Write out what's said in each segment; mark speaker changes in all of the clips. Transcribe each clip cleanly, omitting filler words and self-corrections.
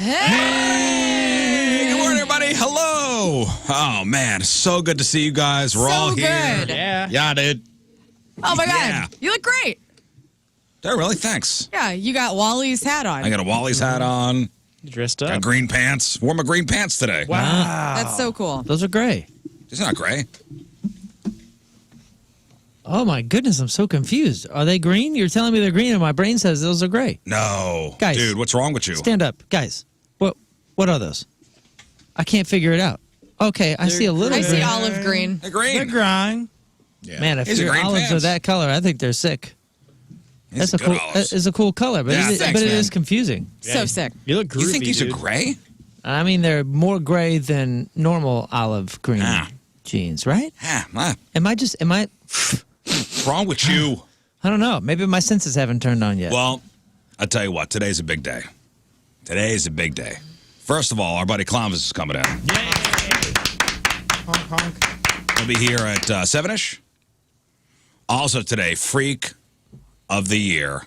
Speaker 1: Hey! Good morning, everybody. Hello. Oh, man. So good to see you guys. We're all here.
Speaker 2: Good.
Speaker 1: Yeah, dude.
Speaker 2: Oh, my
Speaker 1: Yeah.
Speaker 2: God. You look great.
Speaker 1: Oh, really? Thanks.
Speaker 2: Yeah, you got Wally's hat on.
Speaker 1: I got a Wally's hat on.
Speaker 3: You dressed up.
Speaker 1: Got green pants. Wore my green pants today.
Speaker 3: Wow.
Speaker 2: That's so cool.
Speaker 4: Those are gray.
Speaker 1: It's not gray.
Speaker 4: Oh, my goodness. I'm so confused. Are they green? You're telling me they're green, and my brain says those are gray.
Speaker 1: No.
Speaker 4: Guys.
Speaker 1: Dude, what's wrong with you?
Speaker 4: Stand up. Guys, what are those? I can't figure it out. Okay, I see a little
Speaker 2: I
Speaker 4: green.
Speaker 2: see olive green.
Speaker 1: They're green.
Speaker 3: They're green.
Speaker 1: Yeah.
Speaker 4: Man, if
Speaker 1: These are
Speaker 4: your
Speaker 1: green
Speaker 4: olives are
Speaker 1: pants.
Speaker 4: that color, I think they're sick.
Speaker 1: These
Speaker 4: That's
Speaker 1: are
Speaker 4: a
Speaker 1: good
Speaker 4: cool.
Speaker 1: olives.
Speaker 4: It's a cool color, but,
Speaker 1: Yeah,
Speaker 4: it
Speaker 1: thanks, man.
Speaker 4: is confusing.
Speaker 2: So sick.
Speaker 3: You look groovy,
Speaker 1: You think these
Speaker 3: dude.
Speaker 1: are gray?
Speaker 4: I mean, they're more gray than normal olive green jeans, right?
Speaker 1: Yeah.
Speaker 4: Am I?
Speaker 1: What's wrong with you?
Speaker 4: I don't know. Maybe my senses haven't turned on yet.
Speaker 1: Well, I'll tell you what. Today's a big day. Today is a big day. First of all, our buddy Clownvis is coming in.
Speaker 3: Honk, honk.
Speaker 1: He'll be here at 7-ish. Also today, Freak of the Year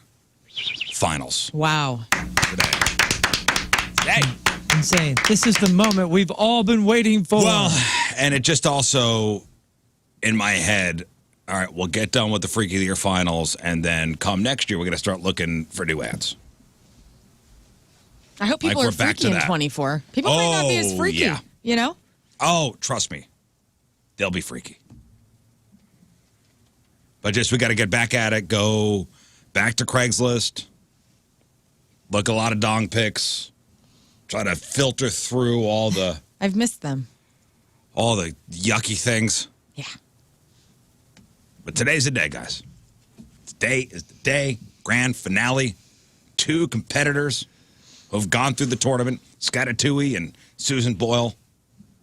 Speaker 1: Finals.
Speaker 2: Wow.
Speaker 1: Today.
Speaker 4: Insane. This is the moment we've all been waiting for.
Speaker 1: Well, and it just also, in my head, all right, we'll get done with the Freak of the Year Finals, and then come next year, we're going to start looking for new ads.
Speaker 2: I hope people
Speaker 1: Like,
Speaker 2: are
Speaker 1: we're back
Speaker 2: freaky
Speaker 1: to
Speaker 2: in
Speaker 1: that.
Speaker 2: 24. People might not be as
Speaker 1: Oh,
Speaker 2: freaky.
Speaker 1: yeah.
Speaker 2: You know?
Speaker 1: Oh, trust me. They'll be freaky. But we got to get back at it, go back to Craigslist, look a lot of dong pics, try to filter through all the
Speaker 2: I've missed them.
Speaker 1: yucky things.
Speaker 2: Yeah.
Speaker 1: But today's the day, guys. Today is the day, grand finale. 2 competitors who have gone through the tournament, Scatatui and Susan Boyle.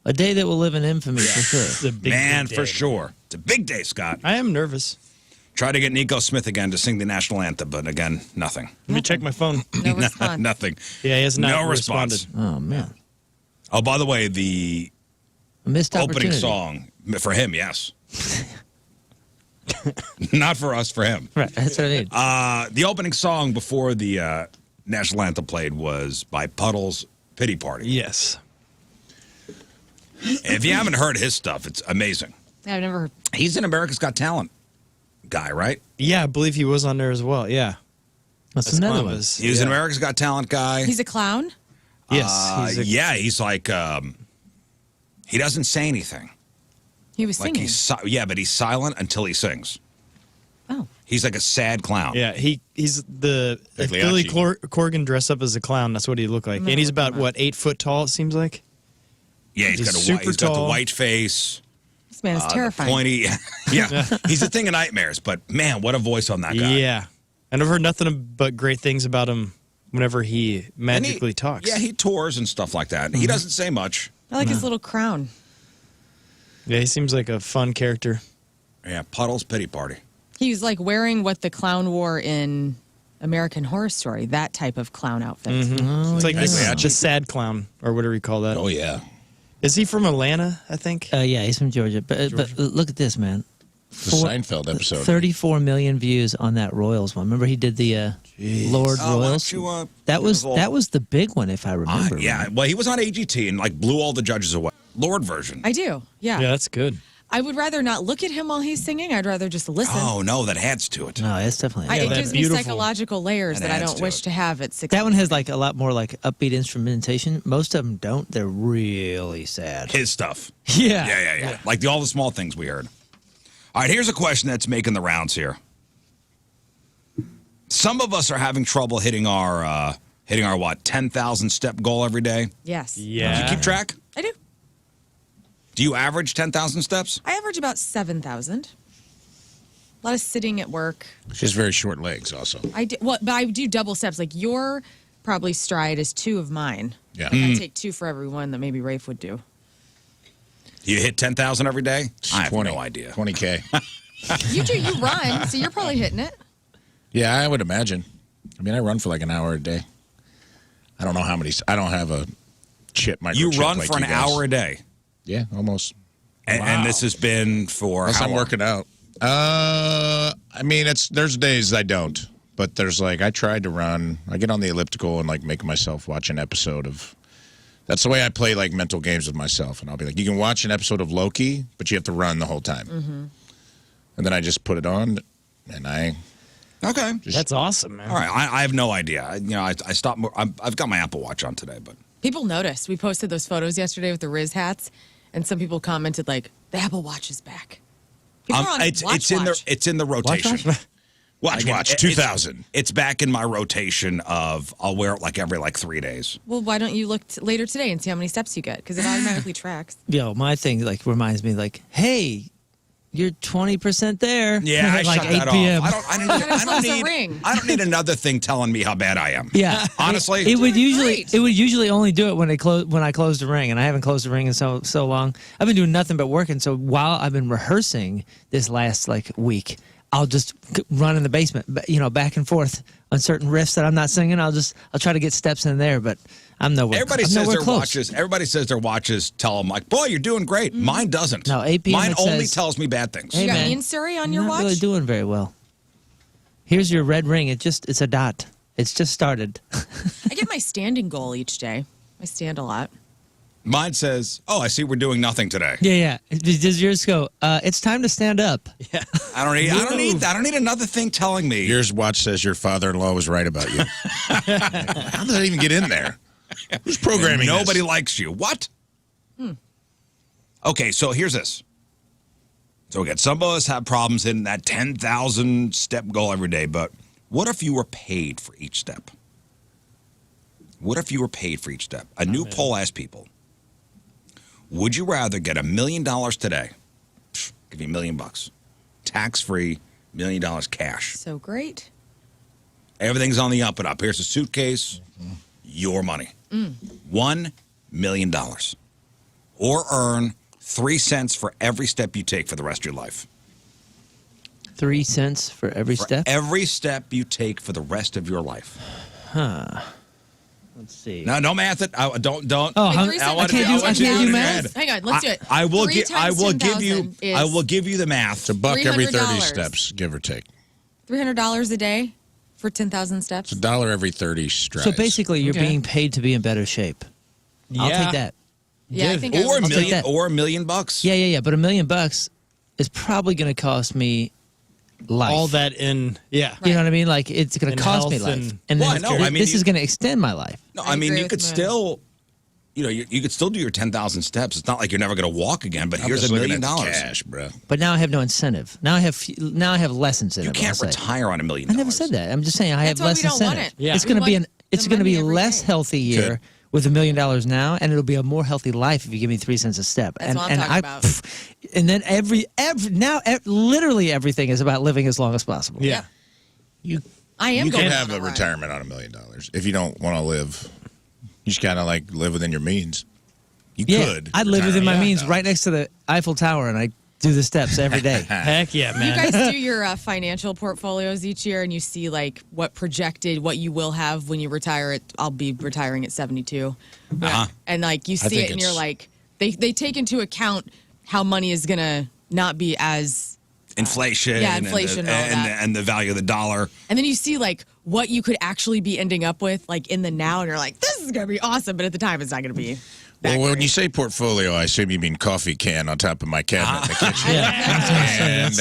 Speaker 4: a day that will live in infamy for sure.
Speaker 3: It's a big,
Speaker 1: Man,
Speaker 3: big
Speaker 1: for
Speaker 3: day.
Speaker 1: sure. It's a big day, Scott.
Speaker 3: I am nervous.
Speaker 1: Tried to get Nico Smith again to sing the national anthem, but again, nothing.
Speaker 3: Let me check my phone.
Speaker 2: No response.
Speaker 1: Nothing.
Speaker 3: Yeah, he has not
Speaker 1: No response.
Speaker 3: responded.
Speaker 4: Oh man,
Speaker 1: Oh, by the way, the
Speaker 4: a missed
Speaker 1: opening
Speaker 4: opportunity.
Speaker 1: song for him, yes. Not for us, for him.
Speaker 4: Right, that's what I need.
Speaker 1: The opening song before the national anthem played was by Puddles Pity Party.
Speaker 3: Yes.
Speaker 1: If you haven't heard his stuff, it's amazing.
Speaker 2: Yeah, I've never heard.
Speaker 1: He's an America's Got Talent guy, right?
Speaker 3: Yeah, I believe he was on there as well. Yeah.
Speaker 4: That's another one.
Speaker 3: Columbus.
Speaker 1: He was an
Speaker 3: Yeah.
Speaker 1: America's Got Talent guy.
Speaker 2: He's a clown?
Speaker 3: Yes.
Speaker 1: He's like, he doesn't say anything.
Speaker 2: He was
Speaker 1: Like
Speaker 2: singing.
Speaker 1: but he's silent until he sings.
Speaker 2: Oh.
Speaker 1: He's like a sad clown.
Speaker 3: Yeah, he's the if
Speaker 1: Pagliacci.
Speaker 3: Billy Corgan dressed up as a clown. That's what he looked like, and he's about what 8 foot tall. It seems like.
Speaker 1: Yeah, he's got
Speaker 3: Super
Speaker 1: he's got the
Speaker 3: tall.
Speaker 1: white face,
Speaker 2: This man is
Speaker 1: the
Speaker 2: terrifying.
Speaker 1: pointy. Yeah, he's a thing of nightmares. But man, what a voice on that guy.
Speaker 3: Yeah, and I've heard nothing but great things about him. Whenever he
Speaker 1: And
Speaker 3: magically talks.
Speaker 1: Yeah, he tours and stuff like that. He doesn't say much.
Speaker 2: I like his little crown.
Speaker 3: Yeah, he seems like a fun character.
Speaker 1: Yeah, Puddles Pity Party.
Speaker 2: He's like wearing what the clown wore in American Horror Story, that type of clown outfit.
Speaker 3: It's like
Speaker 1: yeah.
Speaker 3: the sad clown or whatever you call that.
Speaker 1: Oh yeah.
Speaker 3: Is he from Atlanta? I think.
Speaker 4: Yeah, he's from Georgia. But look at this, man.
Speaker 5: The Seinfeld episode.
Speaker 4: 34 million views on that Royals one. Remember he did the Lord
Speaker 1: Oh, why
Speaker 4: Royals?
Speaker 1: don't you,
Speaker 4: that was
Speaker 1: beautiful-
Speaker 4: the big one, if I remember.
Speaker 1: Yeah.
Speaker 4: right.
Speaker 1: Well, he was on AGT and like blew all the judges away. Lord version.
Speaker 2: I do. Yeah.
Speaker 3: Yeah, that's good.
Speaker 2: I would rather not look at him while he's singing. I'd rather just listen.
Speaker 1: Oh no, that adds to it.
Speaker 4: No, it's definitely.
Speaker 2: It
Speaker 3: that
Speaker 2: gives me
Speaker 3: beautiful-
Speaker 2: psychological layers
Speaker 1: That
Speaker 2: that I
Speaker 1: adds
Speaker 2: don't
Speaker 1: to
Speaker 2: wish
Speaker 1: it.
Speaker 2: to have at 6.
Speaker 4: That one has like a lot more like upbeat instrumentation. Most of them don't. They're really sad.
Speaker 1: His stuff.
Speaker 4: Yeah.
Speaker 1: Yeah. Like all the small things we heard. All right, here's a question that's making the rounds here. Some of us are having trouble hitting our what 10,000 step goal every day.
Speaker 2: Yes.
Speaker 3: Yeah.
Speaker 1: Do you keep track?
Speaker 2: I do.
Speaker 1: Do you average 10,000 steps?
Speaker 2: I average about 7,000. A lot of sitting at work.
Speaker 5: She has very short legs also.
Speaker 2: I do, well, but I do double steps. Like your probably stride is 2 of mine.
Speaker 5: Yeah.
Speaker 2: Like I take 2 for every one that maybe Rafe would do.
Speaker 1: Do you hit 10,000 every day? I have no idea.
Speaker 5: 20K.
Speaker 2: You do. You run, so you're probably hitting it.
Speaker 5: Yeah, I would imagine. I mean, I run for like an hour a day. I don't know how many. I don't have a chip.
Speaker 1: You
Speaker 5: microchip
Speaker 1: run
Speaker 5: like
Speaker 1: for an
Speaker 5: you guys.
Speaker 1: hour a day.
Speaker 5: Yeah, almost.
Speaker 1: And this has been for
Speaker 5: Unless
Speaker 1: how
Speaker 5: I'm
Speaker 1: long?
Speaker 5: working out. I mean, there's days I don't, but there's like, I tried to run. I get on the elliptical and like make myself watch an episode of. That's the way I play like mental games with myself, and I'll be like, you can watch an episode of Loki, but you have to run the whole time. And then I just put it on, and I.
Speaker 1: Okay.
Speaker 3: That's awesome, man.
Speaker 1: All right. I have no idea. I stopped. I've got my Apple Watch on today, but
Speaker 2: People noticed. We posted those photos yesterday with the Riz hats, and some people commented like, "The Apple Watch is back." People are on
Speaker 1: it's in the rotation.
Speaker 5: Watch 2000.
Speaker 1: It's back in my rotation of I'll wear it like every 3 days.
Speaker 2: Well, why don't you look later today and see how many steps you get? Because it automatically tracks.
Speaker 4: Yo, my thing like reminds me like, hey, you're 20% there.
Speaker 1: Yeah, I
Speaker 4: like
Speaker 1: shut
Speaker 4: 8
Speaker 1: that
Speaker 4: p.m.
Speaker 1: off. I don't need another thing telling me how bad I am.
Speaker 4: Yeah,
Speaker 1: honestly,
Speaker 4: it would
Speaker 2: great.
Speaker 4: usually only do it when I close the ring, and I haven't closed the ring in so long. I've been doing nothing but working. So while I've been rehearsing this last week, I'll just run in the basement, back and forth on certain riffs that I'm not singing. I'll try to get steps in there, but I'm nowhere.
Speaker 1: Everybody says their watches tell them like, boy, you're doing great. Mine doesn't.
Speaker 4: No, 8 p.m.
Speaker 1: Mine
Speaker 4: it
Speaker 1: only
Speaker 4: says,
Speaker 1: tells me bad things.
Speaker 2: You got
Speaker 4: man,
Speaker 2: Ian Surrey on your
Speaker 4: not
Speaker 2: watch?
Speaker 4: really doing very well. Here's your red ring. It's a dot. It's just started.
Speaker 2: I get my standing goal each day. I stand a lot.
Speaker 1: Mine says, "Oh, I see we're doing nothing today."
Speaker 4: Yeah. Does yours go? It's time to stand up.
Speaker 3: Yeah.
Speaker 1: I don't need another thing telling me.
Speaker 5: Yours watch says your father-in-law was right about you. How did that even get in there? Who's programming this?
Speaker 1: Nobody likes you. What? Okay, so here's this. So again, some of us have problems hitting that 10,000 step goal every day, but what if you were paid for each step? What if you were paid for each step? A new poll asked people, would you rather get $1 million today? Give you $1 million. Tax-free, $1 million cash.
Speaker 2: So great.
Speaker 1: Everything's on the up and up. Here's a suitcase, your money. $1 million. Or earn 3 cents for every step you take for the rest of your life.
Speaker 4: 3 cents for every step?
Speaker 1: Every step you take for the rest of your life.
Speaker 4: Let's see.
Speaker 1: No, no math it. Don't.
Speaker 4: Oh,
Speaker 2: Wait,
Speaker 4: I can't do math.
Speaker 2: Hang on, let's do it.
Speaker 1: I will
Speaker 2: 3
Speaker 1: give you.
Speaker 2: is
Speaker 1: I will give you the math.
Speaker 5: It's a buck every 30
Speaker 2: $300.
Speaker 5: steps, give or take.
Speaker 2: $300 a day for 10,000 steps.
Speaker 5: It's $1 every 30 strides.
Speaker 4: So basically, you're being paid to be in better shape. I'll take that.
Speaker 2: Yeah, I think
Speaker 1: Or
Speaker 2: I would.
Speaker 1: $1 million.
Speaker 4: Yeah. But $1 million is probably going to cost me life.
Speaker 3: All that in, yeah.
Speaker 4: You know what I mean? Like it's going
Speaker 3: In
Speaker 4: to cost me
Speaker 3: health
Speaker 4: life,
Speaker 3: and-
Speaker 4: and
Speaker 1: Well,
Speaker 4: then
Speaker 1: I know. I mean,
Speaker 4: this is going to extend my life.
Speaker 1: No,
Speaker 2: I
Speaker 1: I mean
Speaker 2: agree
Speaker 1: you
Speaker 2: with
Speaker 1: could
Speaker 2: Moon.
Speaker 1: still. You could still do your 10,000 steps. It's not like you're never going to walk again. But
Speaker 5: I'm
Speaker 1: here's
Speaker 5: just
Speaker 1: $1
Speaker 5: looking
Speaker 1: million.
Speaker 5: at the cash, bro.
Speaker 4: But now I have no incentive. Now I have less incentive.
Speaker 1: You can't
Speaker 4: I'll say.
Speaker 1: retire on $1 million.
Speaker 4: I never said that. I'm just saying I
Speaker 2: That's
Speaker 4: have
Speaker 2: why
Speaker 4: less
Speaker 2: we don't want
Speaker 4: incentive.
Speaker 2: it.
Speaker 3: Yeah.
Speaker 4: It's
Speaker 2: We
Speaker 4: going to be
Speaker 2: want
Speaker 4: it's
Speaker 2: the
Speaker 4: going to be
Speaker 2: money
Speaker 4: a
Speaker 2: every
Speaker 4: less
Speaker 2: day.
Speaker 4: healthy year
Speaker 5: Good.
Speaker 4: with $1 million now, and it'll be a more healthy life if you give me 3 cents a step.
Speaker 2: That's what I'm talking about.
Speaker 4: And then literally everything is about living as long as possible.
Speaker 3: Yeah.
Speaker 2: I am
Speaker 5: You
Speaker 2: going
Speaker 5: can
Speaker 2: on
Speaker 5: have a
Speaker 2: ride.
Speaker 5: retirement on $1 million if you don't want to live. You just gotta live within your means. You
Speaker 4: Yeah,
Speaker 5: could.
Speaker 4: I'd live within my
Speaker 5: retire on
Speaker 4: means
Speaker 5: $1
Speaker 4: right next to the Eiffel Tower, and I do the steps every day.
Speaker 3: Heck yeah,
Speaker 2: You
Speaker 3: man.
Speaker 2: guys do your financial portfolios each year, and you see what you will have when you retire. I'll be retiring at 72, and you see
Speaker 5: think
Speaker 2: it, and you're
Speaker 5: it's-
Speaker 2: like, they take into account how money is gonna not be as,
Speaker 1: Inflation.
Speaker 2: inflation and all that.
Speaker 1: and the value of the dollar.
Speaker 2: and then you see what you could actually be ending up with in the now, and you're like, this is gonna be awesome, but at the time, it's not gonna be. that
Speaker 5: Well, when
Speaker 2: great.
Speaker 5: you say portfolio, I assume you mean coffee can on top of my cabinet in the kitchen.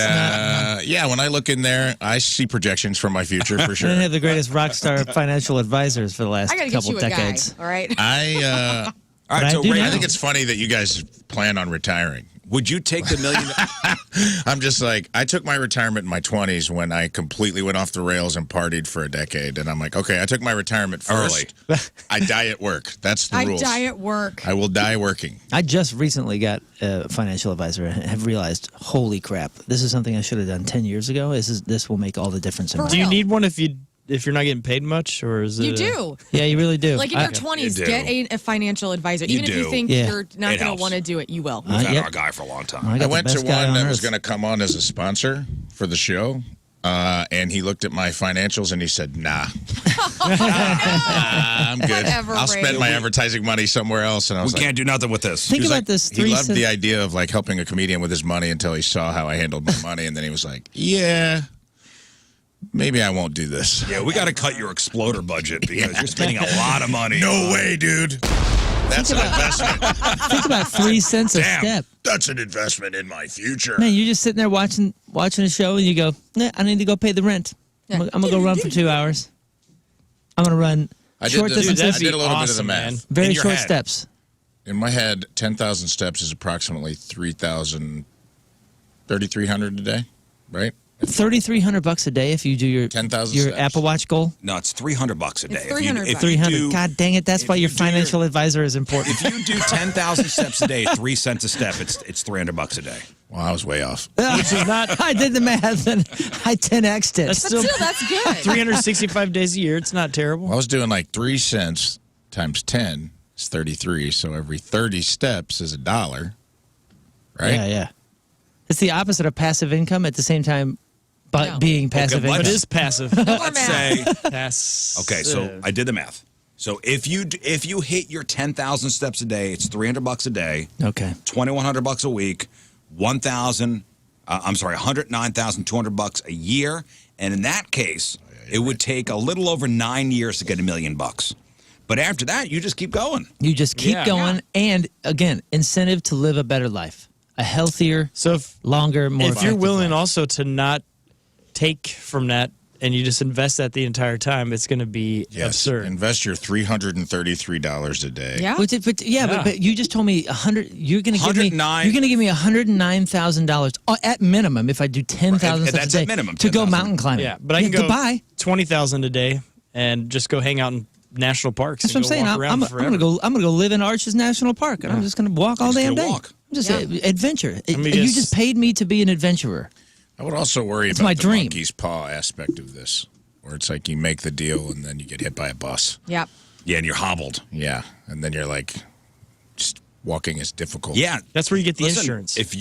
Speaker 5: And when I look in there, I see projections for my future for
Speaker 4: I
Speaker 5: sure.
Speaker 4: have the greatest rock star financial advisors for the last
Speaker 2: I gotta get
Speaker 4: couple
Speaker 2: you a
Speaker 4: decades.
Speaker 2: guy, all right?
Speaker 5: I
Speaker 1: All right,
Speaker 4: But I
Speaker 1: so
Speaker 4: do
Speaker 1: Ray,
Speaker 4: know.
Speaker 5: I think it's funny that you guys plan on retiring.
Speaker 1: would you take the $1 million?
Speaker 5: I'm just I took my retirement in my 20s when I completely went off the rails and partied for a decade. And I'm like, okay, I took my retirement first. I die at work. That's the
Speaker 2: I
Speaker 5: rules.
Speaker 2: die at work.
Speaker 5: I will die working.
Speaker 4: I just recently got a financial advisor and have realized, holy crap, this is something I should have done 10 years ago. This will make all the difference in
Speaker 2: For
Speaker 4: my
Speaker 3: Do you
Speaker 2: real.
Speaker 3: need one if you're not getting paid much, or is it?
Speaker 2: You do.
Speaker 4: Yeah, you really do.
Speaker 2: Like in your 20s,
Speaker 1: You do.
Speaker 2: get a financial advisor.
Speaker 1: You
Speaker 2: Even if
Speaker 1: do.
Speaker 2: you think
Speaker 4: Yeah.
Speaker 2: you're not
Speaker 1: It
Speaker 2: going to
Speaker 1: helps.
Speaker 2: want to do it, you will.
Speaker 1: We've had
Speaker 4: yep.
Speaker 1: our guy for a long time.
Speaker 4: I
Speaker 5: I
Speaker 4: got the
Speaker 5: went to
Speaker 4: best guy
Speaker 5: one
Speaker 4: on
Speaker 5: that was
Speaker 4: earth.
Speaker 5: going to come on as a sponsor for the show. And he looked at my financials and he said, nah. I'm good.
Speaker 2: Whatever,
Speaker 5: I'll
Speaker 2: Ray.
Speaker 5: spend my advertising money somewhere else. And I
Speaker 1: We
Speaker 5: was like,
Speaker 1: can't do nothing with this.
Speaker 4: Think
Speaker 5: he was
Speaker 4: about
Speaker 5: like-
Speaker 4: this.
Speaker 5: He
Speaker 4: 3
Speaker 5: loved
Speaker 4: cents.
Speaker 5: the idea of helping a comedian with his money until he saw how I handled my money. And then he was like, yeah. maybe I won't do this.
Speaker 1: Yeah, we got to cut your exploder budget because you're spending a lot of money.
Speaker 5: No way, dude. That's an investment.
Speaker 4: Think about 3 cents a step.
Speaker 5: That's an investment in my future.
Speaker 4: Man, you're just sitting there watching a show, and you go, I need to go pay the rent. I'm gonna go run for 2 hours. I'm gonna run short distances.
Speaker 5: I did a little bit of the math.
Speaker 3: man.
Speaker 4: Very
Speaker 1: In your
Speaker 4: short
Speaker 1: head.
Speaker 4: steps.
Speaker 5: In my head, 10,000 steps is approximately 3,300 a day, right?
Speaker 4: $3,300 a day if you do your
Speaker 5: 10,000
Speaker 4: your
Speaker 5: steps.
Speaker 4: Apple Watch goal.
Speaker 1: No, it's $300 a day.
Speaker 2: It's $300
Speaker 1: If you
Speaker 4: 300.
Speaker 1: do-
Speaker 4: God dang it! That's
Speaker 1: if
Speaker 4: why
Speaker 1: you
Speaker 4: your
Speaker 1: do
Speaker 4: financial advisor is important.
Speaker 1: If you do 10,000 steps a day, 3 cents a step, it's $300 a day.
Speaker 5: Well, I was way off.
Speaker 3: Which is not.
Speaker 4: I did the math and I 10x'd it.
Speaker 3: That's still
Speaker 2: That's good.
Speaker 3: 365 days a year. It's not terrible.
Speaker 5: Well, I was doing like 3 cents times 10 is 33. So every 30 steps is $1, right?
Speaker 4: Yeah. It's the opposite of passive income at the same time, but
Speaker 2: No.
Speaker 4: being passive
Speaker 1: let's-
Speaker 3: But
Speaker 4: income.
Speaker 3: it is passive.
Speaker 1: Let's say,
Speaker 3: Pass.
Speaker 1: okay, so I did the math. So if you hit your 10,000 steps a day, it's $300 a day.
Speaker 4: Okay.
Speaker 1: $2,100 a week, $109,200 a year, and in that case, it would take a little over 9 years to get $1 million. But after that, you just keep going.
Speaker 4: You just keep
Speaker 3: Yeah.
Speaker 4: going, and again, incentive to live a better life, a healthier,
Speaker 3: So
Speaker 4: longer, more.
Speaker 3: if you're
Speaker 4: effective
Speaker 3: willing
Speaker 4: life.
Speaker 3: also to not take from that and you just invest that the entire time, it's going to be
Speaker 5: Yes.
Speaker 3: absurd.
Speaker 5: Invest your $333 a day.
Speaker 2: Yeah.
Speaker 4: But you just told me 100. You're going to give me.
Speaker 1: 109.
Speaker 4: You're going to give me $109,000 at minimum if I do 10,000
Speaker 1: Right,
Speaker 4: steps
Speaker 1: that's
Speaker 4: a day
Speaker 1: at minimum,
Speaker 4: to go
Speaker 1: 10,000.
Speaker 4: mountain climbing.
Speaker 3: Yeah, but I can go
Speaker 4: Goodbye.
Speaker 3: 20,000 a day and just go hang out in national parks.
Speaker 4: That's what I'm saying. I'm gonna go live in Arches National Park, and I'm just gonna walk all
Speaker 1: Just
Speaker 4: damn
Speaker 1: gonna
Speaker 4: day.
Speaker 1: walk.
Speaker 4: I'm just adventure.
Speaker 3: me
Speaker 4: You
Speaker 3: guess-
Speaker 4: just paid me to be an adventurer.
Speaker 5: I would also worry
Speaker 4: It's
Speaker 5: about
Speaker 4: my
Speaker 5: the
Speaker 4: dream.
Speaker 5: monkey's paw aspect of this, where it's like you make the deal and then you get hit by a bus.
Speaker 2: Yep.
Speaker 1: Yeah, and you're hobbled.
Speaker 5: Yeah. And then you're like, just walking is difficult.
Speaker 1: Yeah,
Speaker 3: That's where you get the
Speaker 1: listen,
Speaker 3: insurance.
Speaker 1: If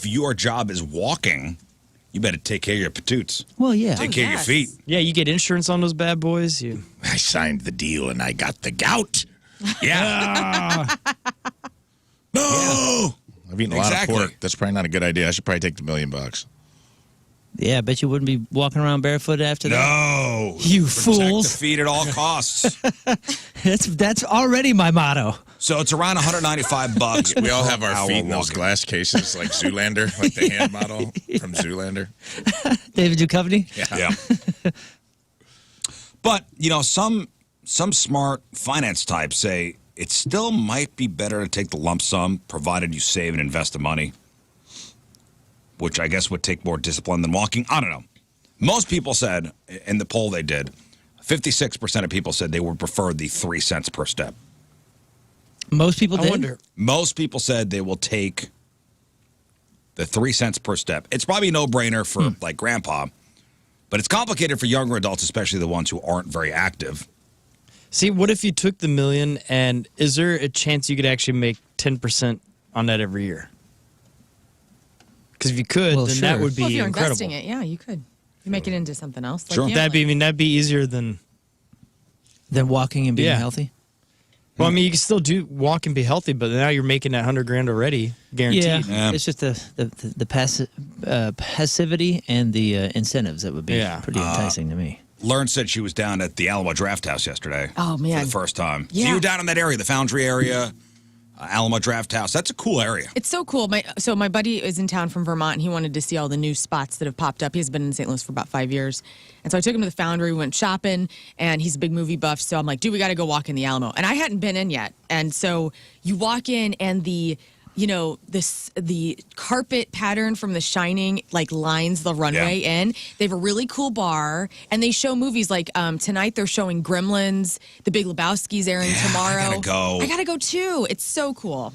Speaker 1: your job is walking, you better take care of your patoots.
Speaker 4: Well, yeah.
Speaker 1: Take care of your
Speaker 2: yes.
Speaker 1: feet.
Speaker 3: Yeah, you get insurance on those bad boys. You
Speaker 5: I signed the deal and I got the gout.
Speaker 1: Yeah.
Speaker 5: No. I've eaten a lot of
Speaker 1: Exactly.
Speaker 5: pork. That's probably not a good idea. I should probably take the $1 million.
Speaker 4: Yeah, I bet you wouldn't be walking around barefoot after that.
Speaker 1: No.
Speaker 4: You
Speaker 1: Protect
Speaker 4: fools.
Speaker 1: the feet at all costs.
Speaker 4: That's already my motto.
Speaker 1: So it's around $195.
Speaker 5: We all have
Speaker 1: per
Speaker 5: our
Speaker 1: hour
Speaker 5: feet in those
Speaker 1: walking.
Speaker 5: glass cases like Zoolander, like the hand model from Zoolander.
Speaker 4: David Duchovny.
Speaker 1: Yeah. But, some smart finance types say it still might be better to take the lump sum provided you save and invest the money, which I guess would take more discipline than walking. I don't know. Most people said in the poll they did, 56% of people said they would prefer the 3 cents per step.
Speaker 4: Most people
Speaker 3: I
Speaker 4: did.
Speaker 3: wonder.
Speaker 1: Most people said they will take the 3 cents per step. It's probably a no-brainer for like grandpa, but it's complicated for younger adults, especially the ones who aren't very active.
Speaker 3: see, what if you took the $1 million, and is there a chance you could actually make 10% on that every year? Because if you could,
Speaker 4: Well,
Speaker 3: then
Speaker 4: sure.
Speaker 3: that would be
Speaker 2: Well, if you're
Speaker 3: incredible.
Speaker 2: investing it, yeah, you could. You make it into something else. Like
Speaker 1: Sure.
Speaker 2: gambling.
Speaker 3: That'd be easier than.
Speaker 4: Than walking and being
Speaker 3: Yeah.
Speaker 4: healthy.
Speaker 3: Well, I mean, you can still walk and be healthy, but now you're making that $100,000 already, guaranteed.
Speaker 1: Yeah.
Speaker 4: It's just the passivity and the incentives that would be
Speaker 3: Yeah.
Speaker 4: pretty enticing to me.
Speaker 1: Lern said she was down at the Alamo Drafthouse yesterday.
Speaker 2: Oh, man.
Speaker 1: For the first time. So
Speaker 2: Yeah.
Speaker 1: you were down in that area, the Foundry area, Alamo Drafthouse. That's a cool area.
Speaker 2: It's so cool. My buddy is in town from Vermont, and he wanted to see all the new spots that have popped up. He's been in St. Louis for about 5 years. And so I took him to the Foundry, we went shopping, and he's a big movie buff. So I'm like, dude, we got to go walk in the Alamo. And I hadn't been in yet. And so you walk in, and the carpet pattern from The Shining lines the runway in. They have a really cool bar, and they show movies like tonight they're showing Gremlins, The Big Lebowski's airing tomorrow.
Speaker 1: I gotta go.
Speaker 2: I gotta go too. It's so cool.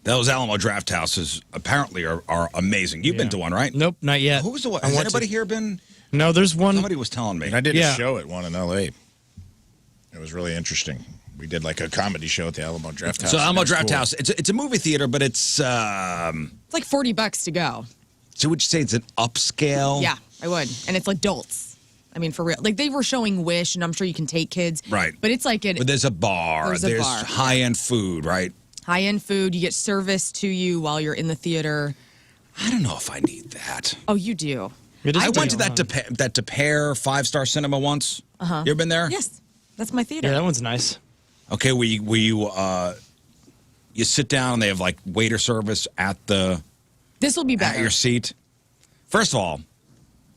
Speaker 1: Those Alamo Drafthouses apparently are amazing. You've been to one, right?
Speaker 3: Nope, not yet.
Speaker 1: Who was the one?
Speaker 3: I
Speaker 1: Has
Speaker 3: want
Speaker 1: anybody
Speaker 3: to.
Speaker 1: here been?
Speaker 3: No, there's one.
Speaker 1: Somebody was telling me.
Speaker 5: And I did
Speaker 3: Yeah.
Speaker 5: a show at one in L.A. It was really interesting. We did like a comedy show at the Alamo Drafthouse.
Speaker 1: So Alamo
Speaker 5: It was cool.
Speaker 1: Drafthouse, it's a movie theater, but it's
Speaker 2: It's like $40 to go.
Speaker 1: so would you say it's an upscale?
Speaker 2: Yeah, I would. And it's adults. I mean, for real. Like, they were showing Wish, and I'm sure you can take kids.
Speaker 1: Right.
Speaker 2: But it's like
Speaker 1: But there's a bar.
Speaker 2: There's a bar.
Speaker 1: high-end food, right?
Speaker 2: high-end food. You get service to you while you're in the theater.
Speaker 1: I don't know if I need that.
Speaker 2: Oh, you do.
Speaker 3: It is
Speaker 1: I went to
Speaker 3: pretty
Speaker 1: that DePere 5-star cinema once. You ever been there?
Speaker 2: Yes, that's my theater.
Speaker 3: Yeah, that one's nice.
Speaker 1: Okay, where you sit down and they have like waiter service at
Speaker 2: This will be better.
Speaker 1: your seat. First of all,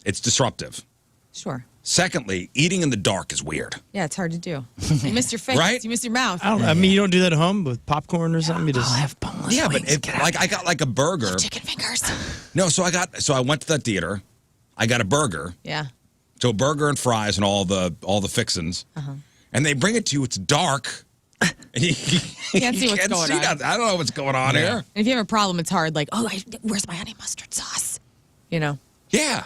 Speaker 1: it's disruptive.
Speaker 2: Sure.
Speaker 1: Secondly, eating in the dark is weird.
Speaker 2: Yeah, it's hard to do. You missed your face.
Speaker 1: Right?
Speaker 2: You missed your mouth.
Speaker 3: I mean, you don't do that at home with popcorn or something. You just
Speaker 4: I'll have boneless
Speaker 1: Yeah,
Speaker 4: wings.
Speaker 1: but I got like a burger.
Speaker 2: Chicken fingers.
Speaker 1: No, so I went to that theater. I got a burger.
Speaker 2: Yeah.
Speaker 1: So a burger and fries and all the fixins. And they bring it to you. It's dark. And you
Speaker 2: Can't see what's going on.
Speaker 1: nothing. I don't know what's going on here.
Speaker 2: And if you have a problem, it's hard. Like, where's my honey mustard sauce? You know.
Speaker 1: Yeah.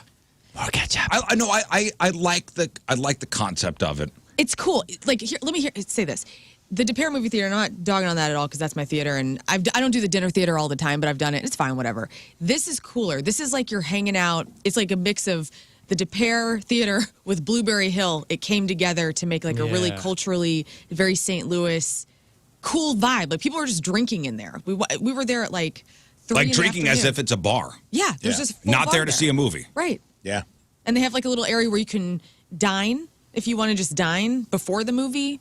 Speaker 4: More ketchup.
Speaker 1: I know. I like the concept of it.
Speaker 2: It's cool. Like, here, let me say this. The DePere movie theater, I'm not dogging on that at all because that's my theater, and I don't do the dinner theater all the time, but I've done it. It's fine, whatever. This is cooler. This is like you're hanging out. It's like a mix of the DePere theater with Blueberry Hill. It came together to make like a really
Speaker 3: Yeah.
Speaker 2: culturally very St. Louis cool vibe. Like people are just drinking in there. We were there at like 3
Speaker 1: Like
Speaker 2: in the
Speaker 1: drinking as
Speaker 2: afternoon.
Speaker 1: if it's a bar.
Speaker 2: Yeah, there's
Speaker 5: Yeah.
Speaker 2: just full
Speaker 1: Not
Speaker 2: bar
Speaker 1: there to see a movie.
Speaker 2: Right.
Speaker 5: Yeah.
Speaker 2: And they have like a little area where you can dine if you want to just dine before the movie.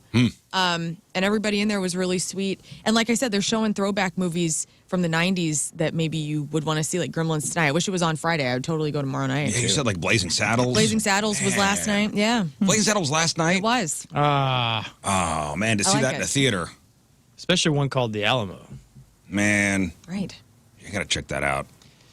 Speaker 2: And everybody in there was really sweet. And like I said, they're showing throwback movies from the 90s that maybe you would want to see, like Gremlins tonight. I wish it was on Friday. I would totally go tomorrow night.
Speaker 1: Yeah, you said like Blazing Saddles.
Speaker 2: Blazing Saddles was last night. Yeah,
Speaker 1: Blazing Saddles last night.
Speaker 2: it was.
Speaker 1: Oh man, to see
Speaker 2: like
Speaker 1: that in
Speaker 2: it.
Speaker 1: the theater,
Speaker 3: especially one called the Alamo.
Speaker 1: man,
Speaker 2: Right.
Speaker 1: you gotta check that out.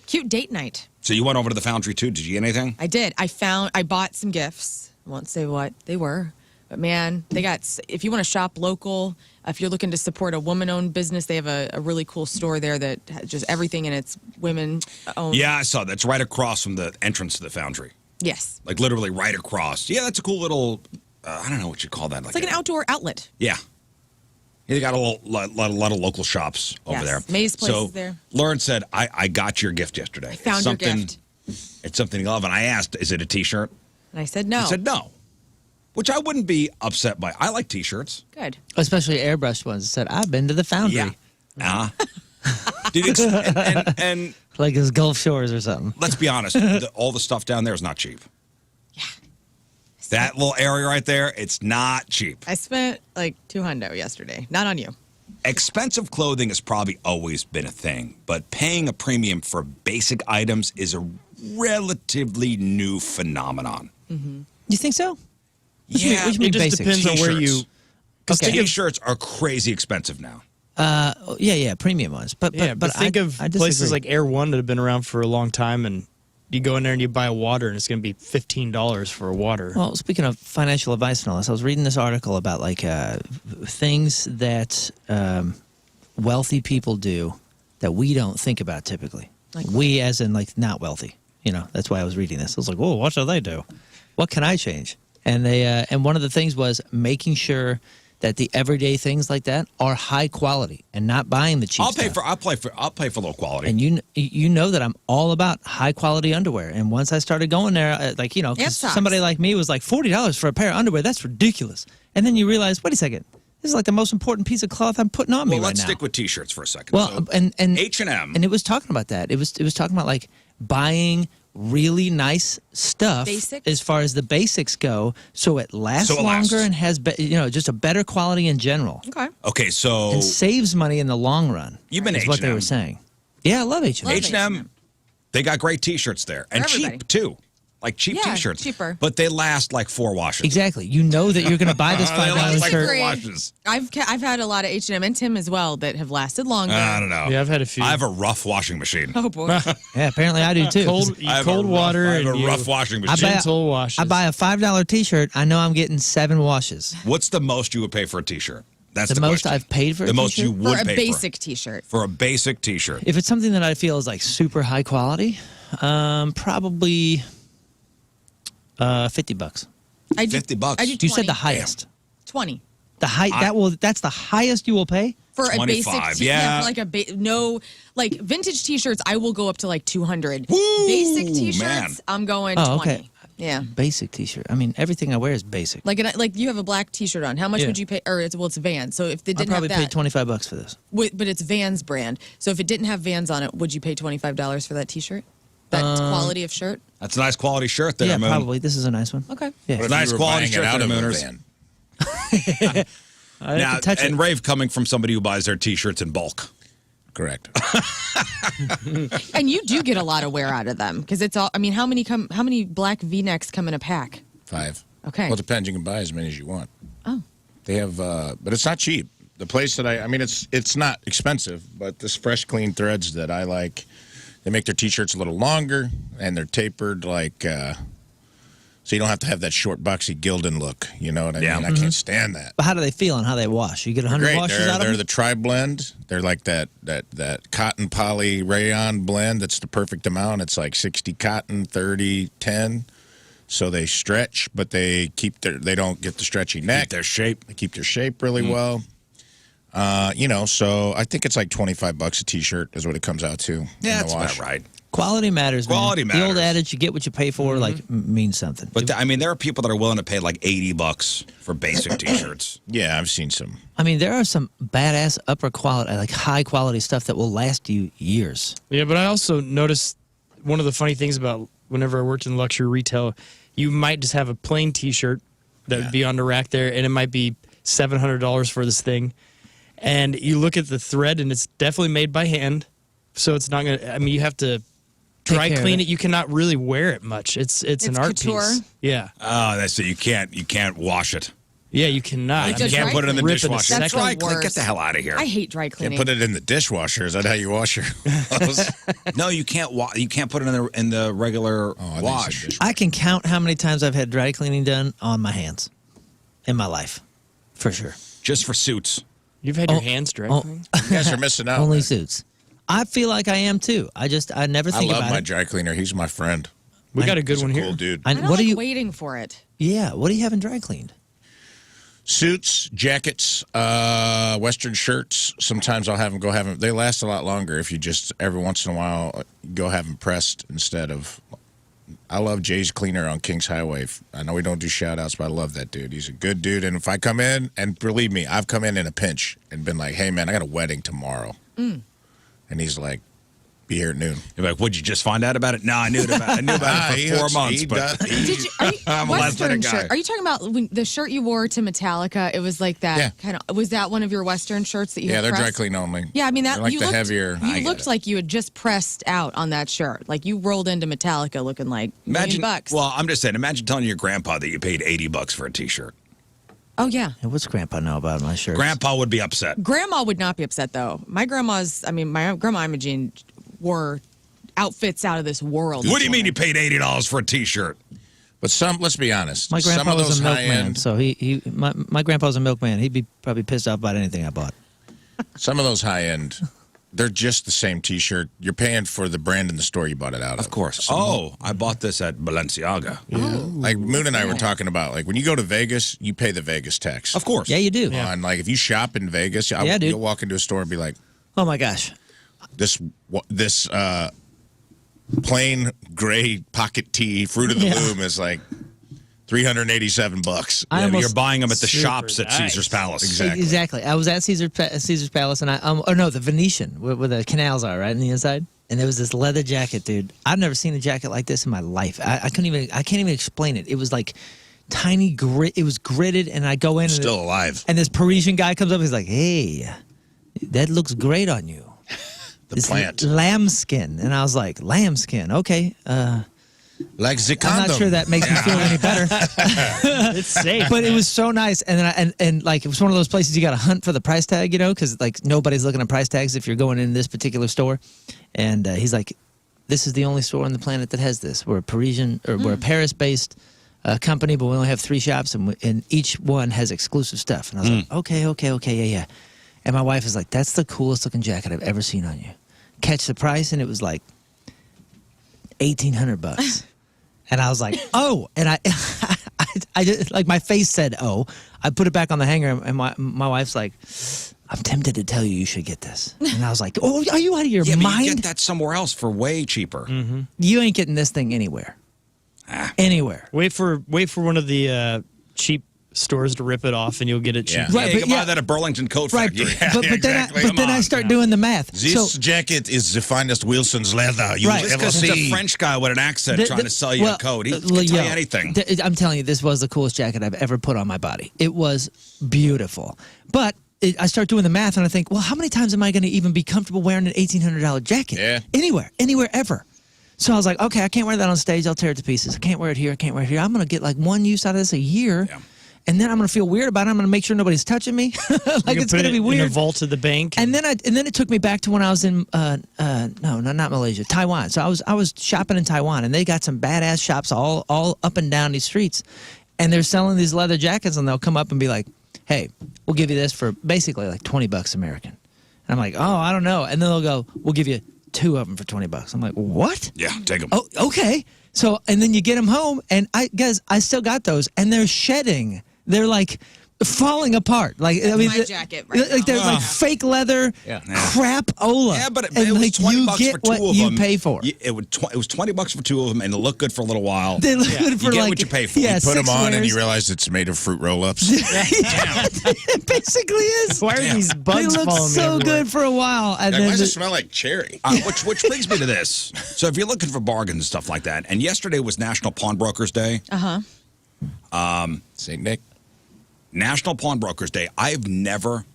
Speaker 2: Cute date night.
Speaker 1: So you went over to the Foundry too? Did you get anything?
Speaker 2: I did. I bought some gifts. I won't say what they were, but man, they got, if you want to shop local, if you're looking to support a woman-owned business, they have a really cool store there that has just everything in it's women-owned.
Speaker 1: Yeah, I saw that. It's right across from the entrance to the Foundry.
Speaker 2: Yes.
Speaker 1: Like literally right across. Yeah, that's a cool little. I don't know what you call that.
Speaker 2: It's like an outdoor outlet.
Speaker 1: Yeah. Yeah, they got a lot of local shops over
Speaker 2: Yes.
Speaker 1: there.
Speaker 2: May's Place
Speaker 1: so
Speaker 2: is there.
Speaker 1: Lern said, I got your gift yesterday. I
Speaker 2: found your gift.
Speaker 1: It's something you love. And I asked, is it a T-shirt?
Speaker 2: And I said no.
Speaker 1: He said no. Which I wouldn't be upset by. I like T-shirts.
Speaker 2: Good.
Speaker 4: Especially airbrushed ones. It said, I've been to the Foundry.
Speaker 1: Yeah. And
Speaker 4: Like it's Gulf Shores or something.
Speaker 1: let's be honest, all the stuff down there is not cheap.
Speaker 2: Yeah.
Speaker 1: That little area right there, it's not cheap.
Speaker 2: I spent like $200 yesterday. Not on you.
Speaker 1: Expensive clothing has probably always been a thing, but paying a premium for basic items is a relatively new phenomenon.
Speaker 4: You think so? What you mean-
Speaker 1: Yeah,
Speaker 4: what you mean
Speaker 3: It just
Speaker 4: basic?
Speaker 3: depends on where you.
Speaker 1: Because
Speaker 4: Okay.
Speaker 1: T-shirts are crazy expensive now.
Speaker 4: Yeah, premium ones. But
Speaker 3: think of
Speaker 4: I
Speaker 3: places
Speaker 4: disagree.
Speaker 3: like Air One that have been around for a long time, and you go in there and you buy a water, and it's going to be $15 for a water.
Speaker 4: Well, speaking of financial advice and all this, I was reading this article about like things that wealthy people do that we don't think about typically.
Speaker 2: Like
Speaker 4: we, as in like not wealthy. You know, that's why I was reading this. I was like, "Whoa, what do they do? What can I change?" And they and one of the things was making sure that the everyday things like that are high quality and not buying the cheap
Speaker 1: I'll
Speaker 4: stuff.
Speaker 1: pay for low quality.
Speaker 4: And you know that I'm all about high quality underwear. And once I started going there, like, you know, 'cause
Speaker 2: And socks.
Speaker 4: somebody like me was like $40 for a pair of underwear. That's ridiculous. And then you realize, wait a second, this is like the most important piece of cloth I'm putting on me
Speaker 1: well,
Speaker 4: right
Speaker 1: let's
Speaker 4: now.
Speaker 1: stick with T-shirts for a second.
Speaker 4: Well,
Speaker 1: So,
Speaker 4: and
Speaker 1: H&M.
Speaker 4: and it was talking about that. It was talking about like buying really nice stuff
Speaker 2: Basics?
Speaker 4: as far as the basics go, so it lasts
Speaker 1: So it lasts.
Speaker 4: longer and has just a better quality in general.
Speaker 2: Okay.
Speaker 1: Okay, so
Speaker 4: And saves money in the long run.
Speaker 1: You've been
Speaker 4: is what they
Speaker 1: H&M.
Speaker 4: were saying. Yeah, I love H&M.
Speaker 2: Love
Speaker 1: H&M, they got great T-shirts there and
Speaker 2: everybody.
Speaker 1: cheap too, like cheap
Speaker 2: Yeah,
Speaker 1: T-shirts.
Speaker 2: cheaper.
Speaker 1: But they last like 4 washes.
Speaker 4: Exactly. You know that you're going to buy this
Speaker 1: They
Speaker 4: $5
Speaker 1: last like
Speaker 4: shirt.
Speaker 1: 4
Speaker 2: Agree.
Speaker 1: washes.
Speaker 2: I've had a lot of H&M and Tim as well that have lasted longer.
Speaker 1: I don't know.
Speaker 3: Yeah, I've had a few.
Speaker 1: I have a rough washing machine.
Speaker 2: Oh boy.
Speaker 4: Yeah, apparently I do too.
Speaker 1: I have
Speaker 3: cold
Speaker 1: a
Speaker 3: water
Speaker 1: Rough, I have
Speaker 3: and
Speaker 1: a
Speaker 3: you-
Speaker 1: rough washing
Speaker 4: I
Speaker 1: machine.
Speaker 4: bet-
Speaker 3: gentle washes.
Speaker 4: I buy a $5 T-shirt. I know I'm getting 7 washes.
Speaker 1: What's the most you would pay for a T-shirt? That's
Speaker 4: The most
Speaker 1: question.
Speaker 4: I've paid for a
Speaker 1: the most
Speaker 4: T-shirt?
Speaker 1: you would
Speaker 2: For a
Speaker 1: pay
Speaker 2: basic T-shirt.
Speaker 1: for a basic T-shirt.
Speaker 4: If it's something that I feel is like super high quality, probably $50.
Speaker 2: I do,
Speaker 1: $50.
Speaker 2: I do 20.
Speaker 4: You said the highest.
Speaker 2: 20
Speaker 4: The high that's the highest you will pay.
Speaker 2: for a basic
Speaker 1: 25,
Speaker 2: T-
Speaker 1: yeah.
Speaker 2: for like no like vintage T-shirts. I will go up to like 200.
Speaker 1: Woo,
Speaker 2: Basic T-shirts,
Speaker 1: man.
Speaker 2: I'm going
Speaker 4: Oh,
Speaker 2: 20.
Speaker 4: okay.
Speaker 2: Yeah.
Speaker 4: Basic T-shirt. I mean, everything I wear is basic.
Speaker 2: Like you have a black T-shirt on. How much
Speaker 4: Yeah.
Speaker 2: would you pay? Or it's Vans. So if they
Speaker 4: I
Speaker 2: didn't
Speaker 4: probably
Speaker 2: have
Speaker 4: paid
Speaker 2: that,
Speaker 4: $25 for this.
Speaker 2: but it's Vans brand. So if it didn't have Vans on it, would you pay $25 for that T-shirt? That quality of shirt?
Speaker 1: That's a nice quality shirt there,
Speaker 4: Yeah,
Speaker 1: Moon.
Speaker 4: probably. This is a nice one.
Speaker 2: Okay.
Speaker 4: Yeah.
Speaker 5: What if
Speaker 1: Nice
Speaker 5: you were
Speaker 1: quality
Speaker 5: buying it
Speaker 1: shirt
Speaker 5: out
Speaker 1: there,
Speaker 5: of a
Speaker 1: Mooners.
Speaker 5: van?
Speaker 4: I
Speaker 1: Now,
Speaker 4: can touch
Speaker 1: and
Speaker 4: it.
Speaker 1: Rafe coming from somebody who buys their T-shirts in bulk.
Speaker 5: Correct.
Speaker 2: And you do get a lot of wear out of them because it's all. I mean, how many black V-necks come in a pack?
Speaker 5: 5.
Speaker 2: Okay.
Speaker 5: Well, it depends. You can buy as many as you want.
Speaker 2: Oh.
Speaker 5: They have, but it's not cheap. The place that I mean, it's not expensive, but this Fresh Clean Threads that I like, they make their T-shirts a little longer and they're tapered like, so you don't have to have that short, boxy Gildan look. You know what I
Speaker 1: Yeah.
Speaker 5: mean? I can't stand that.
Speaker 4: But how do they feel and how they wash? You get 100
Speaker 5: Great.
Speaker 4: washes out of
Speaker 5: They're
Speaker 4: them?
Speaker 5: the tri-blend. They're like that cotton poly rayon blend. That's the perfect amount. It's like 60 cotton, 30 10. So they stretch, but they don't get the stretchy neck.
Speaker 1: Keep their shape.
Speaker 5: They keep their shape really well. So I think it's like $25 a T-shirt is what it comes out to.
Speaker 1: Yeah,
Speaker 5: in
Speaker 1: that's
Speaker 5: the wash.
Speaker 1: about right.
Speaker 4: Quality matters, man.
Speaker 1: Quality
Speaker 4: The old
Speaker 1: matters.
Speaker 4: adage, you get what you pay for, means something.
Speaker 1: But there are people that are willing to pay like $80 for basic T-shirts.
Speaker 5: Yeah, I've seen some.
Speaker 4: I mean, there are some badass upper quality, like high quality stuff that will last you years.
Speaker 3: Yeah, but I also noticed one of the funny things about whenever I worked in luxury retail, you might just have a plain T-shirt that would be on the rack there, and it might be $700 for this thing. And you look at the thread, and it's definitely made by hand, so it's not gonna. I mean, you have to dry
Speaker 4: care of
Speaker 3: clean
Speaker 4: it.
Speaker 3: it. You cannot really wear it much. It's an art
Speaker 2: couture.
Speaker 3: piece. Yeah,
Speaker 1: Oh, that's it. You can't wash it.
Speaker 3: yeah, you cannot.
Speaker 1: You
Speaker 2: Does
Speaker 1: can't
Speaker 2: dry
Speaker 1: put it in the
Speaker 3: clean? Rip in a
Speaker 1: dishwasher.
Speaker 3: second.
Speaker 2: That's
Speaker 1: Dry
Speaker 2: the
Speaker 1: clean. Get
Speaker 2: worst.
Speaker 1: the hell out of here.
Speaker 2: I hate dry
Speaker 5: And
Speaker 2: cleaning.
Speaker 5: put it in the dishwasher. Is that how you wash your clothes?
Speaker 1: No, you can't. You can't put it in the regular
Speaker 5: I think it's a
Speaker 1: wash.
Speaker 5: dishwasher.
Speaker 4: I can count how many times I've had dry cleaning done on my hands in my life, for sure.
Speaker 1: Just for suits.
Speaker 3: You've had your hands dry
Speaker 4: Oh,
Speaker 3: cleaned?
Speaker 5: You guys are missing out.
Speaker 4: only
Speaker 5: man.
Speaker 4: suits. I feel like I am too. I never
Speaker 5: I
Speaker 4: think
Speaker 5: love
Speaker 4: about
Speaker 5: my
Speaker 4: it.
Speaker 5: dry cleaner. He's my friend.
Speaker 3: We got a good
Speaker 5: He's
Speaker 3: one
Speaker 5: a
Speaker 3: here.
Speaker 5: cool dude.
Speaker 2: I don't
Speaker 4: what
Speaker 2: like
Speaker 4: do you?
Speaker 2: waiting for it.
Speaker 4: Yeah, what do you have in dry cleaned?
Speaker 5: Suits, jackets, Western shirts. Sometimes I'll have them. They last a lot longer if you just every once in a while go have them pressed instead of. I love Jay's Cleaner on Kings Highway. I know we don't do shout outs, but I love that dude. He's a good dude. And if I come in, and believe me, I've come in a pinch and been like, hey, man, I got a wedding tomorrow. And he's like, be here at noon.
Speaker 1: You're like, would you just find out about it? No, I knew about it for 4 months. But
Speaker 2: Did you, are you,
Speaker 1: I'm a
Speaker 2: Western
Speaker 1: last-minute guy.
Speaker 2: shirt? Are you talking about the shirt you wore to Metallica? It was like that
Speaker 5: Yeah.
Speaker 2: kind of. Was that one of your Western shirts that you?
Speaker 5: Yeah,
Speaker 2: had
Speaker 5: they're dry
Speaker 2: pressed?
Speaker 5: clean only.
Speaker 2: Yeah, I mean that
Speaker 5: They're like
Speaker 2: you
Speaker 5: the
Speaker 2: looked,
Speaker 5: heavier.
Speaker 2: You looked like you had just pressed out on that shirt. Like you rolled into Metallica looking like
Speaker 1: imagine.
Speaker 2: $1,000,000.
Speaker 1: Well, I'm just saying. Imagine telling your grandpa that you paid $80 for a T-shirt.
Speaker 2: Oh yeah.
Speaker 4: Hey, what's Grandpa know about my shirts?
Speaker 1: Grandpa would be upset.
Speaker 2: Grandma would not be upset though. My grandma Imogene wore outfits out of this world.
Speaker 1: What do you mean you paid $80 for a T-shirt?
Speaker 5: But let's be honest.
Speaker 4: My
Speaker 5: some
Speaker 4: grandpa
Speaker 5: of
Speaker 4: was
Speaker 5: those
Speaker 4: a
Speaker 5: high
Speaker 4: milkman,
Speaker 5: end,
Speaker 4: so my grandpa was a milkman. He'd be probably pissed off about anything I bought.
Speaker 5: some of those high end, they're just the same T-shirt. You're paying for the brand in the store you bought it out of.
Speaker 1: Of course. Oh, I bought this at Balenciaga.
Speaker 5: Like Moon and I were talking about, like when you go to Vegas, you pay the Vegas tax.
Speaker 1: Of course.
Speaker 4: Yeah, you do.
Speaker 5: On like if you shop in Vegas,
Speaker 4: Yeah, dude.
Speaker 5: you'll walk into a store and be like,
Speaker 4: Oh my gosh.
Speaker 5: this plain gray pocket tee, Fruit of the
Speaker 4: Yeah.
Speaker 5: Loom is like $387.
Speaker 4: I
Speaker 1: Yeah,
Speaker 4: almost-
Speaker 1: you're buying them at the
Speaker 3: Super
Speaker 1: shops at
Speaker 3: nice.
Speaker 1: Caesar's Palace.
Speaker 5: Exactly.
Speaker 4: Exactly. I was at Caesar's Palace, and the Venetian, where the canals are, right on the inside. And there was this leather jacket, dude. I've never seen a jacket like this in my life. I can't even explain it. It was like tiny grit. It was gritted, and I go in, and
Speaker 1: Still alive.
Speaker 4: and this Parisian guy comes up. He's like, "Hey, that looks great on you."
Speaker 5: The plant.
Speaker 4: Lambskin, and I was like, "Lambskin, okay."
Speaker 5: Like the
Speaker 4: I'm not
Speaker 5: condom.
Speaker 4: sure that makes me feel any better.
Speaker 3: It's safe.
Speaker 4: But it was so nice, and then and like it was one of those places you got to hunt for the price tag, because like nobody's looking at price tags if you're going in this particular store. And he's like, "This is the only store on the planet that has this. We're a we're a Paris-based company, but we only have 3 shops, and each one has exclusive stuff." And I was like, "Okay, yeah." And my wife is like, "That's the coolest looking jacket I've ever seen on you." Catch the price, and it was like $1,800. And I was like, "Oh!" And I just, like my face said, "Oh!" I put it back on the hanger, and my wife's like, "I'm tempted to tell you should get this." And I was like, "Oh, are you out of your
Speaker 1: Yeah, but
Speaker 4: mind?
Speaker 1: you get that somewhere else for way cheaper.
Speaker 4: You ain't getting this thing anywhere, anywhere."
Speaker 3: Wait for one of the cheap stores to rip it off, and you'll get it cheap.
Speaker 5: Yeah.
Speaker 1: Yeah,
Speaker 4: Right,
Speaker 1: you
Speaker 4: but
Speaker 1: can buy that at Burlington Coat
Speaker 4: Right,
Speaker 1: Factory.
Speaker 4: but
Speaker 5: exactly.
Speaker 4: then I start doing the math.
Speaker 5: This jacket is the finest Wilson's leather you
Speaker 4: Right.
Speaker 5: will
Speaker 1: Just
Speaker 5: ever
Speaker 1: because it's a
Speaker 5: see.
Speaker 1: French guy with an accent
Speaker 4: The-
Speaker 1: trying to sell you
Speaker 4: well,
Speaker 1: a coat. He can
Speaker 4: well,
Speaker 1: tell you
Speaker 4: yo,
Speaker 1: anything.
Speaker 4: I'm telling you, this was the coolest jacket I've ever put on my body. It was beautiful. But I start doing the math and I think, well, how many times am I going to even be comfortable wearing an $1,800 jacket?
Speaker 5: Yeah.
Speaker 4: Anywhere, ever. So I was like, okay, I can't wear that on stage. I'll tear it to pieces. I can't wear it here. I can't wear it here. I'm going to get like one use out of this a year.
Speaker 1: Yeah.
Speaker 4: And then I'm going to feel weird about it. I'm going to make sure nobody's touching me. Like
Speaker 3: You
Speaker 4: it's
Speaker 3: put
Speaker 4: going to
Speaker 3: it
Speaker 4: be
Speaker 3: in a
Speaker 4: weird.
Speaker 3: vault of the bank.
Speaker 4: And then it took me back to when I was in not Malaysia, Taiwan. So I was shopping in Taiwan, and they got some badass shops all up and down these streets, and they're selling these leather jackets, and they'll come up and be like, "Hey, we'll give you this for basically like $20 American." And I'm like, "Oh, I don't know." And then they'll go, "We'll give you 2 of them for $20." I'm like, "What?"
Speaker 1: Yeah, take them.
Speaker 4: Oh, okay. So, and then you get them home, and I still got those, and they're shedding. They're like falling apart. Like I mean,
Speaker 2: my jacket right
Speaker 4: like they're
Speaker 2: now.
Speaker 4: like fake leather, crap-ola.
Speaker 1: Yeah, but it
Speaker 4: and
Speaker 1: was
Speaker 4: like
Speaker 1: $20
Speaker 4: you
Speaker 1: for
Speaker 4: get
Speaker 1: two
Speaker 4: what
Speaker 1: of
Speaker 4: you
Speaker 1: them.
Speaker 4: pay for.
Speaker 1: It was $20 for 2 of them, and they look good for a little while.
Speaker 4: They look good for
Speaker 1: You get
Speaker 4: like
Speaker 1: what you pay for.
Speaker 4: Yeah,
Speaker 1: You
Speaker 5: Put them
Speaker 4: 6
Speaker 5: on and
Speaker 4: wears.
Speaker 5: you realize it's made of fruit roll-ups.
Speaker 4: It basically is.
Speaker 3: Why are these
Speaker 4: They
Speaker 3: bugs
Speaker 4: look
Speaker 3: following me
Speaker 4: so
Speaker 3: everywhere?
Speaker 4: good for a while, and
Speaker 5: Why
Speaker 4: then
Speaker 5: does it smell like cherry?
Speaker 1: Which brings me to this. So if you're looking for bargains and stuff like that, and yesterday was National Pawnbrokers Day.
Speaker 5: St. Nick.
Speaker 1: National Pawnbrokers Day. I've never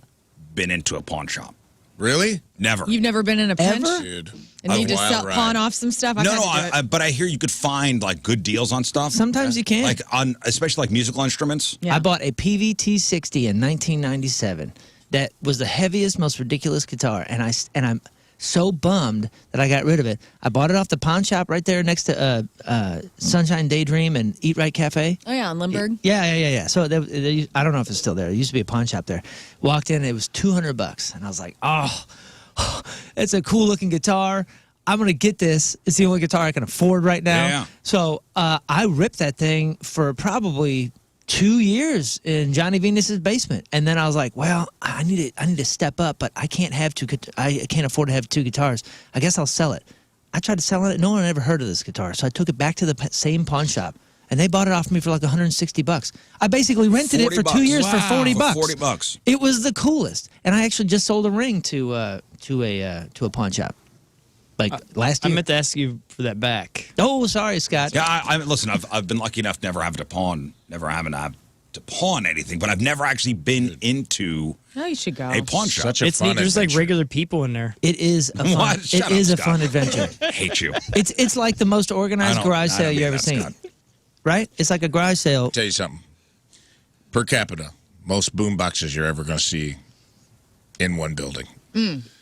Speaker 1: been into a pawn shop.
Speaker 5: Really?
Speaker 1: Never.
Speaker 2: You've never been in a pinch
Speaker 4: Ever?
Speaker 5: Dude.
Speaker 2: and
Speaker 5: A
Speaker 2: need to
Speaker 5: wild ride.
Speaker 2: pawn off some stuff? I've
Speaker 1: No,
Speaker 2: had
Speaker 1: no,
Speaker 2: to do it.
Speaker 1: but I hear you could find like good deals on stuff.
Speaker 4: sometimes you can.
Speaker 1: Like on, especially like musical instruments.
Speaker 2: Yeah.
Speaker 4: I bought a PVT 60 in 1997. That was the heaviest, most ridiculous guitar, and I'm so bummed that I got rid of it. I bought it off the pawn shop right there next to Sunshine Daydream and Eat Right Cafe.
Speaker 2: Oh yeah, on Limburg.
Speaker 4: Yeah. So I don't know if it's still there. There used to be a pawn shop there. Walked in, it was $200, and I was like, oh, it's a cool looking guitar. I'm gonna get this. It's the only guitar I can afford right now.
Speaker 1: Yeah.
Speaker 4: So I ripped that thing for probably 2 years in Johnny Venus's basement, and then I was like, well, I need to step up, but I can't have I can't afford to have 2 guitars. I guess I'll sell it. I tried to sell it. No one had ever heard of this guitar, so I took it back to the same pawn shop, and they bought it off me for like $160. I basically rented it for 2
Speaker 1: $40.
Speaker 4: years for
Speaker 1: Wow.
Speaker 4: $40.
Speaker 1: For $40.
Speaker 4: It was the coolest, and I actually just sold a ring to a pawn shop, like last
Speaker 3: I
Speaker 4: year.
Speaker 3: meant to ask you for that back.
Speaker 4: Oh, sorry, Scott.
Speaker 1: Yeah, I listen. I've been lucky enough never having to pawn anything, but I've never actually been into
Speaker 2: No, you should go.
Speaker 1: a pawn shop.
Speaker 5: Such a
Speaker 3: It's
Speaker 5: fun
Speaker 3: neat. There's like
Speaker 5: adventure.
Speaker 3: regular people in there.
Speaker 4: It is a fun.
Speaker 1: What?
Speaker 4: It
Speaker 1: Shut
Speaker 4: is
Speaker 1: up,
Speaker 4: a fun
Speaker 1: Scott.
Speaker 4: adventure.
Speaker 1: I hate you.
Speaker 4: It's like the most organized garage
Speaker 1: I
Speaker 4: sale
Speaker 1: don't
Speaker 4: you
Speaker 1: mean
Speaker 4: ever
Speaker 1: that,
Speaker 4: seen,
Speaker 1: Scott.
Speaker 4: right? It's like a garage sale.
Speaker 5: Tell you something. Per capita, most boom boxes you're ever going to see in one building.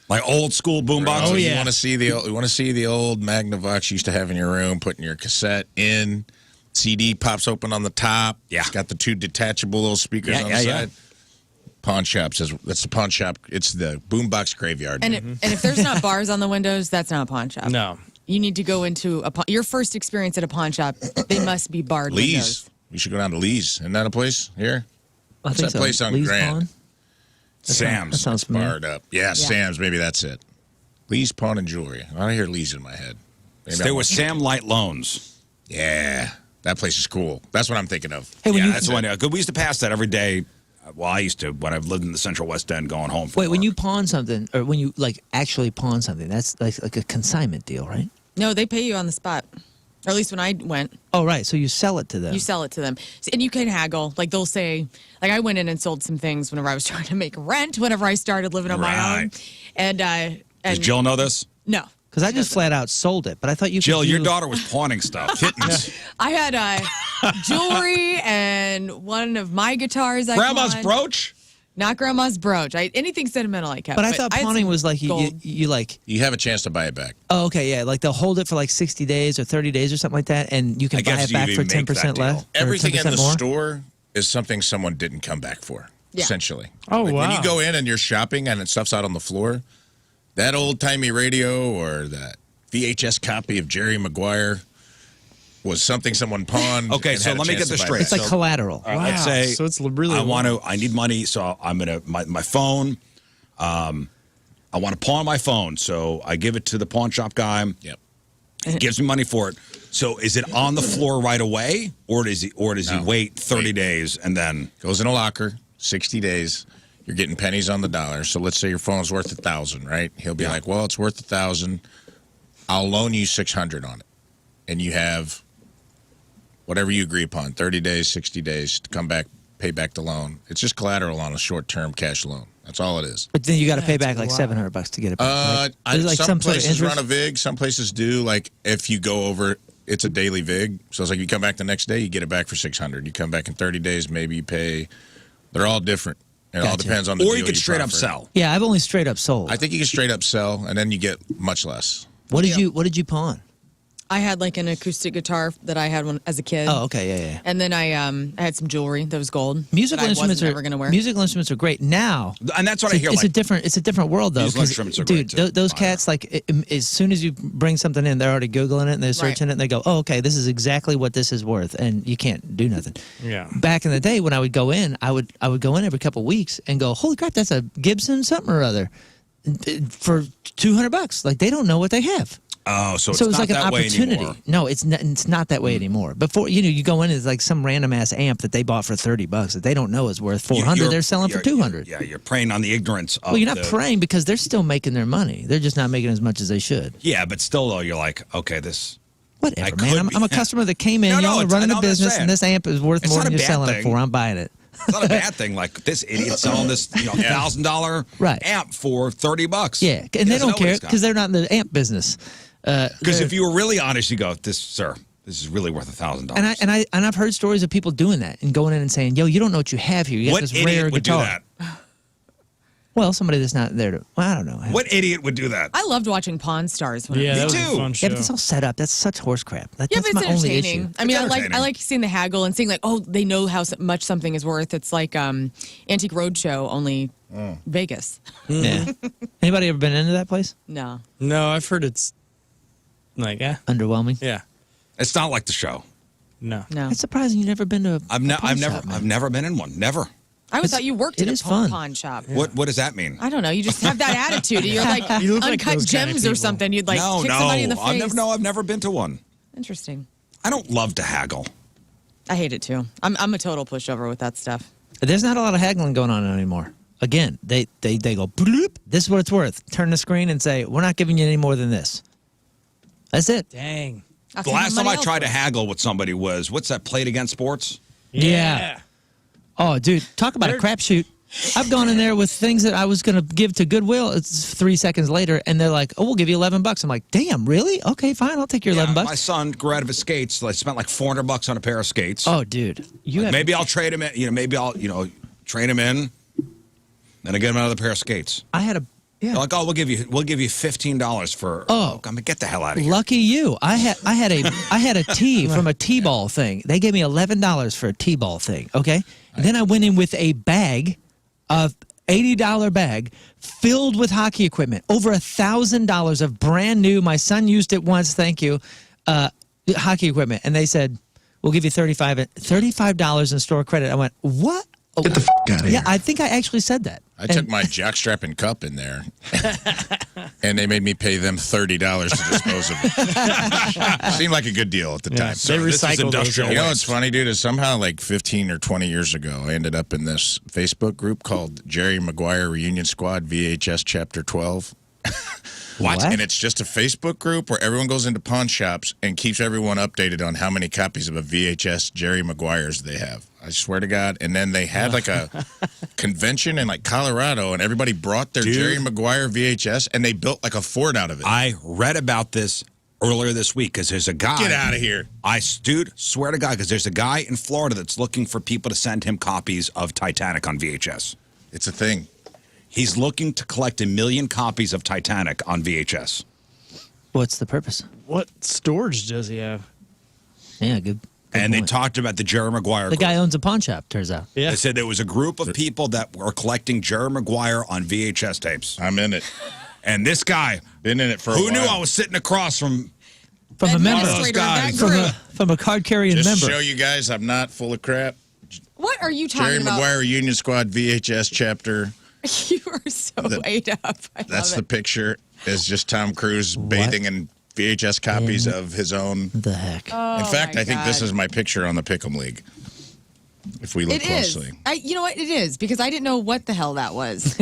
Speaker 1: Like old school boombox.
Speaker 3: Oh,
Speaker 5: You
Speaker 3: yeah.
Speaker 5: want to see the old Magnavox you used to have in your room, putting your cassette in. CD pops open on the top.
Speaker 1: Yeah.
Speaker 5: It's got the 2 detachable little speakers
Speaker 1: Yeah,
Speaker 5: on
Speaker 1: yeah,
Speaker 5: the
Speaker 1: yeah.
Speaker 5: side. Pawn shops. That's the pawn shop. It's the boombox graveyard.
Speaker 2: and if there's not bars on the windows, that's not a pawn shop.
Speaker 3: No.
Speaker 2: You need to go into your first experience at a pawn shop. They must be barred
Speaker 5: Lee's.
Speaker 2: windows.
Speaker 5: We should go down to Lee's. Isn't that a place here?
Speaker 4: I
Speaker 5: What's
Speaker 4: think
Speaker 5: that
Speaker 4: so.
Speaker 5: place on
Speaker 4: Lee's
Speaker 5: Grand?
Speaker 4: Pawn? That
Speaker 1: Sam's.
Speaker 4: sounds familiar.
Speaker 5: Barred up. Yeah, Sam's. Maybe that's it. Lee's Pawn and Jewelry. I hear Lee's in my head. Maybe
Speaker 1: Stay
Speaker 5: I'm-
Speaker 1: with Sam Light Loans.
Speaker 5: Yeah, that place is cool. That's what I'm thinking of.
Speaker 4: Hey, when
Speaker 1: Yeah,
Speaker 4: you
Speaker 1: that's the one. We used to pass that every day. Well, I used to when I've lived in the Central West End, going home. From
Speaker 4: wait, when
Speaker 1: work.
Speaker 4: you pawn something, or when you like actually pawn something, that's like a consignment deal, right?
Speaker 2: No, they pay you on the spot. Or at least when I went,
Speaker 4: Oh, right. So you sell it to them.
Speaker 2: you sell it to them. And you can haggle. Like they'll say, like I went in and sold some things whenever I was trying to make rent, whenever I started living on my own.
Speaker 1: Right.
Speaker 2: And
Speaker 1: Does Jill know this?
Speaker 2: no.
Speaker 4: Because I just flat out sold it, but I thought you.
Speaker 1: Jill,
Speaker 4: could
Speaker 1: your
Speaker 4: do-
Speaker 1: daughter was pawning stuff. Kittens.
Speaker 2: I had jewelry and one of my guitars I
Speaker 1: Grandma's
Speaker 2: pawned.
Speaker 1: brooch.
Speaker 2: Not grandma's brooch. Anything sentimental I kept.
Speaker 4: But I thought
Speaker 2: had
Speaker 4: pawning
Speaker 2: some
Speaker 4: was like you
Speaker 2: gold.
Speaker 4: like.
Speaker 5: You have a chance to buy it back.
Speaker 4: Oh, okay, yeah. Like they'll hold it for like 60 days or 30 days or something like that, and you can
Speaker 1: I
Speaker 4: buy
Speaker 1: guess
Speaker 4: it
Speaker 1: you
Speaker 4: back for
Speaker 1: even make
Speaker 4: 10%
Speaker 1: that deal.
Speaker 4: less. or
Speaker 5: Everything in
Speaker 4: 10%
Speaker 5: the
Speaker 4: more.
Speaker 5: store is something someone didn't come back for,
Speaker 2: Yeah.
Speaker 5: essentially.
Speaker 3: Oh,
Speaker 5: Like, When
Speaker 3: wow.
Speaker 5: you go in and you're shopping and stuff's out on the floor, that old-timey radio or that VHS copy of Jerry Maguire was something someone pawned.
Speaker 1: Okay,
Speaker 5: and
Speaker 1: so
Speaker 5: had a
Speaker 1: let me
Speaker 5: chance
Speaker 1: get this
Speaker 5: to buy
Speaker 1: straight.
Speaker 5: back.
Speaker 4: It's like
Speaker 1: So-
Speaker 4: collateral.
Speaker 1: I'd say
Speaker 3: So it's really
Speaker 1: I need money, so I'm gonna my phone. I want to pawn my phone, so I give it to the pawn shop guy.
Speaker 5: Yep.
Speaker 1: He gives me money for it. So is it on the floor right away, or does he
Speaker 5: No.
Speaker 1: wait 30 days and then
Speaker 5: Goes in a locker, 60 days. You're getting pennies on the dollar. So let's say your phone's worth $1,000, right? He'll be like, well, it's worth $1,000. I'll loan you $600 on it. And you have whatever you agree upon, 30 days, 60 days to come back, pay back the loan. It's just collateral on a short-term cash loan. That's all it is.
Speaker 4: But then you got to pay back like $700 to get it back. There's like
Speaker 5: some
Speaker 4: sort of
Speaker 5: places
Speaker 4: interest?
Speaker 5: run a VIG. Some places do. Like if you go over, it's a daily VIG. So it's like you come back the next day, you get it back for $600. You come back in 30 days, maybe you pay. They're all different. It all
Speaker 4: Gotcha.
Speaker 5: depends on the
Speaker 1: or
Speaker 5: deal
Speaker 1: you could straight up
Speaker 5: proffer.
Speaker 1: sell.
Speaker 4: Yeah, I've only straight up sold.
Speaker 5: I think you can straight up sell, and then you get much less.
Speaker 4: What did you pawn?
Speaker 2: I had like an acoustic guitar that I had when as a kid.
Speaker 4: Oh, okay, yeah.
Speaker 2: And then I had some jewelry that was gold.
Speaker 4: Musical
Speaker 2: that
Speaker 4: instruments
Speaker 2: I
Speaker 4: are
Speaker 2: never gonna wear.
Speaker 4: musical instruments are great now.
Speaker 1: And that's what I hear.
Speaker 4: It's
Speaker 1: Like,
Speaker 4: it's a different world though.
Speaker 1: Musical
Speaker 4: 'cause,
Speaker 1: instruments are
Speaker 4: dude,
Speaker 1: great, too.
Speaker 4: those
Speaker 1: I
Speaker 4: cats like as soon as you bring something in, they're already googling it and they're searching it and they go, "Oh, okay, this is exactly what this is worth," and you can't do nothing.
Speaker 3: Yeah.
Speaker 4: Back in the day when I would go in, I would go in every couple of weeks and go, "Holy crap, that's a Gibson something or other." For $200, like they don't know what they have.
Speaker 1: oh, so it's
Speaker 4: So it's
Speaker 1: not
Speaker 4: like an
Speaker 1: that way
Speaker 4: opportunity.
Speaker 1: anymore.
Speaker 4: No, it's not that way anymore. Before you go in, it's like some random ass amp that they bought for $30 that they don't know is worth $400.
Speaker 1: You're-
Speaker 4: They're selling for
Speaker 1: you're-
Speaker 4: $200.
Speaker 1: Yeah, you're preying on the ignorance of
Speaker 4: Well, you're not
Speaker 1: the-
Speaker 4: praying because they're still making their money. They're just not making as much as they should.
Speaker 1: Yeah, but still, though, you're like, okay, this.
Speaker 4: Whatever,
Speaker 1: I
Speaker 4: man.
Speaker 1: could
Speaker 4: I'm,
Speaker 1: be-
Speaker 4: I'm a customer that came in.
Speaker 1: No, no,
Speaker 4: y'all are
Speaker 1: it's-
Speaker 4: running
Speaker 1: I
Speaker 4: a
Speaker 1: know what I'm
Speaker 4: business,
Speaker 1: saying.
Speaker 4: and this amp is worth
Speaker 1: It's
Speaker 4: more
Speaker 1: not
Speaker 4: than
Speaker 1: a
Speaker 4: you're
Speaker 1: bad
Speaker 4: selling it
Speaker 1: thing.
Speaker 4: for. I'm buying it.
Speaker 1: It's not a bad thing. Like this idiot selling this $1,000
Speaker 4: Right.
Speaker 1: amp for $30.
Speaker 4: Yeah, and they don't care because
Speaker 1: Because
Speaker 4: they're not in the amp business.
Speaker 1: if you were really honest, you go, this is really worth $1,000.
Speaker 4: And I've heard stories of people doing that and going in and saying, "Yo, you don't know what you have here. You got
Speaker 1: What
Speaker 4: this
Speaker 1: idiot
Speaker 4: rare
Speaker 1: would
Speaker 4: guitar."
Speaker 1: do that?
Speaker 4: Well, somebody that's not there to. Well, I don't know.
Speaker 1: What idiot would do that?
Speaker 2: I loved watching Pawn Stars. When I
Speaker 3: Yeah,
Speaker 2: was
Speaker 3: that was
Speaker 1: too.
Speaker 3: a fun show.
Speaker 4: Yeah, but it's all set up. That's such horse crap.
Speaker 2: Yeah,
Speaker 4: That's
Speaker 2: but
Speaker 4: my
Speaker 2: it's
Speaker 4: only
Speaker 2: entertaining.
Speaker 4: issue.
Speaker 2: I mean,
Speaker 1: It's
Speaker 2: I
Speaker 1: entertaining.
Speaker 2: like seeing the haggle and seeing like, oh, they know how much something is worth. It's like Antique Roadshow, only Vegas.
Speaker 4: Yeah. Anybody ever been into that place?
Speaker 2: No.
Speaker 3: No, I've heard it's like,
Speaker 4: Underwhelming.
Speaker 3: yeah,
Speaker 1: It's not like the show.
Speaker 3: no.
Speaker 2: No.
Speaker 4: It's surprising you've never been to.
Speaker 1: I've never been in one. Never.
Speaker 2: I always thought you worked
Speaker 4: it
Speaker 2: at a
Speaker 4: is fun.
Speaker 2: pawn shop.
Speaker 1: What does that mean?
Speaker 2: I don't know. You just have that attitude. You're like
Speaker 3: You look like
Speaker 2: uncut
Speaker 3: those kind of
Speaker 2: gems or
Speaker 3: people.
Speaker 2: something. You'd like
Speaker 1: no,
Speaker 2: kick somebody in the
Speaker 1: I've
Speaker 2: face.
Speaker 1: I've never been to one.
Speaker 2: Interesting.
Speaker 1: I don't love to haggle.
Speaker 2: I hate it too. I'm a total pushover with that stuff.
Speaker 4: There's not a lot of haggling going on anymore. Again, they go, bloop, this is what it's worth. Turn the screen and say, we're not giving you any more than this. That's it.
Speaker 3: Dang.
Speaker 2: I'll
Speaker 1: The
Speaker 2: see how
Speaker 1: last time
Speaker 2: money
Speaker 1: I tried to
Speaker 2: else
Speaker 1: haggle with somebody was, what's that, Played Against Sports?
Speaker 4: Yeah. Oh, dude, talk about a crapshoot. I've gone in there with things that I was going to give to Goodwill. It's 3 seconds later, and they're like, "Oh, we'll give you $11." I'm like, "Damn, really? Okay, fine. I'll take your $11."
Speaker 1: My son grew out of his skates. So I spent like $400 on a pair of skates.
Speaker 4: Oh, dude, you have
Speaker 1: Maybe I'll trade him in. Maybe I'll trade him in, and I get him another pair of skates.
Speaker 4: I had a
Speaker 1: They're like, oh, we'll give you $15 for.
Speaker 4: Oh.
Speaker 1: I mean, get the hell out of here.
Speaker 4: lucky you. I had a tee from a T-ball thing. They gave me $11 for a T-ball thing. Okay, and then I went in with a bag, of $80 bag filled with hockey equipment, over $1,000 of brand new. My son used it once. Thank you, hockey equipment, and they said we'll give you $35 in store credit. I went, what?
Speaker 6: Get the f*** out of here.
Speaker 4: Yeah, I think I actually said that.
Speaker 5: I took my jockstrap and cup in there, and they made me pay them $30 to dispose of it. Seemed like a good deal at the time.
Speaker 3: They
Speaker 1: This is
Speaker 3: recycle those
Speaker 1: industrial
Speaker 3: guys.
Speaker 5: You know what's funny, dude, is somehow like 15 or 20 years ago, I ended up in this Facebook group called Jerry Maguire Reunion Squad VHS Chapter 12.
Speaker 4: What?
Speaker 5: And it's just a Facebook group where everyone goes into pawn shops and keeps everyone updated on how many copies of a VHS Jerry Maguire's they have. I swear to God. And then they had like a convention in like Colorado, and everybody brought their
Speaker 1: Dude.
Speaker 5: Jerry Maguire VHS, and they built like a fort out of it.
Speaker 1: I read about this earlier this week because there's a guy.
Speaker 5: Get out of here.
Speaker 1: Dude, swear to God, because there's a guy in Florida that's looking for people to send him copies of Titanic on VHS.
Speaker 5: It's a thing.
Speaker 1: He's looking to collect 1 million copies of Titanic on VHS.
Speaker 4: What's the purpose?
Speaker 3: What storage does he have?
Speaker 4: Yeah, good.
Speaker 1: And they
Speaker 4: point.
Speaker 1: talked about the Jerry Maguire
Speaker 4: The
Speaker 1: group.
Speaker 4: guy owns a pawn shop. Turns out.
Speaker 3: Yeah.
Speaker 1: They said there was a group of people that were collecting Jerry Maguire on VHS tapes.
Speaker 5: I'm in it.
Speaker 1: And this guy,
Speaker 5: Been in it for a
Speaker 1: who
Speaker 5: while.
Speaker 1: knew I was sitting across from
Speaker 4: From a member.
Speaker 1: One of those
Speaker 2: Administrator of that
Speaker 1: guys.
Speaker 2: group.
Speaker 4: From a card carrying
Speaker 5: Just to
Speaker 4: member.
Speaker 5: show you guys I'm not full of crap.
Speaker 2: What are you talking
Speaker 5: Jerry
Speaker 2: about?
Speaker 5: Maguire Union Squad VHS chapter.
Speaker 2: You are so ate up. I
Speaker 5: That's
Speaker 2: love
Speaker 5: the
Speaker 2: it.
Speaker 5: picture. Is just Tom Cruise bathing in VHS copies of his own.
Speaker 4: The heck.
Speaker 5: In fact,
Speaker 2: my
Speaker 5: I think this
Speaker 2: God.
Speaker 5: is my picture on the Pick'em League. If we look
Speaker 2: It is.
Speaker 5: closely.
Speaker 2: You know what? It is because I didn't know what the hell that was.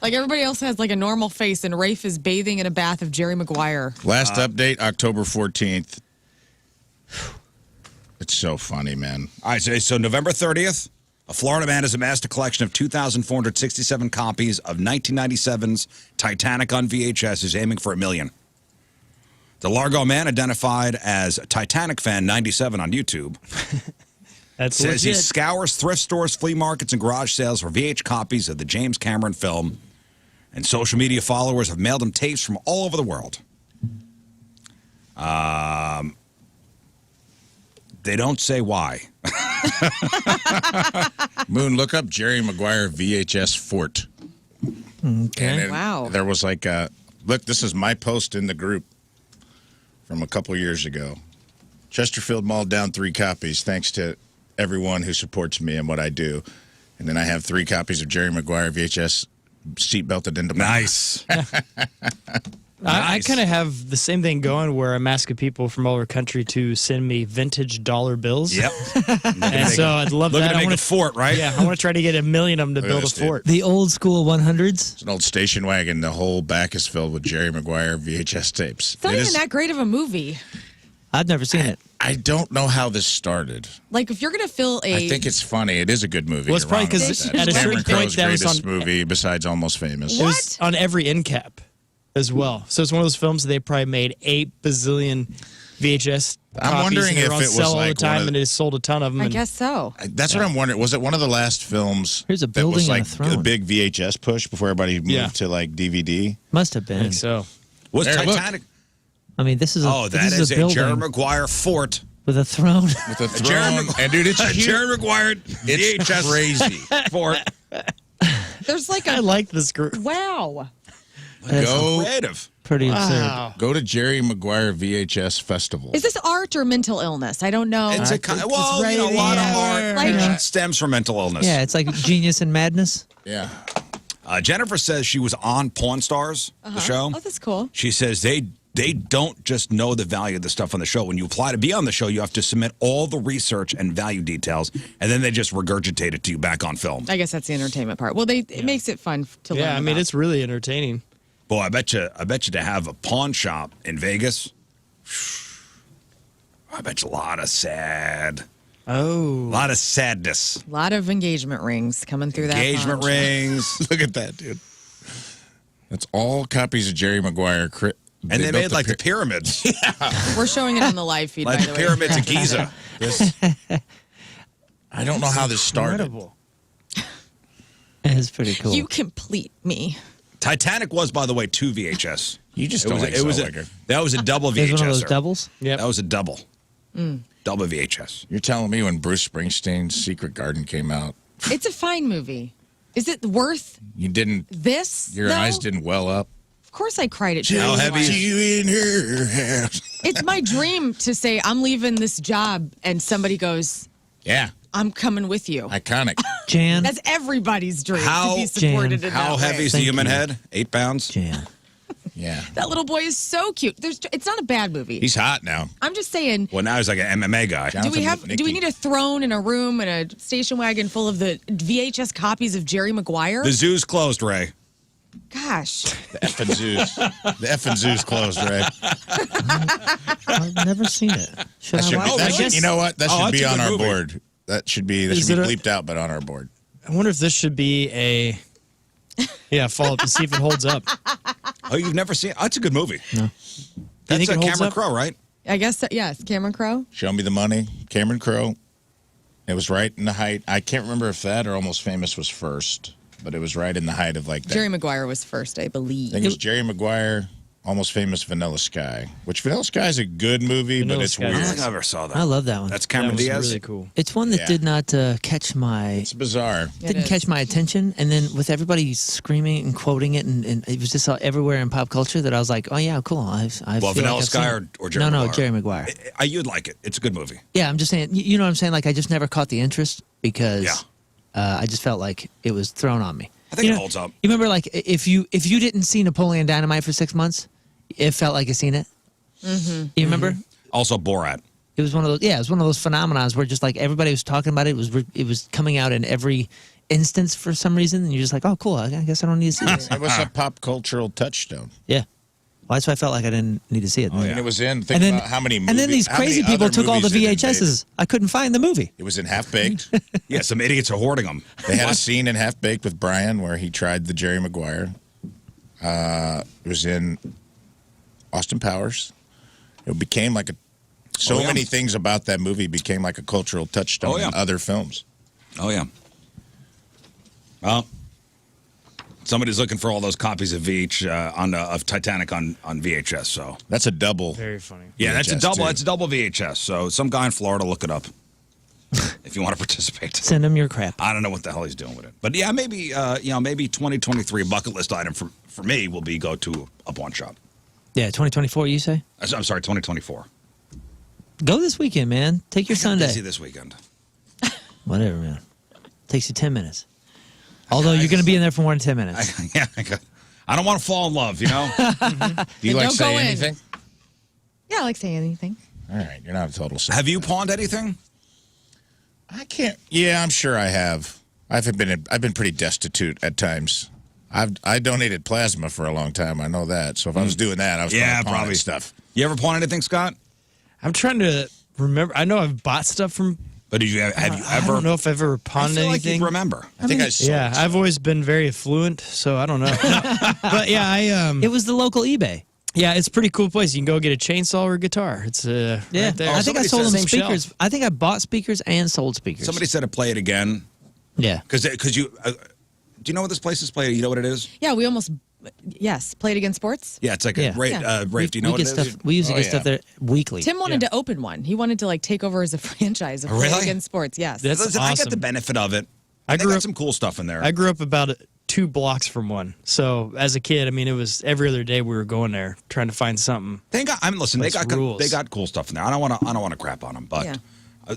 Speaker 2: Like everybody else has like a normal face, and Rafe is bathing in a bath of Jerry Maguire.
Speaker 5: Last update, October 14th. It's so funny, man.
Speaker 1: All right, so November 30th, a Florida man has amassed a collection of 2,467 copies of 1997's Titanic on VHS. Is aiming for $1 million. The Largo man, identified as Titanic Fan 97 on YouTube,
Speaker 3: That's
Speaker 1: says he
Speaker 3: legit.
Speaker 1: scours thrift stores, flea markets, and garage sales for VH copies of the James Cameron film. And social media followers have mailed him tapes from all over the world. They don't say why.
Speaker 5: Moon, look up Jerry Maguire VHS Fort.
Speaker 4: Okay.
Speaker 5: And it-
Speaker 2: Wow.
Speaker 5: There was like look, this is my post in the group from a couple years ago. Chesterfield Mall down 3 copies, thanks to everyone who supports me and what I do. And then I have 3 copies of Jerry Maguire VHS seatbelted into my
Speaker 1: Nice.
Speaker 3: I
Speaker 1: Nice.
Speaker 3: kind of have the same thing going where I'm asking people from all over the country to send me vintage dollar bills.
Speaker 1: Yep.
Speaker 3: And so I'd love
Speaker 1: Looking
Speaker 3: that.
Speaker 1: to
Speaker 3: I
Speaker 1: make
Speaker 3: wanna,
Speaker 1: a fort, right?
Speaker 3: Yeah, I want to try to get 1 million of them to
Speaker 5: Look at
Speaker 3: build a
Speaker 5: this, dude.
Speaker 3: fort.
Speaker 4: The old school 100s.
Speaker 5: It's an old station wagon. The whole back is filled with Jerry Maguire VHS tapes.
Speaker 2: It's not
Speaker 5: It
Speaker 2: even
Speaker 5: is-
Speaker 2: that great of a movie.
Speaker 4: I've never seen it.
Speaker 5: I don't know how this started.
Speaker 2: Like if you're gonna fill a
Speaker 5: I think it's funny. It is a good movie.
Speaker 3: Well, it's
Speaker 5: You're
Speaker 3: probably
Speaker 5: wrong
Speaker 3: 'cause
Speaker 5: about that.
Speaker 3: at
Speaker 5: It's
Speaker 3: a
Speaker 5: Cameron
Speaker 3: certain point
Speaker 5: Crowe's
Speaker 3: that was
Speaker 5: greatest
Speaker 3: on-
Speaker 5: movie besides Almost Famous.
Speaker 3: It was on every end cap as well. So it's one of those films that they probably made 8 bazillion VHS
Speaker 5: I'm
Speaker 3: copies,
Speaker 5: wondering
Speaker 3: and they were
Speaker 5: if
Speaker 3: on
Speaker 5: it was
Speaker 3: sale all
Speaker 5: like
Speaker 3: the
Speaker 5: one
Speaker 3: time,
Speaker 5: of
Speaker 3: and they sold a ton of them.
Speaker 2: I
Speaker 3: and-
Speaker 2: guess so.
Speaker 5: That's what I'm wondering. Was it one of the last films
Speaker 4: Here's a
Speaker 5: that was
Speaker 4: building
Speaker 5: like
Speaker 4: and a throne.
Speaker 5: a big VHS push before everybody moved
Speaker 3: Yeah.
Speaker 5: to like DVD?
Speaker 4: Must have
Speaker 3: I
Speaker 4: been.
Speaker 3: think so.
Speaker 1: Was
Speaker 5: There, look.
Speaker 1: Titanic?
Speaker 4: I mean, this is a,
Speaker 1: Oh, that
Speaker 4: this
Speaker 1: is
Speaker 4: a
Speaker 1: a
Speaker 4: building
Speaker 1: Jerry Maguire fort.
Speaker 4: with a throne.
Speaker 5: With the
Speaker 1: Jerry
Speaker 5: throne.
Speaker 1: Mag-
Speaker 5: And dude, it's
Speaker 1: A
Speaker 5: huge.
Speaker 1: Jerry Maguire
Speaker 5: It's
Speaker 1: VHS
Speaker 5: crazy.
Speaker 1: fort.
Speaker 2: There's like
Speaker 3: I
Speaker 2: a
Speaker 3: like this group.
Speaker 2: wow.
Speaker 5: Go,
Speaker 1: Creative.
Speaker 4: Pretty absurd.
Speaker 3: Wow.
Speaker 5: go to Jerry Maguire VHS Festival.
Speaker 2: Is this art or mental illness? I don't know.
Speaker 1: It's a kind well,
Speaker 3: right
Speaker 1: you know, a lot of
Speaker 3: there.
Speaker 1: art
Speaker 2: Like-
Speaker 1: stems from mental illness.
Speaker 4: Yeah, it's like Genius and Madness.
Speaker 5: Yeah.
Speaker 1: Jennifer says she was on Pawn Stars, the show.
Speaker 2: Oh, that's cool.
Speaker 1: She says they don't just know the value of the stuff on the show. When you apply to be on the show, you have to submit all the research and value details, and then they just regurgitate it to you back on film.
Speaker 2: I guess that's the entertainment part. Well, it makes it fun to learn.
Speaker 3: Yeah, I mean,
Speaker 2: about.
Speaker 3: it's really entertaining.
Speaker 1: Boy, I bet you to have a pawn shop in Vegas. I bet you a lot of sadness.
Speaker 3: Oh.
Speaker 2: a lot of engagement rings coming through that.
Speaker 1: Engagement
Speaker 2: pawn shop.
Speaker 1: rings.
Speaker 5: Look at that, dude. That's all copies of Jerry Maguire.
Speaker 1: And they
Speaker 5: built
Speaker 1: made like the pyramids,
Speaker 2: We're showing it on the live feed,
Speaker 1: like
Speaker 2: by
Speaker 1: the
Speaker 2: the way.
Speaker 1: pyramids of Giza.
Speaker 5: This, I don't know how this started.
Speaker 3: Incredible.
Speaker 4: It's pretty cool.
Speaker 2: You complete me.
Speaker 1: Titanic was, by the way, 2 VHS.
Speaker 5: You just
Speaker 1: It
Speaker 5: don't
Speaker 1: was,
Speaker 5: like
Speaker 1: it was
Speaker 5: Zellweger.
Speaker 1: that was a double
Speaker 4: It's
Speaker 1: VHS.
Speaker 4: one of those
Speaker 1: sir.
Speaker 4: doubles.
Speaker 3: Yep.
Speaker 1: That was a double. Double VHS.
Speaker 5: You're telling me when Bruce Springsteen's Secret Garden came out,
Speaker 2: It's a fine movie. Is it worth
Speaker 5: you didn't,
Speaker 2: this?
Speaker 5: your
Speaker 2: though?
Speaker 5: eyes didn't well up.
Speaker 2: Of course, I cried at
Speaker 1: How
Speaker 2: Jerry
Speaker 1: heavy
Speaker 2: Maguire.
Speaker 1: is-
Speaker 5: You in her house.
Speaker 2: It's my dream to say I'm leaving this job, and somebody goes,
Speaker 5: Yeah,
Speaker 2: "I'm coming with you."
Speaker 5: iconic.
Speaker 4: Jan.
Speaker 2: That's everybody's dream
Speaker 1: How-
Speaker 2: to be supported in
Speaker 1: How
Speaker 2: that
Speaker 1: heavy
Speaker 2: way.
Speaker 1: is the
Speaker 4: Thank
Speaker 1: human
Speaker 4: you.
Speaker 1: head? 8 pounds.
Speaker 4: Jan.
Speaker 5: Yeah.
Speaker 2: That little boy is so cute. It's not a bad movie.
Speaker 5: He's hot now.
Speaker 2: I'm just saying.
Speaker 1: Well, now he's like an MMA guy.
Speaker 5: John-
Speaker 2: Do we
Speaker 5: Jonathan
Speaker 2: do we
Speaker 5: Lipnicki.
Speaker 2: need a throne and a room and a station wagon full of the VHS copies of Jerry Maguire?
Speaker 1: The zoo's closed, Ray.
Speaker 2: Gosh,
Speaker 5: The effing zoo's. The effing zoo's closed, right?
Speaker 4: I've never seen it. Should
Speaker 5: That
Speaker 4: I
Speaker 5: should
Speaker 4: watch
Speaker 5: be,
Speaker 1: Oh,
Speaker 5: that
Speaker 1: really?
Speaker 5: should, you know what? That
Speaker 1: Oh,
Speaker 5: should
Speaker 1: that's
Speaker 5: be
Speaker 1: a
Speaker 5: on
Speaker 1: good
Speaker 5: our
Speaker 1: movie.
Speaker 5: board. That should be
Speaker 3: Is
Speaker 5: be
Speaker 3: it a-
Speaker 5: bleeped out, but on our board.
Speaker 3: I wonder if this should be a follow up to see if it holds up.
Speaker 1: Oh, you've never seen it? Oh, it's a good movie.
Speaker 4: No.
Speaker 1: That's
Speaker 3: think it holds
Speaker 1: Cameron
Speaker 3: up?
Speaker 1: Crowe, right?
Speaker 2: I guess that, yes, Cameron Crowe.
Speaker 5: Show Me the Money, Cameron Crowe. It was right in the height. I can't remember if that or Almost Famous was first, but it was right in the height of like that.
Speaker 2: Jerry Maguire was first, I
Speaker 5: I
Speaker 2: believe.
Speaker 5: think it was Jerry Maguire, Almost Famous, Vanilla Sky, which Vanilla Sky is a good movie,
Speaker 3: Vanilla
Speaker 5: but it's
Speaker 3: Sky.
Speaker 1: I don't
Speaker 5: weird.
Speaker 1: think I ever saw that.
Speaker 4: I love that one.
Speaker 1: That's
Speaker 3: That
Speaker 1: Cameron
Speaker 3: was
Speaker 1: Diaz.
Speaker 3: really cool.
Speaker 4: It's one that
Speaker 5: Yeah.
Speaker 4: did not catch my
Speaker 5: It's bizarre.
Speaker 2: It
Speaker 4: didn't
Speaker 2: is.
Speaker 4: catch my attention, and then with everybody screaming and quoting it, and it was just all everywhere in pop culture that I was like, oh yeah, cool. I
Speaker 1: Well,
Speaker 4: feel
Speaker 1: Vanilla
Speaker 4: like I've
Speaker 1: Sky
Speaker 4: seen it.
Speaker 1: or Jerry
Speaker 4: No,
Speaker 1: Maguire?
Speaker 4: Jerry Maguire.
Speaker 1: You'd like it. It's a good movie.
Speaker 4: Yeah, I'm just saying. You know what I'm saying? Like I just never caught the interest because
Speaker 1: Yeah.
Speaker 4: I just felt like it was thrown on me.
Speaker 1: I think
Speaker 4: You
Speaker 1: it
Speaker 4: know-
Speaker 1: holds up.
Speaker 4: You remember, like if you didn't see Napoleon Dynamite for 6 months, it felt like you seen it. You remember?
Speaker 1: Also Borat.
Speaker 4: It was one of those. Yeah, it was one of those phenomenons where just like everybody was talking about it. It was coming out in every instance for some reason, and you're just like, oh, cool. I guess I don't need to see this.
Speaker 5: It was a pop cultural touchstone.
Speaker 4: Yeah. Well, that's why I felt like I didn't need to see it.
Speaker 1: Oh, yeah.
Speaker 5: And it was in. Think about how many movies.
Speaker 4: And then these crazy people took all the VHSs. I couldn't find the movie.
Speaker 5: It was in Half Baked.
Speaker 1: Yeah, some idiots are hoarding them.
Speaker 5: They had a scene in Half Baked with Brian where he tried the Jerry Maguire. It was in Austin Powers. It became like so many things about that movie became like a cultural touchstone in other films.
Speaker 1: Oh, yeah. Well, somebody's looking for all those copies of of Titanic on VHS. So
Speaker 5: that's a double.
Speaker 3: Very funny.
Speaker 1: Yeah, that's a
Speaker 5: VHS
Speaker 1: double.
Speaker 5: too.
Speaker 1: That's a double VHS. So some guy in Florida, look it up if you want to participate.
Speaker 4: Send him your crap.
Speaker 1: I don't know what the hell he's doing with it, but yeah, maybe maybe 2023 bucket list item for me will be go to a pawn shop.
Speaker 4: Yeah, 2024. You say?
Speaker 1: I'm sorry, 2024.
Speaker 4: Go this weekend, man. Take your Sunday.
Speaker 1: Busy this weekend.
Speaker 4: Whatever, man. Takes you 10 minutes. Although you're going to be in there for more than 10 minutes.
Speaker 1: I don't want to fall in love, you know.
Speaker 5: Do you like
Speaker 2: don't
Speaker 5: say
Speaker 2: go in.
Speaker 5: anything?
Speaker 2: Yeah, I like saying anything.
Speaker 5: All right, you're not a total.
Speaker 1: Have you pawned anything?
Speaker 5: I can't. Yeah, I'm sure I have. I've been pretty destitute at times. I donated plasma for a long time. I know that. So if I was doing that, I was probably stuff.
Speaker 1: You ever pawn anything, Scott?
Speaker 3: I'm trying to remember. I know I've bought stuff from.
Speaker 1: But did you have you
Speaker 3: I
Speaker 1: ever?
Speaker 3: don't know if I've ever pawned
Speaker 1: I feel
Speaker 3: anything.
Speaker 1: like you remember.
Speaker 5: I think I sold.
Speaker 3: Yeah, I've always been very affluent, so I don't know. But yeah,
Speaker 4: It was the local eBay.
Speaker 3: yeah, it's a pretty cool place. You can go get a chainsaw or a guitar. It's
Speaker 4: Yeah,
Speaker 3: right there.
Speaker 4: I think I
Speaker 1: somebody
Speaker 4: sold
Speaker 1: said
Speaker 4: them
Speaker 3: same
Speaker 4: speakers.
Speaker 3: shelf.
Speaker 4: I think I bought speakers and sold speakers.
Speaker 1: Somebody said to play it again
Speaker 4: Yeah.
Speaker 1: because you. Do you know what this place is playing? You know what it is?
Speaker 2: Yeah, we almost, played against sports.
Speaker 1: Yeah, it's like
Speaker 4: Yeah.
Speaker 1: Rafe, do you know
Speaker 4: we
Speaker 1: what
Speaker 4: get
Speaker 1: it is?
Speaker 4: stuff. We usually get stuff there weekly.
Speaker 2: Tim wanted to open one. He wanted to like take over as a franchise of
Speaker 1: Oh, really?
Speaker 2: Play Against Sports. Yes.
Speaker 3: That's
Speaker 1: Listen, I got
Speaker 3: awesome.
Speaker 1: the benefit of it.
Speaker 3: I
Speaker 1: They
Speaker 3: grew
Speaker 1: got
Speaker 3: up-
Speaker 1: some cool stuff in there.
Speaker 3: I grew up about 2 blocks from one. So as a kid, I mean, it was every other day we were going there trying to find something.
Speaker 1: They got. Listen. They
Speaker 3: Place
Speaker 1: got.
Speaker 3: rules.
Speaker 1: They got cool stuff in there. I don't want to crap on them, but
Speaker 2: Yeah.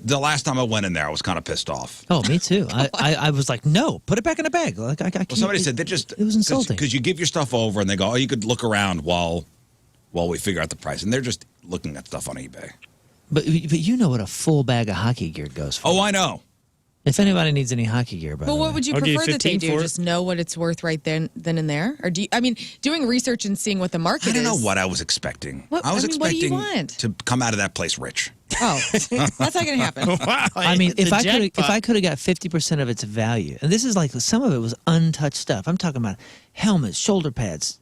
Speaker 1: the last time I went in there, I was kind of pissed off.
Speaker 4: Oh, me too. I was like, no, put it back in the bag. Like I can't.
Speaker 1: Well, somebody said they just.
Speaker 4: It was insulting.
Speaker 1: Because you give your stuff over and they go, oh, you could look around while we figure out the price, and they're just looking at stuff on eBay.
Speaker 4: But you know what a full bag of hockey gear goes for.
Speaker 1: Oh, I know.
Speaker 4: If anybody needs any hockey gear, by
Speaker 2: But
Speaker 4: the
Speaker 2: what
Speaker 4: way.
Speaker 2: would you
Speaker 3: I'll give you
Speaker 2: prefer that they
Speaker 3: 15
Speaker 2: do?
Speaker 3: for it.
Speaker 2: Just know what it's worth right then and there? Or doing research and seeing what the market
Speaker 1: I don't
Speaker 2: is?
Speaker 1: know what I was expecting.
Speaker 2: What-
Speaker 1: I was
Speaker 2: I mean, what do you
Speaker 1: expecting
Speaker 2: want?
Speaker 1: to come out of that place rich.
Speaker 2: Oh, that's not going to happen.
Speaker 3: Wow.
Speaker 4: I mean, if
Speaker 3: the
Speaker 4: I could have
Speaker 3: jackpot.
Speaker 4: got 50% of its value, and this is like some of it was untouched stuff. I'm talking about helmets, shoulder pads,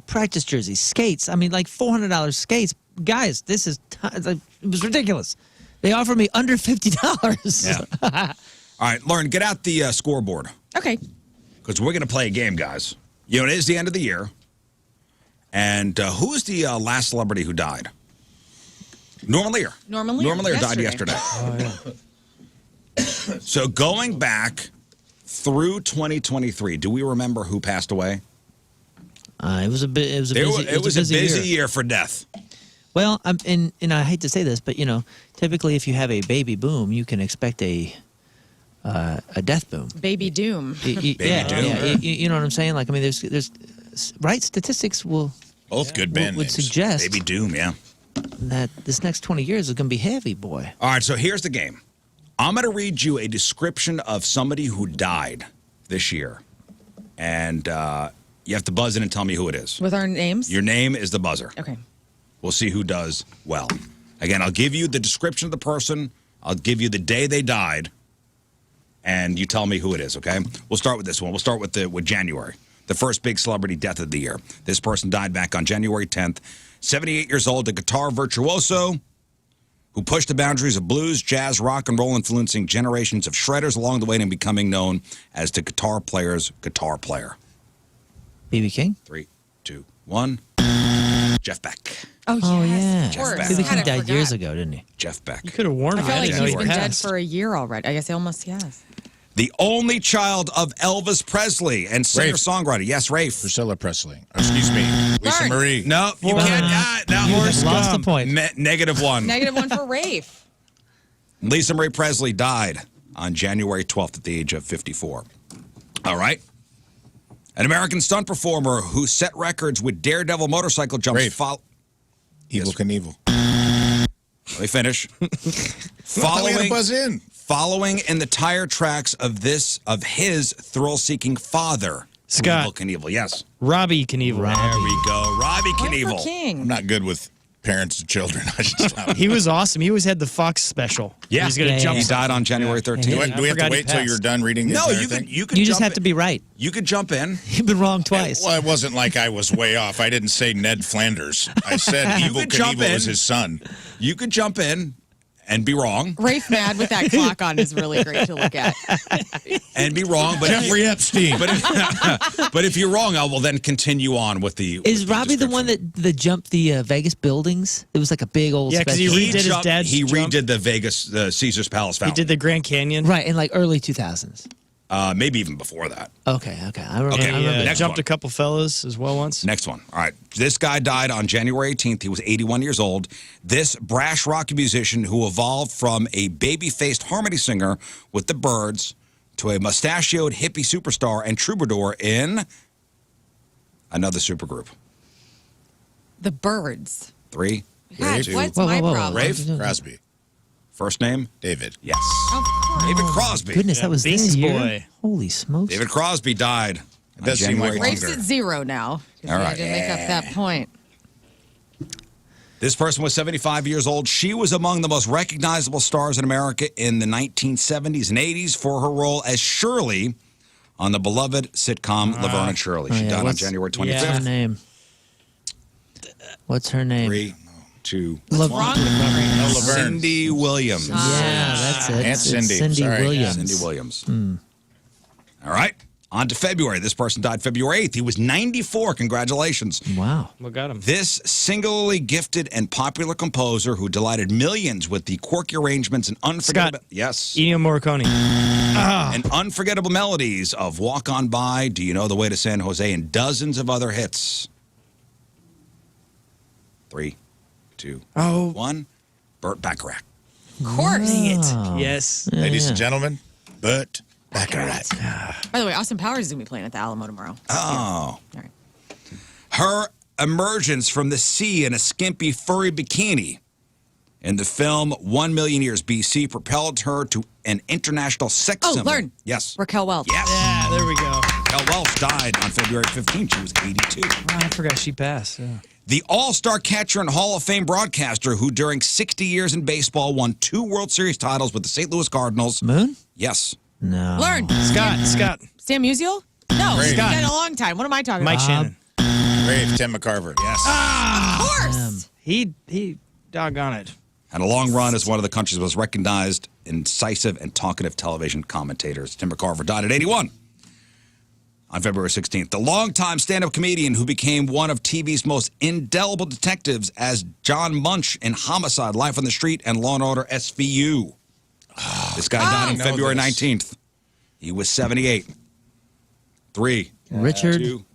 Speaker 4: practice jerseys, skates. I mean, like $400 skates. Guys, this is it was ridiculous. They offered me under $50.
Speaker 1: Yeah. All right, Lern, get out the scoreboard
Speaker 2: Okay.
Speaker 1: because we're going to play a game, guys. You know, it is the end of the year. And who is the last celebrity who died? Norman Lear.
Speaker 2: Norman Lear.
Speaker 1: Norman Lear died yesterday. So going back through 2023, do we remember who passed away?
Speaker 4: It was a bit. It was a
Speaker 1: It was a busy
Speaker 4: year.
Speaker 1: year for death.
Speaker 4: Well, and I hate to say this, but typically if you have a baby boom, you can expect a death boom.
Speaker 2: Baby Doom.
Speaker 4: Yeah,
Speaker 1: doom.
Speaker 4: yeah. You know what I'm saying? Like, I mean, there's right statistics will
Speaker 5: Both good band
Speaker 4: would
Speaker 5: names.
Speaker 4: suggest
Speaker 1: Baby Doom, yeah.
Speaker 4: that this next 20 years is going to be heavy, boy.
Speaker 1: All right, so here's the game. I'm going to read you a description of somebody who died this year. And you have to buzz in and tell me who it is.
Speaker 2: With our names?
Speaker 1: Your name is the buzzer.
Speaker 2: Okay.
Speaker 1: We'll see who does well. Again, I'll give you the description of the person. I'll give you the day they died. And you tell me who it is, okay? We'll start with this one. We'll start with January, the first big celebrity death of the year. This person died back on January 10th. 78 years old, a guitar virtuoso who pushed the boundaries of blues, jazz, rock, and roll, influencing generations of shredders along the way and becoming known as the guitar player's guitar player.
Speaker 4: BB King?
Speaker 1: 3, 2, 1. Jeff Beck.
Speaker 2: Oh,
Speaker 4: Oh,
Speaker 2: yes.
Speaker 4: yeah.
Speaker 2: Of course.
Speaker 1: Jeff Beck.
Speaker 4: BB
Speaker 2: God,
Speaker 4: King
Speaker 2: I
Speaker 4: died
Speaker 2: forgot.
Speaker 4: years ago, didn't he?
Speaker 1: Jeff Beck.
Speaker 3: You could have warned
Speaker 2: I
Speaker 3: me.
Speaker 2: feel like
Speaker 3: didn't know
Speaker 2: he's
Speaker 3: he
Speaker 2: been dead
Speaker 3: passed.
Speaker 2: for a year already. I guess he almost has.
Speaker 1: The only child of Elvis Presley and singer-songwriter. Yes, Rafe.
Speaker 5: Priscilla Presley. Excuse me. Lisa
Speaker 2: Lern.
Speaker 5: Marie.
Speaker 1: No, you can't. No,
Speaker 4: You have lost the point.
Speaker 1: -1.
Speaker 2: -1 for Rafe.
Speaker 1: Lisa Marie Presley died on January 12th at the age of 54. All right. An American stunt performer who set records with daredevil motorcycle jumps.
Speaker 5: Rafe. Evil Knievel.
Speaker 1: Let me finish.
Speaker 5: Following
Speaker 1: buzz in. Following in the tire tracks of his thrill-seeking father,
Speaker 3: Scott.
Speaker 1: Evil Knievel. Yes.
Speaker 3: Robbie Knievel.
Speaker 1: There we go. Robbie
Speaker 2: Point for
Speaker 1: Knievel.
Speaker 2: King.
Speaker 5: I'm not good with parents and children. I just stop.
Speaker 3: He was awesome. He always had the Fox special.
Speaker 1: Yeah.
Speaker 3: He's gonna
Speaker 4: Yeah,
Speaker 3: jump.
Speaker 1: He died on January 13th.
Speaker 5: Do we
Speaker 3: I
Speaker 5: have to
Speaker 3: forgot he
Speaker 5: wait till you're
Speaker 3: passed.
Speaker 5: done reading the
Speaker 1: No,
Speaker 5: entire
Speaker 1: you
Speaker 5: thing?
Speaker 1: could. You could.
Speaker 4: You just
Speaker 1: jump
Speaker 4: have to be right.
Speaker 1: You could jump in.
Speaker 4: You've been wrong twice.
Speaker 5: Well, it wasn't like I was way off. I didn't say Ned Flanders. I said Evil
Speaker 1: could jump
Speaker 5: Knievel
Speaker 1: in.
Speaker 5: was his son.
Speaker 1: You could jump in and be wrong.
Speaker 2: Rafe Mad with that clock on is really great to look at.
Speaker 1: And be wrong, but
Speaker 5: Jeffrey Epstein.
Speaker 1: but if you're wrong, I will then continue on with the.
Speaker 4: Is
Speaker 1: with the
Speaker 4: Robbie the one
Speaker 1: description.
Speaker 4: that jumped the Vegas buildings? It was like a big old
Speaker 3: Yeah, 'cause
Speaker 4: special.
Speaker 3: he redid his
Speaker 1: jumped-
Speaker 3: dad's
Speaker 1: He
Speaker 3: jump.
Speaker 1: redid the Vegas, the Caesar's Palace
Speaker 3: He
Speaker 1: fountain.
Speaker 3: did the Grand Canyon.
Speaker 4: Right, in like early 2000s.
Speaker 1: Maybe even before that.
Speaker 4: Okay. I remember.
Speaker 1: Okay,
Speaker 4: I
Speaker 3: He
Speaker 4: remember that.
Speaker 1: Next
Speaker 3: jumped
Speaker 1: one.
Speaker 3: a couple fellas as well once.
Speaker 1: Next one. All right. This guy died on January 18th. He was 81 years old. This brash rock musician who evolved from a baby-faced harmony singer with the Byrds to a mustachioed hippie superstar and troubadour in another supergroup.
Speaker 2: The Birds.
Speaker 1: 3,
Speaker 2: God,
Speaker 1: 2,
Speaker 2: what's
Speaker 4: Whoa,
Speaker 2: my
Speaker 4: whoa, whoa.
Speaker 2: problem?
Speaker 1: Rafe?
Speaker 5: Crosby.
Speaker 1: First name?
Speaker 5: David.
Speaker 1: Yes.
Speaker 2: Of course.
Speaker 1: David Crosby.
Speaker 4: Goodness, that was this
Speaker 3: Beans
Speaker 4: year.
Speaker 3: Boy.
Speaker 4: Holy smokes!
Speaker 1: David Crosby died on
Speaker 5: does seem like
Speaker 1: January
Speaker 2: Rafe's
Speaker 1: 18th.
Speaker 2: at 0 now.
Speaker 1: All right.
Speaker 2: To make up that point.
Speaker 1: This person was 75 years old. She was among the most recognizable stars in America in the 1970s and 80s for her role as Shirley on the beloved sitcom Laverne and Shirley. She
Speaker 4: Oh, yeah.
Speaker 1: died on
Speaker 4: What's-
Speaker 1: January
Speaker 3: yeah.
Speaker 4: What's her
Speaker 1: 25th.
Speaker 4: name? What's her name?
Speaker 1: 3, 2,
Speaker 4: Love-
Speaker 2: Wrong with Laverne.
Speaker 5: No, Laverne.
Speaker 1: Cindy Williams.
Speaker 4: Yeah, that's it.
Speaker 5: Aunt
Speaker 4: It's
Speaker 5: Cindy.
Speaker 4: Cindy
Speaker 5: Sorry.
Speaker 4: Williams.
Speaker 1: Cindy Williams. All right. On to February. This person died February 8th. He was 94. Congratulations.
Speaker 4: Wow.
Speaker 3: What got him?
Speaker 1: This singularly gifted and popular composer who delighted millions with the quirky arrangements and unforgettable
Speaker 3: Scott. Ennio Morricone.
Speaker 1: and unforgettable melodies of Walk On By, Do You Know the Way to San Jose, and dozens of other hits. 3, 2,
Speaker 3: Oh.
Speaker 1: 1. Burt Bacharach.
Speaker 2: Of course.
Speaker 3: Yes.
Speaker 5: Ladies and gentlemen, Burt Bacharach.
Speaker 2: By the way, Austin Powers is going to be playing at the Alamo tomorrow.
Speaker 1: Oh.
Speaker 2: All right.
Speaker 1: Her emergence from the sea in a skimpy furry bikini in the film 1 Million Years BC propelled her to an international sex
Speaker 2: Oh,
Speaker 1: symbol.
Speaker 2: Lern.
Speaker 1: Yes.
Speaker 2: Raquel Welch.
Speaker 1: Yes.
Speaker 3: Yeah, there we go.
Speaker 1: Raquel Welch died on February 15th. She was 82.
Speaker 3: Oh, I forgot she passed. Yeah.
Speaker 1: The all-star catcher and Hall of Fame broadcaster who during 60 years in baseball won 2 World Series titles with the St. Louis Cardinals.
Speaker 4: Moon?
Speaker 1: Yes.
Speaker 4: No.
Speaker 2: Learn.
Speaker 3: Scott.
Speaker 2: Sam Musial? No,
Speaker 5: Great.
Speaker 2: he's been a long time. What am I talking
Speaker 3: Mike
Speaker 2: about?
Speaker 3: Shannon.
Speaker 5: Rafe, Tim McCarver.
Speaker 1: Yes.
Speaker 2: Of course.
Speaker 3: He doggone it.
Speaker 1: Had a long run as one of the country's most recognized, incisive, and talkative television commentators. Tim McCarver died at 81 on February 16th. The longtime stand-up comedian who became one of TV's most indelible detectives as John Munch in Homicide, Life on the Street, and Law & Order SVU. This guy died on
Speaker 5: know
Speaker 1: February
Speaker 5: this.
Speaker 1: 19th. He was 78. 3,
Speaker 4: Richard
Speaker 1: 2.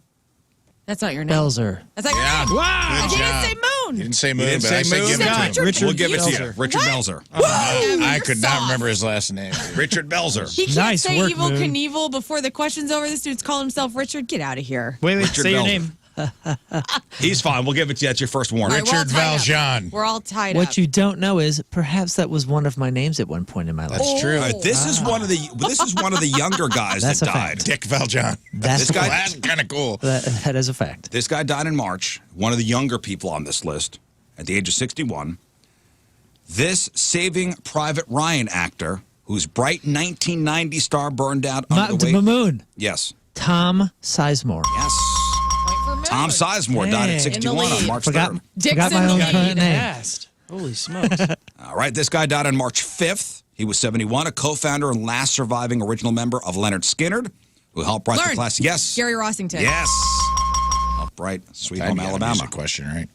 Speaker 2: That's not your name.
Speaker 4: Belzer.
Speaker 2: That's not your
Speaker 5: Yeah.
Speaker 2: name.
Speaker 3: Wow.
Speaker 2: He
Speaker 5: job.
Speaker 2: didn't say Moon.
Speaker 5: You didn't say Moon,
Speaker 1: didn't
Speaker 5: but
Speaker 1: say
Speaker 5: I said
Speaker 1: Moon?
Speaker 5: give it to
Speaker 2: Yeah,
Speaker 5: him.
Speaker 2: Richard
Speaker 1: We'll give it to you.
Speaker 3: Belzer.
Speaker 1: Richard
Speaker 2: What?
Speaker 1: Belzer.
Speaker 5: I
Speaker 2: You're
Speaker 5: could not
Speaker 2: soft.
Speaker 5: remember his last name.
Speaker 1: Richard Belzer.
Speaker 2: He can't
Speaker 3: Nice
Speaker 2: say
Speaker 3: work,
Speaker 2: Evil
Speaker 3: Moon.
Speaker 2: Knievel before the question's over. This dude's calling himself Richard. Get out of here.
Speaker 3: Wait,
Speaker 1: Richard
Speaker 3: say your
Speaker 1: Belzer.
Speaker 3: name.
Speaker 1: He's fine. We'll give it to you. That's your first warning.
Speaker 2: All right, we're all
Speaker 5: Richard
Speaker 2: tied up.
Speaker 5: Valjean.
Speaker 2: We're all tied
Speaker 4: What
Speaker 2: up.
Speaker 4: you don't know is perhaps that was one of my names at one point in my life.
Speaker 5: That's true.
Speaker 1: All right, this is one of the younger guys
Speaker 4: That's
Speaker 1: that
Speaker 4: a fact.
Speaker 1: died.
Speaker 5: Dick Valjean.
Speaker 4: That's
Speaker 1: This
Speaker 4: a
Speaker 1: guy-
Speaker 4: fact.
Speaker 5: That's kind of cool.
Speaker 4: That is a fact.
Speaker 1: This guy died in March. One of the younger people on this list, at the age of 61. This Saving Private Ryan actor, whose bright 1990 star burned out under the weight.
Speaker 4: Moon.
Speaker 1: Yes,
Speaker 4: Tom Sizemore.
Speaker 1: yes.
Speaker 2: Point for Moon.
Speaker 1: Tom Sizemore died
Speaker 3: Hey.
Speaker 1: at 61
Speaker 2: In the
Speaker 1: on
Speaker 2: lead.
Speaker 1: March
Speaker 4: Forgot,
Speaker 1: 3rd.
Speaker 2: Dick's
Speaker 4: forgot
Speaker 2: in
Speaker 4: my
Speaker 2: the
Speaker 4: own
Speaker 2: lead.
Speaker 4: current name.
Speaker 3: Passed. Holy smokes.
Speaker 1: All right, this guy died on March 5th. He was 71, a co-founder and last surviving original member of Leonard Skinner, who helped write the
Speaker 2: Learn.
Speaker 1: classic. Yes.
Speaker 2: Gary Rossington.
Speaker 1: Yes. Helped write Sweet
Speaker 5: I'd
Speaker 1: Home
Speaker 5: get a
Speaker 1: Alabama.
Speaker 5: music question, right?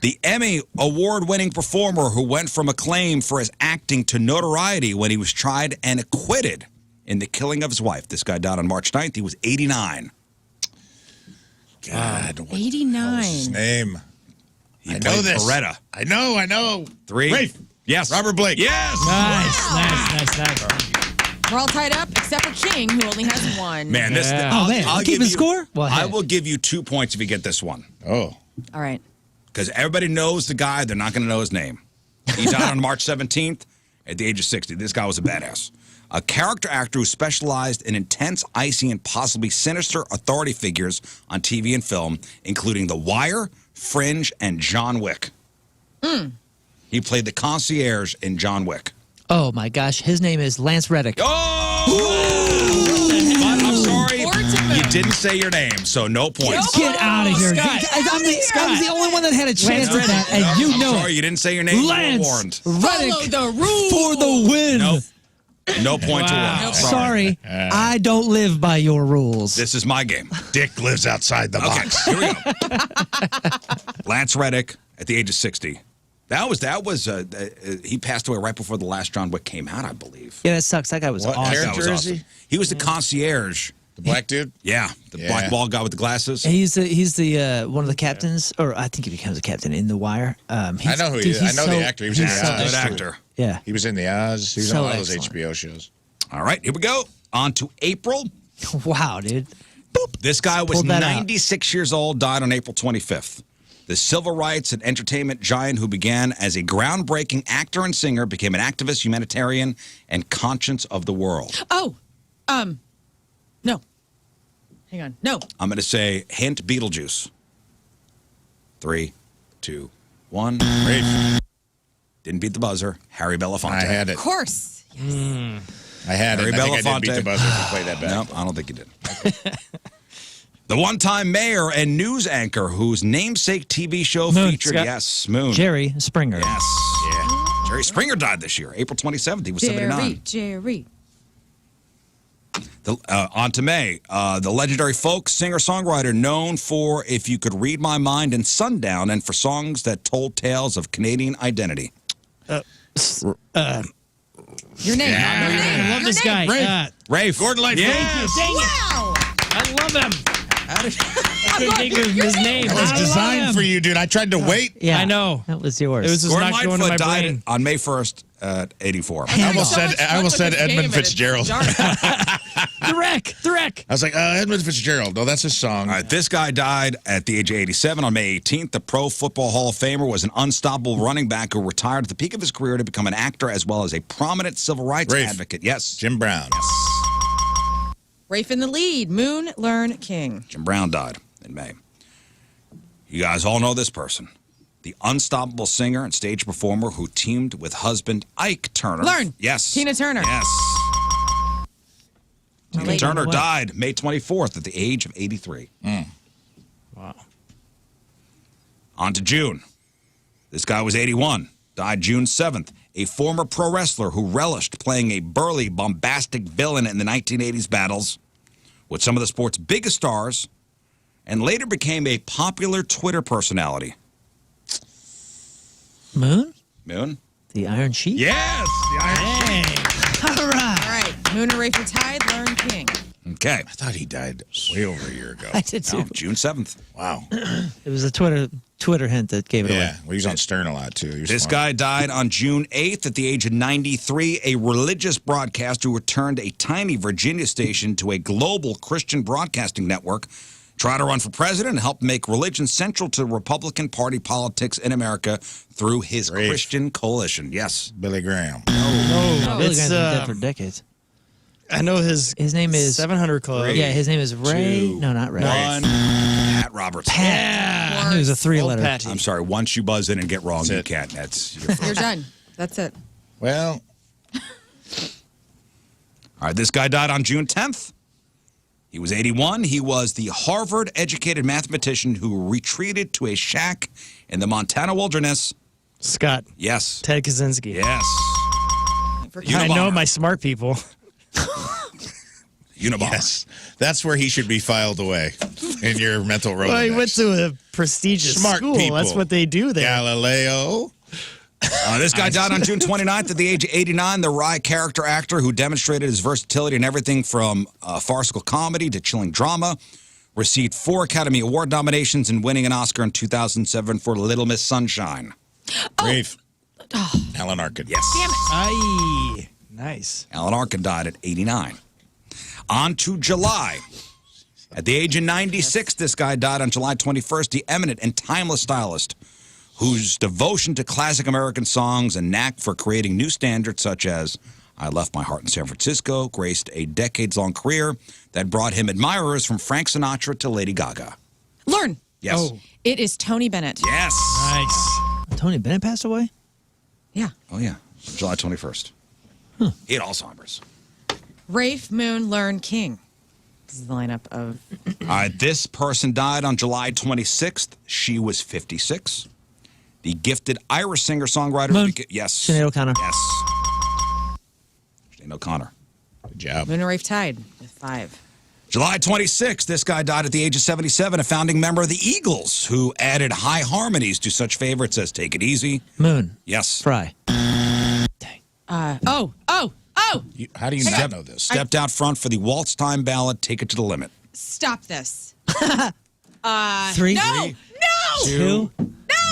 Speaker 1: The Emmy award-winning performer who went from acclaim for his acting to notoriety when he was tried and acquitted in the killing of his wife. This guy died on March 9th. He was 89.
Speaker 5: God, what
Speaker 2: 89.
Speaker 5: his name?
Speaker 1: He
Speaker 5: I
Speaker 1: played
Speaker 5: know this.
Speaker 1: Beretta.
Speaker 5: I know.
Speaker 1: 3.
Speaker 5: Rafe.
Speaker 1: Yes.
Speaker 5: Robert Blake.
Speaker 1: Yes.
Speaker 3: Nice.
Speaker 2: We're all tied up except for King, who only has one.
Speaker 1: Man, this.
Speaker 3: Yeah.
Speaker 1: I'll,
Speaker 4: Oh, man.
Speaker 1: I'll
Speaker 4: Keeping
Speaker 1: give you,
Speaker 4: score? Well,
Speaker 1: I
Speaker 4: heck.
Speaker 1: will give you 2 points if you get this one.
Speaker 5: Oh.
Speaker 2: All right.
Speaker 1: Because everybody knows the guy, they're not going to know his name. He died on March 17th at the age of 60. This guy was a badass. A character actor who specialized in intense, icy, and possibly sinister authority figures on TV and film, including The Wire, Fringe, and John Wick. He played the concierge in John Wick.
Speaker 4: Oh my gosh, his name is Lance Reddick.
Speaker 1: Oh! But I'm sorry,
Speaker 2: Sportsman.
Speaker 1: you didn't say your name, so no points.
Speaker 4: Get out of here.
Speaker 3: Scott.
Speaker 4: I was the only one that had a chance at that, and
Speaker 1: I'm
Speaker 4: you know
Speaker 1: sorry,
Speaker 4: it.
Speaker 1: you didn't say your name. You were warned.
Speaker 4: Lance Reddick
Speaker 2: Follow the rules.
Speaker 4: for the win.
Speaker 1: Nope. No point to
Speaker 3: Wow.
Speaker 1: one.
Speaker 4: Sorry, I don't live by your rules.
Speaker 1: This is my game.
Speaker 5: Dick lives outside the
Speaker 1: Okay,
Speaker 5: box.
Speaker 1: here we go. Lance Reddick at the age of 60. That was he passed away right before the last John Wick came out, I believe.
Speaker 4: Yeah, that sucks. That guy was
Speaker 5: What
Speaker 4: awesome.
Speaker 5: character?
Speaker 1: That was
Speaker 5: is he?
Speaker 1: awesome. He was the concierge.
Speaker 5: The black dude?
Speaker 1: Yeah, the black bald guy with the glasses.
Speaker 4: He's the one of the captains, or I think he becomes a captain in The Wire.
Speaker 5: I know who he is. I know the actor. He was in
Speaker 4: he's
Speaker 5: the
Speaker 4: so
Speaker 5: Oz.
Speaker 1: Good
Speaker 4: excellent.
Speaker 1: actor.
Speaker 4: Yeah.
Speaker 5: He was in the Oz. He was
Speaker 4: So
Speaker 5: on all those
Speaker 4: excellent.
Speaker 5: HBO shows.
Speaker 1: All right, here we go. On to April.
Speaker 4: Wow, dude.
Speaker 1: This guy was
Speaker 4: Pulled that out.
Speaker 1: 96 years old, died on April 25th. The civil rights and entertainment giant who began as a groundbreaking actor and singer became an activist, humanitarian, and conscience of the world.
Speaker 2: Oh, no. Hang on. No.
Speaker 1: I'm going to say hint Beetlejuice. 3, 2, 1.
Speaker 5: Rafe.
Speaker 1: Didn't beat the buzzer. Harry Belafonte.
Speaker 5: I had it.
Speaker 2: Of course.
Speaker 5: I had
Speaker 1: Harry
Speaker 5: it. I think I did beat
Speaker 1: Belafonte.
Speaker 5: the buzzer if you played that back.
Speaker 1: No, I don't think you did. The one-time mayor and news anchor whose namesake TV show
Speaker 4: Moon,
Speaker 1: featured,
Speaker 3: Scott.
Speaker 1: yes, Moon.
Speaker 4: Jerry Springer.
Speaker 1: Yes.
Speaker 5: Yeah.
Speaker 1: Jerry Springer died this year, April 27th. He was 79.
Speaker 2: Jerry.
Speaker 1: On to May. The legendary folk singer-songwriter known for If You Could Read My Mind and Sundown, and for songs that told tales of Canadian identity.
Speaker 2: Your name.
Speaker 1: Yeah.
Speaker 2: Your name.
Speaker 3: I love
Speaker 2: Your
Speaker 3: this
Speaker 2: name.
Speaker 3: guy.
Speaker 1: Rafe.
Speaker 5: Gordon Lightfoot.
Speaker 1: Yeah.
Speaker 2: Wow.
Speaker 3: I love him. I couldn't think of his name.
Speaker 5: It was
Speaker 3: I love
Speaker 5: designed
Speaker 3: him.
Speaker 5: for you, dude. I tried to wait.
Speaker 4: Yeah,
Speaker 3: I know.
Speaker 4: That was yours.
Speaker 3: It was just
Speaker 1: Gordon
Speaker 3: not going to my
Speaker 1: Lightfoot died
Speaker 3: brain.
Speaker 1: on May 1st at 84.
Speaker 5: I almost
Speaker 2: So much
Speaker 5: said
Speaker 2: fun with this
Speaker 5: Edmund
Speaker 2: game, and it's
Speaker 5: Fitzgerald.
Speaker 2: dark.
Speaker 3: The wreck.
Speaker 5: I was like, Edmund Fitzgerald. No, that's his song.
Speaker 1: All right, this guy died at the age of 87 on May 18th. The Pro Football Hall of Famer was an unstoppable running back who retired at the peak of his career to become an actor as well as a prominent civil rights
Speaker 5: Rafe.
Speaker 1: advocate. Yes.
Speaker 5: Jim Brown.
Speaker 2: Rafe in the lead. Moon, Lern, King.
Speaker 1: Jim Brown died in May. You guys all know this person. The unstoppable singer and stage performer who teamed with husband Ike Turner.
Speaker 2: Lern.
Speaker 1: Yes.
Speaker 2: Tina Turner.
Speaker 1: Yes. Tina
Speaker 2: late.
Speaker 1: Turner
Speaker 4: What?
Speaker 1: died May 24th at the age of 83.
Speaker 3: Wow.
Speaker 1: On to June. This guy was 81, died June 7th. A former pro wrestler who relished playing a burly, bombastic villain in the 1980s battles with some of the sport's biggest stars, and later became a popular Twitter personality.
Speaker 4: Moon?
Speaker 1: Moon?
Speaker 4: The Iron Sheik?
Speaker 1: Yes! The Iron
Speaker 4: All right.
Speaker 2: All right. Moon and Rafe are tied. Lern, King.
Speaker 1: Okay.
Speaker 5: I thought he died way over a year ago.
Speaker 4: I did too.
Speaker 1: No, June 7th.
Speaker 5: Wow.
Speaker 4: It was a Twitter hint that gave it
Speaker 5: Yeah.
Speaker 4: away.
Speaker 5: Well, he was on Stern a lot, too. He was
Speaker 1: This
Speaker 5: fun.
Speaker 1: guy died on June 8th at the age of 93, a religious broadcaster who returned a tiny Virginia station to a global Christian broadcasting network, tried to run for president, and helped make religion central to Republican Party politics in America through his
Speaker 5: Rafe.
Speaker 1: Christian coalition. Yes.
Speaker 5: Billy Graham.
Speaker 4: Oh, Billy
Speaker 3: It's,
Speaker 4: Graham's been dead for decades.
Speaker 3: I know his
Speaker 4: name is
Speaker 3: 700 Club.
Speaker 4: Yeah, his name is Ray.
Speaker 1: Two,
Speaker 4: No, not Ray.
Speaker 1: One. Pat Roberts.
Speaker 4: Pat. I knew it was a
Speaker 3: Old
Speaker 4: three-letter.
Speaker 3: Patty.
Speaker 1: I'm sorry. Once you buzz in and get wrong,
Speaker 5: That's
Speaker 1: you
Speaker 5: it.
Speaker 1: can't. That's your fault.
Speaker 2: You're done. That's it.
Speaker 5: Well,
Speaker 1: All right, this guy died on June 10th. He was 81. He was the Harvard-educated mathematician who retreated to a shack in the Montana wilderness.
Speaker 3: Scott.
Speaker 1: Yes.
Speaker 3: Ted Kaczynski.
Speaker 1: Yes.
Speaker 2: For
Speaker 1: You
Speaker 3: I
Speaker 1: Unabomber.
Speaker 3: know my smart people.
Speaker 1: Unabomber.
Speaker 5: yes. That's where he should be filed away in your mental road.
Speaker 3: Well, he went to a prestigious
Speaker 5: Smart
Speaker 3: school.
Speaker 5: people.
Speaker 3: That's what they do there.
Speaker 5: Galileo.
Speaker 1: This guy died on June 29th at the age of 89. The wry character actor who demonstrated his versatility in everything from farcical comedy to chilling drama. Received 4 Academy Award nominations and winning an Oscar in 2007 for Little Miss Sunshine.
Speaker 5: Rafe. Alan Arkin.
Speaker 1: Yes.
Speaker 2: Damn it.
Speaker 3: Aye. Nice.
Speaker 1: Alan Arkin died at 89. On to July. At the age of 96, this guy died on July 21st. The eminent and timeless stylist whose devotion to classic American songs and knack for creating new standards such as I Left My Heart in San Francisco graced a decades-long career that brought him admirers from Frank Sinatra to Lady Gaga.
Speaker 2: Lern.
Speaker 1: Yes.
Speaker 3: Oh.
Speaker 2: It is Tony Bennett.
Speaker 1: Yes.
Speaker 3: Nice.
Speaker 4: Tony Bennett passed away?
Speaker 2: Yeah.
Speaker 1: Oh, yeah. July 21st. He had Alzheimer's.
Speaker 2: Rafe, Moon, Lern, King. This is the lineup of.
Speaker 1: All right, this person died on July 26th. She was 56. The gifted Irish singer-songwriter.
Speaker 4: Moon.
Speaker 1: Yes.
Speaker 4: Sinead O'Connor.
Speaker 1: Yes. Sinead O'Connor.
Speaker 5: Good job.
Speaker 2: Moon and Rafe tied with 5.
Speaker 1: July 26th, this guy died at the age of 77, a founding member of the Eagles, who added high harmonies to such favorites as Take It Easy.
Speaker 4: Moon.
Speaker 1: Yes.
Speaker 4: Fry.
Speaker 2: Oh.
Speaker 5: How do you not know this?
Speaker 1: Stepped out front for the waltz time ballad, Take It to the Limit.
Speaker 2: Stop this.
Speaker 4: 3.
Speaker 2: No.
Speaker 4: 2.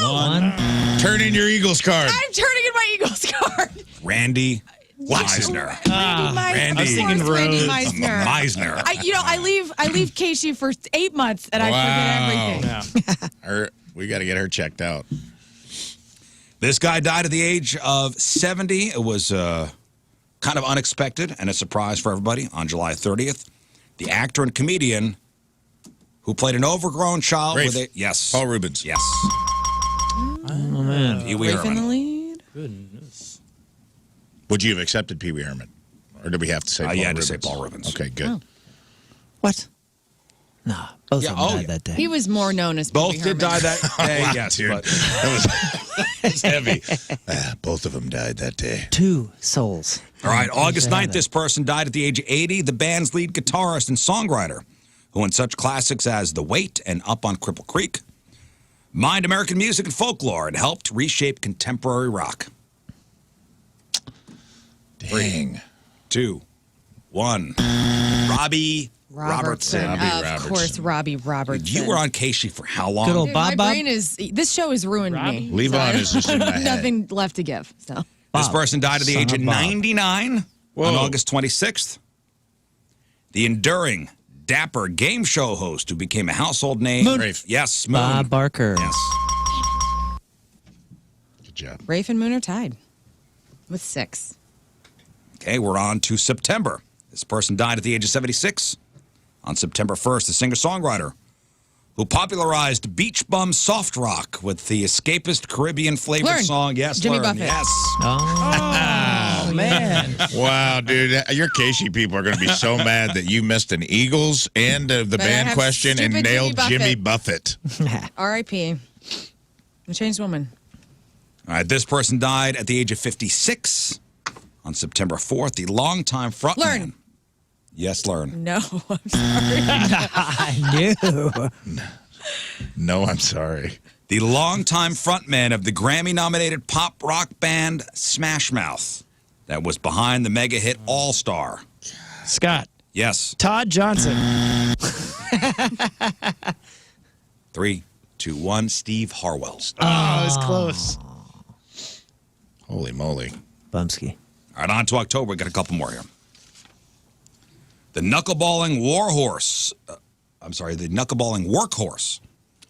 Speaker 4: 1.
Speaker 5: Turn in your Eagles card.
Speaker 2: I'm turning in my Eagles card.
Speaker 1: Randy Meisner.
Speaker 2: Randy
Speaker 1: I was
Speaker 3: thinking
Speaker 2: Randy
Speaker 3: Rose.
Speaker 2: Meisner.
Speaker 1: Meisner.
Speaker 2: I leave Casey for 8 months and I forget everything.
Speaker 5: We got to get her checked out.
Speaker 1: This guy died at the age of 70. It was kind of unexpected and a surprise for everybody on July 30th. The actor and comedian who played an overgrown child
Speaker 5: Rafe.
Speaker 1: with a... Yes.
Speaker 5: Paul Rubens.
Speaker 1: Yes.
Speaker 4: Oh, man.
Speaker 1: Pee Wee
Speaker 2: Rafe in the
Speaker 1: Herman.
Speaker 2: lead.
Speaker 3: Goodness.
Speaker 5: Would you have accepted Pee Wee Herman? Or did we have to say Paul
Speaker 1: You had
Speaker 5: Rubens?
Speaker 1: to say Paul Rubens.
Speaker 5: Okay, good.
Speaker 4: What? Nah, both
Speaker 1: Yeah,
Speaker 4: of them
Speaker 1: oh,
Speaker 4: died
Speaker 1: yeah.
Speaker 4: that day.
Speaker 2: He was more known as
Speaker 1: Both
Speaker 2: Pee Wee
Speaker 1: did die
Speaker 2: Herman.
Speaker 1: that day,
Speaker 5: Wow,
Speaker 1: yes.
Speaker 5: dude.
Speaker 1: But
Speaker 5: That was heavy. Both of them died that day.
Speaker 4: 2 souls.
Speaker 1: all right, August
Speaker 4: Say
Speaker 1: 9th, this person died at the age of 80. The band's lead guitarist and songwriter, who in such classics as The Wait and Up on Cripple Creek, mined American music and folklore and helped reshape contemporary rock.
Speaker 5: Dang.
Speaker 1: 2, 1. Robbie Robertson.
Speaker 5: Robbie
Speaker 2: Of
Speaker 5: Robertson.
Speaker 2: course, Robbie Robertson.
Speaker 1: You were on Casey for how long?
Speaker 4: Good old
Speaker 2: Dude,
Speaker 4: Bob.
Speaker 2: my brain is. This show has ruined me.
Speaker 5: Levon is just in my head.
Speaker 2: Nothing left to give. So
Speaker 1: This
Speaker 4: Bob.
Speaker 1: person died at the
Speaker 4: Son
Speaker 1: age of
Speaker 4: of Bob.
Speaker 1: 99
Speaker 5: Whoa.
Speaker 1: on August 26th. The enduring, dapper game show host who became a household name.
Speaker 4: Moon.
Speaker 5: Rafe.
Speaker 1: Yes, Moon.
Speaker 4: Bob Barker.
Speaker 1: Yes.
Speaker 5: Good job.
Speaker 2: Rafe and Moon are tied with 6.
Speaker 1: Okay, we're on to September. This person died at the age of 76. On September 1st, the singer-songwriter who popularized beach bum soft rock with the escapist Caribbean-flavored
Speaker 2: Lern.
Speaker 1: song. Yes,
Speaker 2: Jimmy
Speaker 1: Lern.
Speaker 2: Buffett.
Speaker 1: Yes.
Speaker 4: Oh, man.
Speaker 5: Wow, dude. Your Casey people are going to be so mad that you missed an Eagles and the
Speaker 2: But I
Speaker 5: band
Speaker 2: have
Speaker 5: question and
Speaker 2: stupid
Speaker 5: nailed
Speaker 2: Jimmy
Speaker 5: Jimmy Buffett.
Speaker 2: R.I.P. A changed woman.
Speaker 1: All right, this person died at the age of 56 on September 4th. The longtime frontman.
Speaker 2: Lern.
Speaker 1: Yes, Lern.
Speaker 2: No, I'm sorry.
Speaker 4: I knew.
Speaker 5: No, I'm sorry.
Speaker 1: The longtime frontman of the Grammy-nominated pop rock band Smash Mouth that was behind the mega hit All Star.
Speaker 3: Scott.
Speaker 1: Yes.
Speaker 3: Todd Johnson.
Speaker 1: 3, 2, 1. Steve Harwell.
Speaker 3: Oh, it was close.
Speaker 5: Holy moly.
Speaker 4: Bumsky.
Speaker 1: All right, on to October. We got a couple more here. The knuckleballing warhorse. The knuckleballing workhorse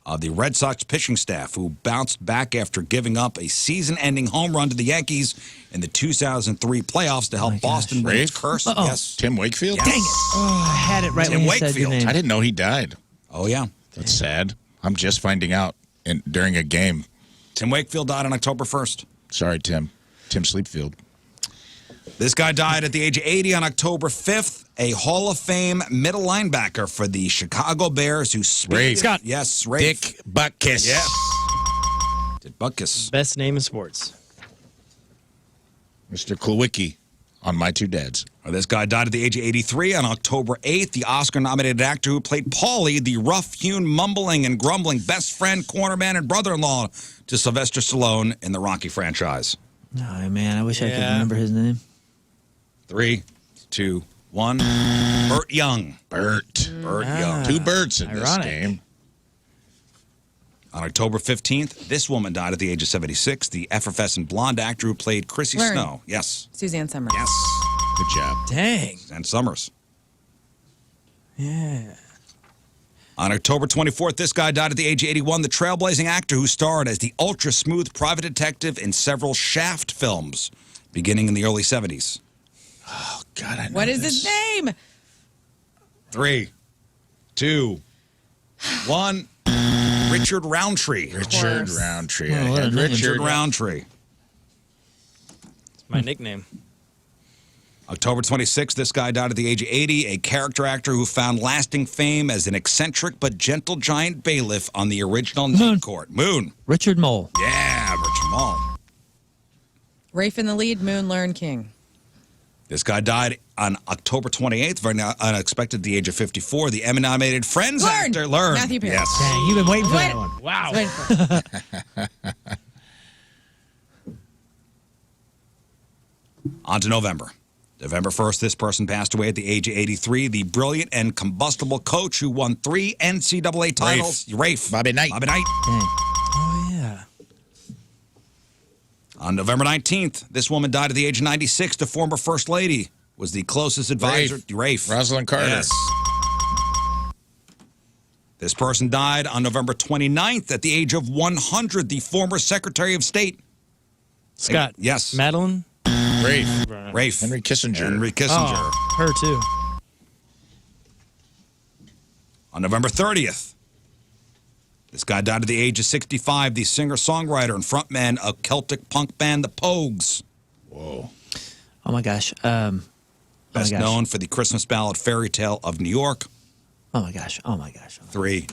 Speaker 1: of the Red Sox pitching staff, who bounced back after giving up a season-ending home run to the Yankees in the 2003 playoffs to help
Speaker 4: my
Speaker 1: Boston win its
Speaker 5: Rafe?
Speaker 1: curse.
Speaker 4: Uh-oh.
Speaker 1: Yes.
Speaker 5: Tim Wakefield?
Speaker 1: Yes.
Speaker 4: Dang it. Oh, I had it right
Speaker 1: Tim
Speaker 4: when you said your
Speaker 1: Wakefield.
Speaker 4: name.
Speaker 5: I didn't know he died.
Speaker 1: Oh, yeah.
Speaker 5: That's sad. I'm just finding out during a game.
Speaker 1: Tim Wakefield died on October 1st.
Speaker 5: Sorry, Tim. Tim Sleepfield.
Speaker 1: This guy died at the age of 80 on October 5th. A Hall of Fame middle linebacker for the Chicago Bears who
Speaker 5: Rafe.
Speaker 3: Scott.
Speaker 1: Yes, Rafe.
Speaker 5: Dick Butkus.
Speaker 1: Yes. Did Butkus.
Speaker 3: Best name in sports.
Speaker 5: Mr. Klawicki on My Two Dads.
Speaker 1: This guy died at the age of 83 on October 8th. The Oscar-nominated actor who played Paulie, the rough-hewn, mumbling, and grumbling best friend, cornerman, and brother-in-law to Sylvester Stallone in the Rocky franchise.
Speaker 4: Oh, man. I wish I could
Speaker 3: Yeah.
Speaker 4: remember his name.
Speaker 1: 3, 2, 1. Burt Young.
Speaker 5: Bert.
Speaker 1: Burt Young.
Speaker 5: Two birds in
Speaker 3: Ironic.
Speaker 5: this game.
Speaker 1: On October 15th, this woman died at the age of 76. The effervescent blonde actor who played Chrissy
Speaker 2: Lern.
Speaker 1: Snow. Yes.
Speaker 2: Suzanne Summers.
Speaker 1: Yes.
Speaker 5: Good job.
Speaker 3: Dang.
Speaker 1: And Summers.
Speaker 3: Yeah.
Speaker 1: On October 24th, this guy died at the age of 81. The trailblazing actor who starred as the ultra-smooth private detective in several Shaft films, beginning in the early 70s.
Speaker 5: Oh, God, I know
Speaker 2: What is
Speaker 5: this.
Speaker 2: his name?
Speaker 1: 3, 2, 1. Richard Roundtree.
Speaker 5: Richard Roundtree.
Speaker 4: Oh, what a name.
Speaker 1: Richard Roundtree.
Speaker 3: It's my nickname.
Speaker 1: October 26th, this guy died at the age of 80, a character actor who found lasting fame as an eccentric but gentle giant bailiff on the original Night Court. Moon.
Speaker 4: Richard Mole.
Speaker 1: Yeah, Richard Mole.
Speaker 2: Rafe in the lead, Moon, Lern, King.
Speaker 1: This guy died on October 28th, very unexpected, at the age of 54. The Emmy-nominated Friends
Speaker 2: Lern.
Speaker 1: actor, Lern.
Speaker 2: Matthew Perry.
Speaker 1: Yes.
Speaker 4: Dang, you've been waiting for
Speaker 2: Wait.
Speaker 4: that one.
Speaker 3: Wow.
Speaker 2: Wait for it.
Speaker 1: On to November. November 1st, this person passed away at the age of 83. The brilliant and combustible coach who won 3 NCAA titles. Rafe.
Speaker 5: Bobby Knight.
Speaker 1: Bobby Knight.
Speaker 4: Dang.
Speaker 3: Oh, yeah.
Speaker 1: On November 19th, this woman died at the age of 96. The former First Lady was the closest advisor. Rafe.
Speaker 5: Rosalind Carter.
Speaker 1: Yes. This person died on November 29th at the age of 100. The former Secretary of State.
Speaker 3: Scott.
Speaker 1: Yes.
Speaker 3: Madeline.
Speaker 5: Rafe.
Speaker 1: Rafe.
Speaker 5: Henry Kissinger.
Speaker 1: Henry Kissinger.
Speaker 3: Oh, her too.
Speaker 1: On November 30th, this guy died at the age of 65. The singer-songwriter and frontman of Celtic punk band The Pogues.
Speaker 5: Whoa.
Speaker 4: Oh my gosh.
Speaker 1: Best known for the Christmas ballad Fairy Tale of New York.
Speaker 4: Oh my gosh. Oh my gosh.
Speaker 1: 3,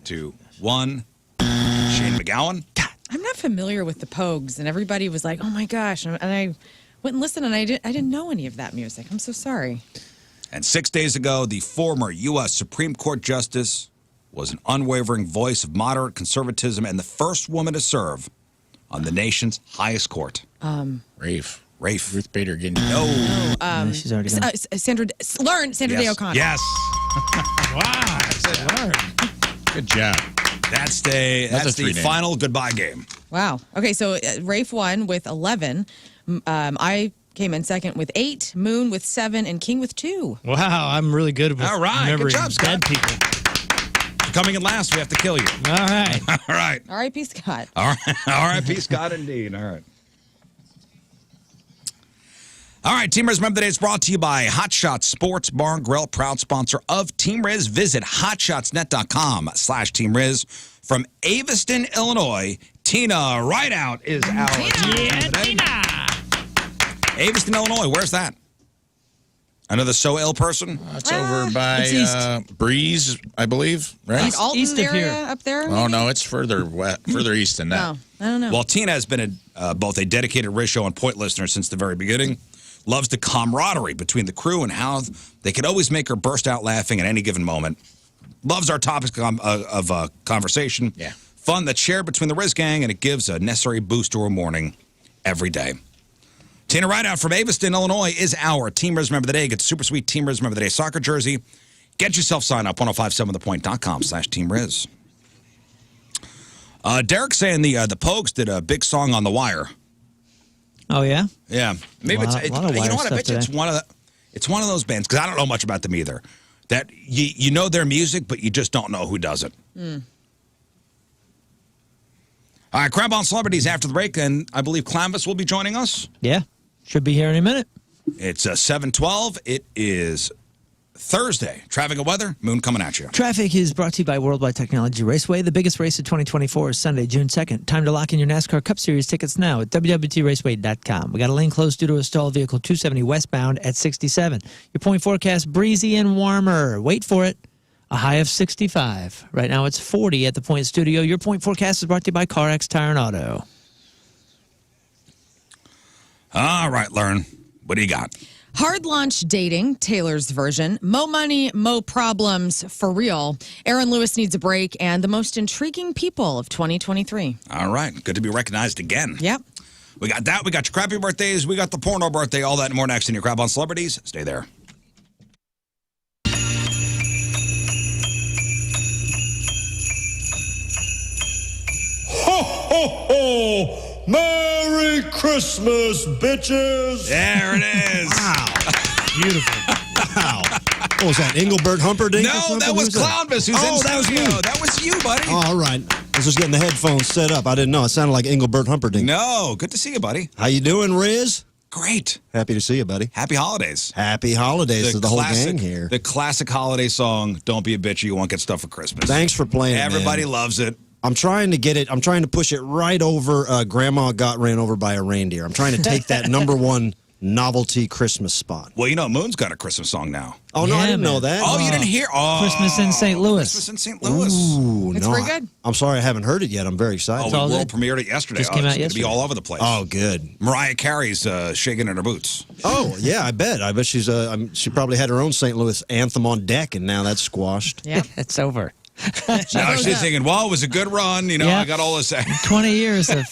Speaker 1: 2, 1. Shane McGowan.
Speaker 2: I'm not familiar with the Pogues, and everybody was like, "Oh my gosh!" And I went and listened, and I didn't know any of that music. I'm so sorry.
Speaker 1: And 6 days ago, the former U.S. Supreme Court Justice was an unwavering voice of moderate conservatism and the first woman to serve on the nation's highest court.
Speaker 5: Rafe.
Speaker 1: Rafe.
Speaker 5: Ruth Bader Ginsburg.
Speaker 1: No.
Speaker 4: Yeah, she's already gone.
Speaker 2: Sandra Day
Speaker 1: Yes.
Speaker 2: O'Connor.
Speaker 1: Yes.
Speaker 3: Wow.
Speaker 5: Good job.
Speaker 1: That's the
Speaker 5: three-name.
Speaker 1: final goodbye game.
Speaker 2: Wow. Okay, so Rafe won with 11. I came in second with 8. Moon with 7, and King with 2.
Speaker 3: Wow, I'm really good with
Speaker 1: All right, good
Speaker 3: remembering
Speaker 1: job, Scott.
Speaker 3: dead people.
Speaker 1: Coming in last, we have to kill you.
Speaker 3: All right.
Speaker 1: All right.
Speaker 2: R.I.P. Scott.
Speaker 1: All right. R.I.P. Scott, indeed. All right. All right, Team Riz, remember that it's brought to you by Hot Shots Sports Bar and Grill, proud sponsor of Team Riz. Visit hotshotsnet.com/Team Riz. From Aviston, Illinois, Tina Rideout is our
Speaker 3: Yeah,
Speaker 1: today.
Speaker 3: Tina.
Speaker 1: Aviston, Illinois, where's that? Another so ill person?
Speaker 5: That's over by
Speaker 4: it's east.
Speaker 5: Breeze, I believe, right?
Speaker 2: Like Alton
Speaker 4: east of
Speaker 2: area
Speaker 4: here.
Speaker 2: up there?
Speaker 5: Oh, no, it's further east than that.
Speaker 2: No, I don't know.
Speaker 1: Well, Tina has been both a dedicated Riz Show and Point listener since the very beginning. Loves the camaraderie between the crew and how they could always make her burst out laughing at any given moment. Loves our topics of conversation.
Speaker 5: Yeah.
Speaker 1: Fun that's shared between the Riz gang, and it gives a necessary boost to her morning every day. Tina Rideout from Aviston, Illinois is our Team Riz Member of the Day. Get the super sweet Team Riz Member of the Day soccer jersey. Get yourself signed up, 1057thepoint.com/Team Riz. Derek's saying the Pogues did a big song on The Wire.
Speaker 4: Oh yeah.
Speaker 1: Yeah, maybe
Speaker 4: Lot
Speaker 1: it's
Speaker 4: of
Speaker 1: you
Speaker 4: Wire
Speaker 1: know what? I
Speaker 4: stuff
Speaker 1: bet you it's
Speaker 4: today.
Speaker 1: one of those bands because I don't know much about them either. That you know their music, but you just don't know who does it. All right, Crab on Celebrities after the break, and I believe Clamvis will be joining us.
Speaker 4: Yeah. Should be here any minute.
Speaker 1: It's 7:12. It is Thursday. Traffic and weather. Moon coming at you.
Speaker 4: Traffic is brought to you by Worldwide Technology Raceway. The biggest race of 2024 is Sunday, June 2nd. Time to lock in your NASCAR Cup Series tickets now at www.raceway.com. We got a lane closed due to a stall vehicle 270 westbound at 67. Your point forecast, breezy and warmer. Wait for it. A high of 65. Right now it's 40 at the Point Studio. Your point forecast is brought to you by CarX Tire and Auto.
Speaker 1: All right, Lern. What do you got?
Speaker 2: Hard launch dating, Taylor's version. Mo money, mo problems, for real. Aaron Lewis needs a break, and the most intriguing people of 2023.
Speaker 1: All right. Good to be recognized again.
Speaker 2: Yep.
Speaker 1: We got that. We got your crappy birthdays. We got the porno birthday. All that and more next in your Crab on Celebrities. Stay there.
Speaker 6: Ho, ho, ho! Merry Christmas, bitches!
Speaker 1: There it is.
Speaker 3: Beautiful.
Speaker 6: Wow.
Speaker 7: What was that, Engelbert Humperdinck? or
Speaker 1: No,
Speaker 7: something?
Speaker 1: that was
Speaker 7: Who's that?
Speaker 1: Clownvis who's in
Speaker 7: Oh, that was
Speaker 1: studio.
Speaker 7: me.
Speaker 1: That was you, buddy.
Speaker 7: Oh, all right. I was just getting the headphones set up. I didn't know. It sounded like Engelbert Humperdinck.
Speaker 1: No, good to see you, buddy.
Speaker 7: How you doing, Riz?
Speaker 1: Great.
Speaker 7: Happy to see you, buddy.
Speaker 1: Happy holidays.
Speaker 7: Happy holidays to the whole gang here.
Speaker 1: The classic holiday song, Don't Be a Bitch, You Won't Get Stuff for Christmas.
Speaker 7: Thanks for playing it,
Speaker 1: Everybody
Speaker 7: man.
Speaker 1: loves it.
Speaker 7: I'm trying to get it. I'm trying to push it right over Grandma Got Ran Over by a Reindeer. I'm trying to take that #1 novelty Christmas spot.
Speaker 1: Well, you know, Moon's got a Christmas song now.
Speaker 7: Oh, no, I
Speaker 4: Yeah,
Speaker 7: didn't know
Speaker 4: man.
Speaker 7: that.
Speaker 1: Oh, you didn't hear? Oh,
Speaker 4: Christmas in St. Louis.
Speaker 1: Christmas in St. Louis.
Speaker 7: Ooh,
Speaker 2: It's
Speaker 7: no,
Speaker 2: pretty good.
Speaker 7: I'm sorry I haven't heard it yet. I'm very excited.
Speaker 1: Oh,
Speaker 4: all
Speaker 1: we world
Speaker 4: good.
Speaker 1: premiered it yesterday.
Speaker 4: Just came
Speaker 1: it's
Speaker 4: out
Speaker 1: going to
Speaker 4: yesterday.
Speaker 1: be all over the place.
Speaker 7: Oh, good.
Speaker 1: Mariah Carey's shaking in her boots.
Speaker 7: Oh, yeah, I bet. I bet she's she probably had her own St. Louis anthem on deck, and now that's squashed.
Speaker 2: Yeah.
Speaker 4: It's over.
Speaker 1: Now
Speaker 2: goes
Speaker 1: she's
Speaker 2: up.
Speaker 1: thinking, well, it was a good run. You know,
Speaker 4: Yeah.
Speaker 1: I got all this.
Speaker 4: 20 years of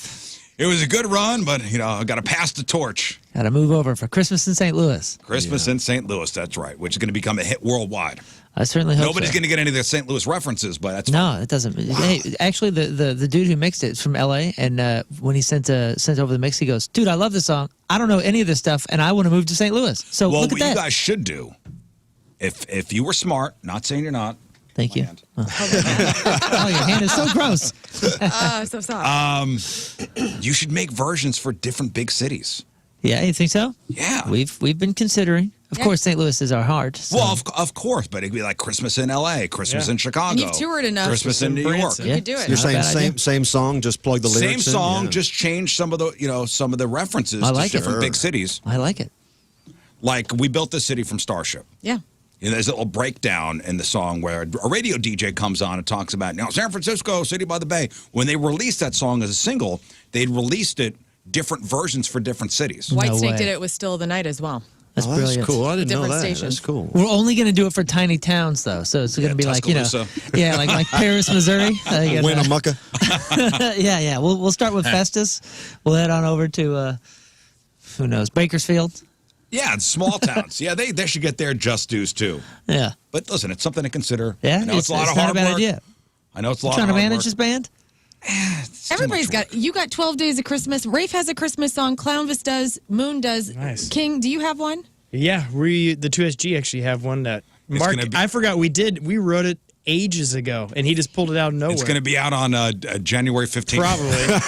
Speaker 1: It was a good run, but, you know, I got to pass the torch.
Speaker 4: got to move over for Christmas in St. Louis.
Speaker 1: Christmas in St. Louis, that's right, which is going to become a hit worldwide.
Speaker 4: I certainly hope
Speaker 1: Nobody's
Speaker 4: so.
Speaker 1: going to get any of the St. Louis references, but that's fine.
Speaker 4: No, it doesn't. Hey, actually, the dude who mixed it is from L.A. And when he sent over the mix, he goes, "Dude, I love this song. I don't know any of this stuff, and I want to move to St. Louis." So
Speaker 1: Well,
Speaker 4: look
Speaker 1: what
Speaker 4: at
Speaker 1: you
Speaker 4: that.
Speaker 1: guys should do, if you were smart, not saying you're not.
Speaker 4: Thank you.
Speaker 1: hand.
Speaker 4: Oh, your hand is so gross.
Speaker 2: So soft.
Speaker 1: You should make versions for different big cities.
Speaker 4: Yeah, you think so?
Speaker 1: Yeah.
Speaker 4: We've been considering. Of
Speaker 2: Yeah.
Speaker 4: course, St. Louis is our heart. So.
Speaker 1: Well, of course, but it'd be like Christmas in L.A., Christmas
Speaker 3: Yeah.
Speaker 1: in Chicago.
Speaker 2: And you've toured enough.
Speaker 1: Christmas in New York.
Speaker 3: Branson.
Speaker 4: yeah,
Speaker 2: could do it.
Speaker 7: You're
Speaker 4: not a
Speaker 7: saying
Speaker 4: bad idea.
Speaker 7: same song, just plug the
Speaker 1: Same
Speaker 7: lyrics in?
Speaker 1: song,
Speaker 7: Yeah.
Speaker 1: just change some of the references
Speaker 4: I
Speaker 1: to
Speaker 4: like it.
Speaker 1: different big cities.
Speaker 4: I like it.
Speaker 1: Like we built this city from Starship.
Speaker 2: Yeah.
Speaker 1: You know, there's a little breakdown in the song where a radio DJ comes on and talks about, now San Francisco, City by the Bay. When they released that song as a single, they'd released it different versions for different cities.
Speaker 2: Whitesnake
Speaker 4: way.
Speaker 2: did it with Still of the Night as well.
Speaker 4: That's
Speaker 7: Oh, that's
Speaker 4: brilliant.
Speaker 7: cool. I didn't know
Speaker 2: Different
Speaker 7: that.
Speaker 2: stations.
Speaker 7: That's cool.
Speaker 4: We're only going to do it for tiny towns, though. So it's going to be like,
Speaker 1: Tuscaloosa.
Speaker 4: yeah, like Paris, Missouri.
Speaker 7: Winnemucca.
Speaker 4: Yeah. We'll start with Festus. We'll head on over to, who knows, Bakersfield.
Speaker 1: Yeah, it's small towns. Yeah, they should get their just dues too.
Speaker 4: Yeah.
Speaker 1: But listen, it's something to consider.
Speaker 4: Yeah,
Speaker 1: I know it's a lot of
Speaker 4: not
Speaker 1: hard
Speaker 4: a bad
Speaker 1: work.
Speaker 4: idea.
Speaker 1: I know it's a lot
Speaker 4: Trying
Speaker 1: of
Speaker 4: to
Speaker 1: hard
Speaker 4: manage
Speaker 1: work.
Speaker 4: this band?
Speaker 1: It's too
Speaker 2: Everybody's
Speaker 1: much
Speaker 2: got, you got 12 Days of Christmas. Rafe has a Christmas song. Clownvis does. Moon does.
Speaker 3: Nice.
Speaker 2: King, do you have one?
Speaker 3: Yeah, the 2SG actually have one that
Speaker 1: It's
Speaker 3: Mark.
Speaker 1: gonna be-
Speaker 3: I forgot we wrote it ages ago, and he just pulled it out of nowhere.
Speaker 1: It's going to be out on January 15th.
Speaker 3: Probably.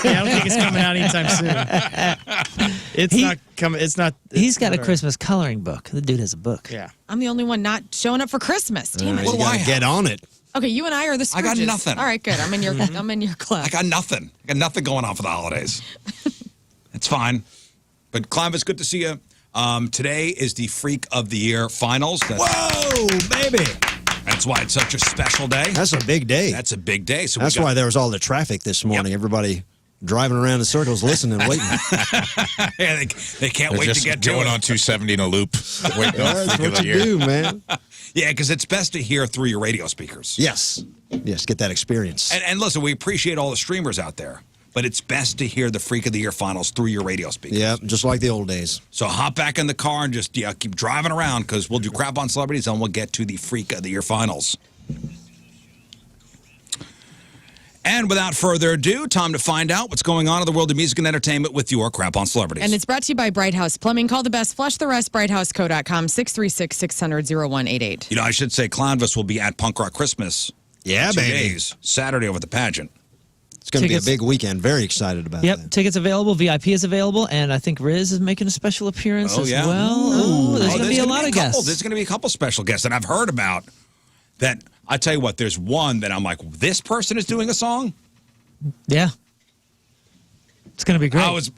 Speaker 3: Yeah, I don't think it's coming out anytime soon. It's not coming. It's not.
Speaker 4: He's got a
Speaker 3: whatever.
Speaker 4: Christmas coloring book. The dude has a book.
Speaker 3: Yeah.
Speaker 2: I'm the only one not showing up for Christmas. Damn it.
Speaker 1: What
Speaker 7: You
Speaker 1: do I
Speaker 7: gotta
Speaker 1: have?
Speaker 7: get on it.
Speaker 2: Okay, you and I are the
Speaker 1: I got
Speaker 2: Scrooges.
Speaker 1: nothing.
Speaker 2: All right, good. I'm in your I'm in your club.
Speaker 1: I got nothing. I got nothing going on for the holidays. It's fine. But Climb, it's good to see you. Today is the Freak of the Year finals.
Speaker 7: Whoa, baby.
Speaker 1: That's why it's such a special day.
Speaker 7: That's a big day.
Speaker 1: That's a big day. So
Speaker 7: That's why there was all the traffic this morning. Everybody driving around in circles, listening, waiting.
Speaker 1: yeah, they can't
Speaker 5: They're
Speaker 1: wait
Speaker 5: just
Speaker 1: to get to
Speaker 5: going
Speaker 1: it.
Speaker 5: on 270 in a loop. Waiting on
Speaker 7: That's
Speaker 5: Freak of
Speaker 7: what
Speaker 5: the
Speaker 7: you
Speaker 5: Year.
Speaker 7: do, man.
Speaker 1: Yeah, because it's best to hear through your radio speakers.
Speaker 7: Yes. Yes, get that experience.
Speaker 1: And listen, we appreciate all the streamers out there, but it's best to hear the Freak of the Year finals through your radio speakers.
Speaker 7: Yeah, just like the old days.
Speaker 1: So hop back in the car and just keep driving around because we'll do crap on celebrities and we'll get to the Freak of the Year finals. And without further ado, time to find out what's going on in the world of music and entertainment with your crap on celebrities.
Speaker 2: And it's brought to you by Bright House Plumbing. Call the best. Flush the rest. BrightHouseCo.com. 636-600-0188.
Speaker 1: You know, I should say Clownvis will be at Punk Rock Christmas.
Speaker 7: Yeah,
Speaker 1: 2
Speaker 7: baby.
Speaker 1: days, Saturday over the pageant.
Speaker 7: It's going to be a
Speaker 4: Tickets-
Speaker 7: big weekend. Very excited about
Speaker 4: Yep,
Speaker 7: that.
Speaker 4: tickets available. VIP is available, and I think Riz is making a special appearance
Speaker 1: Oh,
Speaker 4: as
Speaker 1: yeah?
Speaker 4: well. Oh, there's going to be a lot of guests.
Speaker 1: There's going to be a couple special guests that I've heard about. That I tell you what, there's one that I'm like, this person is doing a song.
Speaker 4: Yeah, it's going to be great.
Speaker 1: That was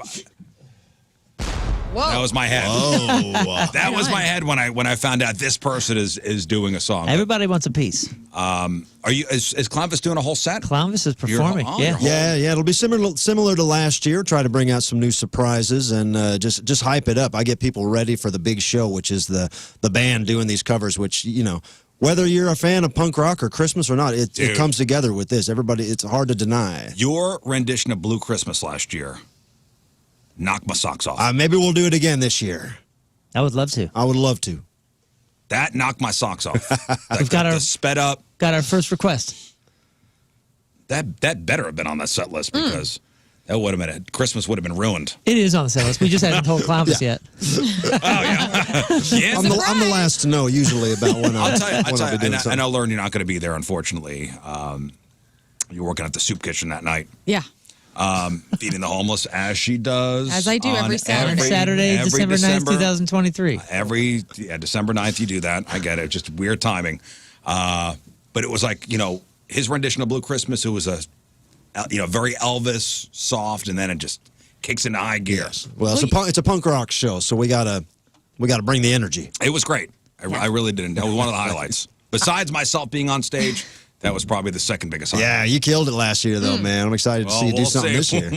Speaker 2: Whoa.
Speaker 1: my head.
Speaker 7: Oh,
Speaker 1: That was my head when I found out this person is doing a song.
Speaker 4: Everybody wants a piece.
Speaker 1: Are you is Clownvis doing a whole set?
Speaker 4: Clownvis is performing.
Speaker 1: oh,
Speaker 4: Yeah.
Speaker 1: you're
Speaker 7: yeah. It'll be similar to last year. Try to bring out some new surprises and just hype it up. I get people ready for the big show, which is the band doing these covers. Which whether you're a fan of punk rock or Christmas or not, it
Speaker 1: Dude.
Speaker 7: comes together with this. Everybody, it's hard to deny.
Speaker 1: Your rendition of Blue Christmas last year knocked my socks off.
Speaker 7: Maybe we'll do it again this year.
Speaker 4: I would love to.
Speaker 7: I would love to.
Speaker 1: That knocked my socks off.
Speaker 4: We've got
Speaker 1: the
Speaker 4: our-
Speaker 1: sped up.
Speaker 4: Got our first request.
Speaker 1: That better have been on that set list because That would have been Christmas would have been ruined.
Speaker 4: It is on the set list. We just haven't told Columbus yet.
Speaker 1: Yeah,
Speaker 7: I'm the last to know usually about when
Speaker 1: I'll tell you.
Speaker 7: I'll be doing
Speaker 1: I
Speaker 7: something.
Speaker 1: know, Lern, you're not going to be there, unfortunately. You're working at the soup kitchen that night,
Speaker 2: Yeah.
Speaker 1: feeding the homeless, as she does.
Speaker 2: As I do
Speaker 1: on
Speaker 2: every Saturday.
Speaker 4: On Saturday,
Speaker 1: every
Speaker 4: December 9th,
Speaker 1: December.
Speaker 4: 2023.
Speaker 1: Every December 9th, you do that. I get it. Just weird timing. But it was like, his rendition of Blue Christmas, it was a, very Elvis, soft, and then it just kicks into high gear.
Speaker 7: Yes. Well, it's a punk rock show, so we gotta bring the energy.
Speaker 1: It was great. I really didn't. That was one of the highlights. Besides myself being on stage, that was probably the second biggest highlight.
Speaker 7: Yeah, you killed it last year, though, man. I'm excited to see you do something this year.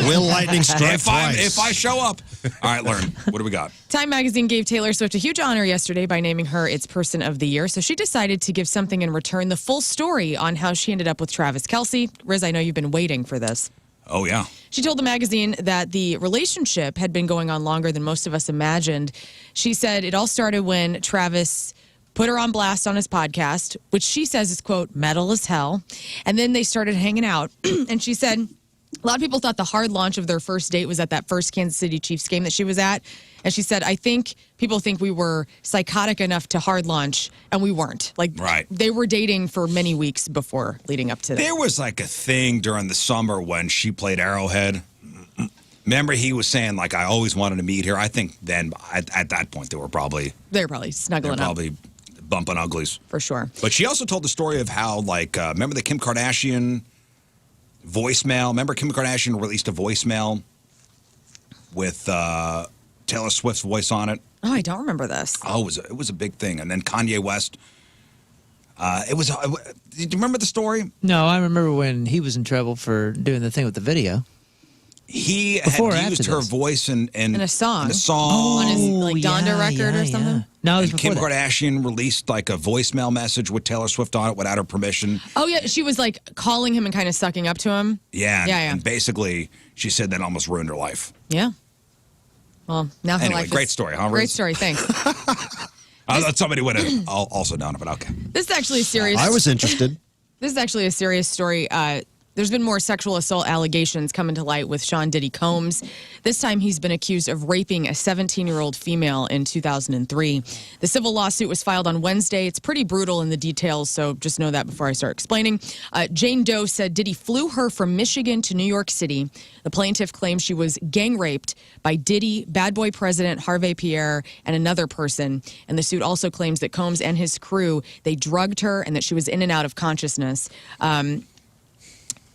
Speaker 7: Will lightning strike twice?
Speaker 1: If I show up. All right, Lern, what do we got?
Speaker 2: Time magazine gave Taylor Swift a huge honor yesterday by naming her its Person of the Year. So she decided to give something in return, the full story on how she ended up with Travis Kelce. Riz, I know you've been waiting for this.
Speaker 1: Oh, yeah.
Speaker 2: She told the magazine that the relationship had been going on longer than most of us imagined. She said it all started when Travis put her on blast on his podcast, which she says is, quote, metal as hell. And then they started hanging out. And she said a lot of people thought the hard launch of their first date was at that first Kansas City Chiefs game that she was at. And she said, I think people think we were psychotic enough to hard launch, and we weren't.
Speaker 1: Right.
Speaker 2: They were dating for many weeks before leading up to that.
Speaker 1: There was like a thing during the summer when she played Arrowhead. Remember, he was saying, like, I always wanted to meet her. I think then, at that point, they were probably
Speaker 2: snuggling up.
Speaker 1: Bumping uglies.
Speaker 2: For sure.
Speaker 1: But she also told the story of how, remember the Kim Kardashian voicemail? Remember Kim Kardashian released a voicemail with Taylor Swift's voice on it?
Speaker 2: Oh, I don't remember this.
Speaker 1: Oh, it was a big thing. And then Kanye West. Do you remember the story?
Speaker 4: No, I remember when he was in trouble for doing the thing with the video.
Speaker 1: He
Speaker 4: Before or
Speaker 1: had
Speaker 4: after
Speaker 1: used her
Speaker 4: this?
Speaker 1: voice in
Speaker 2: a song.
Speaker 1: In a song.
Speaker 2: On his Donda record or something?
Speaker 4: Yeah. No, it was
Speaker 1: And
Speaker 4: before
Speaker 1: Kim
Speaker 4: that.
Speaker 1: Kardashian released like a voicemail message with Taylor Swift on it without her permission.
Speaker 2: Oh, yeah. She was like calling him and kind of sucking up to him.
Speaker 1: Yeah.
Speaker 2: Yeah.
Speaker 1: And basically, she said that almost ruined her life.
Speaker 2: Yeah. Well, now her
Speaker 1: Anyway,
Speaker 2: life
Speaker 1: great
Speaker 2: is,
Speaker 1: story, huh, Riz?
Speaker 2: Great story. Thanks.
Speaker 1: I thought somebody would have also done it, but okay.
Speaker 2: This is actually a serious.
Speaker 7: I was interested.
Speaker 2: This is actually a serious story. There's been more sexual assault allegations coming to light with Sean Diddy Combs. This time he's been accused of raping a 17-year-old female in 2003. The civil lawsuit was filed on Wednesday. It's pretty brutal in the details, so just know that before I start explaining. Jane Doe said Diddy flew her from Michigan to New York City. The plaintiff claims she was gang raped by Diddy, Bad Boy President Harvey Pierre, and another person. And the suit also claims that Combs and his crew, they drugged her and that she was in and out of consciousness.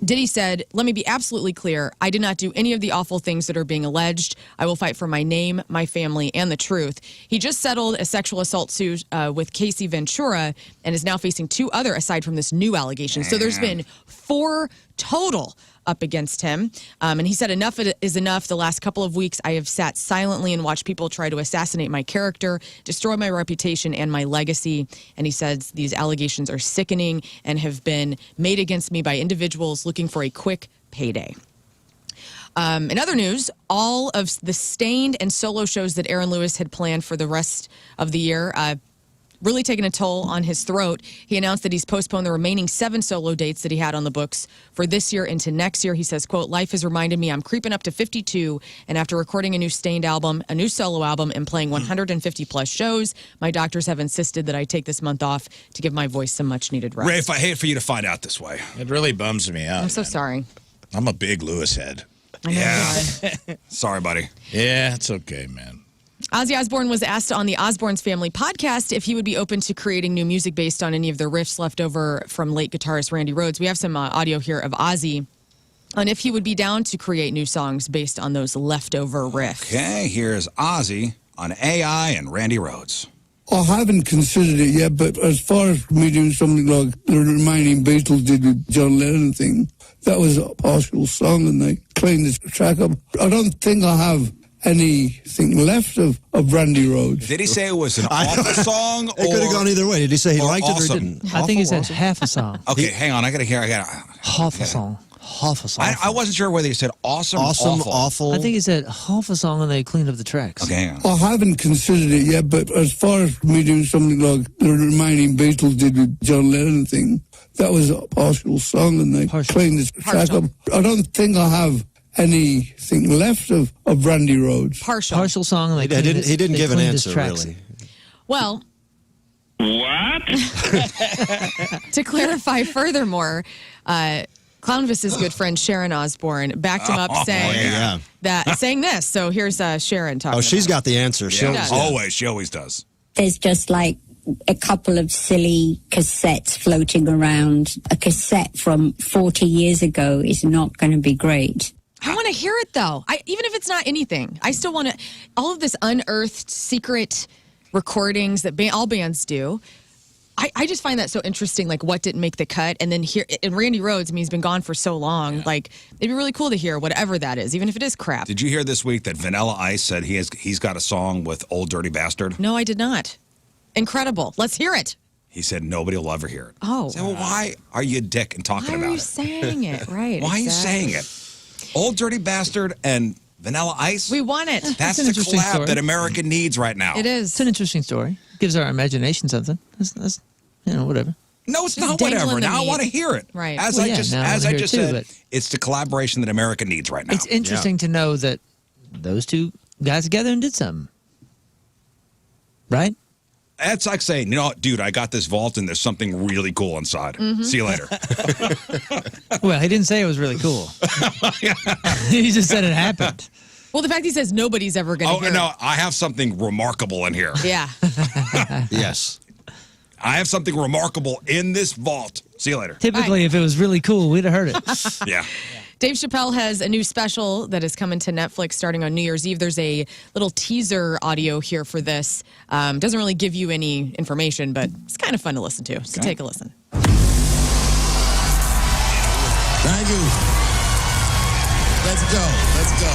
Speaker 2: Diddy said, let me be absolutely clear. I did not do any of the awful things that are being alleged. I will fight for my name, my family, and the truth. He just settled a sexual assault suit with Casey Ventura and is now facing 2 other aside from this new allegation. So there's been 4 total up against him. And he said, enough is enough. The last couple of weeks, I have sat silently and watched people try to assassinate my character, destroy my reputation and my legacy. And he says these allegations are sickening and have been made against me by individuals looking for a quick payday. In other news, all of the Stained and solo shows that Aaron Lewis had planned for the rest of the year really taken a toll on his throat. He announced that he's postponed the remaining 7 solo dates that he had on the books for this year into next year. He says, quote, life has reminded me I'm creeping up to 52, and after recording a new Stained album, a new solo album, and playing 150 plus shows, my doctors have insisted that I take this month off to give my voice some much needed rest.
Speaker 1: Rafe, I hate for you to find out this way.
Speaker 5: It really bums me out.
Speaker 2: I'm so
Speaker 5: man.
Speaker 2: sorry.
Speaker 5: I'm a big Lewis head.
Speaker 2: I know.
Speaker 1: Yeah. Sorry, buddy.
Speaker 5: Yeah, it's okay, man.
Speaker 2: Ozzy Osbourne was asked on the Osbourne's Family podcast if he would be open to creating new music based on any of the riffs left over from late guitarist Randy Rhoads. We have some audio here of Ozzy on if he would be down to create new songs based on those leftover riffs.
Speaker 1: Okay, here's Ozzy on AI and Randy Rhoads.
Speaker 6: I haven't considered it yet, but as far as me doing something like the remaining Beatles did with John Lennon thing, that was a partial song and they cleaned the track up. I don't think I have anything left of Randy Rhoads.
Speaker 1: Did he say it was an awful song?
Speaker 7: It could have gone either way. Did he say he
Speaker 1: or
Speaker 7: liked
Speaker 1: awesome?
Speaker 7: it or didn't?
Speaker 4: I think he said
Speaker 7: Awful,
Speaker 4: half a song.
Speaker 1: Okay, hang on. I got to hear.
Speaker 4: Half a song. half a song.
Speaker 1: I wasn't sure whether he said awesome,
Speaker 7: Awesome,
Speaker 1: awful.
Speaker 7: awful.
Speaker 4: I think he said half a song and they cleaned up the tracks.
Speaker 1: Okay, hang on.
Speaker 6: I haven't considered it yet, but as far as me doing something like the remaining Beatles did with John Lennon thing, that was a partial song and they
Speaker 4: Partial.
Speaker 6: cleaned the track up. I don't think I have anything left of Brandy Rhodes.
Speaker 2: Partial.
Speaker 4: Song and they
Speaker 7: He
Speaker 4: cleaned
Speaker 7: didn't
Speaker 4: they
Speaker 7: give an
Speaker 4: cleaned his
Speaker 7: answer,
Speaker 4: tracks.
Speaker 7: really.
Speaker 2: Well,
Speaker 8: What?
Speaker 2: to clarify furthermore, Clownvis's good friend Sharon Osbourne backed him up saying
Speaker 7: yeah.
Speaker 2: saying this. So here's Sharon talking.
Speaker 7: Oh, she's
Speaker 2: about
Speaker 7: got the answer. She'll,
Speaker 2: does.
Speaker 1: Always. She always does.
Speaker 9: There's just like a couple of silly cassettes floating around. A cassette from 40 years ago is not going to be great.
Speaker 2: I want to hear it though. Even if it's not anything, I still want to. All of this unearthed secret recordings that all bands do. I just find that so interesting. Like what didn't make the cut, and then here and Randy Rhoads. I mean, he's been gone for so long. Like it'd be really cool to hear whatever that is, even if it is crap.
Speaker 1: Did you hear this week that Vanilla Ice said he's got a song with Old Dirty Bastard?
Speaker 2: No, I did not. Incredible. Let's hear it.
Speaker 1: He said nobody will ever hear it.
Speaker 2: Oh.
Speaker 1: I said, well, why are you a dick and talking
Speaker 2: Why
Speaker 1: about
Speaker 2: are you
Speaker 1: it?
Speaker 2: saying it? Right.
Speaker 1: Why are you saying
Speaker 2: exactly.
Speaker 1: it? Old Dirty Bastard and Vanilla Ice?
Speaker 2: We want it.
Speaker 1: That's
Speaker 4: an
Speaker 1: the
Speaker 4: interesting
Speaker 1: collab
Speaker 4: story.
Speaker 1: that America needs right now.
Speaker 2: It is.
Speaker 4: It's an interesting story. Gives our imagination something. That's whatever.
Speaker 1: No, it's
Speaker 2: Just
Speaker 1: not
Speaker 2: dangling
Speaker 1: whatever.
Speaker 2: the
Speaker 1: Now I
Speaker 2: meat.
Speaker 1: want to hear it.
Speaker 2: Right.
Speaker 1: As
Speaker 4: Well,
Speaker 1: I
Speaker 4: yeah,
Speaker 1: just
Speaker 4: now I
Speaker 1: as
Speaker 4: wanna
Speaker 1: I
Speaker 4: hear
Speaker 1: just
Speaker 4: it too,
Speaker 1: said,
Speaker 4: but-
Speaker 1: it's the collaboration that America needs right now.
Speaker 4: It's interesting to know that those two got together and did something. Right?
Speaker 1: That's like saying, you know what, dude, I got this vault and there's something really cool inside.
Speaker 2: Mm-hmm.
Speaker 1: See you later.
Speaker 4: Well, he didn't say it was really cool. He just said it happened.
Speaker 2: Well, the fact he says nobody's ever going to
Speaker 1: Oh,
Speaker 2: hear
Speaker 1: no,
Speaker 2: it.
Speaker 1: I have something remarkable in here.
Speaker 2: Yeah.
Speaker 7: yes.
Speaker 1: I have something remarkable in this vault. See you later.
Speaker 4: Typically, if it was really cool, we'd have heard it.
Speaker 1: Yeah.
Speaker 2: Dave Chappelle has a new special that is coming to Netflix starting on New Year's Eve. There's a little teaser audio here for this. Doesn't really give you any information, but it's kind of fun to listen to. So take a listen.
Speaker 10: Thank you. Let's go. Let's go.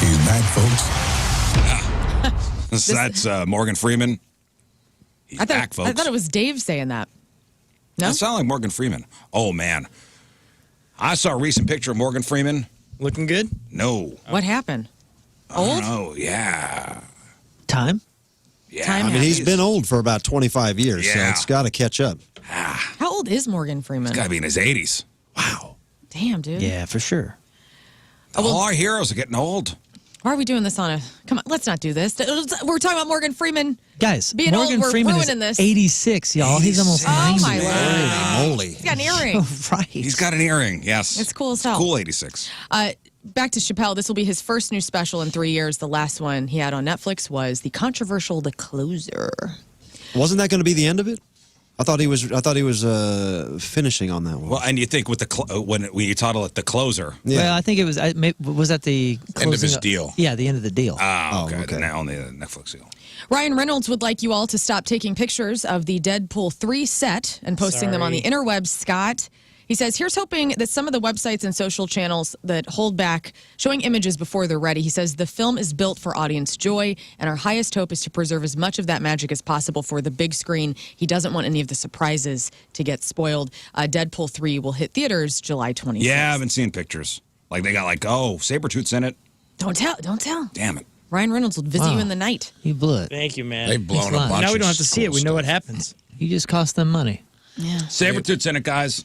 Speaker 10: He's back, folks.
Speaker 1: That's Morgan Freeman. He's back, folks.
Speaker 2: I thought it was Dave saying that. No?
Speaker 1: That sounded like Morgan Freeman. Oh, man. I saw a recent picture of Morgan Freeman.
Speaker 3: Looking good?
Speaker 1: No.
Speaker 2: What happened?
Speaker 1: Old? Oh, yeah.
Speaker 4: Time?
Speaker 1: Yeah.
Speaker 2: Time
Speaker 7: I mean, he's
Speaker 2: happens.
Speaker 7: been old for about 25 years, so
Speaker 1: Yeah.
Speaker 7: it's got to catch up.
Speaker 2: How old is Morgan Freeman?
Speaker 1: He's got to be in his 80s. Wow.
Speaker 2: Damn, dude.
Speaker 4: Yeah, for sure.
Speaker 1: All our heroes are getting old.
Speaker 2: Why are we doing this on a... Come on, let's not do this. We're talking about Morgan Freeman.
Speaker 4: Guys,
Speaker 2: Being
Speaker 4: Morgan
Speaker 2: old, we're
Speaker 4: Freeman
Speaker 2: ruining
Speaker 4: is
Speaker 2: this.
Speaker 4: 86, y'all. He's almost 90.
Speaker 2: Oh, my Lord.
Speaker 7: Moly.
Speaker 2: He's got an earring.
Speaker 4: Right.
Speaker 1: He's got an earring, yes.
Speaker 2: It's cool as hell.
Speaker 1: Cool 86.
Speaker 2: Back to Chappelle. This will be his first new special in 3 years. The last one he had on Netflix was the controversial The Closer.
Speaker 7: Wasn't that going to be the end of it? I thought he was finishing on that one.
Speaker 1: Well, and you think with the when you title it The Closer.
Speaker 7: Yeah.
Speaker 4: Well, I think it was. Was that the
Speaker 5: End of his
Speaker 4: closing
Speaker 5: deal.
Speaker 4: Yeah, the end of the deal.
Speaker 1: Oh, okay.
Speaker 7: okay.
Speaker 1: Now on the Netflix deal.
Speaker 2: Ryan Reynolds would like you all to stop taking pictures of the Deadpool 3 set and posting them on the interwebs, Scott. He says, here's hoping that some of the websites and social channels that hold back showing images before they're ready. He says, the film is built for audience joy, and our highest hope is to preserve as much of that magic as possible for the big screen. He doesn't want any of the surprises to get spoiled. Deadpool 3 will hit theaters July 26th.
Speaker 1: Yeah, I haven't seen pictures. Like they got Sabretooth's in it.
Speaker 2: Don't tell.
Speaker 1: Damn it.
Speaker 2: Ryan Reynolds will visit
Speaker 4: Wow.
Speaker 2: you in the night.
Speaker 4: You blew it.
Speaker 3: Thank you, man.
Speaker 5: They've blown a
Speaker 4: lying.
Speaker 5: bunch
Speaker 3: Now we
Speaker 5: of
Speaker 3: don't have to see it.
Speaker 5: cool
Speaker 3: We know what
Speaker 5: stuff.
Speaker 3: happens.
Speaker 4: You just cost them money.
Speaker 2: Yeah.
Speaker 1: Sabretooth's in it, guys.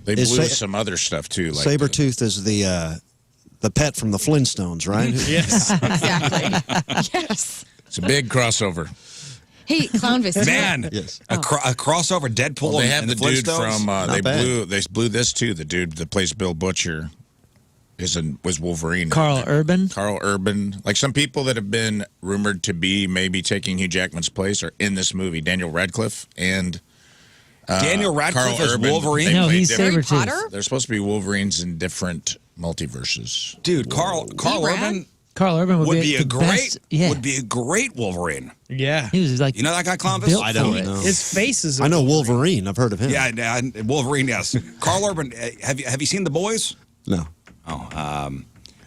Speaker 5: They
Speaker 7: Is
Speaker 5: blew
Speaker 7: Sa-
Speaker 5: some other stuff, too. Like
Speaker 7: Sabretooth is the pet from the Flintstones, right?
Speaker 3: Yes.
Speaker 2: Exactly. Yes.
Speaker 5: It's a big crossover.
Speaker 2: Hey, Clownvis.
Speaker 1: Man,
Speaker 7: Yes.
Speaker 1: a crossover Deadpool
Speaker 5: Well, they
Speaker 1: and,
Speaker 5: have
Speaker 1: and
Speaker 5: the
Speaker 1: the
Speaker 5: dude
Speaker 1: Flintstones?
Speaker 5: from they
Speaker 7: bad.
Speaker 5: blew this too. The dude that plays Bill Butcher was Wolverine.
Speaker 4: Carl Urban.
Speaker 5: Carl Urban. Like some people that have been rumored to be maybe taking Hugh Jackman's place are in this movie. Daniel Radcliffe and
Speaker 1: Daniel Radcliffe
Speaker 5: Carl
Speaker 1: is
Speaker 5: Urban.
Speaker 1: Wolverine?
Speaker 5: They
Speaker 4: No,
Speaker 5: play
Speaker 4: he's
Speaker 5: different-
Speaker 2: Harry
Speaker 4: Sabretooth.
Speaker 2: Potter?
Speaker 5: They're supposed to be Wolverines in different multiverses.
Speaker 1: Dude, Carl
Speaker 2: Rad?
Speaker 1: Urban
Speaker 4: Carl Urban
Speaker 1: would be
Speaker 4: the
Speaker 1: a great
Speaker 4: best, yeah.
Speaker 1: would be a great Wolverine.
Speaker 3: Yeah.
Speaker 4: He was like
Speaker 1: You know that guy, Clownvis?
Speaker 4: built
Speaker 7: I
Speaker 4: for
Speaker 7: don't
Speaker 4: it.
Speaker 7: know.
Speaker 3: His face is.
Speaker 7: I know Wolverine. I've heard of him.
Speaker 1: Yeah, Wolverine. Yes, Carl Urban. Have you seen The Boys?
Speaker 7: No.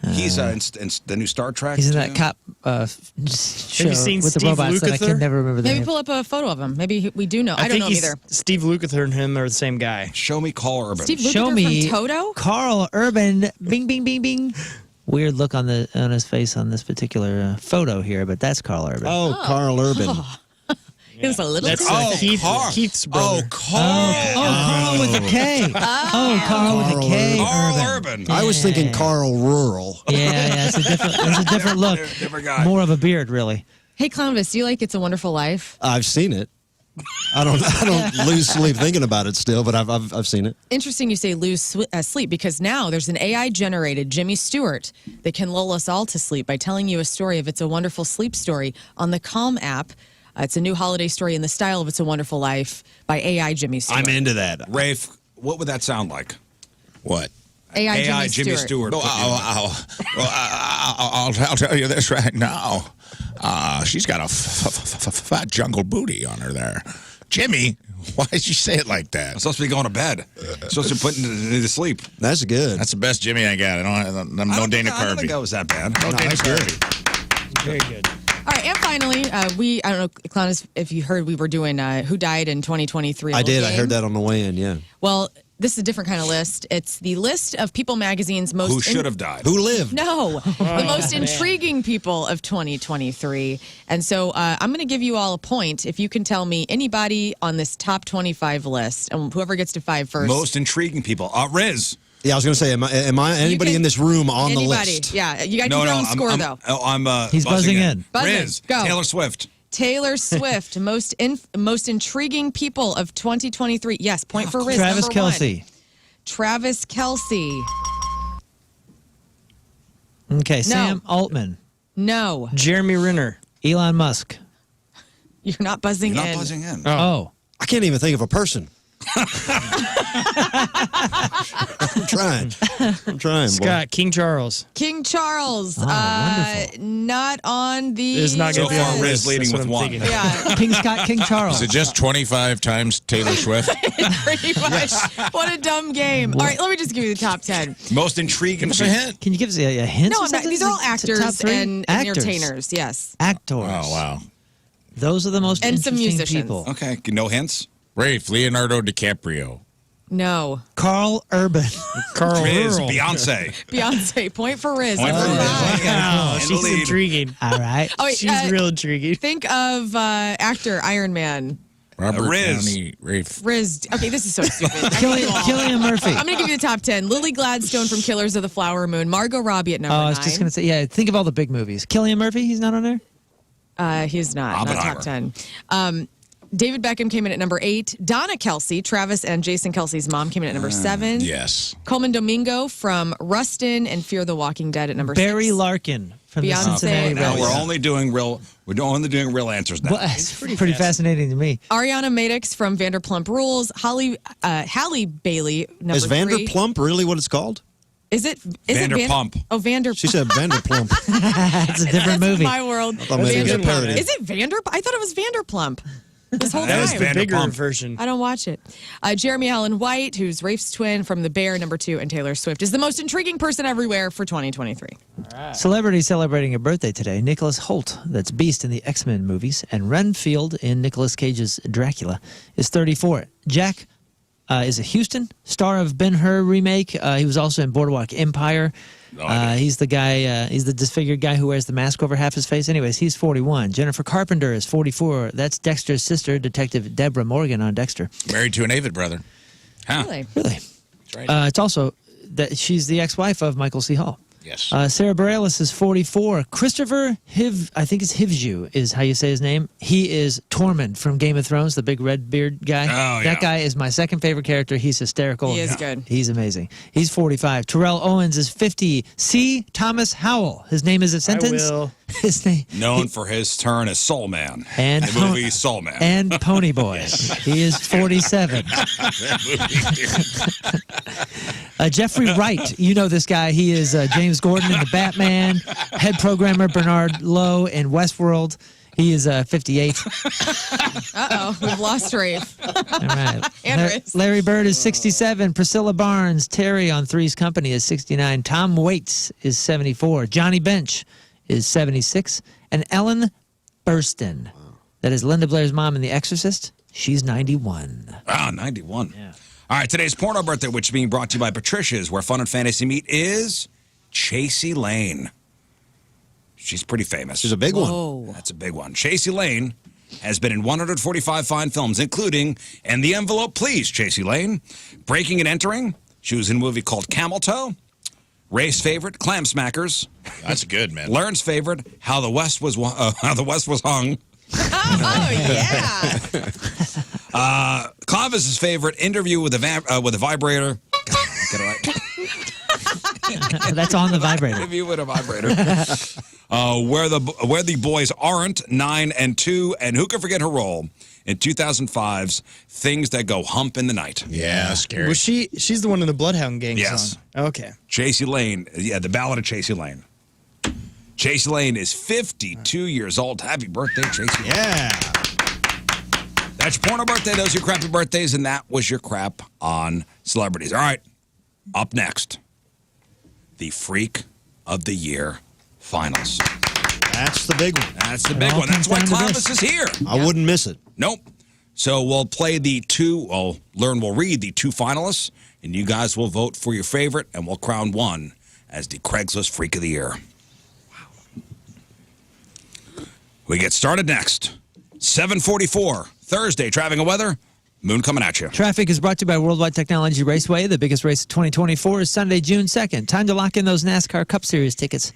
Speaker 1: He's in the new Star Trek.
Speaker 4: He's in
Speaker 1: too.
Speaker 4: that cop show
Speaker 3: seen
Speaker 4: with the
Speaker 3: Steve
Speaker 4: robots that I
Speaker 3: Lukather?
Speaker 4: can never remember the
Speaker 2: Maybe
Speaker 4: name.
Speaker 2: pull up a photo of him. Maybe we do know. I don't
Speaker 3: think
Speaker 2: know him either.
Speaker 3: Steve Lukather and him are the same guy.
Speaker 1: Show me Carl Urban.
Speaker 2: Steve Lukather
Speaker 4: Show me
Speaker 2: from Toto?
Speaker 4: Carl Urban. Bing, bing, bing, bing. Weird look on his face on this particular photo here, but that's Carl Urban.
Speaker 7: Oh, Carl Urban.
Speaker 2: He was a little
Speaker 3: That's
Speaker 2: too
Speaker 3: Keith's brother.
Speaker 1: Carl.
Speaker 4: Carl with a K. Carl with a K.
Speaker 1: Carl
Speaker 4: Urban.
Speaker 1: Urban.
Speaker 7: I was thinking Carl Rural.
Speaker 4: Yeah, it's a different look.
Speaker 1: Different guy.
Speaker 4: More of a beard, really.
Speaker 2: Hey, Clownvis, do you like It's a Wonderful Life?
Speaker 7: I've seen it. I don't lose sleep thinking about it still, but I've seen it.
Speaker 2: Interesting you say lose sleep because now there's an AI-generated Jimmy Stewart that can lull us all to sleep by telling you a story of It's a Wonderful Sleep story on the Calm app. It's a new holiday story in the style of It's a Wonderful Life by AI Jimmy Stewart.
Speaker 7: I'm into that.
Speaker 1: Rafe, what would that sound like?
Speaker 5: What?
Speaker 2: AI
Speaker 1: Jimmy Stewart.
Speaker 5: I'll tell you this right now. She's got a fat jungle booty on her there. Jimmy, why did you say it like that?
Speaker 1: I'm supposed to be going to bed. I'm supposed to be putting to sleep.
Speaker 7: That's good.
Speaker 5: That's the best Jimmy I got. I'm no Dana
Speaker 1: I don't think
Speaker 5: Carvey.
Speaker 1: that was that bad.
Speaker 5: No Dana
Speaker 7: that's good.
Speaker 5: Carvey.
Speaker 3: Very good.
Speaker 2: All right, and finally, I don't know, Clownvis, if you heard, we were doing Who Died in 2023.
Speaker 7: I did. I
Speaker 2: game.
Speaker 7: heard that on the way in, yeah.
Speaker 2: Well, this is a different kind of list. It's the list of People Magazine's most...
Speaker 1: Who should have died?
Speaker 7: Who lived?
Speaker 2: No, the most intriguing people of 2023. And so I'm going to give you all a point if you can tell me anybody on this top 25 list. And whoever gets to 5 first.
Speaker 1: Most intriguing people. Riz.
Speaker 7: Yeah, I was going to say, am I anybody
Speaker 2: can-
Speaker 7: in this room on the
Speaker 2: Anybody.
Speaker 7: list?
Speaker 2: Yeah, you got your own score, though.
Speaker 1: I'm
Speaker 4: He's buzzing in.
Speaker 2: Buzzing.
Speaker 1: Riz.
Speaker 2: Go.
Speaker 1: Taylor Swift.
Speaker 2: Taylor Swift, most intriguing people of 2023. Yes, point for Riz.
Speaker 4: Travis
Speaker 2: number one.
Speaker 4: Kelce.
Speaker 2: Travis Kelce.
Speaker 4: Okay, Sam Altman.
Speaker 2: No,
Speaker 3: Jeremy Renner.
Speaker 4: Elon Musk.
Speaker 2: you're not buzzing
Speaker 1: You're
Speaker 2: in.
Speaker 1: not buzzing in.
Speaker 4: Oh.
Speaker 7: I can't even think of a person. I'm trying. Boy.
Speaker 3: Scott, King Charles.
Speaker 2: King Charles.
Speaker 4: Oh, wonderful.
Speaker 2: Not on the.
Speaker 3: It's not
Speaker 1: So
Speaker 3: going to be
Speaker 1: far,
Speaker 3: on
Speaker 1: Riz
Speaker 3: this.
Speaker 1: leading
Speaker 3: That's
Speaker 1: with
Speaker 3: what I'm
Speaker 1: one.
Speaker 3: thinking.
Speaker 2: Yeah,
Speaker 4: King Scott, King Charles.
Speaker 5: Is it just 25 times Taylor Swift?
Speaker 2: pretty much. What a dumb game. All right, let me just give you the top 10.
Speaker 1: Most intriguing.
Speaker 5: Give us a hint.
Speaker 4: Can you give us a hint?
Speaker 2: No,
Speaker 4: or
Speaker 2: I'm not.
Speaker 4: something?
Speaker 2: These are all
Speaker 4: Top
Speaker 2: actors
Speaker 4: three?
Speaker 2: and
Speaker 4: Actors.
Speaker 2: entertainers. Yes.
Speaker 4: Actors.
Speaker 5: Oh, wow.
Speaker 4: Those are the most
Speaker 2: And some
Speaker 4: interesting
Speaker 2: musicians.
Speaker 4: people.
Speaker 1: Okay, no hints.
Speaker 5: Rafe, Leonardo DiCaprio.
Speaker 2: No.
Speaker 4: Carl Urban.
Speaker 3: Carl
Speaker 1: Riz.
Speaker 3: Earl.
Speaker 1: Beyonce.
Speaker 2: Beyonce. Point for Riz.
Speaker 1: Point for
Speaker 2: Number
Speaker 1: Riz.
Speaker 2: five.
Speaker 3: Wow,
Speaker 1: In the
Speaker 3: she's
Speaker 1: lead.
Speaker 3: intriguing.
Speaker 4: All right.
Speaker 2: Oh, wait,
Speaker 3: She's real intriguing.
Speaker 2: Think of actor Iron Man.
Speaker 5: Robert
Speaker 1: Riz.
Speaker 5: Downey. Rafe.
Speaker 2: Riz. Okay, this is so stupid. I hate you all.
Speaker 4: Killian Murphy.
Speaker 2: I'm going to give you the top 10. Lily Gladstone from Killers of the Flower Moon. Margot Robbie at number 9.
Speaker 4: I was just going to say, yeah, think of all the big movies. Killian Murphy, he's not on there?
Speaker 2: He's not
Speaker 1: Oppenheimer.
Speaker 2: top 10. David Beckham came in at number 8. Donna Kelsey, Travis and Jason Kelsey's mom, came in at number 7.
Speaker 5: Yes.
Speaker 2: Coleman Domingo from Rustin and Fear the Walking Dead at number 6.
Speaker 4: Barry Larkin from the
Speaker 2: Beyonce.
Speaker 4: Cincinnati
Speaker 2: No,
Speaker 1: Now
Speaker 4: Reds.
Speaker 1: we're only doing real answers now.
Speaker 4: Well, it's pretty fascinating to me.
Speaker 2: Ariana Madix from Vanderplump Rules. Halle Bailey, number
Speaker 7: Is
Speaker 2: 3.
Speaker 7: Vanderplump really what it's called?
Speaker 2: Is it
Speaker 1: Vanderpump.
Speaker 2: Oh, Vanderpump.
Speaker 7: She said Vanderplump.
Speaker 4: It's a different
Speaker 2: That's
Speaker 4: movie.
Speaker 2: my world.
Speaker 7: thought maybe it was a
Speaker 2: Vanderpump.
Speaker 7: parody.
Speaker 2: Is it Vanderpump? I thought it was Vanderplump. This whole
Speaker 1: That is
Speaker 2: time.
Speaker 3: The bigger
Speaker 1: Vanderpump.
Speaker 3: version.
Speaker 2: I don't watch it. Jeremy Allen White, who's Rafe's twin from The Bear, number 2, and Taylor Swift is the most intriguing person everywhere for 2023.
Speaker 4: Celebrity celebrating a birthday today. Nicholas Hoult, that's Beast in the X-Men movies, and Renfield in Nicolas Cage's Dracula, is 34. Jack is a Houston, star of Ben-Hur remake. He was also in Boardwalk Empire. He's the guy, he's the disfigured guy who wears the mask over half his face. Anyways, he's 41. Jennifer Carpenter is 44. That's Dexter's sister, Detective Deborah Morgan on Dexter.
Speaker 5: Married to an avid brother.
Speaker 1: Huh.
Speaker 2: Really?
Speaker 4: Really?
Speaker 5: That's right.
Speaker 4: It's also that she's the ex-wife of Michael C. Hall.
Speaker 5: Yes.
Speaker 4: Sarah Bareilles is 44. Christopher I think it's Hivju is how you say his name. He is Tormund from Game of Thrones, the big red beard guy.
Speaker 1: Oh,
Speaker 4: That
Speaker 1: yeah.
Speaker 4: guy is my second favorite character. He's hysterical.
Speaker 2: He is good.
Speaker 4: He's amazing. He's 45. Terrell Owens is 50. C. Thomas Howell. His name is a sentence.
Speaker 3: will.
Speaker 4: His name.
Speaker 1: Known for his turn as Soul Man.
Speaker 4: And
Speaker 1: the movie Soul Man.
Speaker 4: And Pony Boy. He is 47. Jeffrey Wright, you know this guy. He is James Gordon in The Batman, head programmer Bernard Lowe in Westworld. He is 58.
Speaker 2: Uh-oh, we've lost Rafe.
Speaker 4: All right.
Speaker 2: And Riz.
Speaker 4: Larry Bird is 67. Priscilla Barnes, Terry on Three's Company is 69. Tom Waits is 74. Johnny Bench is 76. And Ellen Burstyn, that is Linda Blair's mom in The Exorcist, she's 91.
Speaker 1: Ah, 91. Yeah. All right, today's porno birthday, which is being brought to you by Patricia's, where fun and fantasy meet, is Chasey Lane. She's pretty famous.
Speaker 7: She's a big one.
Speaker 2: Whoa.
Speaker 1: That's a big one. Chasey Lane has been in 145 fine films, including And the Envelope, Please, Chasey Lane, Breaking and Entering. She was in a movie called Camel Toe. Ray's favorite, Clam Smackers.
Speaker 5: That's good, man.
Speaker 1: Lern's favorite, How the West Was Hung.
Speaker 2: Oh, yeah.
Speaker 1: Clovis's favorite, Interview with a Vibrator. God, get it right.
Speaker 4: That's on the vibrator.
Speaker 1: Interview with a Vibrator. Where the Boys Aren't, 9 and 2, and who can forget her role in 2005's Things That Go Hump in the Night.
Speaker 5: Yeah, scary.
Speaker 3: Was she's the one in the Bloodhound Gang
Speaker 1: Yes.
Speaker 3: song? Okay.
Speaker 1: Chasey Lane, yeah, the Ballad of Chasey Lane. Chasey Lane is 52 years old. Happy birthday, Chasey Lane.
Speaker 7: Yeah.
Speaker 1: That's your porno birthday. Those are your crappy birthdays, and that was your crap on celebrities. All right, up next, the Freak of the Year finals.
Speaker 7: That's the big one.
Speaker 1: That's the big one. That's why Clovis is here.
Speaker 7: I wouldn't miss it.
Speaker 1: Nope. So we'll play Lern will read the two finalists, and you guys will vote for your favorite, and we'll crown one as the Craigslist Freak of the Year. Wow. We get started next. 7:44, Thursday, traffic and weather. Moon coming at you.
Speaker 4: Traffic is brought to you by Worldwide Technology Raceway. The biggest race of 2024 is Sunday, June 2nd. Time to lock in those NASCAR Cup Series tickets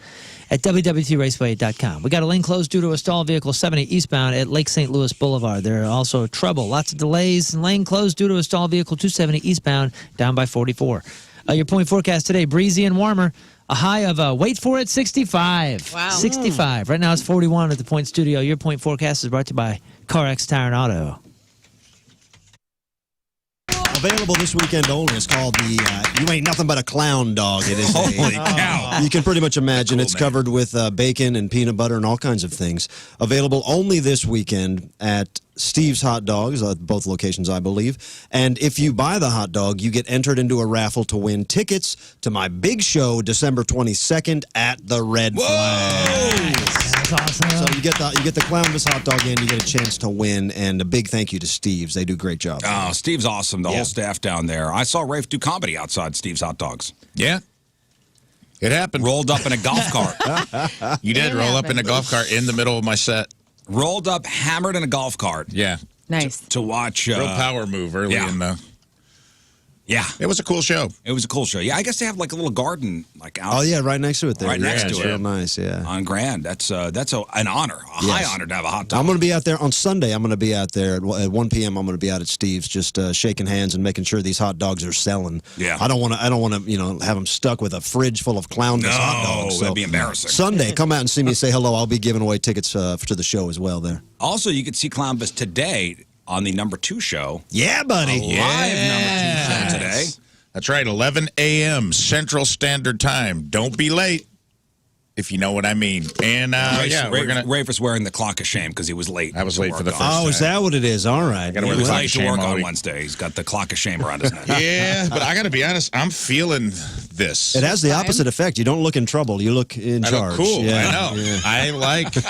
Speaker 4: at www.raceway.com. We got a lane closed due to a stalled vehicle 70 eastbound at Lake St. Louis Boulevard. There are also trouble. Lots of delays. Lane closed due to a stalled vehicle 270 eastbound down by 44. Your point forecast today, breezy and warmer. A high of, wait for it, 65.
Speaker 2: Wow.
Speaker 4: 65. Right now it's 41 at the Point Studio. Your point forecast is brought to you by CarX Tire and Auto.
Speaker 7: Available this weekend only. It's called the You Ain't Nothing But a Clown Dog. It is
Speaker 1: Holy cow.
Speaker 7: You can pretty much imagine
Speaker 1: Cool,
Speaker 7: it's
Speaker 1: man.
Speaker 7: covered with bacon and peanut butter and all kinds of things. Available only this weekend at Steve's Hot Dogs, both locations, I believe. And if you buy the hot dog, you get entered into a raffle to win tickets to my big show December 22nd at the Red Flag.
Speaker 4: That's awesome.
Speaker 7: So you get the Clownvis hot dog in, you get a chance to win, and a big thank you to Steve's. They do a great job.
Speaker 1: Oh, Steve's awesome. The
Speaker 7: Yeah.
Speaker 1: whole staff down there. I saw Rafe do comedy outside Steve's Hot Dogs.
Speaker 5: Yeah. It happened.
Speaker 1: Rolled up in a golf cart.
Speaker 5: You did roll up in a golf cart in the middle of my set.
Speaker 1: Rolled up, hammered in a golf cart
Speaker 5: Yeah.
Speaker 2: Nice.
Speaker 1: to watch.
Speaker 5: Real power move early
Speaker 1: yeah.
Speaker 5: in the.
Speaker 1: Yeah,
Speaker 5: It was a cool show.
Speaker 1: it was a cool show. Yeah, I guess they have like a little garden like out
Speaker 7: Oh, yeah, right next to it there.
Speaker 1: Right next
Speaker 7: Yeah,
Speaker 1: to
Speaker 7: it's
Speaker 1: it.
Speaker 7: real nice, yeah.
Speaker 1: on Grand. That's an honor, a high honor to have a hot dog.
Speaker 7: I'm going to be out there on Sunday. I'm going to be out there at 1 p.m. I'm going to be out at Steve's, just shaking hands and making sure these hot dogs are selling.
Speaker 1: Yeah.
Speaker 7: I don't want to, have them stuck with a fridge full of Clownvis hot dogs.
Speaker 1: that'd be embarrassing.
Speaker 7: Sunday, come out and see me. Say hello. I'll be giving away tickets to the show as well there.
Speaker 1: Also, you could see Clownvis today on the number 2 show.
Speaker 7: Yeah, buddy.
Speaker 1: Live number 2 show today.
Speaker 5: That's right, 11 a.m. Central Standard Time. Don't be late, if you know what I mean. And we're gonna.
Speaker 1: Rafe was wearing the clock of shame because he was late.
Speaker 5: I was
Speaker 1: to
Speaker 5: late for
Speaker 1: work
Speaker 5: the
Speaker 1: on.
Speaker 5: first
Speaker 7: Oh, is that what it is? All right.
Speaker 5: gotta
Speaker 1: He
Speaker 5: wear the
Speaker 1: was
Speaker 5: clock
Speaker 1: late
Speaker 5: of
Speaker 1: to
Speaker 5: shame
Speaker 1: work
Speaker 5: all
Speaker 1: on
Speaker 5: week.
Speaker 1: Wednesday. He's got the clock of shame around his neck.
Speaker 5: Yeah, but I got to be honest. I'm feeling this.
Speaker 7: It has the opposite effect. You don't look in trouble. You look in
Speaker 5: I
Speaker 7: charge.
Speaker 5: look cool.
Speaker 7: Yeah.
Speaker 5: I know.
Speaker 7: Yeah.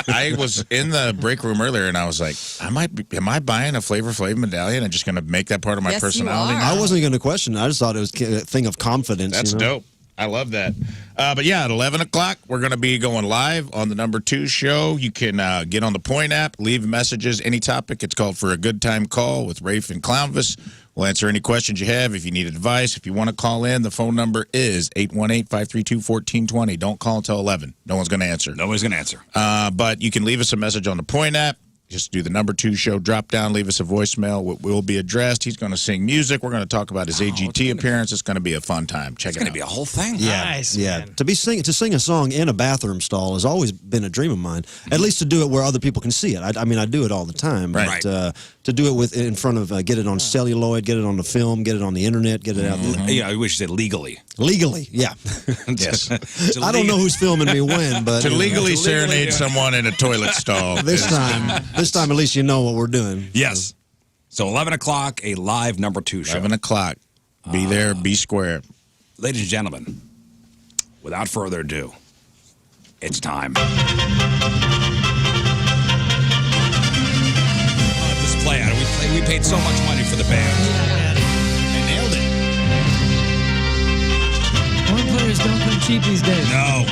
Speaker 5: I was in the break room earlier, and I was like, am I buying a Flavor Flav medallion and just going to make that part of my
Speaker 2: Yes, you
Speaker 5: personality?
Speaker 2: are.
Speaker 7: I wasn't going to question it. I just thought it was a thing of confidence.
Speaker 5: That's dope. I love that. But yeah, at 11 o'clock, we're going to be going live on the number 2 show. You can get on the Point app, leave messages, any topic. It's called For a Good Time Call with Rafe and Clownvis. We'll answer any questions you have. If you need advice, if you want to call in, the phone number is 818-532-1420. Don't call until 11. No one's going to answer.
Speaker 1: Nobody's going to answer.
Speaker 5: But you can leave us a message on the Point app. Just do the number 2 show drop down, leave us a voicemail. We'll be addressed. He's going to sing music. We're going to talk about his AGT appearance. It's going to be a fun time. Check it out.
Speaker 1: It's going to be a whole thing.
Speaker 5: Yeah,
Speaker 3: Nice,
Speaker 5: yeah.
Speaker 3: man.
Speaker 7: To sing a song in a bathroom stall has always been a dream of mine. At least to do it where other people can see it. I mean, I do it all the time.
Speaker 1: Right.
Speaker 7: But to do it in front of, get it on celluloid, get it on the film, get it on the internet, get it out there.
Speaker 1: Yeah, we should say legally.
Speaker 7: Legally, yeah.
Speaker 5: Yes.
Speaker 7: I don't know who's filming me when, but
Speaker 5: To legally
Speaker 1: legally
Speaker 5: serenade
Speaker 1: do it.
Speaker 5: someone in a toilet stall.
Speaker 7: this time at least you know what we're doing.
Speaker 1: Yes. So 11 o'clock, a live number 2 show.
Speaker 5: 11 o'clock. Be there, be square.
Speaker 1: Ladies and gentlemen, without further ado, it's time. Let's play out. We paid so much money for the band.
Speaker 5: They nailed it.
Speaker 4: Horn players don't come cheap these days.
Speaker 1: No.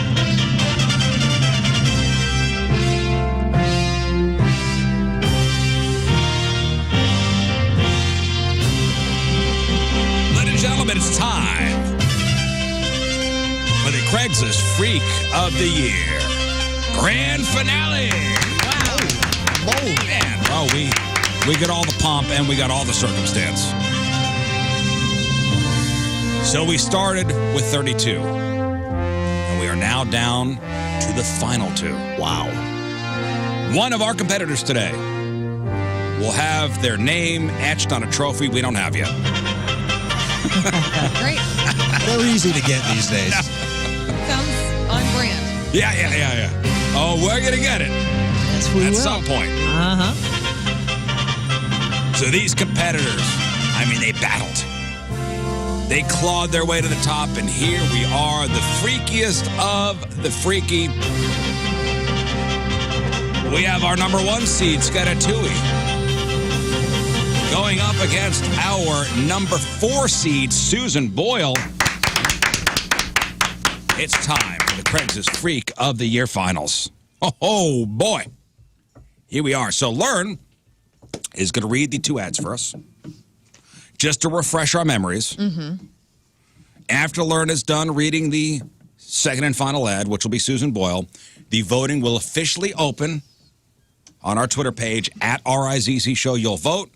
Speaker 1: Ladies and gentlemen, it's time for the Craigslist Freak of the Year Grand Finale. Wow. Man, oh, we got all the pomp and we got all the circumstance. So we started with 32. And we are now down to the final 2. Wow. One of our competitors today will have their name etched on a trophy we don't have yet.
Speaker 2: Great.
Speaker 5: They're easy to get these days.
Speaker 2: Sounds on brand.
Speaker 1: Yeah. Oh, we're going to get it
Speaker 4: Yes, we
Speaker 1: at
Speaker 4: will.
Speaker 1: some point.
Speaker 4: Uh-huh.
Speaker 1: So these competitors, I mean, they battled. They clawed their way to the top, and here we are, the freakiest of the freaky. We have our number 1 seed, Scaratui, going up against our number 4 seed, Susan Boyle. It's time for the Craigslist Freak of the Year Finals. Oh, boy. Here we are. So Lern is going to read the 2 ads for us, just to refresh our memories. Mm-hmm. After Lern is done reading the second and final ad, which will be Susan Boyle, the voting will officially open on our Twitter page, at RIZZ Show. You'll vote.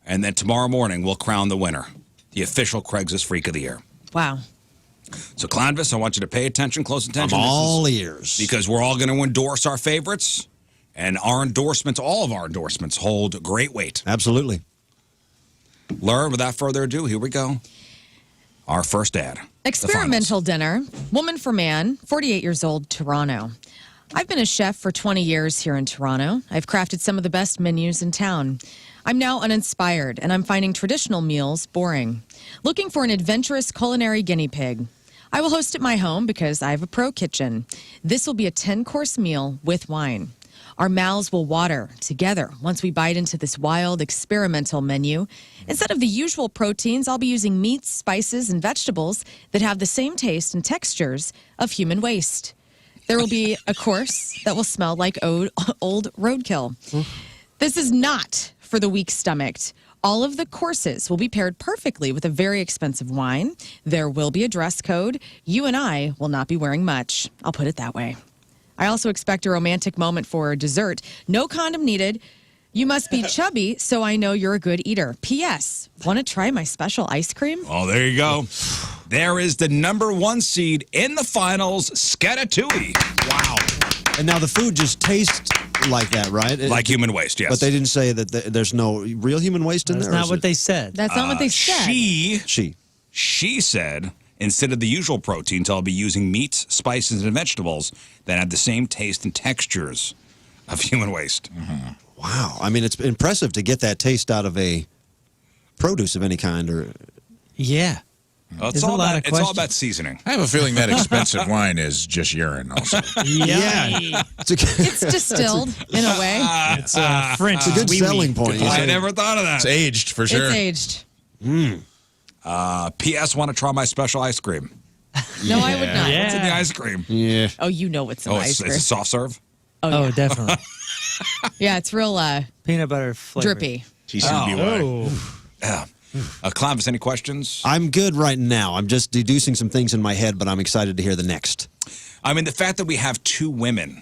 Speaker 1: And then tomorrow morning, we'll crown the winner, the official Craigslist Freak of the Year.
Speaker 2: Wow.
Speaker 1: So, Clonvis, I want you to pay attention, close attention.
Speaker 7: I'm
Speaker 1: This is-
Speaker 7: all ears.
Speaker 1: because we're all going to endorse our favorites, and our endorsements, all of our endorsements, hold great weight.
Speaker 7: Absolutely.
Speaker 1: Lern, without further ado, here we go. Our first ad. The
Speaker 2: Experimental dinner. Woman for man, 48 years old, Toronto. I've been a chef for 20 years here in Toronto. I've crafted some of the best menus in town. I'm now uninspired, and I'm finding traditional meals boring. Looking for an adventurous culinary guinea pig. I will host at my home because I have a pro kitchen. This will be a 10-course meal with wine. Our mouths will water together once we bite into this wild experimental menu. Instead of the usual proteins, I'll be using meats, spices, and vegetables that have the same taste and textures of human waste. There will be a course that will smell like old roadkill. This is not for the weak-stomached. All of the courses will be paired perfectly with a very expensive wine. There will be a dress code. You and I will not be wearing much. I'll put it that way. I also expect a romantic moment for dessert. No condom needed. You must be chubby, so I know you're a good eater. P.S. Want to try my special ice cream?
Speaker 1: Oh, there you go. There is the number 1 seed in the finals, Scaratui. Wow.
Speaker 7: And now the food just tastes like that, right?
Speaker 1: Like human waste, yes.
Speaker 7: But they didn't say that there's no real human waste in
Speaker 4: That's
Speaker 7: there? or
Speaker 4: not
Speaker 7: is
Speaker 4: what
Speaker 7: it-
Speaker 4: they said.
Speaker 2: That's not what they said.
Speaker 1: She said, instead of the usual proteins, I'll be using meats, spices, and vegetables that have the same taste and textures of human waste.
Speaker 7: Mm-hmm. Wow. I mean, it's impressive to get that taste out of a produce of any kind. Or
Speaker 4: Yeah.
Speaker 1: Well,
Speaker 4: There's a lot of
Speaker 1: it's all
Speaker 4: questions.
Speaker 1: about seasoning.
Speaker 5: I have a feeling that expensive wine is just urine also.
Speaker 4: Yeah.
Speaker 2: It's distilled in a way.
Speaker 4: It's French.
Speaker 7: It's a good
Speaker 4: wee-wee.
Speaker 7: selling point.
Speaker 1: I never thought of that.
Speaker 5: It's aged for sure.
Speaker 2: It's aged.
Speaker 1: P.S. Want to try my special ice cream?
Speaker 2: No, I would not.
Speaker 4: Yeah.
Speaker 1: What's in the ice cream?
Speaker 7: Yeah.
Speaker 2: Oh, you know what's in
Speaker 1: Oh,
Speaker 2: ice
Speaker 1: it's
Speaker 2: cream.
Speaker 1: a soft serve?
Speaker 4: Oh,
Speaker 2: yeah.
Speaker 4: definitely.
Speaker 2: Yeah, it's real
Speaker 4: Peanut butter flavor.
Speaker 2: drippy.
Speaker 5: TCBY.
Speaker 4: Oh.
Speaker 1: Yeah. Clonvis, any questions?
Speaker 7: I'm good right now. I'm just deducing some things in my head, but I'm excited to hear the next.
Speaker 1: I mean, the fact that we have 2 women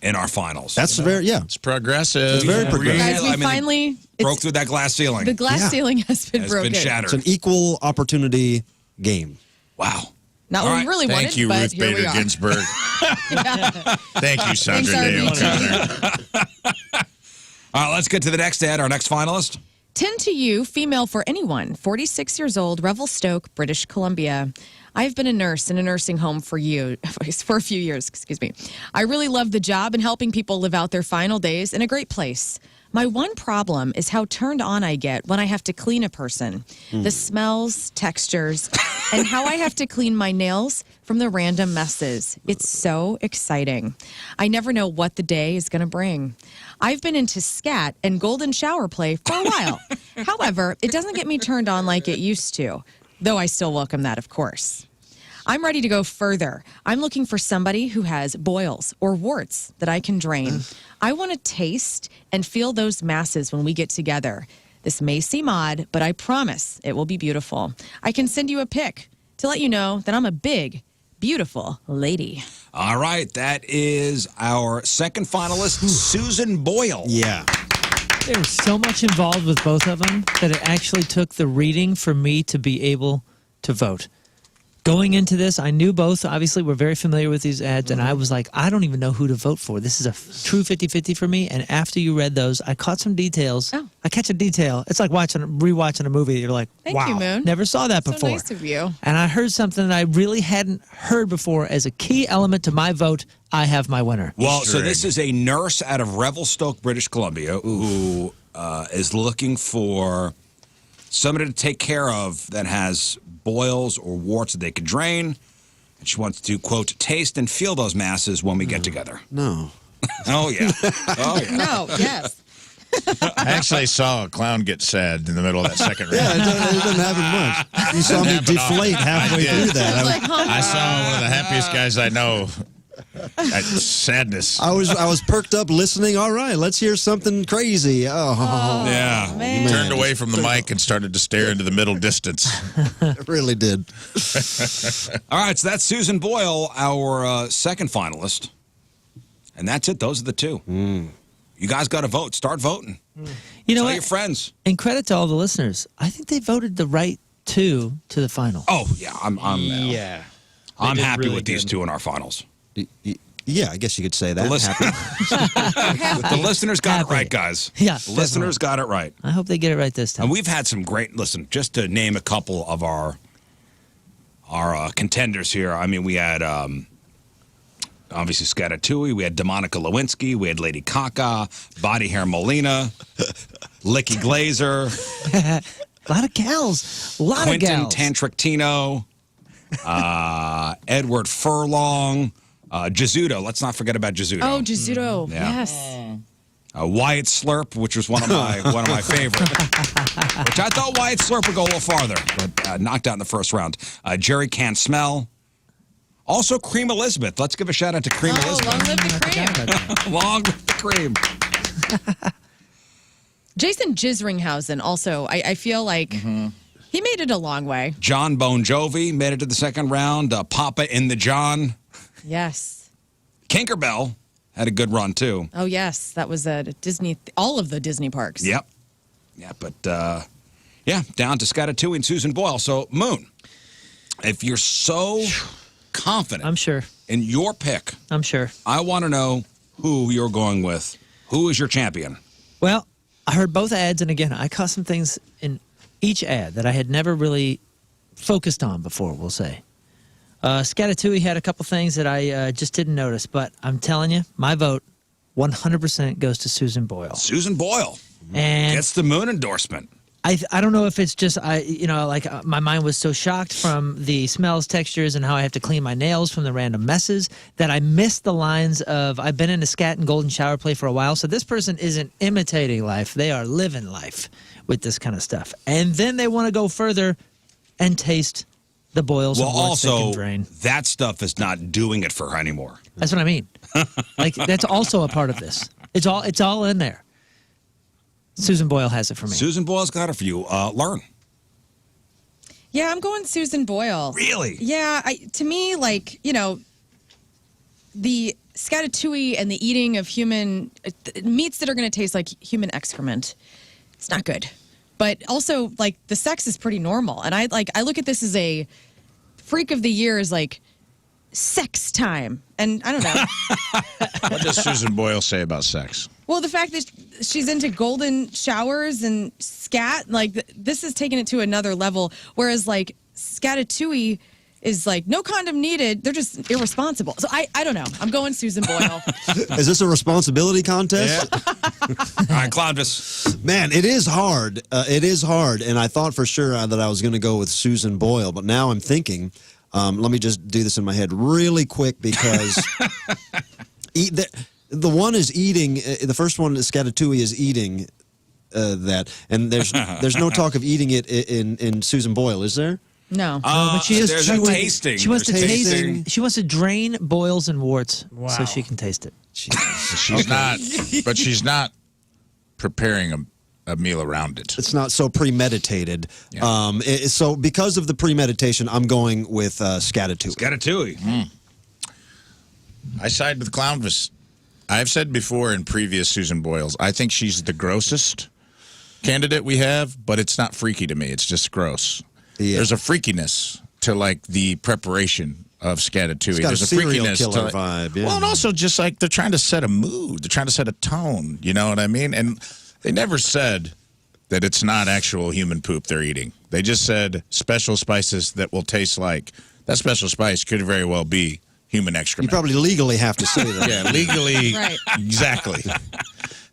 Speaker 1: in our finals.
Speaker 7: That's very, yeah.
Speaker 5: It's progressive.
Speaker 7: It's very progressive.
Speaker 2: Guys, we
Speaker 1: I mean,
Speaker 2: finally
Speaker 1: broke through that glass ceiling.
Speaker 2: the glass ceiling has been
Speaker 1: has
Speaker 2: broken.
Speaker 1: been shattered.
Speaker 7: It's an equal opportunity game.
Speaker 1: Wow.
Speaker 2: Not
Speaker 1: All
Speaker 2: what
Speaker 1: right.
Speaker 2: we really wanted,
Speaker 5: Thank you,
Speaker 2: but
Speaker 5: Ruth
Speaker 2: here we
Speaker 5: Bader
Speaker 2: are.
Speaker 5: Ginsburg. Thank you, Sandra
Speaker 2: Thanks,
Speaker 5: Day
Speaker 2: RBG.
Speaker 5: O'Connor.
Speaker 1: All right, let's get to the next ad. Our next finalist.
Speaker 2: 10 to you, female for anyone, 46 years old, Revelstoke, British Columbia. I've been a nurse in a nursing home for a few years, excuse me. I really love the job and helping people live out their final days in a great place. My one problem is how turned on I get when I have to clean a person. The smells, textures, and how I have to clean my nails from the random messes. It's so exciting. I never know what the day is going to bring. I've been into scat and golden shower play for a while. However, it doesn't get me turned on like it used to, though I still welcome that, of course. I'm ready to go further. I'm looking for somebody who has boils or warts that I can drain. I want to taste and feel those masses when we get together. This may seem odd, but I promise it will be beautiful. I can send you a pic to let you know that I'm a big, beautiful lady.
Speaker 1: All right, that is our second finalist, Susan Boyle.
Speaker 7: Yeah.
Speaker 4: There was so much involved with both of them that it actually took the reading for me to be able to vote. Going into this, I knew both. Obviously, we're very familiar with these ads, and I was like, I don't even know who to vote for. This is a true 50-50 for me. And after you read those, I caught some details.
Speaker 2: Oh.
Speaker 4: I catch a detail. It's like rewatching a movie. You're like,
Speaker 2: Thank
Speaker 4: wow,
Speaker 2: you, Moon.
Speaker 4: never saw that
Speaker 2: So
Speaker 4: before.
Speaker 2: nice of you.
Speaker 4: And I heard something that I really hadn't heard before as a key element to my vote. I have my winner.
Speaker 1: Well,
Speaker 5: Easter
Speaker 1: so
Speaker 5: egg.
Speaker 1: this is a nurse out of Revelstoke, British Columbia, who is looking for somebody to take care of that has boils or warts that they can drain. And she wants to, quote, taste and feel those masses when we get together.
Speaker 7: No.
Speaker 1: Oh, yeah. Oh, yeah.
Speaker 2: No, yes.
Speaker 5: I actually saw a clown get sad in the middle of that second round.
Speaker 7: Yeah, it doesn't happen much. You saw me
Speaker 5: Happened often.
Speaker 7: deflate halfway
Speaker 5: I did.
Speaker 7: through that.
Speaker 5: I saw one of the happiest guys I know. Sadness.
Speaker 7: I was perked up listening. All right, let's hear something crazy. Oh,
Speaker 1: Yeah.
Speaker 2: Man.
Speaker 5: Turned away from the mic and started to stare into the middle distance.
Speaker 7: it really did.
Speaker 1: All right, so that's Susan Boyle, our second finalist. And that's it. Those are the two. You guys got to vote. Start voting.
Speaker 4: You know
Speaker 1: Tell
Speaker 4: what?
Speaker 1: your friends.
Speaker 4: And credit to all the listeners. I think they voted the right two to the final.
Speaker 1: Oh, yeah. I'm
Speaker 3: They did
Speaker 1: happy
Speaker 3: really
Speaker 1: with these
Speaker 3: good.
Speaker 1: two in our finals.
Speaker 7: Yeah, I guess you could say that.
Speaker 1: The, listen- the listeners got it
Speaker 4: Happy.
Speaker 1: right, guys.
Speaker 4: Yeah,
Speaker 1: The listeners got it right.
Speaker 4: I hope they get it right this time.
Speaker 1: And we've had some great, listen, just to name a couple of our contenders here. I mean, we had obviously Scatatui, we had Demonica Lewinsky, we had Lady Kaka, Body Hair Molina, Licky Glazer,
Speaker 4: A lot of gals. A lot
Speaker 1: Quentin
Speaker 4: of gals.
Speaker 1: Tantrictino, Edward Furlong, Rizzuto. Let's not forget about Rizzuto.
Speaker 2: Oh, Rizzuto.
Speaker 1: Yeah.
Speaker 2: Yes.
Speaker 1: Wyatt Slurp, which was one of my favorite. Which I thought Wyatt Slurp would go a little farther, but knocked out in the first round. Jerry Can't Smell. Also, Cream Elizabeth. Let's give a shout out to Cream
Speaker 2: Oh,
Speaker 1: Elizabeth.
Speaker 2: long live the cream.
Speaker 1: Long live the cream.
Speaker 2: Jason Jisringhausen also, I feel like he made it a long way.
Speaker 1: John Bon Jovi made it to the second round. Papa in the John.
Speaker 2: Yes.
Speaker 1: Tinkerbell had a good run, too.
Speaker 2: Oh, yes. That was at Disney, all of the Disney parks.
Speaker 1: Yep. Yeah, but, down to Scatatui and Susan Boyle. So, Moon, if you're so confident
Speaker 4: I'm sure.
Speaker 1: in your pick,
Speaker 4: I'm sure.
Speaker 1: I want to know who you're going with. Who is your champion?
Speaker 4: Well, I heard both ads, and again, I caught some things in each ad that I had never really focused on before, we'll say. Scatatui had a couple things that I just didn't notice, but I'm telling you, my vote 100% goes to Susan Boyle.
Speaker 1: Susan Boyle
Speaker 4: And
Speaker 1: gets the Moon endorsement.
Speaker 4: I don't know if it's just my mind was so shocked from the smells, textures, and how I have to clean my nails from the random messes that I missed the lines of I've been into scat and golden shower play for a while. So this person isn't imitating life; they are living life with this kind of stuff. And then they want to go further and taste the boils.
Speaker 1: Well,
Speaker 4: and warts they can
Speaker 1: also,
Speaker 4: drain.
Speaker 1: that stuff is not doing it for her anymore.
Speaker 4: That's what I mean. Like that's also a part of this. It's all in there. Susan Boyle has it for me.
Speaker 1: Susan Boyle's got it for you. Lern.
Speaker 2: Yeah, I'm going Susan Boyle.
Speaker 1: Really?
Speaker 2: Yeah, to me, like, the scatatouille and the eating of human meats that are going to taste like human excrement, it's not good. But also, like, the sex is pretty normal. And I look at this as a freak of the year is like sex time. And I don't know.
Speaker 5: What does Susan Boyle say about sex?
Speaker 2: Well, the fact that she's into golden showers and scat, like, this has taken it to another level. Whereas, like, scatatouille is like, no condom needed. They're just irresponsible. So I don't know. I'm going Susan Boyle.
Speaker 7: Is this a responsibility contest?
Speaker 1: All right, Cloudvis.
Speaker 7: Man, it is hard. It is hard. And I thought for sure that I was going to go with Susan Boyle, but now I'm thinking, let me just do this in my head really quick because the one is eating. The first one, scatatouille, is eating that. And there's no talk of eating it in Susan Boyle, is there?
Speaker 2: No.
Speaker 4: But she is
Speaker 1: there's
Speaker 4: she
Speaker 1: a
Speaker 4: wants-
Speaker 1: tasting.
Speaker 4: She wants to
Speaker 1: There's
Speaker 4: taste.
Speaker 1: tasting.
Speaker 4: She wants to drain boils and warts
Speaker 3: Wow.
Speaker 4: so she can taste it.
Speaker 5: She's not, but she's not preparing a meal around it.
Speaker 7: It's not so premeditated.
Speaker 5: Yeah.
Speaker 7: So because of the premeditation, I'm going with scatatouille.
Speaker 1: Scatatouille.
Speaker 5: I side with Clownvis. I've said before in previous Susan Boyles, I think she's the grossest candidate we have, but it's not freaky to me. It's just gross.
Speaker 7: Yeah.
Speaker 5: There's a freakiness to, like, the preparation of scatatouille.
Speaker 7: It's got
Speaker 5: There's
Speaker 7: a
Speaker 5: a
Speaker 7: serial
Speaker 5: freakiness
Speaker 7: killer
Speaker 5: to,
Speaker 7: vibe, yeah.
Speaker 5: Well, and also just like they're trying to set a mood. They're trying to set a tone. You know what I mean? And they never said that it's not actual human poop they're eating. They just said special spices that will taste like. That special spice could very well be human
Speaker 7: You
Speaker 5: excrement.
Speaker 7: probably legally have to say that.
Speaker 5: Yeah, legally.
Speaker 2: Right.
Speaker 5: Exactly.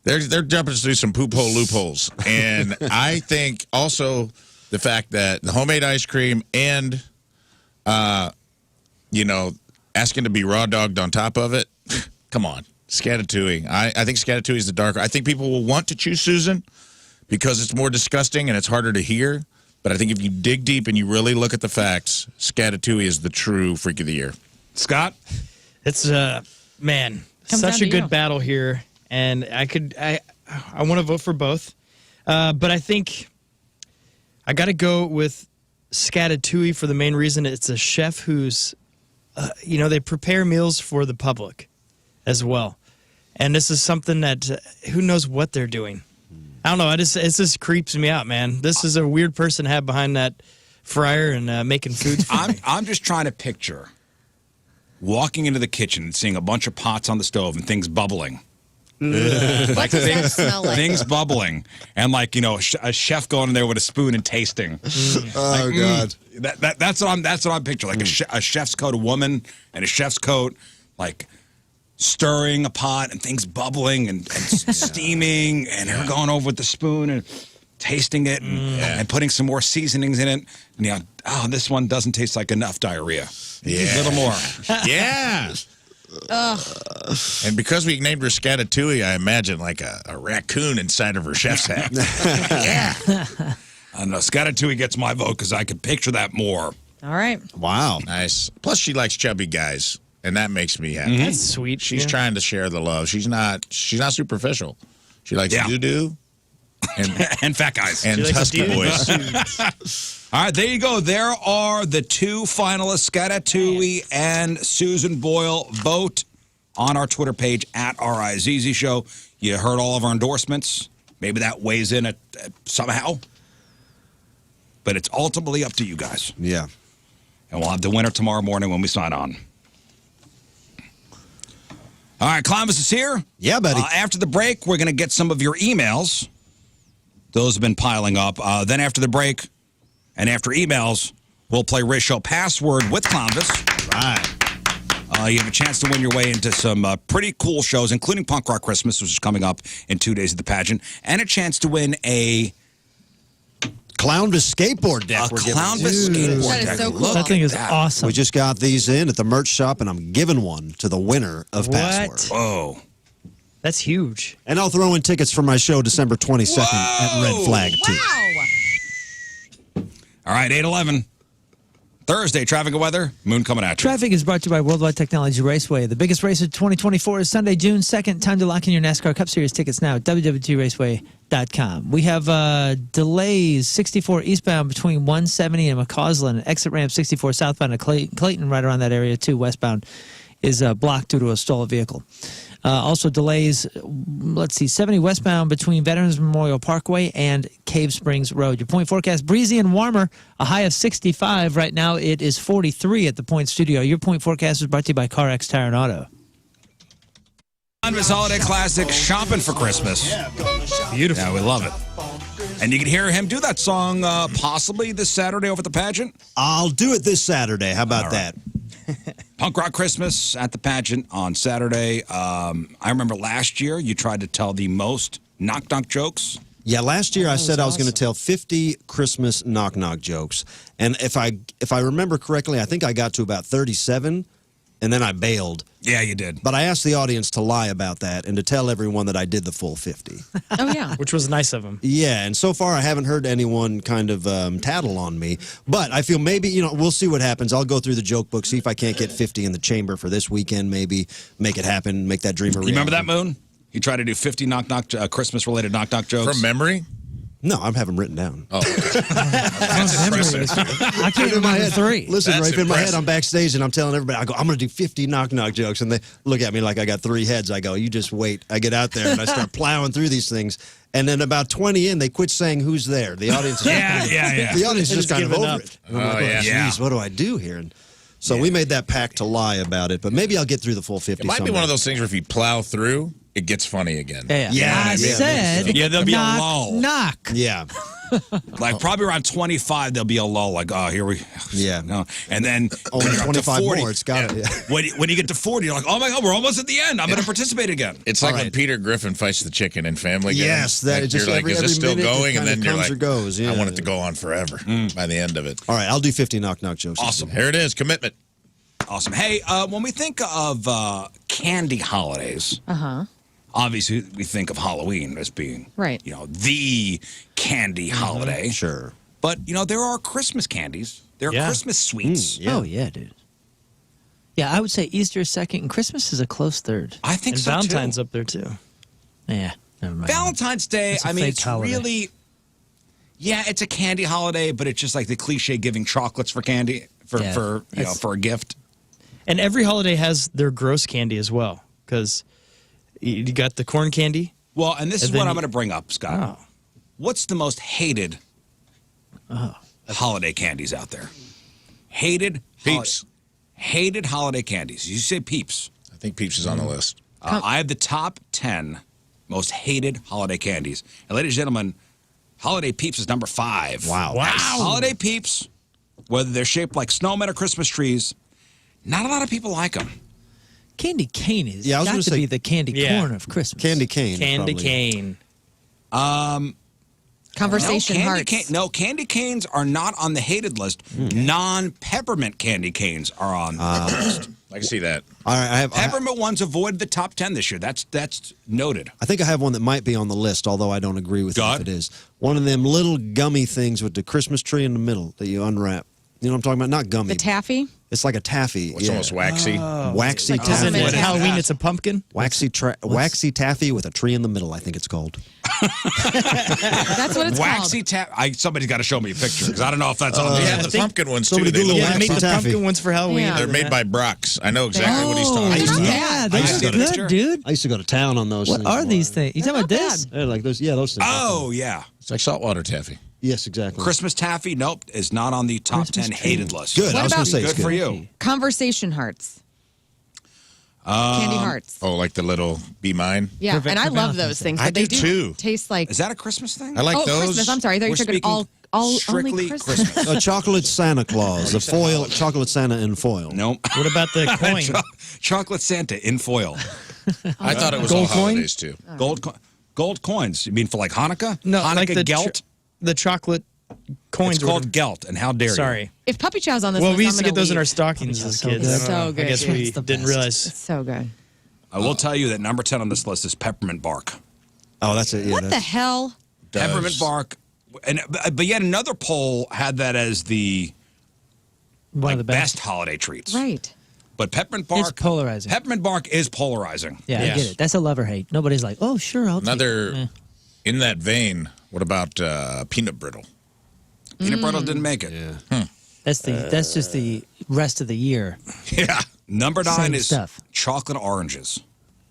Speaker 5: They're jumping through some poop hole loopholes. And I think also the fact that the homemade ice cream and, asking to be raw dogged on top of it, come on. Scatatouille. I think scatatouille is the darker. I think people will want to choose Susan because it's more disgusting and it's harder to hear. But I think if you dig deep and you really look at the facts, scatatouille is the true freak of the year.
Speaker 1: Scott?
Speaker 3: It's man,
Speaker 2: Comes
Speaker 3: such
Speaker 2: down
Speaker 3: a
Speaker 2: to
Speaker 3: good
Speaker 2: you.
Speaker 3: battle here, and I want to vote for both, but I think I got to go with scatatouille for the main reason it's a chef who's, they prepare meals for the public as well, and this is something that who knows what they're doing. I don't know. It just creeps me out, man. This is a weird person to have behind that fryer and making food. For me.
Speaker 1: I'm just trying to picture walking into the kitchen and seeing a bunch of pots on the stove and things bubbling.
Speaker 2: What does that smell like?
Speaker 1: Things bubbling. And, like, a chef going in there with a spoon and tasting.
Speaker 7: Oh, God.
Speaker 1: That's what I'm picturing. Like a chef's coat, a woman and a chef's coat, like stirring a pot and things bubbling and steaming, and her going over with the spoon and tasting it and putting some more seasonings in it. And this one doesn't taste like enough diarrhea.
Speaker 5: Yeah.
Speaker 1: A little more.
Speaker 5: Yeah. And because we named her Scatatouille, I imagine like a raccoon inside of her chef's hat. Yeah.
Speaker 1: I don't know. Scatatouille gets my vote because I could picture that more.
Speaker 2: All right.
Speaker 7: Wow.
Speaker 5: Nice. Plus, she likes chubby guys, and that makes me happy.
Speaker 3: That's sweet.
Speaker 5: She's
Speaker 3: yeah.
Speaker 5: trying to share the love. She's not superficial. She likes doo-doo and,
Speaker 1: And fat guys.
Speaker 5: and
Speaker 3: She likes
Speaker 5: husky
Speaker 3: to do
Speaker 5: boys.
Speaker 1: All right, there you go. There are the two finalists, Scatatouille and Susan Boyle. Vote on our Twitter page at Rizzuto Show. You heard all of our endorsements. Maybe that weighs in somehow. But it's ultimately up to you guys.
Speaker 7: Yeah.
Speaker 1: And we'll have the winner tomorrow morning when we sign on. All right, Columbus is here.
Speaker 7: Yeah, buddy.
Speaker 1: After the break, we're going to get some of your emails. Those have been piling up. Then after the break and after emails, we'll play Riz Show Password with Columbus.
Speaker 7: Right.
Speaker 1: You have a chance to win your way into some pretty cool shows, including Punk Rock Christmas, which is coming up in 2 days at the pageant, and a chance to win a
Speaker 7: Clownvis skateboard deck. we're giving.
Speaker 1: Clownvis skateboard
Speaker 2: That is
Speaker 1: deck.
Speaker 2: so cool.
Speaker 1: Look
Speaker 4: That thing
Speaker 1: at
Speaker 4: is
Speaker 1: that.
Speaker 4: awesome.
Speaker 7: We just got these in at the merch shop, and I'm giving one to the winner of
Speaker 3: What?
Speaker 7: Password.
Speaker 1: Whoa.
Speaker 3: That's huge.
Speaker 7: And I'll throw in tickets for my show December 22nd at Red Flag, too.
Speaker 2: Wow.
Speaker 1: All right, 8/11. Thursday, traffic and weather. Moon coming at you.
Speaker 4: Traffic is brought to you by Worldwide Technology Raceway. The biggest race of 2024 is Sunday, June 2nd. Time to lock in your NASCAR Cup Series tickets now at www.raceway.com. We have delays 64 eastbound between 170 and McCausland, exit ramp 64 southbound to Clayton, right around that area, too, westbound. is blocked due to a stolen vehicle. Also delays, 70 westbound between Veterans Memorial Parkway and Cave Springs Road. Your point forecast, breezy and warmer, a high of 65. Right now it is 43 at the Point Studio. Your point forecast is brought to you by CarX Tire and Auto.
Speaker 1: On this holiday classic, Shopping for Christmas.
Speaker 3: Beautiful.
Speaker 1: Yeah, we love it. And you can hear him do that song possibly this Saturday over at the pageant.
Speaker 7: I'll do it this Saturday. How about that?
Speaker 1: Punk Rock Christmas at the pageant on Saturday. I remember last year you tried to tell the most knock-knock jokes.
Speaker 7: Yeah, last year I said I was going to tell 50 Christmas knock-knock jokes. And if I remember correctly, I think I got to about 37, and then I bailed.
Speaker 1: Yeah, you did.
Speaker 7: But I asked the audience to lie about that and to tell everyone that I did the full 50.
Speaker 2: Oh, yeah.
Speaker 3: Which was nice of him.
Speaker 7: Yeah, and so far I haven't heard anyone kind of tattle on me. But I feel maybe, we'll see what happens. I'll go through the joke book, see if I can't get 50 in the chamber for this weekend, maybe make it happen, make that dream a reality.
Speaker 1: You remember that, Moon? You tried to do 50 Christmas-related knock-knock jokes?
Speaker 5: From memory?
Speaker 7: No, I have them written down.
Speaker 5: Oh,
Speaker 4: I can't remember 3.
Speaker 7: Listen,
Speaker 5: That's
Speaker 7: Rafe, in my head,
Speaker 5: impressive.
Speaker 7: I'm backstage and I'm telling everybody, I go, I'm going to do 50 knock-knock jokes. And they look at me like I got 3 heads. I go, you just wait. I get out there and I start plowing through these things. And then about 20 in, they quit saying who's there. The audience is
Speaker 1: Yeah.
Speaker 7: The audience is just kind of
Speaker 3: giving
Speaker 7: over
Speaker 3: up.
Speaker 7: it. And I'm like,
Speaker 5: yeah.
Speaker 7: geez, what do I do here? And so we made that pact to lie about it. But maybe I'll get through the full 50
Speaker 5: It might be
Speaker 7: someday.
Speaker 5: one of those things where if you plow through, it gets funny again.
Speaker 4: Yeah. I said,
Speaker 1: Yeah, there'll be a
Speaker 4: knock,
Speaker 1: lull.
Speaker 4: knock.
Speaker 7: Yeah.
Speaker 1: Like probably around 25, there'll be a lull. Like, oh, here we.
Speaker 7: Yeah.
Speaker 1: No. And then
Speaker 7: Only
Speaker 1: when you're up to
Speaker 7: 25
Speaker 1: 40,
Speaker 7: more. It's got to. Yeah.
Speaker 1: When you get to 40, you're like, oh my God, we're almost at the end. I'm going to participate again.
Speaker 5: It's like
Speaker 7: All
Speaker 5: when
Speaker 7: right.
Speaker 5: Peter Griffin fights the chicken in Family Guy.
Speaker 7: Yes, that
Speaker 5: Like,
Speaker 7: just
Speaker 5: you're like,
Speaker 7: every
Speaker 5: is this still
Speaker 7: minute it
Speaker 5: going? And
Speaker 7: kinda
Speaker 5: then you're
Speaker 7: comes
Speaker 5: like,
Speaker 7: or goes. Yeah.
Speaker 5: I want it to go on forever by the end of it.
Speaker 7: All right, I'll do 50 knock-knock jokes.
Speaker 1: Awesome.
Speaker 5: Here it is, commitment.
Speaker 1: Awesome. Hey, when we think of candy holidays, obviously we think of Halloween as being,
Speaker 2: Right.
Speaker 1: the candy holiday.
Speaker 7: Sure.
Speaker 1: But, there are Christmas candies. There are
Speaker 3: Yeah.
Speaker 1: Christmas sweets.
Speaker 7: Yeah.
Speaker 4: Oh, yeah, dude. Yeah, I would say Easter is second, and Christmas is a close third.
Speaker 1: I think
Speaker 3: And
Speaker 1: so,
Speaker 3: Valentine's
Speaker 1: too.
Speaker 3: up there, too.
Speaker 4: Yeah, never mind.
Speaker 1: Valentine's Day,
Speaker 4: It's a
Speaker 1: I mean,
Speaker 4: fake
Speaker 1: it's
Speaker 4: holiday.
Speaker 1: really, it's a candy holiday, but it's just like the cliche giving chocolates for candy,
Speaker 4: Yeah,
Speaker 1: for a gift.
Speaker 3: And every holiday has their gross candy as well, because you got the corn candy.
Speaker 1: Well, and this is
Speaker 3: And
Speaker 1: what
Speaker 3: then
Speaker 1: I'm going to bring up, Scott.
Speaker 3: Oh.
Speaker 1: What's the most hated holiday candies out there? Hated
Speaker 5: Peeps.
Speaker 1: Hated holiday candies. You say Peeps.
Speaker 5: I think Peeps is on the list.
Speaker 1: I have the top 10 most hated holiday candies. And ladies and gentlemen, Holiday Peeps is number 5.
Speaker 7: Wow.
Speaker 1: Holiday Peeps, whether they're shaped like snowmen or Christmas trees, not a lot of people like them.
Speaker 4: Candy cane is
Speaker 7: Yeah, I was
Speaker 4: got
Speaker 7: gonna
Speaker 4: to
Speaker 7: say-
Speaker 4: be the candy
Speaker 3: Yeah.
Speaker 4: corn of Christmas.
Speaker 7: Candy cane.
Speaker 3: Candy
Speaker 7: probably.
Speaker 3: cane.
Speaker 2: Conversation hearts.
Speaker 1: Candy canes are not on the hated list. Non-peppermint candy canes are on the list.
Speaker 5: I can see that.
Speaker 7: All right, I have.
Speaker 1: Peppermint ones avoided the top 10 this year. That's noted.
Speaker 7: I think I have one that might be on the list, although I don't agree with it
Speaker 1: God.
Speaker 7: if it is. One of them little gummy things with the Christmas tree in the middle that you unwrap. You know what I'm talking about? Not gummy.
Speaker 2: The taffy?
Speaker 7: It's like a taffy.
Speaker 5: It's almost waxy.
Speaker 7: Waxy
Speaker 2: Like
Speaker 3: Is
Speaker 7: taffy.
Speaker 3: it
Speaker 2: Peppermint
Speaker 3: at
Speaker 2: taffy.
Speaker 3: Halloween? It's a pumpkin.
Speaker 7: Waxy taffy with a tree in the middle, I think it's called.
Speaker 2: That's what it's
Speaker 1: Waxy tap. Somebody's got to show me a picture because I don't know if that's on
Speaker 5: They
Speaker 1: the
Speaker 5: have
Speaker 1: list.
Speaker 5: the pumpkin ones too.
Speaker 7: somebody
Speaker 5: They
Speaker 7: Google
Speaker 5: look
Speaker 3: Yeah,
Speaker 5: like
Speaker 3: they made the
Speaker 7: Waxy taffy.
Speaker 3: pumpkin ones for Halloween.
Speaker 2: Yeah.
Speaker 5: They're made by Brock's. I know exactly what he's
Speaker 4: Oh,
Speaker 5: talking
Speaker 2: Not
Speaker 5: about.
Speaker 2: bad.
Speaker 4: Yeah,
Speaker 1: I
Speaker 4: those
Speaker 1: used
Speaker 4: are
Speaker 1: to go to
Speaker 4: good, dude.
Speaker 7: I used to go to town on those
Speaker 4: What
Speaker 7: things.
Speaker 4: are these things? You talking about
Speaker 2: Not
Speaker 4: this?
Speaker 7: They're like those. Yeah, those things.
Speaker 1: Oh, yeah.
Speaker 5: It's like saltwater taffy.
Speaker 7: Yes, exactly.
Speaker 1: Christmas taffy, nope, is not on the top
Speaker 4: Christmas
Speaker 1: 10
Speaker 4: tree.
Speaker 1: hated list.
Speaker 7: Good.
Speaker 2: What
Speaker 7: I was going
Speaker 2: about-
Speaker 7: to say it's
Speaker 1: Good for you.
Speaker 2: Conversation hearts. Candy hearts.
Speaker 5: Oh, like the little Be Mine?
Speaker 2: Yeah,
Speaker 4: Perfect
Speaker 2: and I
Speaker 4: for
Speaker 2: love
Speaker 4: Valentine's
Speaker 2: those
Speaker 4: Day.
Speaker 2: things.
Speaker 5: I
Speaker 2: But they
Speaker 5: do, too.
Speaker 2: taste like.
Speaker 1: Is that a Christmas thing?
Speaker 5: I like
Speaker 2: oh,
Speaker 5: those.
Speaker 2: Christmas. I'm sorry. I thought you
Speaker 1: We're
Speaker 2: were talking
Speaker 1: speaking
Speaker 2: all
Speaker 1: strictly
Speaker 2: only Christmas.
Speaker 1: Christmas.
Speaker 7: A chocolate Santa Claus, the foil, chocolate Santa in foil.
Speaker 1: Nope.
Speaker 3: What about the coin?
Speaker 1: Chocolate Santa in foil.
Speaker 5: I thought it was
Speaker 3: Gold
Speaker 5: all
Speaker 3: coin?
Speaker 5: holidays too.
Speaker 1: Gold coins. You mean for like Hanukkah?
Speaker 3: No,
Speaker 1: Hanukkah
Speaker 3: like the
Speaker 1: gelt?
Speaker 3: the chocolate coins.
Speaker 1: It's
Speaker 3: or
Speaker 1: called
Speaker 3: whatever.
Speaker 1: gelt, and how dare you?
Speaker 3: Sorry.
Speaker 2: If Puppy Chow's on this
Speaker 3: Well,
Speaker 2: list,
Speaker 3: we
Speaker 2: I'm
Speaker 3: used to
Speaker 2: gonna
Speaker 3: get those in
Speaker 2: leave.
Speaker 3: our stockings as
Speaker 4: so
Speaker 3: kids.
Speaker 4: good.
Speaker 3: I don't know.
Speaker 2: So good.
Speaker 3: I guess
Speaker 2: Yeah,
Speaker 3: we
Speaker 4: it's the
Speaker 3: didn't
Speaker 4: best.
Speaker 3: realize.
Speaker 2: It's so good.
Speaker 1: I will tell you that number 10 on this list is peppermint bark.
Speaker 7: Oh, that's it. Yeah,
Speaker 2: What the
Speaker 7: that's-
Speaker 2: hell?
Speaker 5: Does.
Speaker 1: Peppermint bark. But yet another poll had that as the
Speaker 4: One of the
Speaker 1: best
Speaker 4: best.
Speaker 1: holiday treats.
Speaker 2: Right.
Speaker 1: But peppermint bark.
Speaker 4: It's polarizing.
Speaker 1: Peppermint bark is polarizing.
Speaker 4: Yeah,
Speaker 3: Yes.
Speaker 4: I get it. That's a love or hate. Nobody's like, oh, sure, I'll take
Speaker 5: Another,
Speaker 4: it.
Speaker 5: in that vein, what about peanut brittle?
Speaker 1: Peanut brittle didn't make it.
Speaker 7: Yeah.
Speaker 4: That's just the rest of the year.
Speaker 1: Yeah. Number 9
Speaker 4: Same
Speaker 1: is
Speaker 4: stuff.
Speaker 1: chocolate oranges.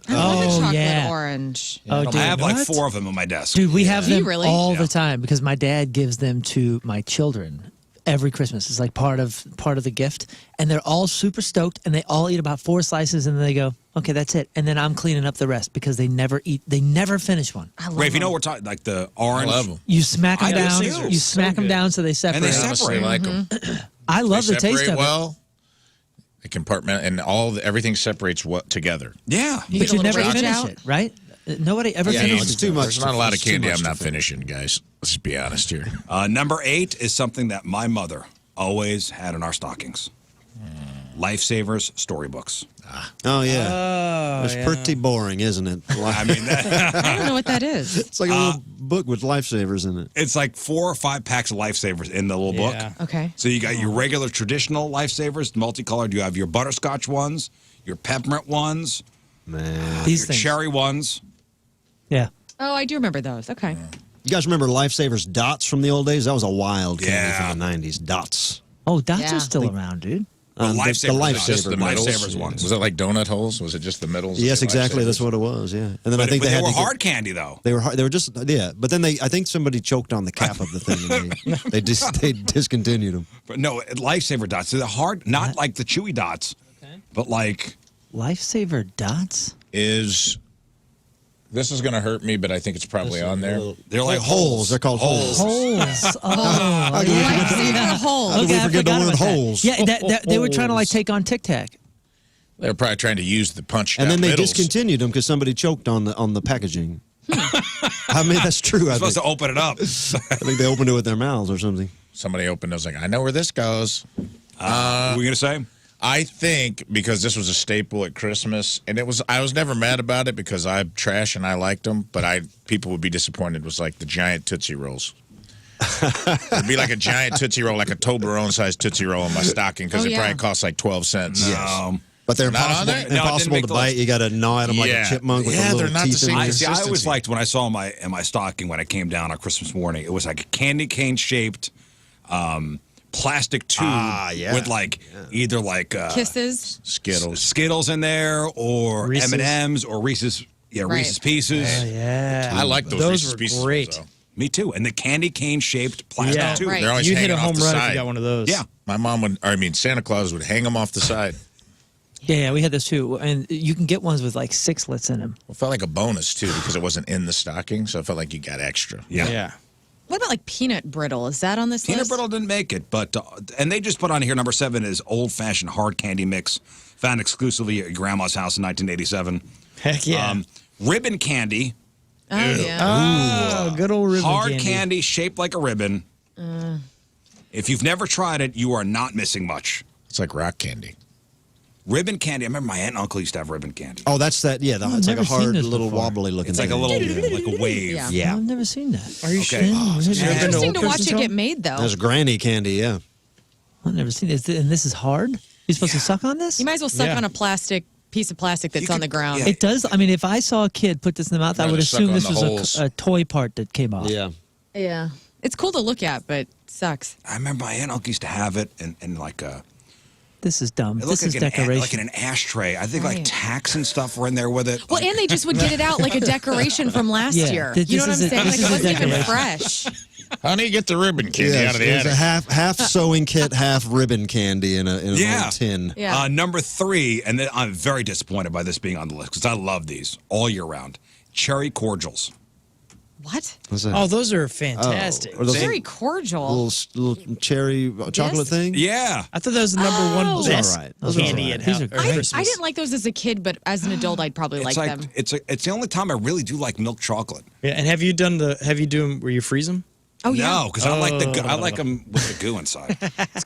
Speaker 2: I love a chocolate
Speaker 4: yeah.
Speaker 2: orange.
Speaker 4: Oh,
Speaker 1: I
Speaker 4: dude.
Speaker 1: have like
Speaker 3: What?
Speaker 1: 4 of them on my desk.
Speaker 4: Dude, we have
Speaker 2: Do you
Speaker 4: them
Speaker 2: really?
Speaker 4: all
Speaker 1: Yeah.
Speaker 4: the time because my dad gives them to my children every Christmas. It's like part of the gift, and they're all super stoked, and they all eat about 4 slices, and then they go, "Okay, that's it." And then I'm cleaning up the rest because they never finish one.
Speaker 2: I love
Speaker 1: Rafe, you know
Speaker 2: them.
Speaker 1: we're talking like the
Speaker 5: I
Speaker 1: orange.
Speaker 5: love them.
Speaker 4: You smack them
Speaker 1: I do
Speaker 4: down.
Speaker 1: too.
Speaker 4: You smack them down so they separate.
Speaker 1: And they
Speaker 5: I honestly
Speaker 1: separate.
Speaker 5: like them.
Speaker 4: I love
Speaker 5: They
Speaker 4: the taste
Speaker 5: separate
Speaker 4: of
Speaker 5: well. They compartment and everything separates together.
Speaker 1: Yeah.
Speaker 4: it,
Speaker 2: get
Speaker 4: but
Speaker 2: a
Speaker 4: you
Speaker 2: little
Speaker 4: never
Speaker 2: branch
Speaker 4: finish
Speaker 2: out.
Speaker 4: it, right? Nobody ever
Speaker 5: Yeah,
Speaker 4: finishes
Speaker 7: it's too much.
Speaker 5: There's not a lot of
Speaker 7: It's too
Speaker 5: candy
Speaker 7: much
Speaker 5: I'm
Speaker 7: to
Speaker 5: not
Speaker 7: finish.
Speaker 5: finishing, guys. Let's just be honest here.
Speaker 1: Number 8 is something that my mother always had in our stockings. Lifesavers storybooks.
Speaker 7: Oh yeah, it's pretty boring, isn't it?
Speaker 1: I mean,
Speaker 2: I don't know what that is.
Speaker 7: It's like a little book with lifesavers in it.
Speaker 1: it's like 4 or 5 packs of lifesavers in the little
Speaker 3: Yeah.
Speaker 1: book.
Speaker 2: Okay.
Speaker 1: So you got your regular traditional lifesavers, multicolored. You have your butterscotch ones, your peppermint ones,
Speaker 7: Man,
Speaker 4: These
Speaker 1: your
Speaker 4: things.
Speaker 1: cherry ones.
Speaker 4: Yeah.
Speaker 2: Oh, I do remember those. Okay.
Speaker 7: you guys remember Lifesavers dots from the old days? That was a wild candy
Speaker 1: Yeah.
Speaker 7: from the '90s. Dots.
Speaker 4: Oh, dots
Speaker 2: Yeah.
Speaker 4: are still around, dude.
Speaker 1: The
Speaker 7: The
Speaker 1: lifesavers.
Speaker 7: lifesaver
Speaker 5: Just the
Speaker 7: dots.
Speaker 5: middles.
Speaker 1: Lifesavers ones.
Speaker 5: Was it like donut holes? Was it just the middles? of
Speaker 7: Yes,
Speaker 5: the
Speaker 7: exactly.
Speaker 5: Lifesavers?
Speaker 7: That's what it was. Yeah, and then
Speaker 1: But,
Speaker 7: I think
Speaker 1: but
Speaker 7: they had
Speaker 1: were
Speaker 7: to get-
Speaker 1: hard candy, though.
Speaker 7: They were hard, they were just but then I think somebody choked on the cap of the thing and they discontinued them.
Speaker 1: But no, lifesaver dots. They're hard, not like the chewy dots, but like
Speaker 4: Lifesaver dots?
Speaker 5: This is going to hurt me, but I think it's probably on there.
Speaker 1: they're like
Speaker 7: Holes. They're called holes.
Speaker 4: Holes. Oh,
Speaker 2: Lifesaver hole.
Speaker 7: How did we
Speaker 4: I
Speaker 7: forget the
Speaker 4: forgot
Speaker 7: word
Speaker 4: about that.
Speaker 7: holes?
Speaker 4: Yeah, they were trying to like
Speaker 3: Holes.
Speaker 4: take on Tic Tac.
Speaker 5: They were probably trying to use the punch.
Speaker 7: And then they
Speaker 5: middles.
Speaker 7: discontinued them because somebody choked on the packaging. I mean, that's true.
Speaker 1: you're
Speaker 7: I
Speaker 1: supposed
Speaker 7: think.
Speaker 1: to open it up.
Speaker 7: I think they opened it with their mouths or something.
Speaker 5: Somebody opened. I was like, I know where this goes.
Speaker 1: What were you gonna say?
Speaker 5: I think because this was a staple at Christmas, and I was never mad about it because I'm trash and I liked them, but people would be disappointed. Was like the giant Tootsie Rolls. It'd be like a giant Tootsie Roll, like a Toblerone-sized Tootsie Roll in my stocking because
Speaker 2: Oh,
Speaker 5: it
Speaker 2: yeah.
Speaker 5: probably costs like 12 cents.
Speaker 7: But they're
Speaker 5: Not on
Speaker 7: impossible,
Speaker 5: there? No, it
Speaker 1: didn't
Speaker 7: impossible
Speaker 1: make
Speaker 7: to
Speaker 1: the
Speaker 7: bite.
Speaker 1: list.
Speaker 7: You got to gnaw at them like
Speaker 5: Yeah.
Speaker 7: a chipmunk with
Speaker 5: Yeah,
Speaker 7: the
Speaker 5: they're
Speaker 7: little
Speaker 5: not the
Speaker 7: teeth in
Speaker 5: same.
Speaker 7: there.
Speaker 1: I always
Speaker 5: Consistency.
Speaker 1: liked when I saw in my stocking when I came down on Christmas morning. It was like a candy cane shaped plastic tube
Speaker 7: yeah.
Speaker 1: with like either like
Speaker 2: Kisses.
Speaker 1: Skittles in there or
Speaker 3: Reese's.
Speaker 1: M&Ms or Reese's Reese's Pieces.
Speaker 4: Yeah.
Speaker 5: I like those.
Speaker 3: Those
Speaker 5: Reese's
Speaker 3: were
Speaker 5: Pieces,
Speaker 3: great.
Speaker 5: though.
Speaker 1: Me too. And the candy cane shaped plastic
Speaker 3: Yeah.
Speaker 1: tube.
Speaker 2: Right.
Speaker 5: They're always
Speaker 3: You'd hit
Speaker 5: hanging
Speaker 3: a
Speaker 5: off
Speaker 3: home
Speaker 5: the
Speaker 3: run
Speaker 5: side.
Speaker 3: if you got one of those.
Speaker 1: Yeah.
Speaker 5: My mom Santa Claus would hang them off the side.
Speaker 4: Yeah, we had this too. And you can get ones with like 6lets in them.
Speaker 5: It felt like a bonus too because it wasn't in the stocking, so it felt like you got extra.
Speaker 1: Yeah.
Speaker 3: Yeah.
Speaker 2: What about like peanut brittle? Is that on this
Speaker 1: Peanut
Speaker 2: list?
Speaker 1: brittle didn't make it, but and they just put on here number 7 is old fashioned hard candy mix found exclusively at your grandma's house in 1987.
Speaker 3: Heck yeah.
Speaker 1: Ribbon candy,
Speaker 2: Oh, yeah.
Speaker 3: Oh, good old ribbon
Speaker 1: hard candy shaped like a ribbon. If you've never tried it, you are not missing much.
Speaker 5: It's like rock candy.
Speaker 1: Ribbon candy. I remember my aunt and uncle used to have ribbon candy.
Speaker 7: Oh, that's that. Yeah, it's like a
Speaker 4: never seen
Speaker 7: hard
Speaker 4: this
Speaker 7: little
Speaker 4: before.
Speaker 7: wobbly looking.
Speaker 1: It's like a
Speaker 7: thing.
Speaker 1: little, like a wave.
Speaker 2: Yeah.
Speaker 7: Yeah.
Speaker 4: I've never seen that.
Speaker 3: Are you
Speaker 1: Okay.
Speaker 3: sure?
Speaker 1: Oh,
Speaker 3: Have you ever been to
Speaker 2: Interesting
Speaker 3: Old
Speaker 2: to watch
Speaker 3: Person's
Speaker 2: it
Speaker 3: home?
Speaker 2: get made, though.
Speaker 7: That's granny candy. Yeah.
Speaker 4: I've never seen this. And this is hard? You're supposed to suck on this?
Speaker 2: You might as well suck
Speaker 3: Yeah.
Speaker 2: on a piece of plastic that's
Speaker 1: You
Speaker 2: on
Speaker 1: could-
Speaker 2: the ground.
Speaker 1: yeah.
Speaker 4: It does. I mean, if I saw a kid put this in the mouth, I
Speaker 5: Rather
Speaker 4: would
Speaker 5: suck
Speaker 4: assume
Speaker 5: on
Speaker 4: this
Speaker 5: the
Speaker 4: was
Speaker 5: holes.
Speaker 4: a toy part that came off.
Speaker 7: Yeah.
Speaker 2: Yeah. It's cool to look at, but sucks.
Speaker 1: I remember my aunt and uncle used to have it in like a.
Speaker 4: This is dumb.
Speaker 1: It looked
Speaker 4: This is
Speaker 1: like
Speaker 4: decoration.
Speaker 1: like in an ashtray. I think like
Speaker 2: Right.
Speaker 1: tacks and stuff were in there with it.
Speaker 2: Well, and they just would get it out like a decoration from last
Speaker 4: Yeah.
Speaker 2: year.
Speaker 4: This
Speaker 2: You know what
Speaker 4: is
Speaker 2: I'm
Speaker 4: a-
Speaker 2: saying?
Speaker 4: this
Speaker 2: Like
Speaker 4: is
Speaker 2: it
Speaker 4: a
Speaker 2: wasn't even
Speaker 4: decoration.
Speaker 2: fresh.
Speaker 5: Honey, get the ribbon candy out of the
Speaker 7: it was
Speaker 5: attic.
Speaker 7: a half sewing kit, half ribbon candy in a
Speaker 1: Yeah.
Speaker 7: little tin.
Speaker 2: Yeah.
Speaker 1: Number 3, and then I'm very disappointed by this being on the list because I love these all year round. Cherry cordials.
Speaker 2: What?
Speaker 7: What's that?
Speaker 3: Oh, those are fantastic.
Speaker 7: Or those
Speaker 2: Very cordial.
Speaker 7: little cherry chocolate
Speaker 2: Yes.
Speaker 7: thing.
Speaker 1: Yeah.
Speaker 3: I thought that was the number one
Speaker 2: Oh.
Speaker 3: best
Speaker 7: All right. Those are
Speaker 3: candy
Speaker 7: all
Speaker 3: at
Speaker 7: right.
Speaker 3: house,
Speaker 4: These are
Speaker 3: or
Speaker 2: I
Speaker 3: Christmas.
Speaker 2: didn't like those as a kid, but as an adult, I'd probably
Speaker 1: It's
Speaker 2: like
Speaker 1: like
Speaker 2: them.
Speaker 1: it's the only time I really do like milk chocolate.
Speaker 3: Yeah, and have you do them where you freeze them?
Speaker 2: Oh, yeah.
Speaker 1: No, because I like them with the goo inside.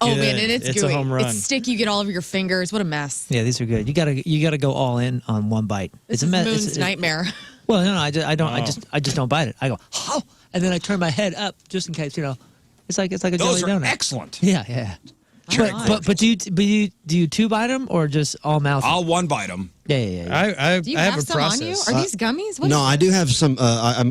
Speaker 2: Oh,
Speaker 3: good.
Speaker 2: man, and it's
Speaker 3: It's a
Speaker 2: gooey.
Speaker 3: home run.
Speaker 2: It's sticky. You get all over your fingers. What a mess.
Speaker 4: Yeah, these are good. You gotta go all in on one bite.
Speaker 2: This
Speaker 4: It's a
Speaker 2: is
Speaker 4: mess.
Speaker 2: Moon's nightmare.
Speaker 4: Well, no, I just don't bite it. I go, oh, and then I turn my head up just in case, It's like a
Speaker 1: Those
Speaker 4: jelly
Speaker 1: are
Speaker 4: donut.
Speaker 1: excellent.
Speaker 4: Yeah.
Speaker 1: Cherry
Speaker 4: But do you two bite them or just all mouth?
Speaker 1: I'll one bite them,
Speaker 4: Yeah.
Speaker 2: Do you
Speaker 3: I have
Speaker 2: have
Speaker 3: a
Speaker 2: some
Speaker 3: process.
Speaker 2: on you? Are these gummies? What
Speaker 7: No,
Speaker 2: is
Speaker 7: I do have some.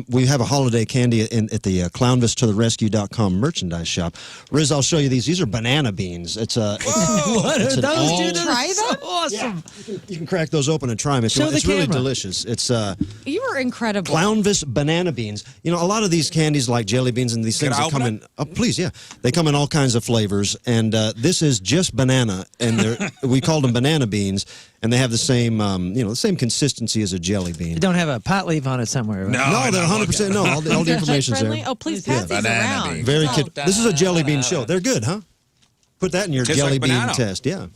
Speaker 7: We have a holiday candy at the clownvistotherescue.com merchandise shop. Riz, I'll show you these. These are banana beans. It's a.
Speaker 4: What are
Speaker 7: it's an
Speaker 4: those,
Speaker 7: all-
Speaker 4: dude?
Speaker 2: Try
Speaker 4: Those are
Speaker 2: them?
Speaker 4: so awesome.
Speaker 7: You can crack those open and try them. If you
Speaker 4: Show
Speaker 7: want.
Speaker 4: the
Speaker 7: It's really
Speaker 4: camera.
Speaker 7: delicious. It's
Speaker 2: You are incredible.
Speaker 7: Clownvis banana beans. You know, a lot of these candies like jelly beans and these
Speaker 1: Can
Speaker 7: things
Speaker 1: I
Speaker 7: that come
Speaker 1: open
Speaker 7: in. Oh, please, yeah, they come in all kinds of flavors. And this is just banana, and we called them banana beans, and they have the same, the same consistency as a jelly bean.
Speaker 4: You don't have a pot leaf on it somewhere, right?
Speaker 7: No, they're 100%. No, all the information's
Speaker 2: friendly?
Speaker 7: there.
Speaker 2: Oh, please pass these
Speaker 5: Banana
Speaker 2: around.
Speaker 5: beans.
Speaker 7: Very
Speaker 2: Oh,
Speaker 7: kid. This is a jelly bean show. They're good, huh? Put that in your
Speaker 1: Tastes
Speaker 7: jelly
Speaker 1: like
Speaker 7: bean
Speaker 1: banana.
Speaker 7: test. Yeah.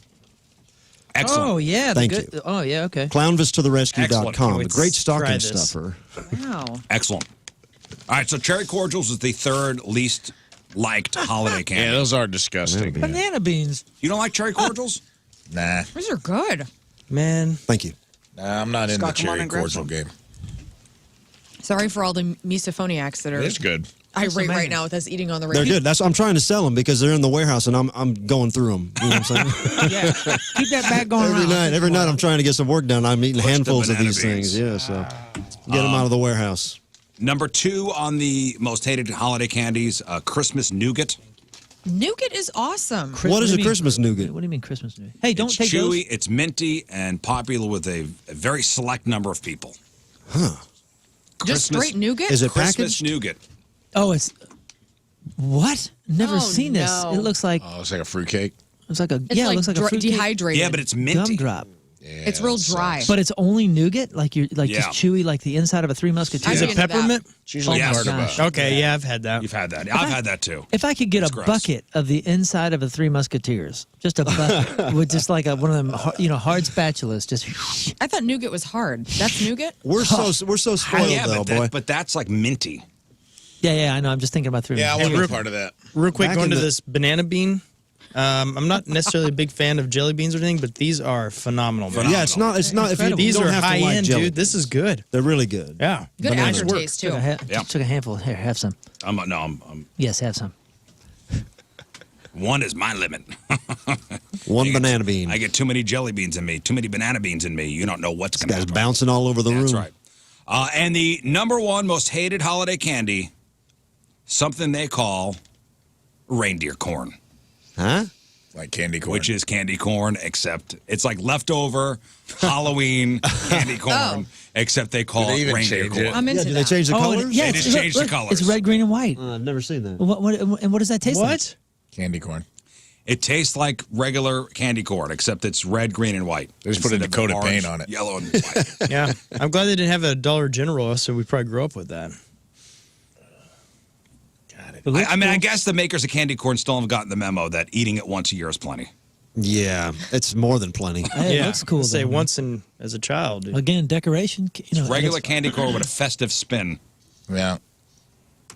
Speaker 1: Excellent.
Speaker 4: Oh, yeah.
Speaker 7: Thank
Speaker 4: good.
Speaker 7: you.
Speaker 4: Oh, yeah, okay.
Speaker 7: Clownvistotherescue.com.
Speaker 3: Excellent.
Speaker 7: A great stocking
Speaker 3: Try this.
Speaker 7: stuffer.
Speaker 2: Wow.
Speaker 1: Excellent. All right, so cherry cordials is the third least liked holiday candy.
Speaker 5: Yeah, those are disgusting.
Speaker 4: Banana beans.
Speaker 1: You don't like cherry cordials?
Speaker 5: Nah,
Speaker 2: These are good.
Speaker 3: Man,
Speaker 7: Thank you.
Speaker 5: I'm not in the
Speaker 1: Scott, come on
Speaker 5: cherry
Speaker 1: and grab
Speaker 5: cordial
Speaker 1: some.
Speaker 5: game.
Speaker 2: Sorry for all the misophoniacs that are
Speaker 5: It's good.
Speaker 2: irate right
Speaker 4: amazing.
Speaker 2: now with us eating on the radio.
Speaker 7: They're good. I'm trying to sell them because they're in the warehouse and I'm going through them. You know what I'm saying?
Speaker 4: Yeah. Keep that back going
Speaker 7: Every night I'm trying to get some work done. I'm eating
Speaker 1: Push the
Speaker 7: handfuls of
Speaker 1: banana
Speaker 7: these
Speaker 1: beans.
Speaker 7: things. Yeah, so get them out of the warehouse.
Speaker 1: Number 2 on the most hated holiday candies, Christmas nougat.
Speaker 2: Nougat is awesome.
Speaker 7: What is a Christmas nougat?
Speaker 4: What do you mean Christmas nougat? Hey, don't
Speaker 1: It's
Speaker 4: take
Speaker 1: chewy,
Speaker 4: those.
Speaker 1: it's minty, and popular with a very select number of people.
Speaker 2: Just straight nougat?
Speaker 7: Is it
Speaker 1: Christmas
Speaker 7: packaged?
Speaker 1: nougat.
Speaker 4: Oh, it's what? Never
Speaker 2: Oh,
Speaker 4: seen this.
Speaker 2: no.
Speaker 4: It looks like
Speaker 5: Oh, it's like a fruitcake.
Speaker 4: it's like a
Speaker 2: It's
Speaker 4: yeah,
Speaker 2: like
Speaker 4: it looks like a fruit
Speaker 2: dehydrated.
Speaker 1: Yeah, but it's minty.
Speaker 4: gumdrop.
Speaker 2: It's real dry.
Speaker 4: But it's only nougat, like you're like
Speaker 1: Yeah.
Speaker 4: just chewy, like the inside of a Three Musketeers.
Speaker 3: is
Speaker 2: I'd
Speaker 3: it
Speaker 2: be into that.
Speaker 3: peppermint?
Speaker 5: It's usually
Speaker 1: Yes.
Speaker 5: part of
Speaker 4: Gosh.
Speaker 5: a.
Speaker 3: Okay, yeah, I've had that.
Speaker 1: You've had that. I've had that too.
Speaker 4: If I could get
Speaker 1: It's
Speaker 4: a
Speaker 1: gross.
Speaker 4: bucket of the inside of a Three Musketeers, just a bucket with just like one of them, hard spatulas, just
Speaker 2: I thought nougat was hard. That's nougat?
Speaker 7: We're so spoiled
Speaker 1: yeah,
Speaker 7: though, boy.
Speaker 1: but that's like minty.
Speaker 4: yeah. I know. I'm just thinking about Three
Speaker 5: Yeah, I
Speaker 4: Musketeers.
Speaker 5: want to be part of that.
Speaker 3: Real quick,
Speaker 7: Back
Speaker 3: going
Speaker 7: in
Speaker 3: to
Speaker 7: the-
Speaker 3: this banana bean. I'm not necessarily a big fan of jelly beans or anything, but these are phenomenal. Man.
Speaker 7: Yeah, it's not. If you
Speaker 3: These
Speaker 7: don't
Speaker 3: are
Speaker 7: have to
Speaker 3: high
Speaker 7: like
Speaker 3: end,
Speaker 7: jelly.
Speaker 3: dude. This is good.
Speaker 7: They're really good.
Speaker 3: Yeah.
Speaker 2: Good
Speaker 7: Bananas
Speaker 2: aftertaste, too.
Speaker 1: Yeah.
Speaker 4: Took a handful. Here, have some.
Speaker 1: I'm
Speaker 4: Yes, have some.
Speaker 1: one is my limit.
Speaker 7: One banana bean.
Speaker 1: I get too many jelly beans in me, too many banana beans in me. You don't know what's going to
Speaker 7: Guy's
Speaker 1: happen.
Speaker 7: bouncing all over the room.
Speaker 1: That's right. And the number 1 most hated holiday candy, something they call reindeer corn,
Speaker 7: Huh?
Speaker 5: Like candy corn.
Speaker 1: which is candy corn, except it's like leftover Halloween candy corn, except they call
Speaker 5: Do they
Speaker 1: it
Speaker 5: even
Speaker 1: reindeer
Speaker 5: change
Speaker 1: corn.
Speaker 5: it?
Speaker 2: I'm into
Speaker 7: Do
Speaker 2: that.
Speaker 7: they change the
Speaker 4: Oh,
Speaker 7: colors?
Speaker 4: yeah,
Speaker 1: They
Speaker 4: it's-
Speaker 1: just changed the
Speaker 4: look,
Speaker 1: colors.
Speaker 4: It's red, green, and white.
Speaker 7: I've never seen that.
Speaker 4: What does that taste like?
Speaker 3: What?
Speaker 5: Candy corn.
Speaker 1: It tastes like regular candy corn, except it's red, green, and white.
Speaker 5: They just put a
Speaker 1: Instead of
Speaker 5: coat of
Speaker 1: orange,
Speaker 5: paint on it.
Speaker 1: Yellow and white.
Speaker 3: Yeah. I'm glad they didn't have a Dollar General, so we probably grew up with that.
Speaker 4: It looks
Speaker 1: I mean, I
Speaker 4: cool.
Speaker 1: guess the makers of candy corn still haven't gotten the memo that eating it once a year is plenty.
Speaker 7: Yeah, it's more than plenty.
Speaker 4: Hey, it looks cool.
Speaker 3: Say
Speaker 4: though, man.
Speaker 3: once as a child. Dude.
Speaker 4: Again, decoration.
Speaker 1: Regular
Speaker 4: it's-
Speaker 1: candy corn with a festive spin.
Speaker 5: Yeah.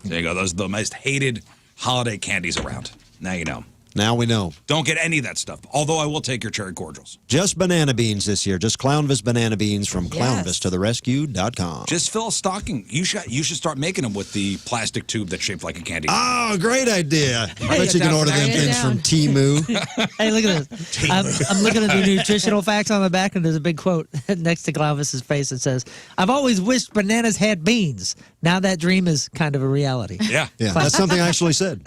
Speaker 1: There you go. Those are the most hated holiday candies around. Now you know.
Speaker 7: Now we know.
Speaker 1: Don't get any of that stuff. Although I will take your cherry cordials.
Speaker 7: Just banana beans this year. Just Clownvis banana beans from
Speaker 2: Yes.
Speaker 7: clownvistotherescue.com.
Speaker 1: Just fill a stocking. You should start making them with the plastic tube that's shaped like a candy.
Speaker 7: Oh, great idea. I bet you can
Speaker 2: down
Speaker 7: order
Speaker 2: for
Speaker 7: them
Speaker 2: that.
Speaker 7: things
Speaker 2: Down.
Speaker 7: from Temu.
Speaker 4: Hey, look at this. I'm looking at the nutritional facts on the back, and there's a big quote next to Clownvis's face that says, "I've always wished bananas had beans. Now that dream is kind of a reality."
Speaker 1: Yeah.
Speaker 7: Yeah, that's something I actually said.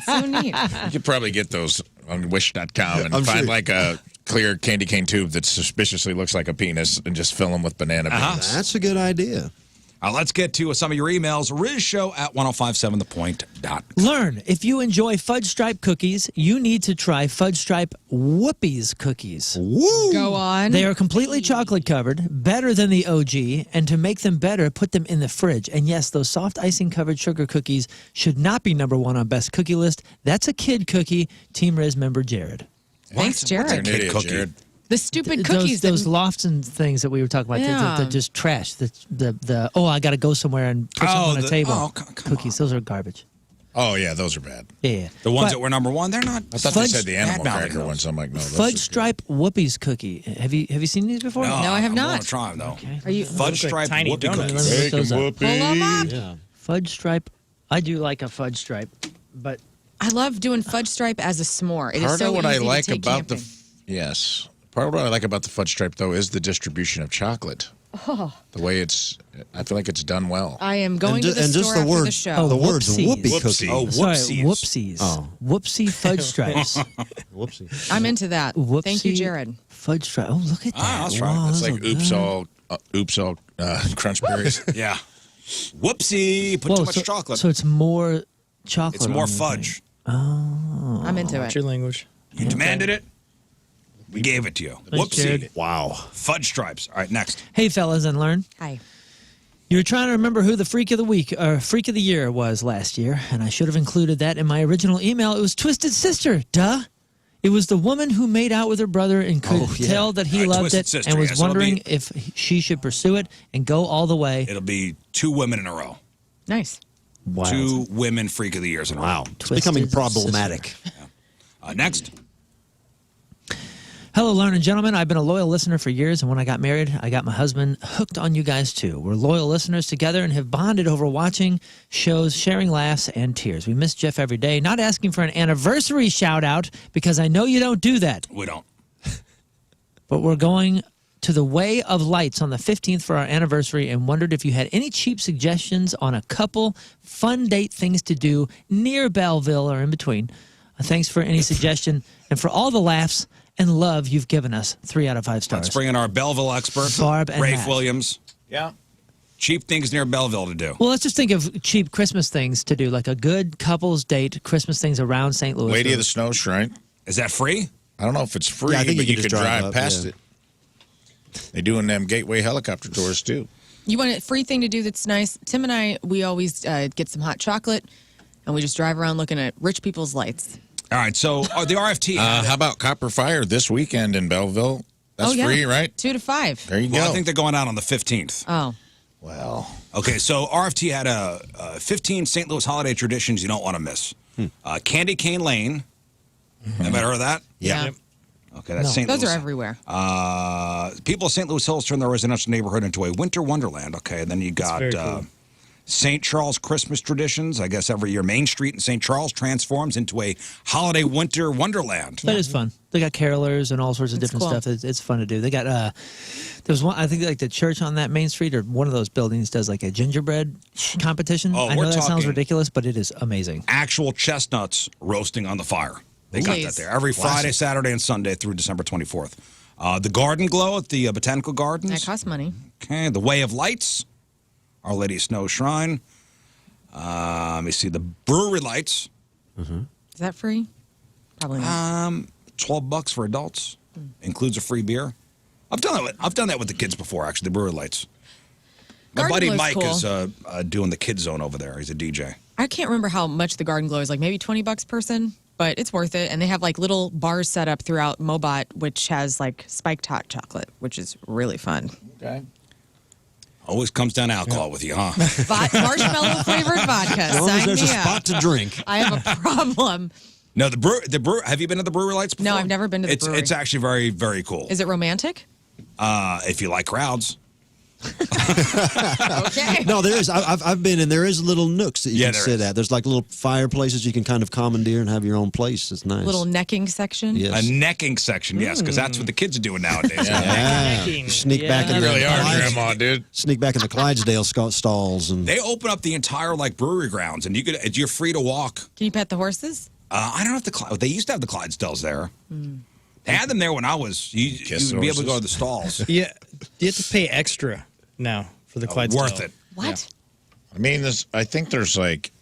Speaker 2: So neat.
Speaker 5: You could probably get those on wish.com and
Speaker 7: I'm
Speaker 5: find
Speaker 7: sure.
Speaker 5: like a clear candy cane tube that suspiciously looks like a penis and just fill them with banana beans.
Speaker 7: That's a good idea.
Speaker 1: Let's get to some of your emails. RizShow at 1057thepoint.com.
Speaker 4: Learn, if you enjoy Fudge Stripe cookies, you need to try Fudge Stripe Whoopies cookies.
Speaker 7: Woo!
Speaker 2: Go on.
Speaker 4: They are completely chocolate covered, better than the OG, and to make them better, put them in the fridge. And yes, those soft icing covered sugar cookies should not be number 1 on best cookie list. That's a kid cookie. Team Riz member Jared.
Speaker 2: Thanks,
Speaker 1: What's a
Speaker 2: Jared.
Speaker 1: kid
Speaker 5: Idiot,
Speaker 1: cookie?
Speaker 5: Jared.
Speaker 2: The stupid cookies.
Speaker 4: Those
Speaker 2: that,
Speaker 4: lofts and things that we were talking about,
Speaker 2: Yeah.
Speaker 4: they're just trash. The I got to go somewhere and put something on a table.
Speaker 1: oh, come
Speaker 4: Cookies, those are garbage.
Speaker 5: Oh, yeah, those are bad.
Speaker 4: Yeah.
Speaker 1: The ones
Speaker 4: But
Speaker 1: that were number 1, they're not.
Speaker 5: I thought
Speaker 4: Fudge-
Speaker 5: they said the animal
Speaker 1: bad-mouthing
Speaker 5: cracker
Speaker 1: those.
Speaker 5: ones. I'm like, no. those
Speaker 4: Fudge
Speaker 5: are
Speaker 4: Stripe Whoopies cookie. Have you seen these before?
Speaker 2: No, I have
Speaker 1: I
Speaker 2: not.
Speaker 1: want to try them, though.
Speaker 4: Okay.
Speaker 2: Are you
Speaker 1: Fudge
Speaker 3: Look like
Speaker 1: stripe
Speaker 3: tiny
Speaker 1: whoopie
Speaker 3: donuts.
Speaker 1: cookies.
Speaker 4: Let me look
Speaker 5: Bacon
Speaker 4: those up.
Speaker 5: whoopie.
Speaker 2: pull them up?
Speaker 7: Yeah.
Speaker 4: Fudge Stripe. I do like a fudge stripe, but
Speaker 2: I love doing fudge stripe as a s'more. It is
Speaker 5: Part
Speaker 2: so
Speaker 5: of what
Speaker 2: easy
Speaker 5: I like
Speaker 2: to take
Speaker 5: about
Speaker 2: camping.
Speaker 5: yes. Part of what I like about the fudge stripe, though, is the distribution of chocolate.
Speaker 2: Oh.
Speaker 5: The way I feel like it's done well.
Speaker 2: I am going to the
Speaker 7: and just
Speaker 2: store
Speaker 7: the
Speaker 2: after
Speaker 7: word,
Speaker 2: the show.
Speaker 7: the words
Speaker 4: Whoopsies.
Speaker 7: whoopee cookie.
Speaker 1: Oh,
Speaker 4: Sorry,
Speaker 1: whoopsies.
Speaker 4: whoopsies.
Speaker 7: Oh.
Speaker 4: Whoopsie fudge stripes.
Speaker 7: Whoopsie.
Speaker 2: I'm into that.
Speaker 4: Whoopsie
Speaker 2: Thank you, Jared.
Speaker 4: Fudge stripe. Oh, look at that.
Speaker 1: that's right.
Speaker 4: Wow,
Speaker 5: It's
Speaker 4: those
Speaker 5: like
Speaker 4: look
Speaker 5: oops
Speaker 4: good.
Speaker 5: all crunch berries.
Speaker 1: Yeah. Whoopsie. Put
Speaker 4: Whoa,
Speaker 1: too much
Speaker 4: so,
Speaker 1: chocolate.
Speaker 4: So it's more chocolate.
Speaker 1: It's more
Speaker 4: on the
Speaker 1: fudge.
Speaker 4: thing. Oh.
Speaker 2: I'm into
Speaker 3: What's
Speaker 2: it.
Speaker 3: your language?
Speaker 1: You demanded it. We gave it to you.
Speaker 4: Thanks,
Speaker 1: Whoopsie.
Speaker 4: Jared.
Speaker 5: Wow.
Speaker 1: Fudge stripes. All right, next.
Speaker 4: Hey, fellas, and Lern.
Speaker 2: Hi.
Speaker 4: You were trying to remember who the freak of the week or freak of the year was last year, and I should have included that in my original email. It was Twisted Sister. Duh. It was the woman who made out with her brother and could tell that he
Speaker 1: All right,
Speaker 4: loved
Speaker 1: Twisted
Speaker 4: it
Speaker 1: Sister,
Speaker 4: and was
Speaker 1: yes, it'll
Speaker 4: wondering
Speaker 1: be-
Speaker 4: if she should pursue it and go all the way.
Speaker 1: It'll be 2 women in a row.
Speaker 2: Nice.
Speaker 4: Wow.
Speaker 1: 2 women freak of the years in a row.
Speaker 5: Wow.
Speaker 7: It's becoming
Speaker 4: Twisted
Speaker 7: problematic.
Speaker 1: Next.
Speaker 4: Hello, Lern and gentlemen. I've been a loyal listener for years, and when I got married, I got my husband hooked on you guys too. We're loyal listeners together and have bonded over watching shows, sharing laughs and tears. We miss Jeff every day. Not asking for an anniversary shout out because I know you don't do that,
Speaker 1: We don't.
Speaker 4: but we're going to the Way of Lights on the 15th for our anniversary and wondered if you had any cheap suggestions on a couple fun date things to do near Belleville or in between. Thanks for any suggestion and for all the laughs and love you've given us. 3 out of 5 stars.
Speaker 1: Let's bring in our Belleville expert,
Speaker 4: Barb and
Speaker 1: Rafe
Speaker 4: Matt.
Speaker 1: Williams.
Speaker 5: Yeah.
Speaker 1: Cheap things near Belleville to do.
Speaker 4: Well, let's just think of cheap Christmas things to do, like a good couple's date, Christmas things around St. Louis.
Speaker 5: Lady of the Snow Shrine.
Speaker 1: Is that free?
Speaker 5: I don't know if it's free,
Speaker 7: Yeah, I think
Speaker 5: but
Speaker 7: you
Speaker 5: you
Speaker 7: can
Speaker 5: could
Speaker 7: just drive
Speaker 5: drive
Speaker 7: up,
Speaker 5: past
Speaker 7: yeah.
Speaker 5: it. They doing them gateway helicopter tours, too.
Speaker 2: You want a free thing to do that's nice? Tim and I, we always get some hot chocolate, and we just drive around looking at rich people's lights.
Speaker 1: All right, so the RFT.
Speaker 5: How about Copper Fire this weekend in Belleville? That's
Speaker 2: oh, yeah.
Speaker 5: free, right?
Speaker 2: 2 to 5.
Speaker 5: There you
Speaker 1: well,
Speaker 5: go.
Speaker 1: I think they're going out on the 15th.
Speaker 2: Oh.
Speaker 5: Well,
Speaker 1: Okay, so RFT had 15 St. Louis holiday traditions you don't want to miss. Candy Cane Lane. Have you heard of that?
Speaker 2: Yeah.
Speaker 1: Okay, that's St.
Speaker 2: Those
Speaker 1: Louis.
Speaker 2: are everywhere.
Speaker 1: People of St. Louis Hills turn their residential neighborhood into a winter wonderland. Okay, and then you got
Speaker 3: very cool.
Speaker 1: St. Charles Christmas traditions. I guess every year Main Street in St. Charles transforms into a holiday winter wonderland.
Speaker 4: That is fun. They got carolers and all sorts of different
Speaker 2: cool.
Speaker 4: stuff. It's fun to do. They got there's one, I think, like the church on that Main Street or one of those buildings does like a gingerbread competition.
Speaker 1: Oh,
Speaker 4: I know
Speaker 1: we're
Speaker 4: that sounds
Speaker 1: talking-
Speaker 4: ridiculous, but it is amazing.
Speaker 1: Actual chestnuts roasting on the fire. They got that
Speaker 2: Please.
Speaker 1: there every Friday, Saturday, and Sunday through December 24th. The Garden Glow at the Botanical Gardens.
Speaker 2: That costs money.
Speaker 1: Okay, the Way of Lights, Our Lady of Snow Shrine. Let me see, the Brewery Lights,
Speaker 2: Is that free? Probably not.
Speaker 1: $12 for adults, includes a free beer. I've done that with the kids before, actually. The Brewery Lights. My
Speaker 2: Garden
Speaker 1: buddy
Speaker 2: Glow's
Speaker 1: Mike
Speaker 2: cool.
Speaker 1: is doing the kids zone over there. He's a DJ.
Speaker 2: I can't remember how much the Garden Glow is, like maybe $20 person, but it's worth it. And they have like little bars set up throughout Mobot, which has like spiked hot chocolate, which is really fun.
Speaker 5: okay.
Speaker 1: Always comes down to alcohol with you, huh?
Speaker 2: Marshmallow flavored vodka.
Speaker 7: As long as
Speaker 2: Sign
Speaker 7: there's a
Speaker 2: me up.
Speaker 7: spot to drink.
Speaker 2: I have a problem.
Speaker 1: No, the brew. Have you been to the Brewery Lights before?
Speaker 2: No, I've never been to the brewery.
Speaker 1: It's actually very, very cool.
Speaker 2: Is it romantic?
Speaker 1: If you like crowds.
Speaker 2: Okay.
Speaker 7: No, there is. I've been in. There is little nooks that you
Speaker 1: Yeah,
Speaker 7: can
Speaker 1: there
Speaker 7: sit
Speaker 1: is.
Speaker 7: at. There's like little fireplaces you can kind of commandeer and have your own place. It's nice.
Speaker 2: Little necking section.
Speaker 7: Yes.
Speaker 1: A necking section, yes, because that's what the kids are doing nowadays.
Speaker 7: Yeah. You sneak back in
Speaker 5: You
Speaker 7: the
Speaker 5: really are,
Speaker 7: Clydes-
Speaker 5: Grandma, dude.
Speaker 7: Sneak back in the Clydesdale stalls and
Speaker 1: They open up the entire like brewery grounds, and you're free to walk.
Speaker 2: Can you pet the horses?
Speaker 1: I don't know if they used to have the Clydesdales there. They had them there when I was. You
Speaker 5: Kiss
Speaker 1: would be able to
Speaker 5: horses.
Speaker 1: go to the stalls.
Speaker 3: Yeah, you have to pay extra now for the Clydesdale.
Speaker 1: Worth it.
Speaker 2: What?
Speaker 5: I mean, I think there's like,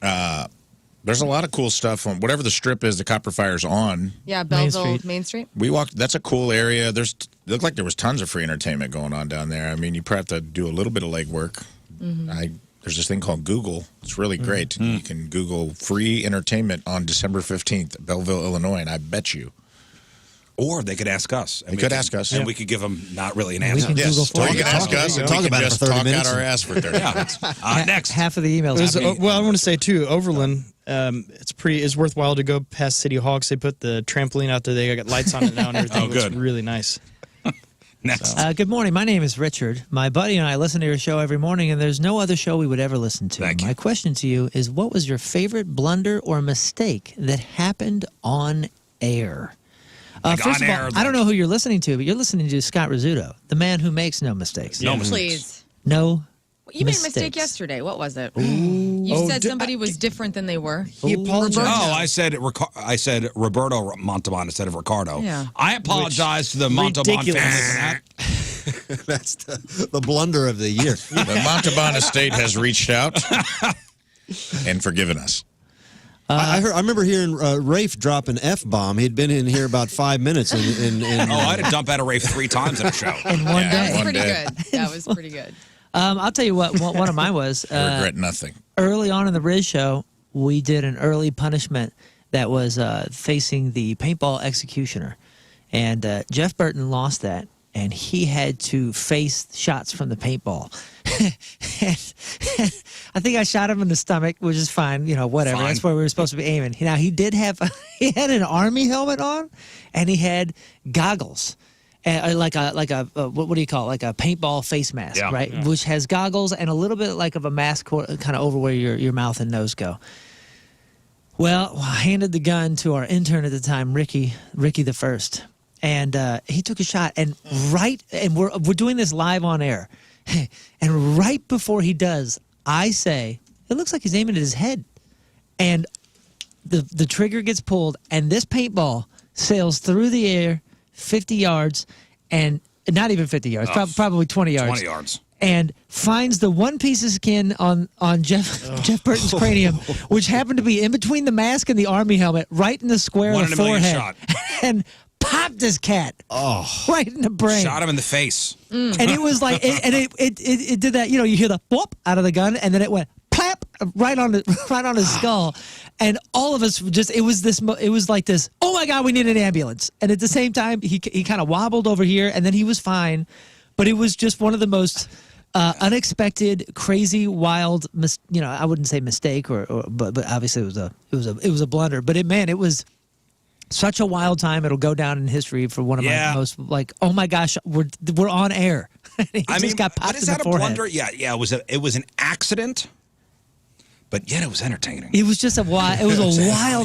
Speaker 5: there's a lot of cool stuff on whatever the strip is. The Copper Fire's on.
Speaker 2: Yeah, Belleville,
Speaker 4: Street.
Speaker 2: Main Street.
Speaker 5: We walked. That's a cool area. It looked like there was tons of free entertainment going on down there. I mean, you probably have to do a little bit of legwork. There's this thing called Google. It's really great. You can Google free entertainment on December 15th, at Belleville, Illinois, and I bet you.
Speaker 1: Or they could ask us.
Speaker 5: They could ask us.
Speaker 1: And
Speaker 5: Yeah.
Speaker 1: we could give them not really an
Speaker 4: We
Speaker 1: answer.
Speaker 4: can
Speaker 5: Yes,
Speaker 4: Google
Speaker 5: or
Speaker 4: for
Speaker 5: you
Speaker 4: you.
Speaker 5: can ask us, and we
Speaker 7: Talk
Speaker 5: can
Speaker 7: about it
Speaker 5: just
Speaker 7: for 30
Speaker 5: talk out
Speaker 7: minutes.
Speaker 5: our ass for 30 minutes.
Speaker 1: Next.
Speaker 4: Half of the emails.
Speaker 3: There's,
Speaker 4: have to be-
Speaker 3: well, I want to say too, Overland. It's worthwhile to go past City Hawks. They put the trampoline out there. They got lights on it now and everything.
Speaker 1: Oh, good.
Speaker 3: It's really nice.
Speaker 1: Next.
Speaker 4: Good morning. My name is Richard. My buddy and I listen to your show every morning, and there's no other show we would ever listen to.
Speaker 1: Thank you.
Speaker 4: My question to you is, what was your favorite blunder or mistake that happened on air?
Speaker 1: Like
Speaker 4: First
Speaker 1: on
Speaker 4: of all,
Speaker 1: air,
Speaker 4: I don't know who you're listening to, but you're listening to Scott Rizzuto, the man who makes no mistakes.
Speaker 1: No mistakes.
Speaker 2: Please.
Speaker 4: No
Speaker 2: You made a mistake
Speaker 4: mistakes.
Speaker 2: yesterday. What was it? You said somebody was different than they were.
Speaker 3: He apologized.
Speaker 1: Oh, I said Roberto Montalban instead of Ricardo.
Speaker 2: Yeah.
Speaker 1: I apologize to the Montalban family for that.
Speaker 7: That's the blunder of the year.
Speaker 5: The Montalban estate has reached out and forgiven us.
Speaker 7: I remember hearing Rafe drop an F-bomb. He'd been in here about 5 minutes.
Speaker 1: Oh, I had to dump out a Rafe 3 times in a show.
Speaker 4: In one
Speaker 2: That
Speaker 4: day.
Speaker 2: was pretty
Speaker 5: day.
Speaker 2: good. That was pretty good.
Speaker 4: I'll tell you what, one of mine was
Speaker 5: I regret nothing.
Speaker 4: early on in the Riz show, we did an early punishment that was facing the paintball executioner. And Jeff Burton lost that, and he had to face shots from the paintball. and I think I shot him in the stomach, which is fine, whatever.
Speaker 1: Fine.
Speaker 4: That's where we were supposed to be aiming. Now, he had an army helmet on, and he had goggles. Like a what do you call it? Like a paintball face mask,
Speaker 1: Yeah.
Speaker 4: right? Yeah. Which has goggles and a little bit like of a mask kind of over where your mouth and nose go. Well, I handed the gun to our intern at the time, Ricky the First, and he took a shot. And we're doing this live on air, and right before he does, I say, "It looks like he's aiming at his head," and the trigger gets pulled, and this paintball sails through the air 50 yards, and not even 50 yards, probably 20 yards.
Speaker 1: 20 yards.
Speaker 4: And finds the one piece of skin on Jeff Burton's cranium, which happened to be in between the mask and the army helmet, right in the square
Speaker 1: One
Speaker 4: of
Speaker 1: in
Speaker 4: the
Speaker 1: a million
Speaker 4: forehead.
Speaker 1: shot.
Speaker 4: And popped this cat. Right in the brain.
Speaker 1: Shot him in the face.
Speaker 4: And it was like, it did that, you hear the whoop out of the gun, and then it went plap right on his skull. And all of us it was like this, oh my God, we need an ambulance. And at the same time, he kind of wobbled over here, and then he was fine. But it was just one of the most unexpected, crazy, wild, I wouldn't say mistake, but obviously it was a blunder. But it was such a wild time. It'll go down in history for one of my most, like, oh my gosh, we're on air. He just got popped
Speaker 1: but is
Speaker 4: in the
Speaker 1: that a
Speaker 4: forehead.
Speaker 1: blunder? Yeah, it was an accident, but yet it was entertaining.
Speaker 4: It was just a wild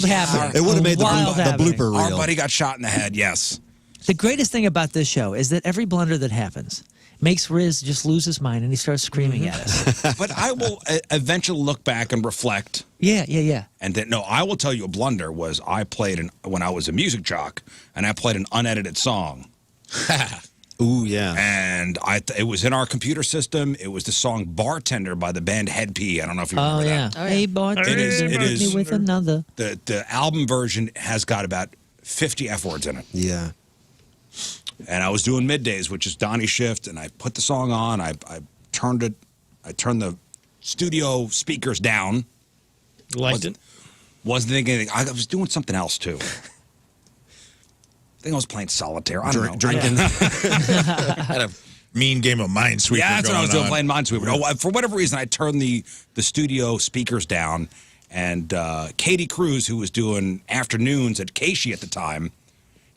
Speaker 4: happening.
Speaker 7: It would have made the
Speaker 4: happening.
Speaker 7: blooper
Speaker 1: Our
Speaker 7: reel.
Speaker 1: buddy got shot in the head, yes.
Speaker 4: The greatest thing about this show is that every blunder that happens makes Riz just lose his mind, and he starts screaming at us.
Speaker 1: But I will eventually look back and reflect.
Speaker 4: Yeah.
Speaker 1: And then, no, I will tell you a blunder was when I was a music jock, and I played an unedited song.
Speaker 7: Ooh, yeah.
Speaker 1: And it was in our computer system. It was the song Bartender by the band Head P. I don't know if you remember that.
Speaker 2: Oh, yeah.
Speaker 4: Hey, bartender,
Speaker 1: It is-
Speaker 4: me with another.
Speaker 1: The album version has got about 50 F words in it.
Speaker 7: Yeah.
Speaker 1: And I was doing middays, which is Donnie's shift, and I put the song on. I turned the studio speakers down.
Speaker 3: Liked it.
Speaker 1: Wasn't thinking anything. I was doing something else too. I think I was playing solitaire. I don't know.
Speaker 7: Drinking.
Speaker 5: Had a mean game of Minesweeper.
Speaker 1: Yeah, that's what I was
Speaker 5: going
Speaker 1: doing,
Speaker 5: on.
Speaker 1: playing Minesweeper. Oh, for whatever reason, I turned the studio speakers down, and Katie Cruz, who was doing afternoons at Casey at the time,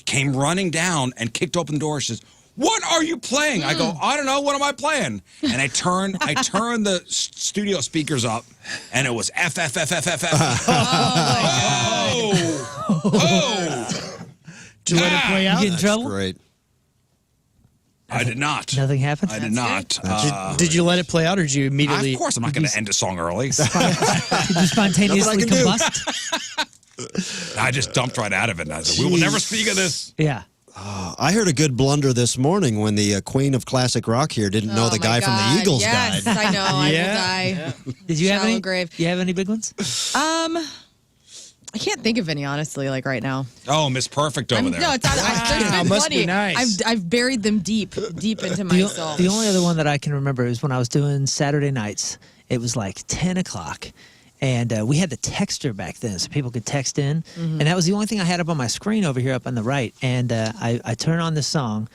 Speaker 1: came running down and kicked open the door. She says, "What are you playing?" I go, "I don't know. What am I playing?" And I turned the studio speakers up, and it was F F F F F F. Oh!
Speaker 3: Did you let it play out?
Speaker 4: You get in trouble?
Speaker 7: Great.
Speaker 1: I did not.
Speaker 4: Nothing happened?
Speaker 1: I did not.
Speaker 3: Did you let it play out, or did you immediately?
Speaker 1: Of course, I'm not going to end a song early.
Speaker 4: Did you spontaneously
Speaker 7: Nothing I can do.
Speaker 4: combust?
Speaker 1: I just dumped right out of it. And I said, "We will never speak of this."
Speaker 4: Yeah.
Speaker 7: I heard a good blunder this morning when the queen of classic rock here didn't know the guy from the Eagles
Speaker 2: yes,
Speaker 7: died.
Speaker 2: I know. I will
Speaker 3: Yeah.
Speaker 2: die.
Speaker 4: Did you have
Speaker 2: Shallow
Speaker 4: any?
Speaker 2: grave.
Speaker 4: You have any big ones?
Speaker 2: I can't think of any, honestly, like right now.
Speaker 1: Oh, Miss Perfect over there.
Speaker 2: No, it's not. There's been
Speaker 3: must be
Speaker 2: plenty.
Speaker 3: nice.
Speaker 2: I've buried them deep into my soul.
Speaker 4: The only other one that I can remember is when I was doing Saturday nights. It was like 10 o'clock. And we had the texter back then, so people could text in. And that was the only thing I had up on my screen over here up on the right. And I turn on this song,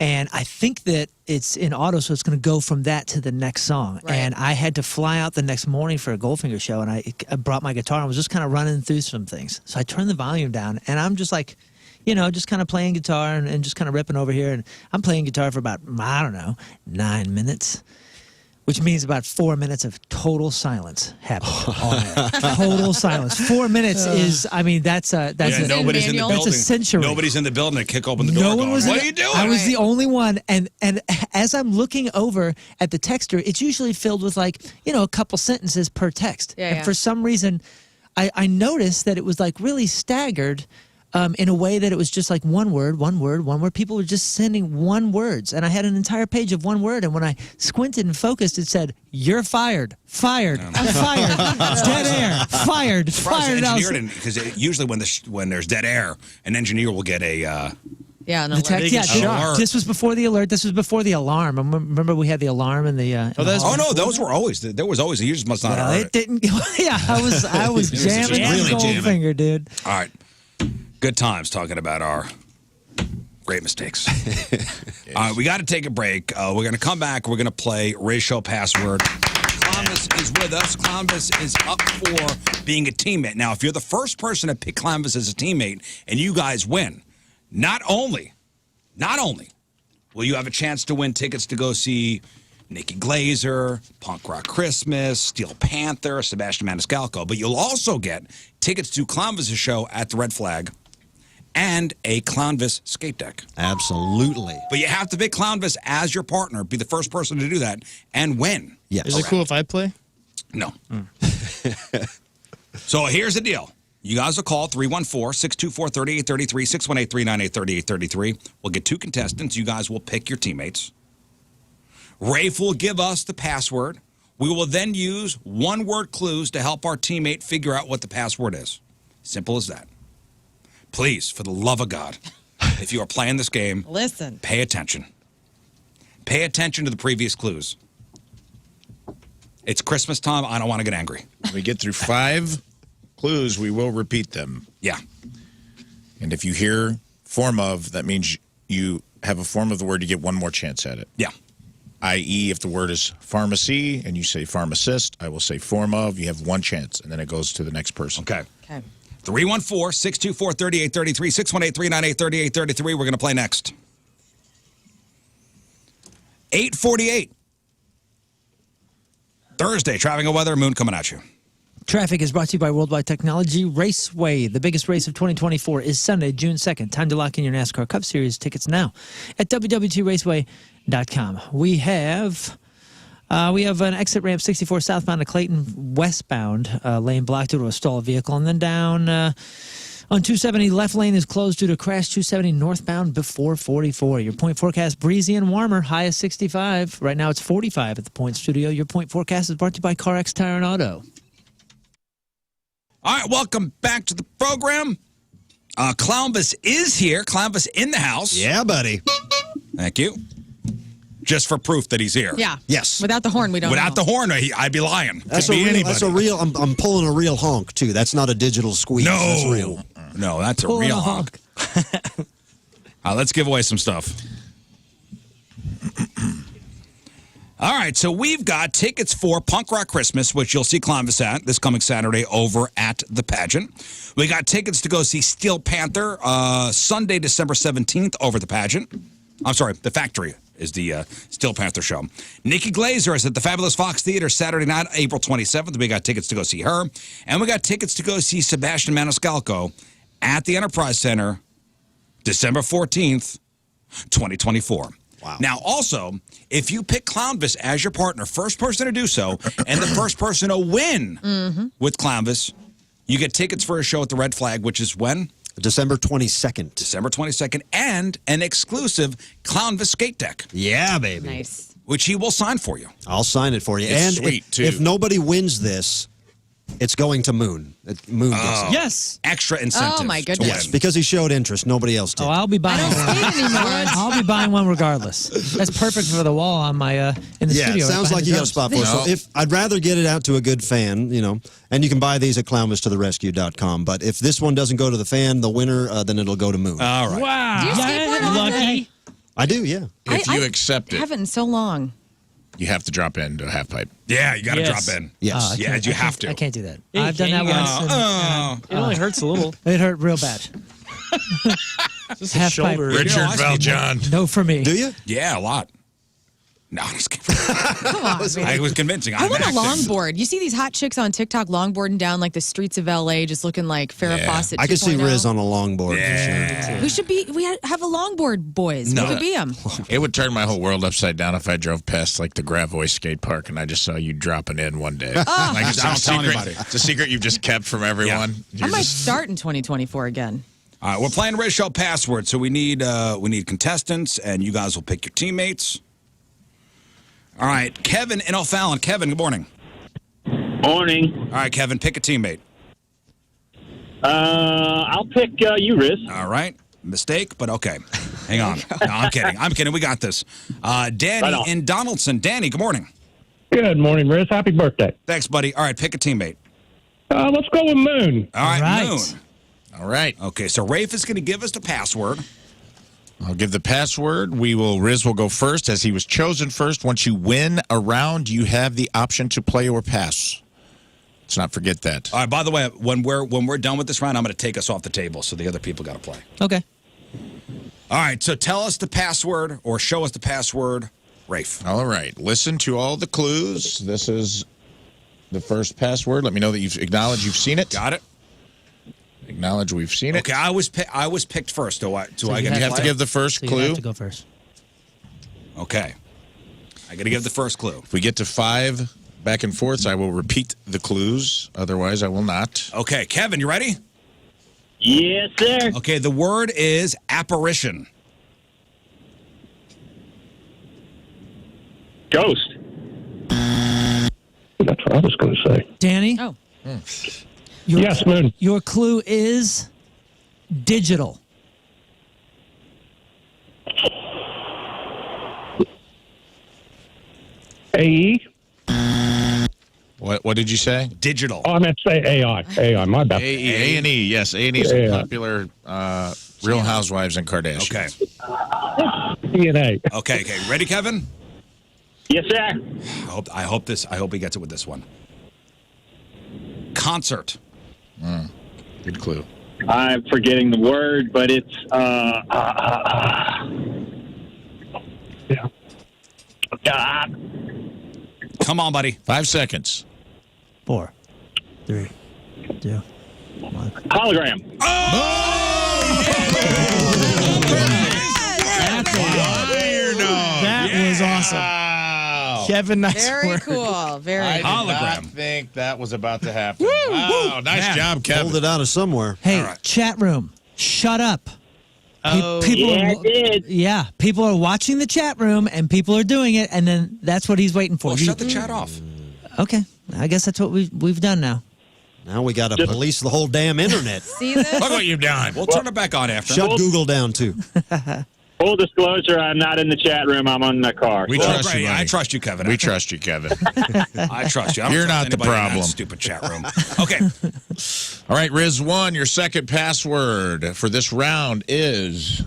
Speaker 4: and I think that it's in auto, so it's going to go from that to the next song.
Speaker 2: Right.
Speaker 4: And I had to fly out the next morning for a Goldfinger show, and I brought my guitar and was just kind of running through some things. So I turned the volume down, and I'm just like, just kind of playing guitar and just kind of ripping over here. And I'm playing guitar for about, 9 minutes. which means about 4 minutes of total silence happened on air. Total silence. 4 minutes is, I mean, that's a
Speaker 1: nobody's in the
Speaker 2: manual?
Speaker 1: building.
Speaker 4: That's a century.
Speaker 1: Nobody's in the building to kick open the door.
Speaker 4: No one
Speaker 1: going,
Speaker 4: was.
Speaker 1: what
Speaker 4: in
Speaker 1: are you doing?
Speaker 4: I was the only one, and as I'm looking over at the texter, it's usually filled with like a couple sentences per text.
Speaker 2: Yeah,
Speaker 4: and
Speaker 2: yeah.
Speaker 4: for some reason, I noticed that it was like really staggered. In a way that it was just like one word. People were just sending one words. And I had an entire page of one word. And when I squinted and focused, it said, "You're fired. Fired. Fired. Dead air. Fired. Fired."
Speaker 1: Because usually when there's dead air, an engineer will get a
Speaker 2: Yeah, no.
Speaker 4: The text,
Speaker 3: Big
Speaker 4: yeah,
Speaker 1: alert.
Speaker 4: this was before the alert. This was before the alarm. Remember we had the alarm and the.
Speaker 3: Oh, that's-
Speaker 1: Oh no, those were always. There was always. You just must not have
Speaker 4: Well,
Speaker 1: heard
Speaker 4: it didn't. Yeah, I was
Speaker 1: just
Speaker 4: jamming
Speaker 1: really
Speaker 4: the
Speaker 1: jamming.
Speaker 4: Goldfinger, dude.
Speaker 1: All right. Good times talking about our great mistakes. All right, we got to take a break. We're going to come back. We're going to play Ratio Password. Clownvis is with us. Clownvis is up for being a teammate. Now, if you're the first person to pick Clownvis as a teammate and you guys win, not only will you have a chance to win tickets to go see Nikki Glazer, Punk Rock Christmas, Steel Panther, Sebastian Maniscalco, but you'll also get tickets to Clownvis' show at the Red Flag and a Clownvis skate deck.
Speaker 7: Absolutely.
Speaker 1: But you have to pick Clownvis as your partner, be the first person to do that, and win.
Speaker 7: Yes.
Speaker 3: Is it cool if I play?
Speaker 1: No. So here's the deal. You guys will call 314-624-3833, 618-398-3833. We'll get two contestants. You guys will pick your teammates. Rafe will give us the password. We will then use one-word clues to help our teammate figure out what the password is. Simple as that. Please, for the love of God, if you are playing this game,
Speaker 2: Listen.
Speaker 1: pay attention. Pay attention to the previous clues. It's Christmas time. I don't want to get angry.
Speaker 5: When we get through 5 clues, we will repeat them.
Speaker 1: Yeah.
Speaker 5: And if you hear form of, that means you have a form of the word, you get one more chance at it.
Speaker 1: Yeah.
Speaker 5: I.e., if the word is pharmacy and you say pharmacist, I will say form of, you have one chance, and then it goes to the next person.
Speaker 1: Okay.
Speaker 2: Okay.
Speaker 1: 314-624-3833, 618-398-3833. We're going to play next. 8:48. Thursday, traffic and weather, Moon coming at you.
Speaker 4: Traffic is brought to you by Worldwide Technology Raceway. The biggest race of 2024 is Sunday, June 2nd. Time to lock in your NASCAR Cup Series tickets now at www.raceway.com. We have an exit ramp 64 southbound to Clayton westbound lane blocked due to a stalled vehicle. And then down on 270, left lane is closed due to crash 270 northbound before 44. Your point forecast, breezy and warmer, high of 65. Right now it's 45 at the Point Studio. Your point forecast is brought to you by CarX Tire and Auto.
Speaker 1: All right, welcome back to the program. Clownvis is here. Clownvis in the house.
Speaker 7: Yeah, buddy.
Speaker 1: Thank you. Just for proof that he's here.
Speaker 2: Yeah.
Speaker 7: Yes.
Speaker 2: Without the horn, we don't
Speaker 1: Without
Speaker 2: know.
Speaker 1: the horn, I'd be lying.
Speaker 7: That's
Speaker 1: Could
Speaker 7: a
Speaker 1: be
Speaker 7: real.
Speaker 1: anybody.
Speaker 7: That's a real. I'm pulling a real honk too. That's not a digital squeeze.
Speaker 1: No.
Speaker 7: That's real.
Speaker 1: No, that's a
Speaker 4: Pulling
Speaker 1: real
Speaker 4: a
Speaker 1: honk. Let's give away some stuff. All right, so we've got tickets for Punk Rock Christmas, which you'll see Clownvis at this coming Saturday over at the pageant. We got tickets to go see Steel Panther Sunday, December 17th over at the pageant. I'm sorry, the Factory is the Steel Panther show. Nikki Glazer is at the Fabulous Fox Theater Saturday night, April 27th. We got tickets to go see her. And we got tickets to go see Sebastian Maniscalco at the Enterprise Center, December 14th, 2024.
Speaker 7: Wow.
Speaker 1: Now, also, if you pick Clownvis as your partner, first person to do so, and the first person to win with Clownvis, you get tickets for a show at the Red Flag, which is when?
Speaker 7: December 22nd.
Speaker 1: December 22nd, and an exclusive Clownvis skate deck,
Speaker 7: Yeah, baby.
Speaker 2: Nice.
Speaker 1: which he will sign for you.
Speaker 7: I'll sign it for you.
Speaker 5: It's
Speaker 7: and
Speaker 5: sweet, too.
Speaker 7: if nobody wins this, it's going to Moon. Moon gets it.
Speaker 4: Yes.
Speaker 1: Extra incentive.
Speaker 2: Oh, my
Speaker 1: to
Speaker 2: goodness.
Speaker 7: Yes,
Speaker 1: win.
Speaker 7: because he showed interest. Nobody else did.
Speaker 4: Oh, I'll be buying
Speaker 2: I don't
Speaker 4: one.
Speaker 2: skate anymore.
Speaker 4: I'll be buying one regardless. That's perfect for the wall on my in the
Speaker 7: Yeah,
Speaker 4: studio.
Speaker 7: it sounds
Speaker 4: right
Speaker 7: like
Speaker 4: behind
Speaker 7: you
Speaker 4: the
Speaker 7: got a
Speaker 4: drums.
Speaker 7: spot for it.
Speaker 1: No.
Speaker 7: So if I'd rather get it out to a good fan, and you can buy these at clownvistotherescue.com. But if this one doesn't go to the fan, the winner, then it'll go to Moon.
Speaker 1: All right.
Speaker 4: Wow.
Speaker 2: Do you skateboard often?
Speaker 4: Lucky.
Speaker 7: I do, yeah.
Speaker 5: If you accept
Speaker 2: I
Speaker 5: it,
Speaker 2: haven't in so long.
Speaker 5: you have to drop into a half pipe.
Speaker 1: Yeah, you got to
Speaker 3: Yes.
Speaker 1: drop in.
Speaker 7: Yes.
Speaker 4: I
Speaker 1: Yeah,
Speaker 4: can't-
Speaker 1: you
Speaker 4: I
Speaker 1: have
Speaker 4: can't-
Speaker 1: to.
Speaker 4: I can't do that.
Speaker 3: Yeah,
Speaker 4: I've done that
Speaker 3: you
Speaker 4: once.
Speaker 3: can. It only hurts a little.
Speaker 4: It hurt real bad.
Speaker 3: Just
Speaker 4: Half
Speaker 3: a shoulder.
Speaker 4: pipe.
Speaker 5: Richard
Speaker 1: I see
Speaker 5: Valjean.
Speaker 4: No for me.
Speaker 7: Do you?
Speaker 1: Yeah, a lot. No, I'm just kidding.
Speaker 2: Come on, man.
Speaker 1: I was convincing.
Speaker 2: I
Speaker 1: I'm
Speaker 2: want a
Speaker 1: acting.
Speaker 2: longboard. You see these hot chicks on TikTok longboarding down like the streets of LA, just looking like Farrah
Speaker 1: Yeah.
Speaker 2: Fawcett.
Speaker 7: I could see
Speaker 2: 2.0.
Speaker 7: Riz on a longboard
Speaker 1: Yeah.
Speaker 7: for sure.
Speaker 2: We should be. We have a longboard, boys.
Speaker 1: No.
Speaker 2: We could be them.
Speaker 5: It would turn my whole world upside down if I drove past like the Gravois skate park and I just saw you dropping in one day. Like it's
Speaker 1: I don't
Speaker 5: some
Speaker 1: tell
Speaker 5: secret,
Speaker 1: anybody.
Speaker 5: it's a secret you've just kept from everyone.
Speaker 2: I
Speaker 5: You're
Speaker 2: might
Speaker 5: just-
Speaker 2: start in 2024 again.
Speaker 1: All right, we're playing Riz Show Password, so we need contestants, and you guys will pick your teammates. All right, Kevin in O'Fallon. Kevin, good morning.
Speaker 8: Morning.
Speaker 1: All right, Kevin, pick a teammate.
Speaker 8: I'll pick you, Riz.
Speaker 1: All right, mistake, but okay. Hang on. No, I'm kidding. I'm kidding. We got this. Danny
Speaker 8: Right on.
Speaker 1: in Donaldson. Danny, good morning.
Speaker 11: Good morning, Riz. Happy birthday.
Speaker 1: Thanks, buddy. All right, pick a teammate.
Speaker 11: Let's go with Moon.
Speaker 1: All right,
Speaker 4: Right.
Speaker 1: Moon.
Speaker 5: All right.
Speaker 1: Okay, so Rafe is going to give us the password.
Speaker 5: I'll give the password. Riz will go first as he was chosen first. Once you win a round, you have the option to play or pass. Let's not forget that.
Speaker 1: All right, by the way, when we're done with this round, I'm going to take us off the table, so the other people got to play.
Speaker 4: Okay.
Speaker 1: All right, so tell us the password or show us the password, Rafe.
Speaker 5: All right. Listen to all the clues. This is the first password. Let me know that you've acknowledged you've seen it.
Speaker 1: Got it?
Speaker 5: Acknowledge we've seen it.
Speaker 1: Okay, I was picked first. Do I
Speaker 4: So you
Speaker 1: get
Speaker 5: You have to
Speaker 1: play?
Speaker 5: give the first
Speaker 4: So you
Speaker 5: clue.
Speaker 4: have to go first.
Speaker 1: Okay. I got to give the first clue.
Speaker 5: If we get to 5 back and forths, I will repeat the clues. Otherwise, I will not.
Speaker 1: Okay, Kevin, you ready?
Speaker 8: Yes, sir.
Speaker 1: Okay, the word is apparition.
Speaker 8: Ghost.
Speaker 11: That's what I was going to say.
Speaker 4: Danny?
Speaker 2: Oh,
Speaker 11: Yes, Moon.
Speaker 4: Your clue is digital.
Speaker 11: AE?
Speaker 5: What did you say?
Speaker 1: Digital.
Speaker 11: Oh, I meant to say AI. AI, my bad.
Speaker 5: A&E. Yes, A&E is
Speaker 11: Yeah.
Speaker 5: popular Real Housewives and Kardashians.
Speaker 1: Okay.
Speaker 11: DNA.
Speaker 1: Okay. Ready, Kevin?
Speaker 8: Yes, sir.
Speaker 1: I hope he gets it with this one. Concert.
Speaker 5: Good clue.
Speaker 8: I'm forgetting the word, but it's
Speaker 11: Yeah.
Speaker 1: Come on, buddy.
Speaker 5: 5 seconds.
Speaker 4: 4, 3, 2.
Speaker 8: hologram.
Speaker 3: That was awesome.
Speaker 5: Wow.
Speaker 3: Kevin, nice
Speaker 2: very
Speaker 3: work.
Speaker 2: cool. Very
Speaker 5: I did
Speaker 2: cool.
Speaker 1: Hologram.
Speaker 5: not think that was about to happen. Wow, nice
Speaker 1: Man.
Speaker 5: job, Kevin.
Speaker 7: Pulled it out of somewhere.
Speaker 4: Hey,
Speaker 1: All right.
Speaker 4: chat room, shut up.
Speaker 3: Oh,
Speaker 4: people
Speaker 8: Yeah, I did.
Speaker 4: Yeah, people are watching the chat room and people are doing it, and then that's what he's waiting for.
Speaker 1: Well,
Speaker 4: You-
Speaker 1: shut the chat off.
Speaker 4: Okay, I guess that's what we've done now.
Speaker 7: Now we got to police the whole damn internet.
Speaker 2: See this?
Speaker 5: Look what you've done.
Speaker 1: We'll turn it back on after.
Speaker 7: Shut Google down, too.
Speaker 8: Full disclosure, I'm not in the chat room. I'm on the car.
Speaker 5: We
Speaker 1: Well,
Speaker 5: trust
Speaker 1: great.
Speaker 5: you, buddy.
Speaker 1: I trust you, Kevin.
Speaker 5: We trust you, Kevin.
Speaker 1: I trust you. I don't
Speaker 5: You're
Speaker 1: trust
Speaker 5: not the
Speaker 1: anybody in that
Speaker 5: problem.
Speaker 1: stupid chat room. Okay.
Speaker 5: All right, Riz 1, your second password for this round is.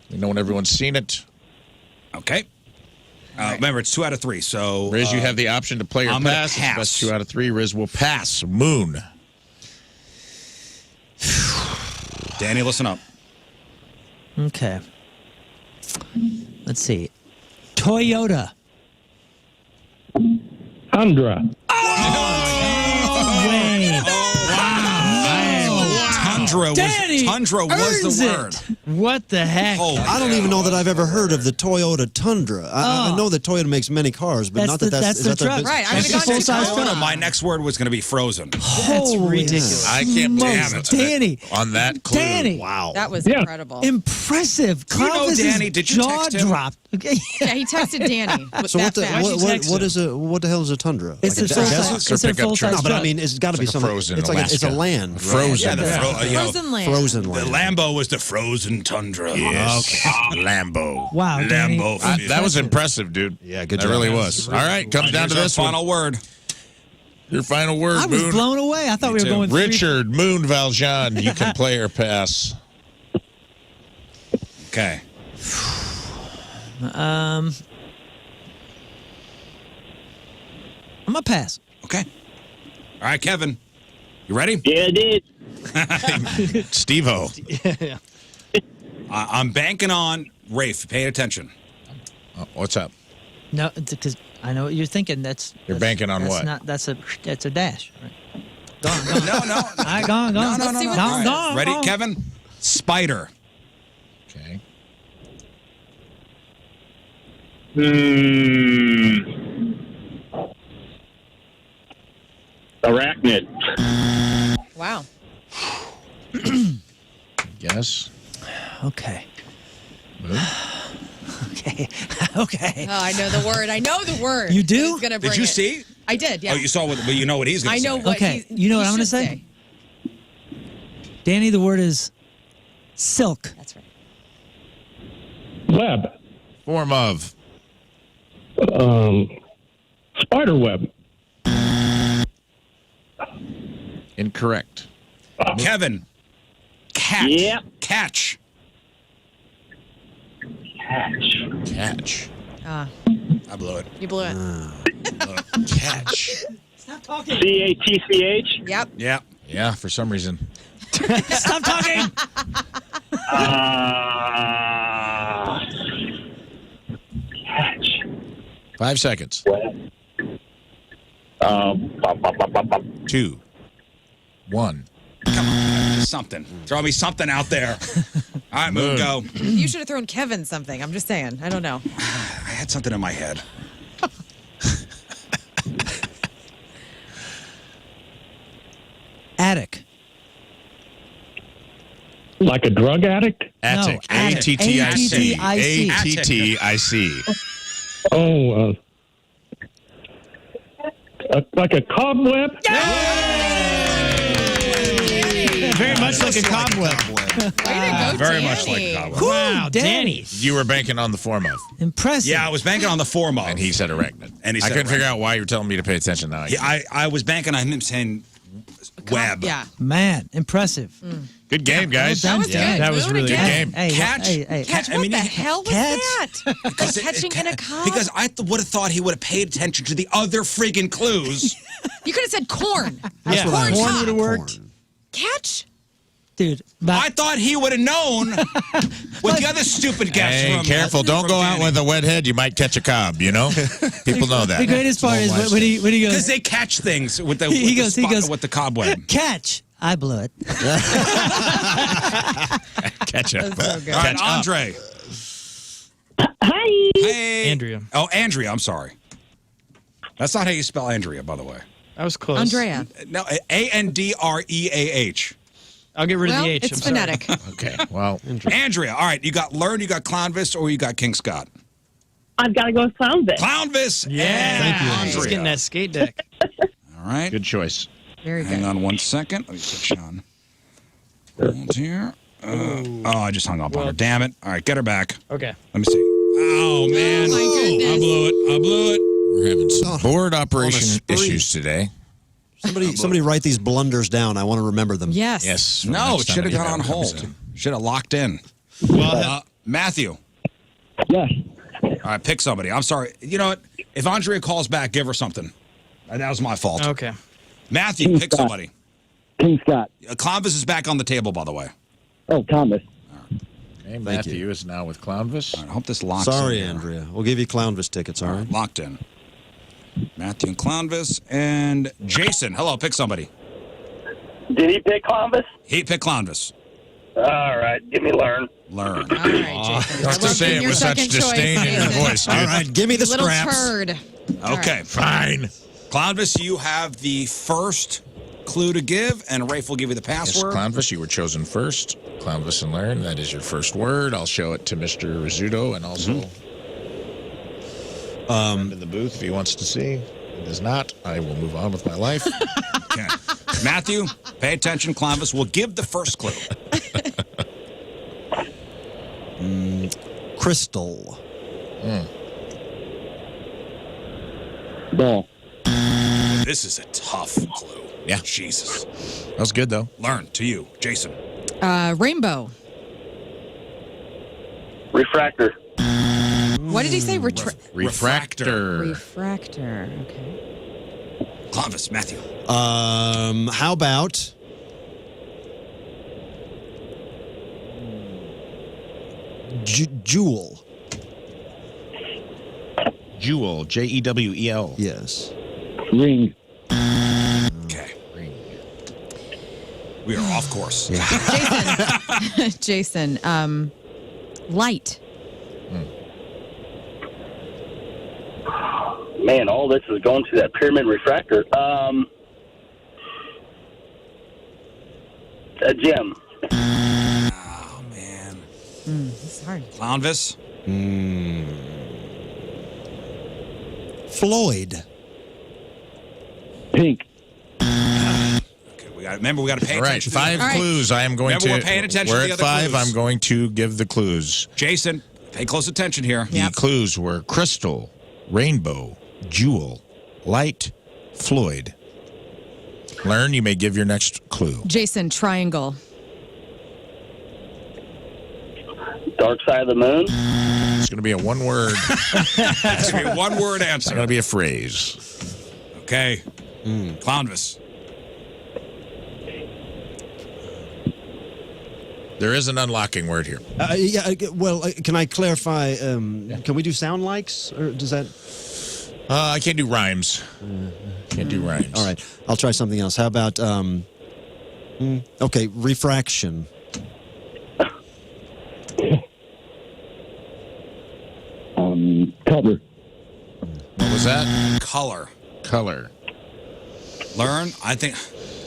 Speaker 5: You know when everyone's seen it.
Speaker 1: Okay. Remember, it's 2 out of 3. So
Speaker 5: Riz, you have the option to play or
Speaker 1: I'm gonna
Speaker 5: pass. If
Speaker 1: pass.
Speaker 5: That's 2 out of 3. Riz will pass. Moon.
Speaker 1: Danny, listen up.
Speaker 4: Okay. Let's see. Toyota.
Speaker 11: Tundra.
Speaker 4: Wait.
Speaker 1: Tundra was
Speaker 4: earns
Speaker 1: the
Speaker 4: it.
Speaker 1: word.
Speaker 3: What the heck?
Speaker 1: Holy
Speaker 7: I don't even know that I've ever heard of the Toyota Tundra. I
Speaker 4: Oh.
Speaker 7: know that Toyota makes many cars, but
Speaker 4: That's
Speaker 7: not
Speaker 4: the-
Speaker 7: that
Speaker 4: that's
Speaker 7: is
Speaker 4: the
Speaker 7: that their
Speaker 4: truck.
Speaker 7: business?
Speaker 2: Right, I
Speaker 1: If
Speaker 2: would've
Speaker 1: you
Speaker 2: gone
Speaker 1: said
Speaker 2: too
Speaker 4: full-size
Speaker 2: far.
Speaker 1: Toyota, my next word was going to be frozen.
Speaker 4: Holy
Speaker 3: ridiculous.
Speaker 5: I can't
Speaker 4: smokes,
Speaker 5: believe it.
Speaker 4: Danny.
Speaker 5: On that clue.
Speaker 4: Danny.
Speaker 5: Wow.
Speaker 2: That was
Speaker 11: Yeah.
Speaker 2: incredible.
Speaker 4: Impressive.
Speaker 1: You know
Speaker 4: Clovis'
Speaker 1: Danny, did you
Speaker 4: jaw
Speaker 1: text him?
Speaker 4: dropped. Okay.
Speaker 2: Yeah, he texted Danny.
Speaker 7: So what the hell is a Tundra?
Speaker 4: It's
Speaker 7: Like
Speaker 4: a
Speaker 7: desert?
Speaker 4: full-size.
Speaker 5: Or
Speaker 4: It's a
Speaker 5: pickup
Speaker 4: full-size
Speaker 5: truck.
Speaker 7: No, but I
Speaker 4: truck.
Speaker 7: mean, it's got to be
Speaker 5: like a
Speaker 7: something.
Speaker 5: frozen
Speaker 7: It's like it's a
Speaker 5: Alaska.
Speaker 7: land.
Speaker 5: Frozen.
Speaker 1: Yeah, the
Speaker 2: Frozen land.
Speaker 7: Frozen
Speaker 1: The
Speaker 7: land.
Speaker 1: Lambo was the frozen Tundra.
Speaker 5: Yes. Lambo.
Speaker 4: Wow, Danny.
Speaker 1: Lambo.
Speaker 5: That was impressive, dude.
Speaker 7: Yeah, good
Speaker 5: That
Speaker 7: job.
Speaker 5: really was. All right, comes down
Speaker 1: Here's
Speaker 5: to
Speaker 1: our
Speaker 5: this one.
Speaker 1: final word.
Speaker 5: Your final word,
Speaker 4: I was
Speaker 5: Moon.
Speaker 4: blown away. I thought we were
Speaker 1: too.
Speaker 4: going three-
Speaker 5: Richard Moon Valjean, you can play or pass.
Speaker 1: Okay.
Speaker 4: I'm gonna pass.
Speaker 1: Okay. All right, Kevin. You ready?
Speaker 8: Yeah, I did.
Speaker 5: Steve-O.
Speaker 1: I'm banking on Rafe. Pay attention.
Speaker 5: What's up?
Speaker 4: No, because I know what you're thinking.
Speaker 5: You're banking on
Speaker 4: that's
Speaker 5: what?
Speaker 4: Not, that's a dash. Right. Go on, go on.
Speaker 1: No.
Speaker 4: All right, go on, go on.
Speaker 1: No.
Speaker 2: Let's see what
Speaker 4: Go
Speaker 2: this
Speaker 4: on,
Speaker 2: is.
Speaker 4: go on,
Speaker 1: Ready,
Speaker 4: go on.
Speaker 1: Kevin? Spider.
Speaker 5: Okay.
Speaker 8: Arachnid.
Speaker 2: Wow.
Speaker 5: Yes.
Speaker 4: Okay. Okay.
Speaker 2: Oh, I know the word. I know the word.
Speaker 4: You do?
Speaker 2: He's gonna bring
Speaker 1: Did you
Speaker 2: it.
Speaker 1: see?
Speaker 2: I did, yeah.
Speaker 1: Oh, you saw what? Well, you know what he's going
Speaker 2: I
Speaker 1: to say.
Speaker 2: know what
Speaker 4: Okay,
Speaker 2: he's,
Speaker 4: you know what
Speaker 2: he
Speaker 4: I'm gonna
Speaker 2: should
Speaker 4: say? Danny, the word is silk.
Speaker 2: That's right.
Speaker 11: Web.
Speaker 5: Form of.
Speaker 11: Spider web.
Speaker 5: Incorrect.
Speaker 1: Kevin. Catch.
Speaker 8: Yep.
Speaker 1: Catch.
Speaker 5: Catch.
Speaker 1: I blew it.
Speaker 2: You blew it.
Speaker 5: Catch.
Speaker 8: CATCH.
Speaker 2: Yep.
Speaker 1: Yeah.
Speaker 5: Yeah, for some reason.
Speaker 4: Stop talking.
Speaker 8: Catch.
Speaker 5: 5 seconds. 2, 1.
Speaker 1: Come on. Just something. Throw me something out there. All right, Moon, go.
Speaker 2: You should have thrown Kevin something. I'm just saying. I don't know.
Speaker 1: I had something in my head.
Speaker 4: Attic.
Speaker 11: Like a drug addict?
Speaker 5: Attic.
Speaker 4: No, attic.
Speaker 5: A-T-T-I-C.
Speaker 4: A-T-T-I-C.
Speaker 5: A-T-T-I-C.
Speaker 11: Oh, like a cobweb?
Speaker 3: Very much like a cobweb.
Speaker 2: Way to go,
Speaker 1: Very
Speaker 2: Danny.
Speaker 1: much like a cobweb.
Speaker 3: Wow,
Speaker 4: Danny.
Speaker 3: Danny.
Speaker 5: You were banking on the form of,
Speaker 4: Impressive.
Speaker 1: Yeah, I was banking on the form of.
Speaker 5: and he said arachnid.
Speaker 1: And he
Speaker 5: I
Speaker 1: said
Speaker 5: couldn't figure
Speaker 1: arachnid.
Speaker 5: out why you were telling me to pay attention now.
Speaker 1: I was banking on him saying web.
Speaker 2: Yeah.
Speaker 4: Man, impressive.
Speaker 5: Good game, guys.
Speaker 2: That was good.
Speaker 3: that was
Speaker 2: Moon
Speaker 3: really
Speaker 2: again.
Speaker 5: good game.
Speaker 4: Hey,
Speaker 1: Catch.
Speaker 4: Hey.
Speaker 2: Catch,
Speaker 1: I
Speaker 2: what
Speaker 1: mean,
Speaker 2: the
Speaker 1: you-
Speaker 2: hell was
Speaker 4: Catch.
Speaker 2: that?
Speaker 1: Because
Speaker 2: Catching in a cob?
Speaker 1: Because I would have thought he would have paid attention to the other freaking clues.
Speaker 2: You could have said corn.
Speaker 3: Yeah,
Speaker 4: what I
Speaker 3: corn
Speaker 4: said.
Speaker 3: would have worked.
Speaker 2: Catch?
Speaker 4: Dude,
Speaker 1: I thought he would have known what the other stupid guess
Speaker 5: Hey,
Speaker 1: from.
Speaker 5: careful. Don't go out with a wet head. You might catch a cob, you know? People know
Speaker 4: the
Speaker 5: that.
Speaker 4: greatest part is when he
Speaker 1: Because
Speaker 4: goes,
Speaker 1: they catch things with the,
Speaker 4: He
Speaker 1: with,
Speaker 4: goes,
Speaker 1: with the cobweb.
Speaker 4: catch. I blew it.
Speaker 5: Catch up.
Speaker 2: So good.
Speaker 1: All right,
Speaker 5: Catch up.
Speaker 1: Andre.
Speaker 9: Hi.
Speaker 1: Hey.
Speaker 3: Andrea.
Speaker 1: Oh, Andrea, I'm sorry. That's not how you spell Andrea, by the way.
Speaker 3: I was close.
Speaker 2: Andrea.
Speaker 1: No, Andreah.
Speaker 3: I'll get rid of
Speaker 2: Well,
Speaker 3: the H.
Speaker 2: it's
Speaker 3: I'm sorry.
Speaker 2: phonetic.
Speaker 5: Okay, well,
Speaker 1: Andrea, all right, you got Lern, you got Clownvis, or you got King Scott?
Speaker 12: I've got to go with Clownvis.
Speaker 1: Clownvis.
Speaker 3: Yeah.
Speaker 1: and
Speaker 3: He's
Speaker 1: Andrea.
Speaker 3: getting that skate deck.
Speaker 1: All right.
Speaker 5: good choice.
Speaker 2: Very
Speaker 1: Hang
Speaker 2: good.
Speaker 1: on 1 second. Let me put Sean. Hold here. I just hung up on her. Damn it. All right, get her back.
Speaker 3: Okay.
Speaker 1: Let me see. Oh, man.
Speaker 2: my goodness.
Speaker 1: I blew it.
Speaker 5: We're having some board
Speaker 7: On a
Speaker 5: operation
Speaker 7: spree.
Speaker 5: issues today.
Speaker 7: Somebody write these blunders down. I want to remember them.
Speaker 2: Yes.
Speaker 5: Yes.
Speaker 1: No,
Speaker 5: next
Speaker 1: it
Speaker 5: time
Speaker 1: should have
Speaker 5: that
Speaker 1: gone on
Speaker 5: email comes
Speaker 1: hold.
Speaker 5: in.
Speaker 1: Should have locked in.
Speaker 3: Well,
Speaker 1: Matthew.
Speaker 11: Yes.
Speaker 1: All right, pick somebody. I'm sorry. You know what? If Andrea calls back, give her something. That was my fault.
Speaker 3: okay.
Speaker 1: Matthew, pick somebody.
Speaker 11: King Scott.
Speaker 1: Clownvis is back on the table, by the way.
Speaker 11: Oh, Thomas.
Speaker 5: Okay, Matthew is now with Clownvis.
Speaker 1: All right, I hope this locks
Speaker 7: Sorry,
Speaker 1: in. here.
Speaker 7: Andrea. We'll give you Clownvis tickets, all right?
Speaker 1: Locked in. Matthew and Clownvis and Jason. Hello, pick somebody.
Speaker 8: Did he pick Columbus?
Speaker 1: He picked Clownvis.
Speaker 8: All right, give me Lern.
Speaker 1: Learn.
Speaker 2: All right, Jason.
Speaker 5: Tough to say it
Speaker 2: your
Speaker 5: with such
Speaker 2: second choice,
Speaker 5: disdain in your
Speaker 2: Jason.
Speaker 5: voice, dude.
Speaker 7: All right, give me the
Speaker 2: Little
Speaker 7: scraps.
Speaker 2: turd. All
Speaker 1: Okay,
Speaker 2: right.
Speaker 5: Fine.
Speaker 1: Clownvis, you have the first clue to give, and Rafe will give you the
Speaker 5: Yes,
Speaker 1: password.
Speaker 5: Clownvis, you were chosen first. Clownvis and Lern, that is your first word. I'll show it to Mr. Rizzuto and also in the booth if he wants to see. If he does not, I will move on with my life.
Speaker 1: Okay. Matthew, pay attention. Clownvis will give the first clue.
Speaker 7: Crystal.
Speaker 11: Ball.
Speaker 1: This is a tough clue.
Speaker 5: Yeah.
Speaker 1: Jesus.
Speaker 5: That was good, though.
Speaker 1: Learn to you, Jason.
Speaker 2: Rainbow.
Speaker 8: Refractor.
Speaker 2: What did he say?
Speaker 5: Refractor.
Speaker 2: Refractor. Okay.
Speaker 1: Clownvis, Matthew.
Speaker 7: How about jewel?
Speaker 5: Jewel, Jewel.
Speaker 7: Yes.
Speaker 11: Ring.
Speaker 1: Okay. We are off course.
Speaker 2: Jason, light.
Speaker 8: Man, all this is going through that pyramid refractor. A gem.
Speaker 1: Oh, man.
Speaker 2: It's hard.
Speaker 1: Clownvis.
Speaker 7: Floyd.
Speaker 11: Pink.
Speaker 1: Okay, we got to pay
Speaker 5: All right,
Speaker 1: attention.
Speaker 5: 5 clues. I am going
Speaker 1: Remember,
Speaker 5: to.
Speaker 1: we're paying attention
Speaker 5: We're
Speaker 1: to the
Speaker 5: at
Speaker 1: other
Speaker 5: 5.
Speaker 1: clues.
Speaker 5: I'm going to give the clues.
Speaker 1: Jason, pay close attention here.
Speaker 5: The clues were crystal, rainbow, jewel, light, Floyd. Lern, you may give your next clue.
Speaker 2: Jason, triangle.
Speaker 8: Dark side of the moon.
Speaker 5: It's going to be a one-word.
Speaker 1: It's going to be a one-word
Speaker 5: It's
Speaker 1: answer.
Speaker 5: going to be a phrase.
Speaker 1: Okay. Clownvis.
Speaker 5: There is an unlocking word here.
Speaker 7: Can I clarify? Can we do sound likes, or does that?
Speaker 5: I can't do rhymes. Can't do rhymes.
Speaker 7: All right, I'll try something else. How about? Okay, refraction.
Speaker 11: Cover.
Speaker 5: What was that?
Speaker 1: Color.
Speaker 5: Color.
Speaker 1: Learn. I think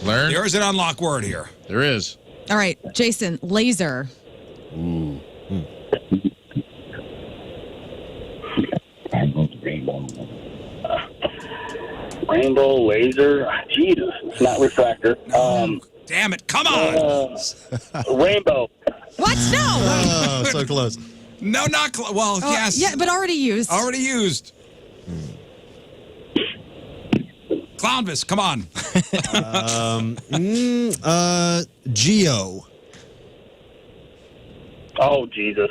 Speaker 5: Lern.
Speaker 1: there is an unlock word here.
Speaker 5: There is.
Speaker 2: All right, Jason, laser.
Speaker 8: Rainbow, laser. Jesus, it's not refractor.
Speaker 1: Damn it. Come on.
Speaker 8: Rainbow.
Speaker 2: What? No.
Speaker 7: Oh, so close.
Speaker 1: No, not well, yes.
Speaker 2: Yeah, but already used.
Speaker 1: Already used. Clownvis, come on.
Speaker 7: Geo.
Speaker 8: Oh, Jesus.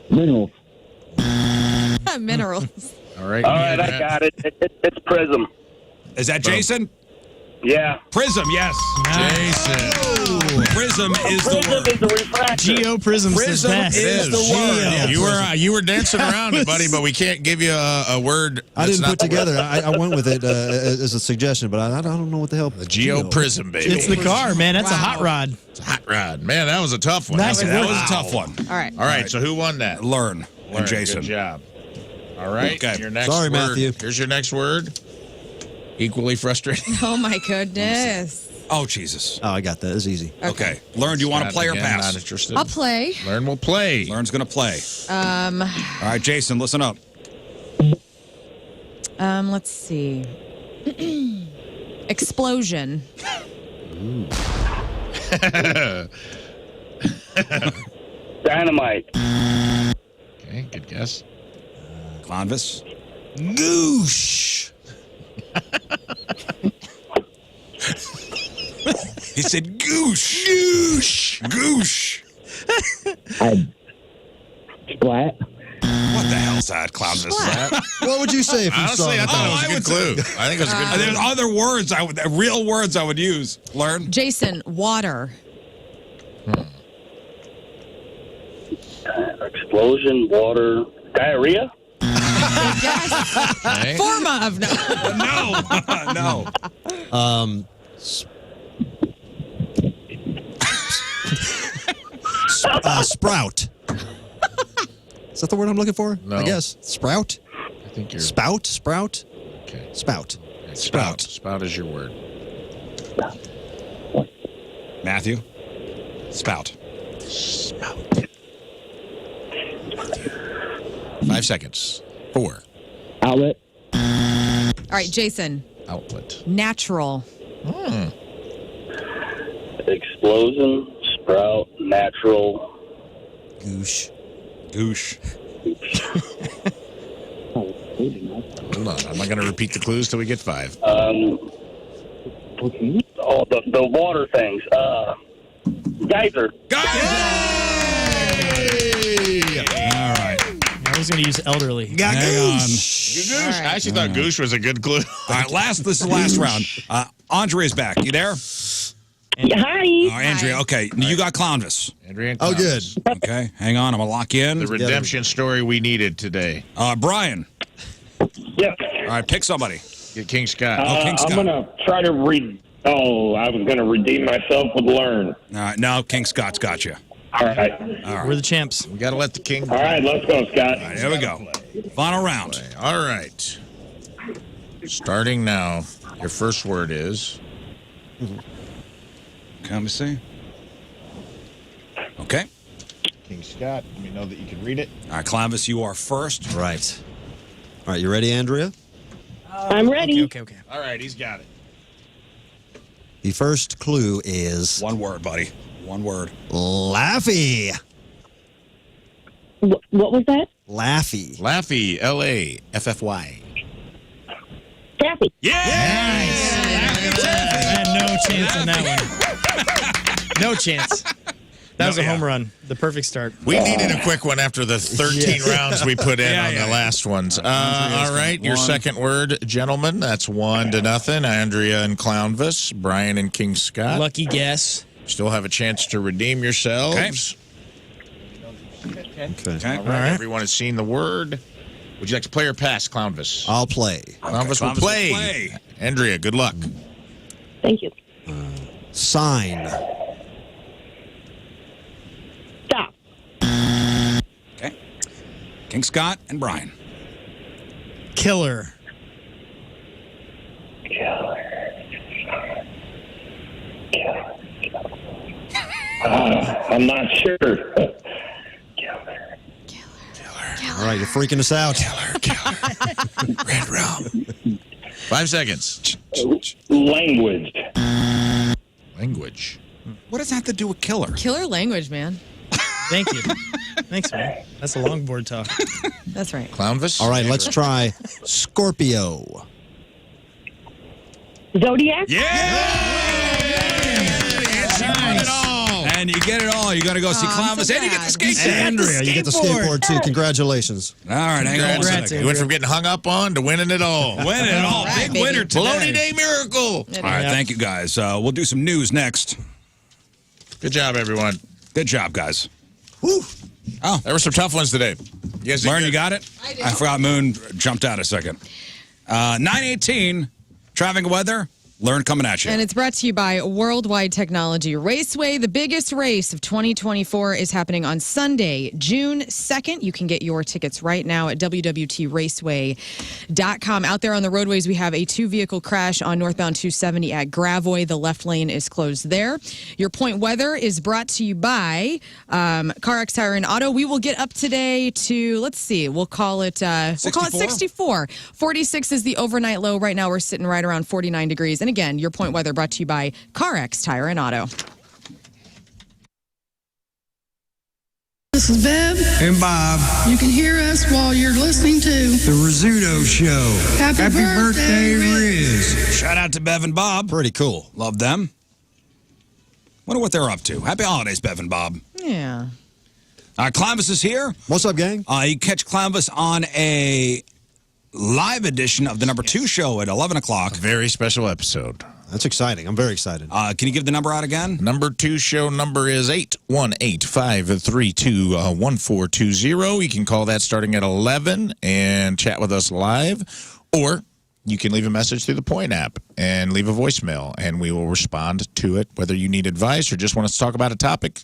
Speaker 11: Minerals.
Speaker 2: Minerals.
Speaker 5: All right.
Speaker 8: All right, I got it. It's prism.
Speaker 1: Is that Jason?
Speaker 8: Yeah.
Speaker 1: Prism, yes.
Speaker 5: Jason.
Speaker 1: Prism is the
Speaker 8: Prism
Speaker 1: word.
Speaker 8: is the refractor.
Speaker 3: Geoprism's
Speaker 1: Prism
Speaker 3: the best.
Speaker 1: is the word.
Speaker 5: You were dancing around it, buddy, but we can't give you a word.
Speaker 7: I
Speaker 5: that's
Speaker 7: didn't put
Speaker 5: not the word.
Speaker 7: together. I went with it as a suggestion, but I don't know what the hell.
Speaker 5: The Geo Prism, baby.
Speaker 3: It's the car, man. That's a hot rod.
Speaker 5: It's a hot rod. Man, that was a tough one.
Speaker 3: Nice
Speaker 1: That
Speaker 3: work.
Speaker 1: was a tough one.
Speaker 2: All right.
Speaker 5: All right, so who won that?
Speaker 1: Learn.
Speaker 5: Lern,
Speaker 1: And Jason.
Speaker 5: Good job. All right.
Speaker 1: Okay.
Speaker 5: Your next
Speaker 7: Sorry,
Speaker 5: word.
Speaker 7: Matthew.
Speaker 5: Here's your next word. Equally frustrating.
Speaker 2: Oh my goodness.
Speaker 1: Oh, Jesus.
Speaker 7: Oh, I got that. It's easy.
Speaker 1: Okay. Learn, do you want to play or
Speaker 5: Again,
Speaker 1: pass?
Speaker 5: Not interested.
Speaker 2: I'll play.
Speaker 5: Lern will play.
Speaker 1: Learn's going to play. All right, Jason, listen up.
Speaker 2: Let's see. Explosion.
Speaker 8: Dynamite.
Speaker 5: Okay, good guess.
Speaker 1: Clownvis.
Speaker 5: Goosh.
Speaker 1: He said goosh. Goosh. Goosh.
Speaker 11: Splat.
Speaker 1: What the hell's that, Clownvis?
Speaker 7: What would you say if you saw
Speaker 5: Honestly, I
Speaker 7: it?
Speaker 5: thought
Speaker 1: Oh,
Speaker 5: it was
Speaker 1: I
Speaker 5: a good
Speaker 1: would
Speaker 5: clue. I think it was a good clue.
Speaker 1: There's other words, real words I would use. Learn.
Speaker 2: Jason, water.
Speaker 8: Explosion, water, diarrhea.
Speaker 5: Okay.
Speaker 2: Forma of no.
Speaker 1: No.
Speaker 7: Sprout. Is that the word I'm looking for?
Speaker 5: No.
Speaker 7: I guess. Sprout?
Speaker 5: I think you're
Speaker 7: Spout? Sprout?
Speaker 5: okay.
Speaker 7: Spout.
Speaker 5: Spout. Spout is your word.
Speaker 1: Matthew. Spout.
Speaker 5: Spout. 5 seconds. 4.
Speaker 11: Outlet.
Speaker 2: All right, Jason.
Speaker 5: Outlet.
Speaker 2: Natural.
Speaker 8: Explosion, sprout, natural.
Speaker 7: Goosh.
Speaker 1: Goosh.
Speaker 5: Hold on. I'm not going to repeat the clues till we get 5.
Speaker 8: Oh, the water things. Geyser.
Speaker 1: All right.
Speaker 3: I was going to use elderly.
Speaker 1: Hang on.
Speaker 5: Goosh. I actually thought Goosh was a good clue.
Speaker 1: All right, this is the last round. Andre is back. You there?
Speaker 12: Hi.
Speaker 1: All right, Andrea. Okay, you got Clownvis.
Speaker 5: Andrea and
Speaker 7: Oh, good.
Speaker 5: Clownvis.
Speaker 1: Okay, hang on. I'm gonna lock you in.
Speaker 5: The redemption story we needed today.
Speaker 1: Brian.
Speaker 8: Yep.
Speaker 1: All right, pick somebody.
Speaker 5: Get King Scott.
Speaker 1: King Scott.
Speaker 8: I'm going to try to I was going to redeem myself with Lern.
Speaker 1: All right, no, King Scott's got you.
Speaker 8: All right.
Speaker 3: We're the champs.
Speaker 5: We got to let the king.
Speaker 8: All right, let's go, Scott.
Speaker 1: All right, here we go. Final round.
Speaker 5: All right. Starting now. Your first word is.
Speaker 1: Let me see. Okay.
Speaker 5: King Scott. Let me know that you can read it.
Speaker 1: All right, Clownvis, you are first.
Speaker 7: Right. All right, you ready, Andrea?
Speaker 12: I'm ready.
Speaker 3: Okay.
Speaker 5: All right, he's got it.
Speaker 7: The first clue is
Speaker 1: One word, buddy. One word.
Speaker 7: Laffy.
Speaker 12: What was that?
Speaker 7: Laffy.
Speaker 5: Laffy. Laffy.
Speaker 12: Daffy.
Speaker 1: Yeah!
Speaker 3: I had no chance in that one. No chance. That was a home run. The perfect start.
Speaker 5: We needed a quick one after the 13 rounds we put in on the last ones. All right, your second word, gentlemen. That's 1-0. Andrea and Clownvis, Brian and King Scott.
Speaker 3: Lucky guess.
Speaker 5: Still have a chance to redeem yourselves.
Speaker 7: Okay.
Speaker 5: All right, everyone has seen the word. Would you like to play or pass, Clownvis?
Speaker 7: I'll play.
Speaker 5: Clownvis will play. Andrea, good luck.
Speaker 12: Thank you.
Speaker 7: Sign.
Speaker 12: Stop.
Speaker 1: Okay. King Scott and Brian.
Speaker 3: Killer.
Speaker 8: I'm not sure.
Speaker 7: All right, you're freaking us out.
Speaker 5: Red rum. 5 seconds.
Speaker 8: Language.
Speaker 5: Language.
Speaker 1: What does that have to do with killer?
Speaker 2: Killer language, man.
Speaker 3: Thank you. Thanks, man. That's a longboard talk.
Speaker 2: That's right.
Speaker 5: Clownvis.
Speaker 7: All right, let's try Scorpio.
Speaker 12: Zodiac.
Speaker 1: And you get it all. You got to go see Clownvis, and you get the skateboard.
Speaker 7: Andrea, you get the skateboard too. Congratulations.
Speaker 1: All right, hang on one
Speaker 3: Congrats,
Speaker 1: second.
Speaker 5: You went from getting hung up on to winning it all.
Speaker 1: Winning it all.
Speaker 2: right,
Speaker 1: Big
Speaker 2: baby.
Speaker 1: winner today.
Speaker 5: Baloney Day miracle.
Speaker 1: All right, thank you, guys. We'll do some news next.
Speaker 5: Good job, everyone.
Speaker 1: Good job, guys.
Speaker 5: There were some tough ones today. You guys did
Speaker 1: Lern,
Speaker 5: good.
Speaker 1: you got it? I forgot Moon jumped out a second. 9:18, traffic and weather. Lern coming at you.
Speaker 2: And it's brought to you by Worldwide Technology Raceway. The biggest race of 2024 is happening on Sunday, June 2nd. You can get your tickets right now at www.raceway.com. Out there on the roadways, we have a 2-vehicle crash on northbound 270 at Gravois. The left lane is closed there. Your point weather is brought to you by CarX Tire and Auto. We will get up today to, let's see, we'll call it 64. 46 is the overnight low. Right now, we're sitting right around 49 degrees. And again, your point weather brought to you by CarX Tire and Auto.
Speaker 13: This is Bev
Speaker 10: And Bob,
Speaker 13: You can hear us while you're listening to
Speaker 10: the Rizzuto Show.
Speaker 13: Happy Birthday,
Speaker 10: Riz.
Speaker 1: Shout out to Bev and Bob.
Speaker 7: Pretty cool.
Speaker 1: Love them. Wonder what they're up to. Happy holidays, Bev and Bob.
Speaker 2: Yeah.
Speaker 1: Clownvis is here.
Speaker 7: What's up, gang?
Speaker 1: You can catch Clownvis on a live edition of the number 2 show at 11 o'clock.
Speaker 5: A very special episode.
Speaker 7: That's exciting. I'm very excited.
Speaker 1: Can you give the number out again?
Speaker 5: Number 2 show number is 818-532-1420. You can call that starting at 11 and chat with us live, or you can leave a message through the Point app and leave a voicemail, and we will respond to it, whether you need advice or just want us to talk about a topic.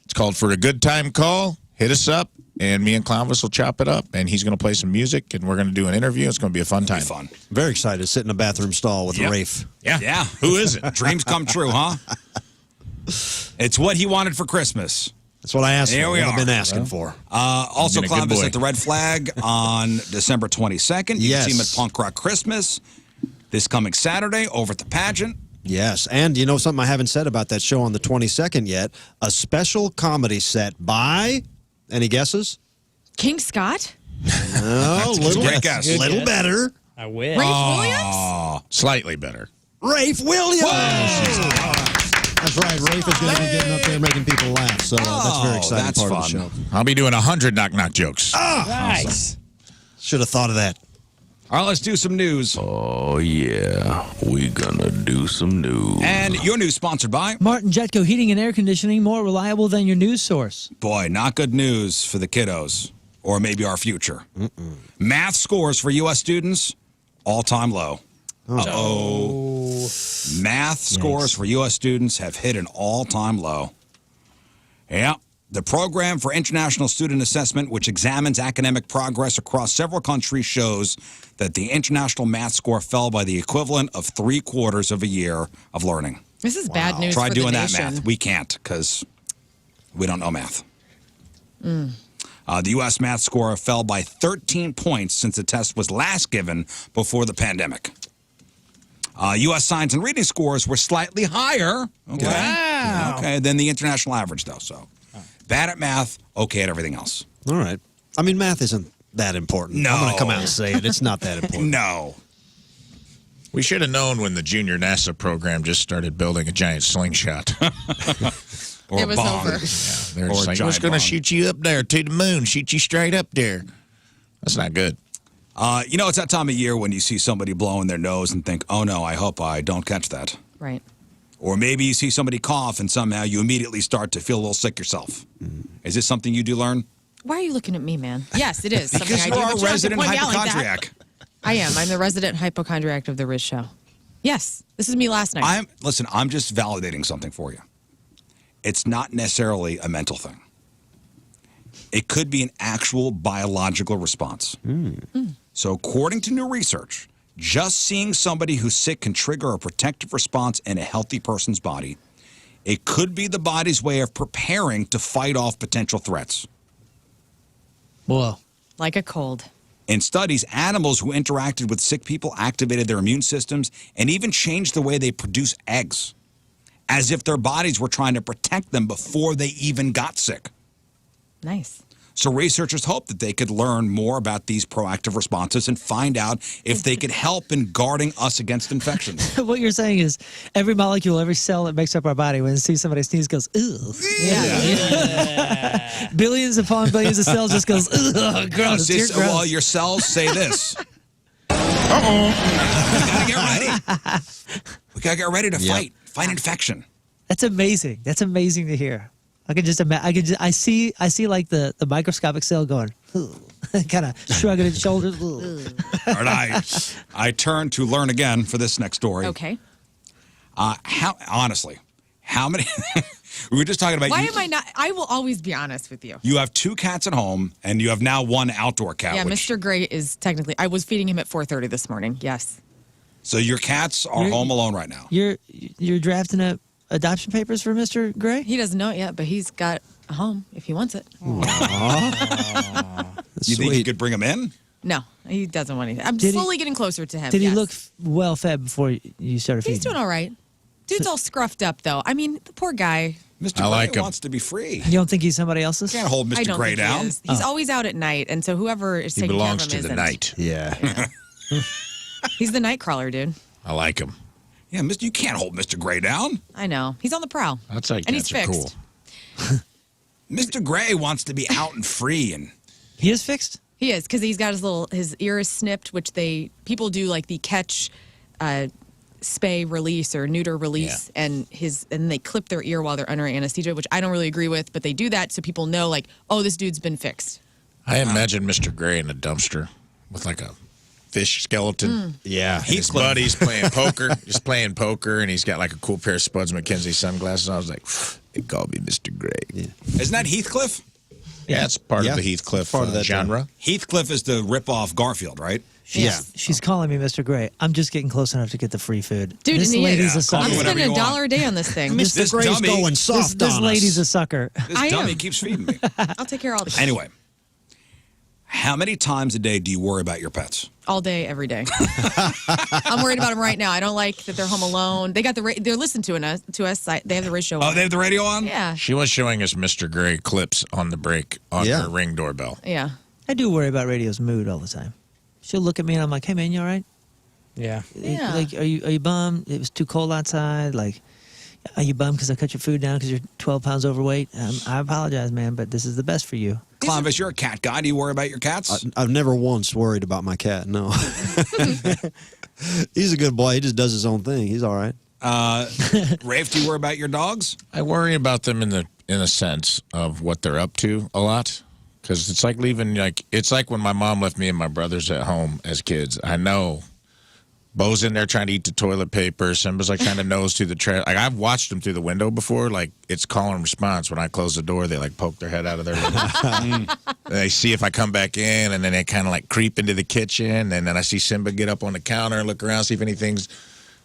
Speaker 5: It's called For a Good Time Call. Hit us up, and me and Clownvis will chop it up, and he's going to play some music, and we're going to do an interview. It's going to be a fun time.
Speaker 1: Fun.
Speaker 7: Very excited to sit in a bathroom stall with
Speaker 1: Yep.
Speaker 7: Rafe.
Speaker 1: Yeah. Who isn't? Dreams come true, huh? It's what he wanted for Christmas.
Speaker 7: That's what I asked
Speaker 1: Here
Speaker 7: for.
Speaker 1: we
Speaker 7: What I've
Speaker 1: are.
Speaker 7: been asking for.
Speaker 1: Also,
Speaker 5: You've been a good
Speaker 1: Clownvis
Speaker 5: boy.
Speaker 1: at the Red Flag on December 22nd. You
Speaker 7: Yes.
Speaker 1: can see him at Punk Rock Christmas this coming Saturday over at the pageant.
Speaker 7: Yes, and you know something I haven't said about that show on the 22nd yet? A special comedy set by, any guesses?
Speaker 2: King Scott?
Speaker 7: Oh, little,
Speaker 1: great guess.
Speaker 7: little better.
Speaker 3: I wish.
Speaker 2: Rafe Williams?
Speaker 5: Slightly better.
Speaker 7: Rafe Williams. That's right. Rafe is going to be getting up there making people laugh. So that's a very exciting
Speaker 1: that's
Speaker 7: part of the
Speaker 1: fun.
Speaker 7: show.
Speaker 5: I'll be doing 100 knock-knock jokes.
Speaker 3: Nice.
Speaker 7: Should have thought of that.
Speaker 1: All right, let's do some news.
Speaker 14: Oh, yeah. We gonna do some news.
Speaker 1: And your news sponsored by
Speaker 4: Martin Jetco Heating and Air Conditioning, more reliable than your news source.
Speaker 1: Boy, not good news for the kiddos, or maybe our future. Math scores for U.S. students, all-time low. Uh-oh. Math scores for U.S. students have hit an all-time low. Yeah. The Program for International Student Assessment, which examines academic progress across several countries, shows that the international math score fell by the equivalent of 3/4 of a year of learning.
Speaker 2: This is bad news
Speaker 1: Try
Speaker 2: for
Speaker 1: doing
Speaker 2: the
Speaker 1: that
Speaker 2: nation.
Speaker 1: math. We can't because we don't know math. The U.S. math score fell by 13 points since the test was last given before the pandemic. U.S. science and reading scores were slightly higher. Okay, than the international average, though. So bad at math, okay at everything else.
Speaker 7: All right. I mean, math isn't that important.
Speaker 1: No.
Speaker 7: I'm going to come out and say it. It's not that important.
Speaker 1: No.
Speaker 5: We should have known when the junior NASA program just started building a giant slingshot.
Speaker 1: Or
Speaker 2: It
Speaker 1: a
Speaker 2: was
Speaker 1: bong.
Speaker 2: over.
Speaker 5: They're
Speaker 1: Or a
Speaker 5: just like,
Speaker 1: giant
Speaker 5: what's going to
Speaker 1: bong.
Speaker 5: shoot you up there to the moon? Shoot you straight up there. That's not good.
Speaker 1: You know, it's that time of year when you see somebody blowing their nose and think, oh no, I hope I don't catch that.
Speaker 2: Right.
Speaker 1: Or maybe you see somebody cough and somehow you immediately start to feel a little sick yourself. Is this something you do learn?
Speaker 2: Why are you looking at me, man? Yes, it is. Something
Speaker 1: Because
Speaker 2: I
Speaker 1: you're
Speaker 2: do,
Speaker 1: our
Speaker 2: but you don't have to
Speaker 1: resident
Speaker 2: point me out like that.
Speaker 1: hypochondriac.
Speaker 2: I am. I'm the resident hypochondriac of the Riz Show. Yes, this is me last night.
Speaker 1: Listen, I'm just validating something for you. It's not necessarily a mental thing. It could be an actual biological response. So according to new research, just seeing somebody who's sick can trigger a protective response in a healthy person's body. It could be the body's way of preparing to fight off potential threats.
Speaker 4: Whoa.
Speaker 2: Like a cold.
Speaker 1: In studies, animals who interacted with sick people activated their immune systems and even changed the way they produce eggs, as if their bodies were trying to protect them before they even got sick.
Speaker 2: Nice.
Speaker 1: So researchers hope that they could learn more about these proactive responses and find out if they could help in guarding us against infections.
Speaker 4: What you're saying is every molecule, every cell that makes up our body, when it sees somebody sneeze, goes, ugh. Yeah. Billions upon billions of cells just goes, ugh, gross. You're gross.
Speaker 1: Well, your cells say this. Uh-oh. We gotta get ready. We gotta get ready to fight infection.
Speaker 4: That's amazing. That's amazing to hear. I can just imagine. I see like the microscopic cell going, kind of shrugging its shoulders.
Speaker 1: All right, I turn to Lern again for this next story.
Speaker 2: Okay.
Speaker 1: How many? We were just talking about.
Speaker 2: Why am I not? I will always be honest with you.
Speaker 1: You have 2 cats at home, and you have now 1 outdoor cat.
Speaker 2: Yeah,
Speaker 1: which,
Speaker 2: Mr. Gray is technically. I was feeding him at 4:30 this morning. Yes.
Speaker 1: So your cats are home alone right now.
Speaker 4: You're drafting up adoption papers for Mr. Gray?
Speaker 2: He doesn't know it yet, but he's got a home if he wants it.
Speaker 1: You think you could bring him in?
Speaker 2: No, he doesn't want anything. I'm
Speaker 4: Did he-
Speaker 2: slowly getting closer to him.
Speaker 4: Did he
Speaker 2: yes.
Speaker 4: look well fed before you started feeding
Speaker 2: He's doing all right. Dude's all scruffed up, though. I mean, the poor guy.
Speaker 1: Mr.
Speaker 5: I
Speaker 1: Gray
Speaker 5: like him.
Speaker 1: wants to be free.
Speaker 4: You don't think he's somebody else's?
Speaker 1: Can't hold
Speaker 2: I
Speaker 1: Mr.
Speaker 2: don't
Speaker 1: Gray
Speaker 2: think
Speaker 1: down.
Speaker 2: he is. He's always out at night, and so whoever is
Speaker 5: He
Speaker 2: taking care of
Speaker 5: belongs
Speaker 2: him
Speaker 5: to the
Speaker 2: isn't.
Speaker 5: night.
Speaker 7: Yeah.
Speaker 2: He's the night crawler, dude.
Speaker 5: I like him.
Speaker 1: Yeah, Mister, you can't hold Mr. Gray down.
Speaker 2: I know. He's on the prowl.
Speaker 5: That's like
Speaker 2: And he's
Speaker 5: cats are
Speaker 2: fixed.
Speaker 5: cool.
Speaker 1: Mr. Gray wants to be out and free, and
Speaker 4: He is fixed?
Speaker 2: He is, because he's got his ear is snipped, which people do like the catch, spay release or neuter release, and they clip their ear while they're under anesthesia, which I don't really agree with, but they do that so people know, like, oh, this dude's been fixed.
Speaker 5: I imagine Mr. Gray in a dumpster with like a fish skeleton.
Speaker 7: Yeah.
Speaker 5: His buddy's playing poker. He's playing poker, and he's got like a cool pair of Spuds McKenzie sunglasses. I was like, they call me Mr. Gray. Yeah,
Speaker 1: isn't that Heathcliff?
Speaker 5: it's part of the Heathcliff
Speaker 7: part of that
Speaker 5: genre.
Speaker 1: Heathcliff is the rip-off Garfield, right?
Speaker 4: She's calling me Mr. Gray. I'm just getting close enough to get the free food.
Speaker 2: Dude,
Speaker 4: this
Speaker 2: and he
Speaker 4: lady's
Speaker 2: is.
Speaker 4: a
Speaker 2: I'm
Speaker 4: sucker.
Speaker 2: spending $1 a day on this thing.
Speaker 7: Mr.
Speaker 1: This
Speaker 7: Gray's
Speaker 1: dummy-
Speaker 7: going soft
Speaker 4: This
Speaker 7: on
Speaker 4: lady's a
Speaker 7: us.
Speaker 4: sucker.
Speaker 1: This
Speaker 2: I
Speaker 1: dummy
Speaker 2: am.
Speaker 1: keeps feeding me.
Speaker 2: I'll take care of all the
Speaker 1: Anyway, how many times a day do you worry about your pets?
Speaker 2: all day, every day. I'm worried about them right now. I don't like that they're home alone. They got they're listening to us. They have the Riz Show on.
Speaker 1: Oh, they have the radio on?
Speaker 2: Yeah.
Speaker 5: She was showing us Mr. Gray clips on the break on her Ring doorbell.
Speaker 2: Yeah.
Speaker 4: I do worry about radio's mood all the time. She'll look at me and I'm like, hey, man, you all right?
Speaker 3: Yeah.
Speaker 2: Yeah.
Speaker 4: Like, are you bummed? It was too cold outside. Like, Are you bummed because I cut your food down because you're 12 pounds overweight? I apologize, man, but this is the best for you.
Speaker 1: Clovis, you're a cat guy. Do you worry about your cats?
Speaker 7: I've never once worried about my cat. No. He's a good boy. He just does his own thing. He's all right.
Speaker 1: Rafe, do you worry about your dogs?
Speaker 5: I worry about them in the sense of what they're up to a lot, because it's like it's like when my mom left me and my brothers at home as kids. I know Bo's in there trying to eat the toilet paper. Simba's like trying to nose through the trash. Like I've watched them through the window before. Like it's call and response. When I close the door, they like poke their head out of their window. They see if I come back in, and then they kind of like creep into the kitchen. And then I see Simba get up on the counter and look around, see if anything's.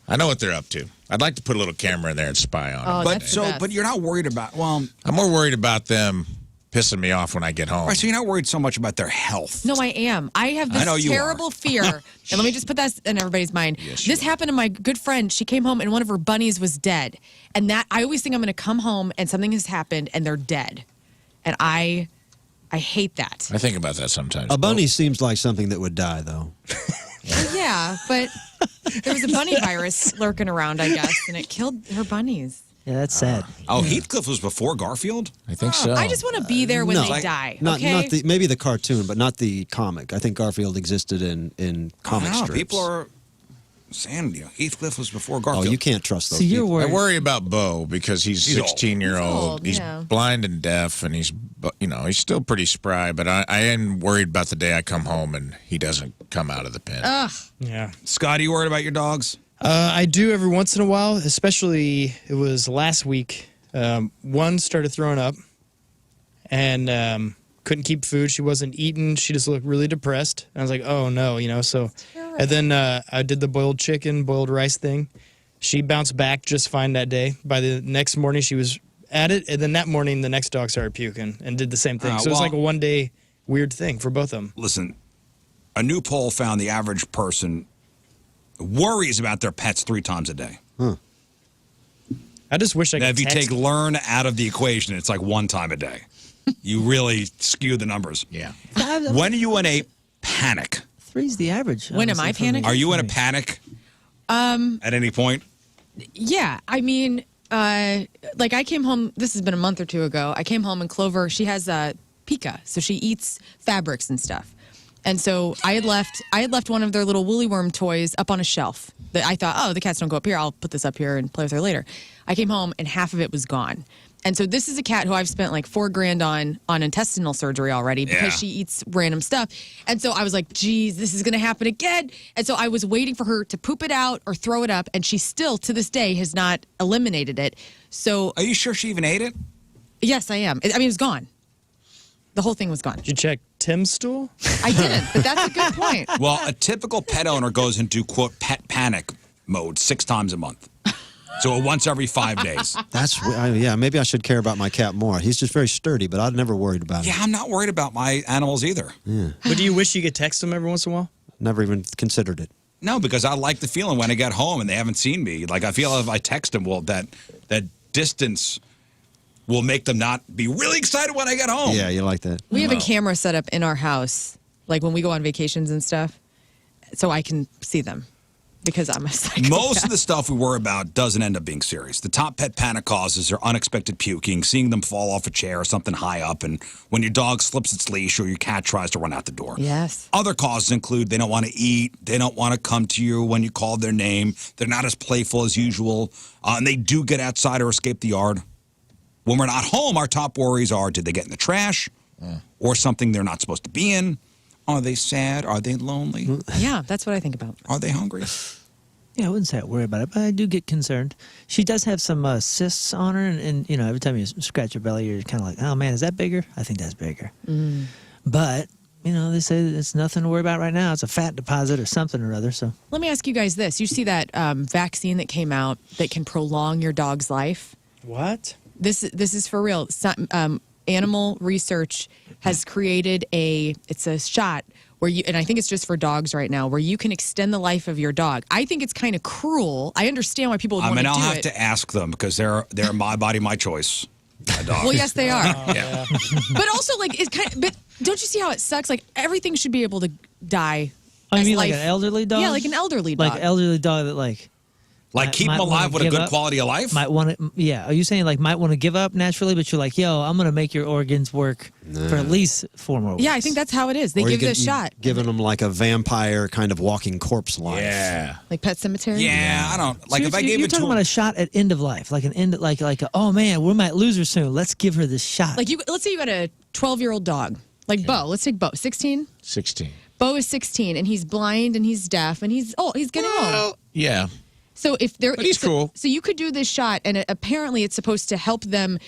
Speaker 5: I know what they're up to. I'd like to put a little camera in there and spy on them.
Speaker 1: But you're not worried about. Well,
Speaker 5: I'm more worried about them pissing me off when I get home.
Speaker 1: Right, so you're not worried so much about their health.
Speaker 2: No, I am. I have this terrible fear. And let me just put that in everybody's mind.
Speaker 1: Yes,
Speaker 2: this happened to my good friend. She came home and one of her bunnies was dead. And that I always think I'm going to come home and something has happened and they're dead. And I hate that.
Speaker 5: I think about that sometimes.
Speaker 7: A bunny seems like something that would die, though.
Speaker 2: Well, yeah, but there was a bunny virus lurking around, I guess, and it killed her bunnies.
Speaker 4: Yeah, that's sad.
Speaker 1: Heathcliff was before Garfield?
Speaker 5: I think so.
Speaker 2: I just want to be there when they die.
Speaker 7: Not
Speaker 2: Okay?
Speaker 7: maybe the cartoon, but not the comic. I think Garfield existed in comic strips.
Speaker 1: People are saying Heathcliff was before Garfield.
Speaker 7: Oh, you can't trust those
Speaker 4: So you're
Speaker 7: people.
Speaker 4: worried.
Speaker 5: I worry about Bo because he's
Speaker 1: He's old.
Speaker 5: 16-year-old.
Speaker 2: He's
Speaker 5: He's
Speaker 2: old, yeah.
Speaker 5: blind and deaf, and he's still pretty spry. But I am worried about the day I come home and he doesn't come out of the pen.
Speaker 3: Yeah.
Speaker 1: Scott, are you worried about your dogs?
Speaker 3: I do every once in a while, especially it was last week. One started throwing up and couldn't keep food. She wasn't eating. She just looked really depressed. And I was like, oh, no, so. And then I did the boiled chicken, boiled rice thing. She bounced back just fine that day. By the next morning, she was at it. And then that morning, the next dog started puking and did the same thing. So it was like a one-day weird thing for both of them.
Speaker 1: Listen, a new poll found the average person worries about their pets 3 times a day.
Speaker 3: I just wish I
Speaker 1: Now,
Speaker 3: could
Speaker 1: if you
Speaker 3: text
Speaker 1: take Lern out of the equation, it's like 1 time a day. You really skew the numbers.
Speaker 5: Yeah.
Speaker 1: When are you in a panic?
Speaker 4: 3's the average.
Speaker 2: When am
Speaker 4: honestly,
Speaker 2: I
Speaker 4: for me.
Speaker 2: panicking?
Speaker 1: Are you in a panic at any point?
Speaker 2: Yeah, I mean, like I came home, this has been a month or 2 ago. I came home and Clover, she has pica, so she eats fabrics and stuff. And so I had left one of their little woolly worm toys up on a shelf. That I thought, oh, the cats don't go up here. I'll put this up here and play with her later. I came home and half of it was gone. And so this is a cat who I've spent like $4,000 on intestinal surgery already because she eats random stuff. And so I was like, geez, this is going to happen again. And so I was waiting for her to poop it out or throw it up. And she still, to this day, has not eliminated it. So
Speaker 1: Are you sure she even ate it?
Speaker 2: yes, I am. I mean, it was gone. The whole thing was gone.
Speaker 3: Did you check Tim's stool?
Speaker 2: I didn't, but that's a good point.
Speaker 1: Well, a typical pet owner goes into, quote, pet panic mode 6 times a month. So once every 5 days.
Speaker 7: Yeah, maybe I should care about my cat more. He's just very sturdy, but I've never worried about him.
Speaker 1: Yeah, I'm not worried about my animals either.
Speaker 3: But do you wish you could text them every once in a while?
Speaker 7: Never even considered it.
Speaker 1: No, because I like the feeling when I get home and they haven't seen me. Like, I feel if I text them, well, that distance will make them not be really excited when I get home.
Speaker 7: Yeah, you like that.
Speaker 2: We have a camera set up in our house, like when we go on vacations and stuff, so I can see them because I'm a psychopath.
Speaker 1: Most of the stuff we worry about doesn't end up being serious. The top pet panic causes are unexpected puking, seeing them fall off a chair or something high up, and when your dog slips its leash or your cat tries to run out the door.
Speaker 2: Yes.
Speaker 1: Other causes include they don't want to eat, they don't want to come to you when you call their name, they're not as playful as usual, and they do get outside or escape the yard. When we're not home, our top worries are, did they get in the trash or something they're not supposed to be in? Are they sad? Are they lonely?
Speaker 2: Yeah, that's what I think about.
Speaker 1: Are they hungry?
Speaker 4: Yeah, I wouldn't say I worry about it, but I do get concerned. She does have some cysts on her, and every time you scratch her belly, you're kind of like, oh, man, is that bigger? I think that's bigger. But, they say that it's nothing to worry about right now. It's a fat deposit or something or other. So
Speaker 2: Let me ask you guys this. You see that vaccine that came out that can prolong your dog's life?
Speaker 3: What?
Speaker 2: This is for real. Animal research has created it's a shot where you, and I think it's just for dogs right now, where you can extend the life of your dog. I think it's kind of cruel. I understand why people would want to do it.
Speaker 1: I'll have to ask them because they're my body, my choice. My dog.
Speaker 2: Well, yes, they are.
Speaker 1: Yeah.
Speaker 2: But also, like, it's kind of, but don't you see how it sucks? Like, everything should be able to die.
Speaker 4: I
Speaker 2: as
Speaker 4: mean,
Speaker 2: life.
Speaker 4: like an elderly dog?
Speaker 2: Yeah, like an elderly dog.
Speaker 4: Like an elderly dog that, like,
Speaker 1: Like keep them alive with a good quality of life?
Speaker 4: Might want to, yeah. Are you saying like might want to give up naturally, but you're like, yo, I'm going to make your organs work for at least 4 more weeks?
Speaker 2: Yeah, I think that's how it is. They
Speaker 7: Or you
Speaker 2: give it a
Speaker 7: get-
Speaker 2: shot.
Speaker 7: Giving them like a vampire kind of walking corpse life.
Speaker 5: Yeah.
Speaker 2: Like Pet Cemetery?
Speaker 1: Yeah, I don't. Like
Speaker 4: So
Speaker 1: if I gave
Speaker 4: you're
Speaker 1: it to
Speaker 4: talking about a shot at end of life, like an end, like oh man, we might lose her soon. Let's give her this shot.
Speaker 2: Like let's say you got a 12-year-old dog, like Bo. Let's take Bo, 16.
Speaker 5: 16.
Speaker 2: Bo is 16 and he's blind and he's deaf and he's getting old.
Speaker 5: Yeah.
Speaker 2: So if they're
Speaker 5: But he's cool.
Speaker 2: So you could do this shot, and apparently it's supposed to help them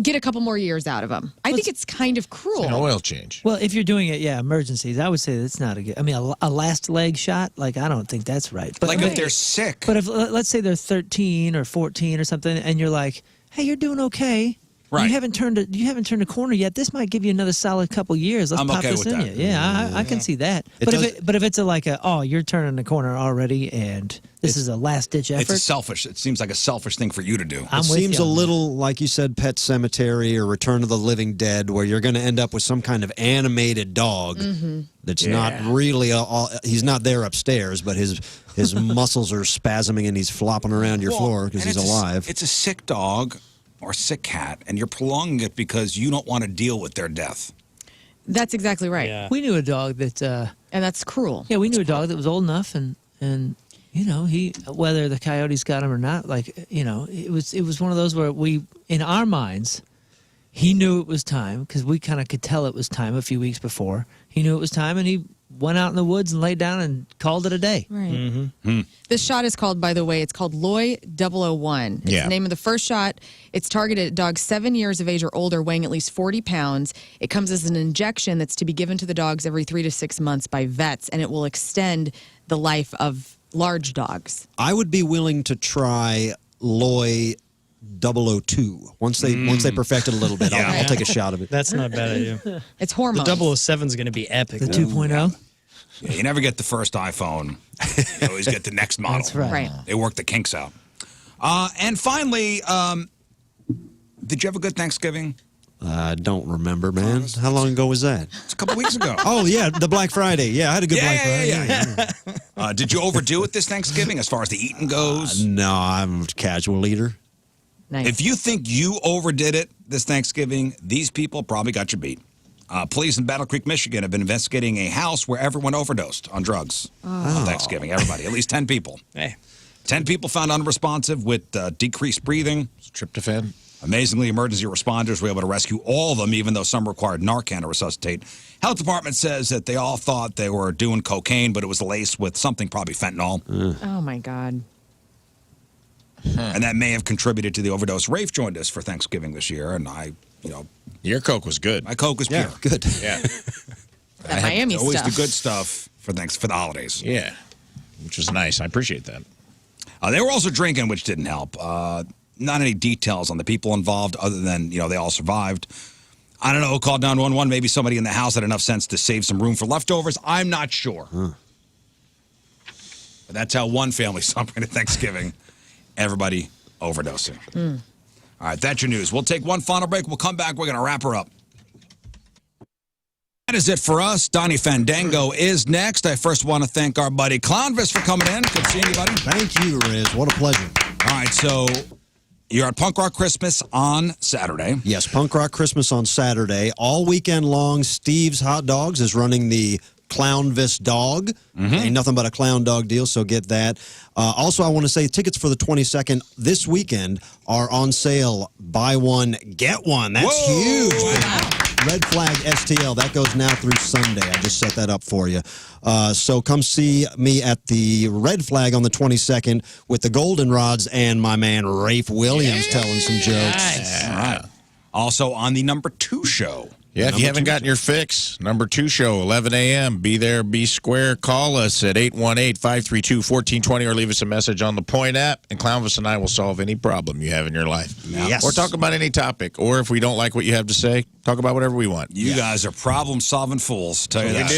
Speaker 2: get a couple more years out of them. I think it's kind of cruel.
Speaker 5: An oil change.
Speaker 4: Well, if you're doing it, yeah, emergencies, I would say that's not a good. I mean, a last leg shot, like I don't think that's right. But
Speaker 1: like if they're sick.
Speaker 4: But if let's say they're 13 or 14 or something, and you're like, hey, you're doing okay.
Speaker 1: Right.
Speaker 4: You haven't turned a corner yet. This might give you another solid couple years. Let's
Speaker 1: I'm
Speaker 4: pop
Speaker 1: okay
Speaker 4: this
Speaker 1: with
Speaker 4: in
Speaker 1: that.
Speaker 4: you. Yeah, I can see that.
Speaker 7: It
Speaker 4: But if it's you're turning the corner already, and this is a last ditch effort.
Speaker 1: It's selfish. It seems like a selfish thing for you to do.
Speaker 4: I'm
Speaker 7: It
Speaker 4: with
Speaker 7: seems
Speaker 4: you
Speaker 7: a
Speaker 4: on that.
Speaker 7: little like you said, Pet Cemetery or Return of the Living Dead, where you're going to end up with some kind of animated dog that's not really. He's not there upstairs, but his muscles are spasming and he's flopping around your floor because
Speaker 1: and
Speaker 7: he's alive.
Speaker 1: It's a sick dog or sick cat, and you're prolonging it because you don't want to deal with their death.
Speaker 2: That's exactly right.
Speaker 3: Yeah.
Speaker 4: We knew a dog that.
Speaker 2: And that's cruel.
Speaker 4: Yeah, we knew a dog that was old enough, and you know he whether the coyotes got him or not, like it was one of those where we in our minds, he knew it was time because we kind of could tell it was time a few weeks before. He knew it was time, and he went out in the woods and laid down and called it a day.
Speaker 2: Right. This shot is called, by the way, it's called Loy-001. It's
Speaker 5: Yeah.
Speaker 2: the name of the first shot. It's targeted at dogs 7 years of age or older, weighing at least 40 pounds. It comes as an injection that's to be given to the dogs every 3 to 6 months by vets, and it will extend the life of large dogs.
Speaker 7: I would be willing to try Loy 002 once they perfect it a little bit. I'll take a shot of it.
Speaker 3: That's not a bad idea.
Speaker 2: It's hormones.
Speaker 3: The 007 is going to be epic.
Speaker 4: The
Speaker 3: though.
Speaker 4: 2.0.
Speaker 1: Yeah, you never get the first iPhone. You always get the next model.
Speaker 4: That's right.
Speaker 2: Right.
Speaker 1: They work the kinks out. And finally, did you have a good Thanksgiving?
Speaker 7: I don't remember, man. How long ago was that?
Speaker 1: It's a couple weeks ago.
Speaker 7: Oh yeah, the Black Friday. Yeah, I had a good Black Friday.
Speaker 1: Yeah. Did you overdo it this Thanksgiving as far as the eating goes?
Speaker 7: No, I'm a casual eater.
Speaker 2: Nice.
Speaker 1: If you think you overdid it this Thanksgiving, these people probably got you beat. Police in Battle Creek, Michigan have been investigating a house where everyone overdosed on drugs on Thanksgiving. Everybody, at least 10 people.
Speaker 3: Hey.
Speaker 1: 10 people found unresponsive with decreased breathing.
Speaker 5: Tryptophan.
Speaker 1: Amazingly, emergency responders were able to rescue all of them, even though some required Narcan to resuscitate. Health department says that they all thought they were doing cocaine, but it was laced with something, probably fentanyl.
Speaker 2: Oh, my God.
Speaker 1: And that may have contributed to the overdose. Rafe joined us for Thanksgiving this year, and
Speaker 5: Your Coke was good.
Speaker 1: my Coke was pure.
Speaker 7: Yeah, good.
Speaker 5: Yeah.
Speaker 2: That Miami
Speaker 1: Always
Speaker 2: stuff.
Speaker 1: the good stuff for the holidays.
Speaker 5: Yeah. Which was nice. I appreciate that.
Speaker 1: They were also drinking, which didn't help. Not any details on the people involved other than, they all survived. I don't know who called 911. Maybe somebody in the house had enough sense to save some room for leftovers. I'm not sure. But that's how one family celebrated Thanksgiving. Everybody overdosing. All right, that's your news. We'll take one final break. We'll come back. We're going to wrap her up. That is it for us. Donnie Fandango is next. I first want to thank our buddy Clownvis for coming in. Good seeing you, buddy.
Speaker 7: Thank you, Riz. What a pleasure.
Speaker 1: All right, so you're at Punk Rock Christmas on Saturday.
Speaker 7: Yes, Punk Rock Christmas on Saturday. All weekend long, Steve's Hot Dogs is running the Clownvis Dog. Ain't nothing but a clown dog deal, so get that. Also, I want to say tickets for the 22nd this weekend are on sale. Buy one, get one. That's huge. Red Flag STL. That goes now through Sunday. I just set that up for you. So come see me at the Red Flag on the 22nd with the Goldenrods and my man Rafe Williams telling some jokes.
Speaker 1: All right. Also on the number 2 show.
Speaker 5: Yeah, if you haven't gotten your fix, number 2 show, 11 a.m. Be there, be square. Call us at 818-532-1420 or leave us a message on the Point app, and Clownvis and I will solve any problem you have in your life.
Speaker 7: Yes.
Speaker 5: Or talk about any topic. Or if we don't like what you have to say, talk about whatever we want.
Speaker 1: You guys are problem-solving fools, tell you that.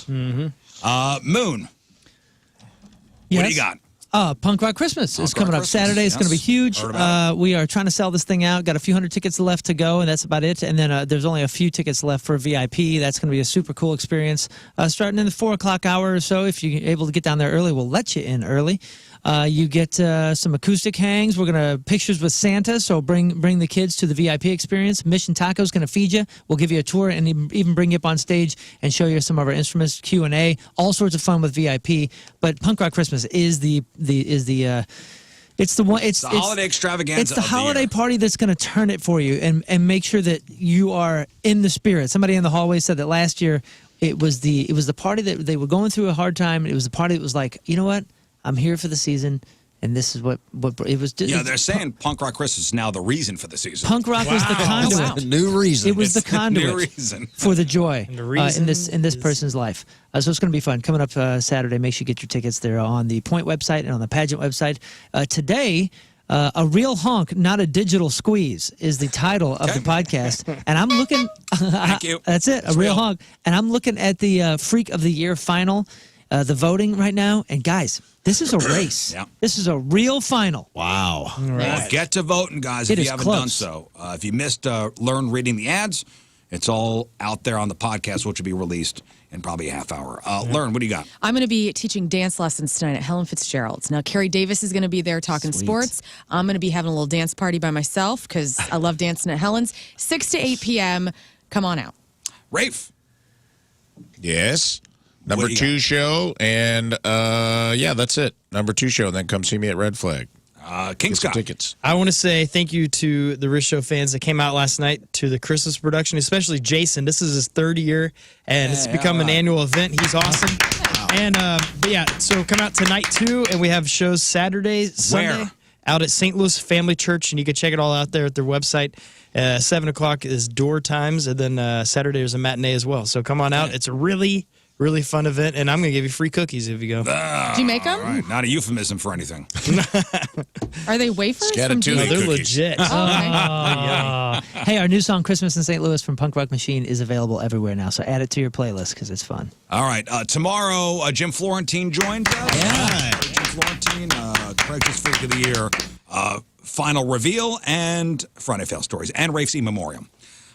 Speaker 5: We do.
Speaker 1: Moon, what do you got?
Speaker 4: Punk Rock Christmas is
Speaker 1: Rock
Speaker 4: coming up
Speaker 1: Christmas,
Speaker 4: Saturday. It's going to be
Speaker 1: yes.
Speaker 4: huge.
Speaker 1: Heard about
Speaker 4: We are trying to sell this thing out. Got a few hundred tickets left to go, and that's about it. And then there's only a few tickets left for VIP. That's going to be a super cool experience. Starting in the 4 o'clock hour or so. If you're able to get down there early, we'll let you in early. You get some acoustic hangs. We're gonna pictures with Santa, so bring the kids to the VIP experience. Mission Taco's gonna feed you. We'll give you a tour and even bring you up on stage and show you some of our instruments. Q&A, all sorts of fun with VIP. But Punk Rock Christmas is the
Speaker 1: holiday extravaganza.
Speaker 4: It's the
Speaker 1: of the
Speaker 4: holiday
Speaker 1: year.
Speaker 4: party that's going to turn it for you and make sure that you are in the spirit. Somebody in the hallway said that last year it was the party that they were going through a hard time. It was the party that was like, you know what? I'm here for the season, and this is what it was.
Speaker 1: Yeah, they're saying Punk Rock Christmas is now the reason for the season.
Speaker 4: Punk rock was the conduit.
Speaker 7: New reason.
Speaker 4: It was the
Speaker 1: It's the new
Speaker 4: conduit
Speaker 1: reason.
Speaker 4: for the joy
Speaker 3: And the reason
Speaker 4: in this person's life. So it's going to be fun. Coming up Saturday, make sure you get your tickets there on the Point website and on the Pageant website. Today, a real honk, not a digital squeeze, is the title of the podcast. And I'm looking.
Speaker 1: Thank you.
Speaker 4: That's it, a real honk. And I'm looking at the Freak of the Year final, the voting right now. And guys, this is a race.
Speaker 1: Yeah.
Speaker 4: This is a real final.
Speaker 7: Wow.
Speaker 1: Well, get to voting, guys,
Speaker 4: It
Speaker 1: if you
Speaker 4: is
Speaker 1: haven't
Speaker 4: close.
Speaker 1: done so. If you missed Learn reading the ads, it's all out there on the podcast, which will be released in probably a half hour. Learn, what do you got?
Speaker 2: I'm going to be teaching dance lessons tonight at Helen Fitzgerald's. Now, Carrie Davis is going to be there talking sports. I'm going to be having a little dance party by myself because I love dancing at Helen's. 6 to 8 p.m. Come on out.
Speaker 1: Rafe.
Speaker 5: Yes. Number
Speaker 1: What do you
Speaker 5: 2
Speaker 1: got?
Speaker 5: show, and yeah, that's it. Number 2 show, and then come see me at Red Flag.
Speaker 1: King
Speaker 5: Get some
Speaker 1: Scott.
Speaker 5: tickets.
Speaker 3: I want to say thank you to the Riz Show fans that came out last night to the Christmas production, especially Jason. This is his 3rd year, and it's become an annual event. He's awesome. And but yeah, so come out tonight too, and we have shows Saturday, Sunday.
Speaker 1: Where?
Speaker 3: Out at St. Louis Family Church, and you can check it all out there at their website. 7 o'clock is door times, and then Saturday is a matinee as well. So come on out. It's a really fun event, and I'm going to give you free cookies if you go.
Speaker 2: Do you make them?
Speaker 1: All right, not a euphemism for anything.
Speaker 2: Are they wafers? from
Speaker 1: Scattertoonie
Speaker 3: No,
Speaker 2: DEC?
Speaker 3: they're
Speaker 1: cookies.
Speaker 3: legit.
Speaker 2: Oh, okay.
Speaker 4: Hey, our new song "Christmas in St. Louis" from Punk Rock Machine is available everywhere now. So add it to your playlist because it's fun.
Speaker 1: All right, tomorrow, Jim Florentine joins us. Yeah. Jim Florentine, Craigslist Freak of the Year, final reveal, and Friday Fail Stories, and Rafe's E Memoriam.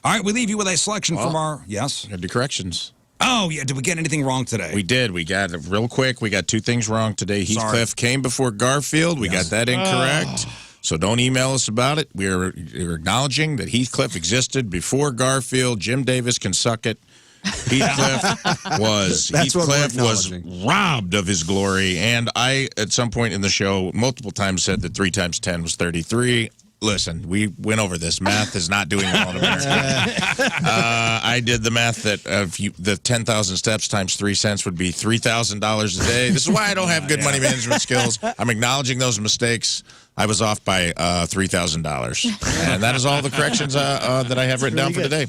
Speaker 1: All right, we leave you with a selection from our, yes?
Speaker 5: Gotta do corrections.
Speaker 1: Oh, yeah, did we get anything wrong today?
Speaker 5: We did. We got, real quick, we got 2 things wrong today. Heathcliff came before Garfield. We got that incorrect. So don't email us about it. We're acknowledging that Heathcliff existed before Garfield. Jim Davis can suck it. Heathcliff was
Speaker 7: That's what we're
Speaker 5: Heathcliff was
Speaker 7: acknowledging.
Speaker 5: robbed of his glory. And I, at some point in the show, multiple times said that 3 times 10 was 33. Listen, we went over this. Math is not doing well in America. I did the math that the 10,000 steps times 3 cents would be $3,000 a day. This is why I don't have good money management skills. I'm acknowledging those mistakes. I was off by $3,000. And that is all the corrections that I have written down for today.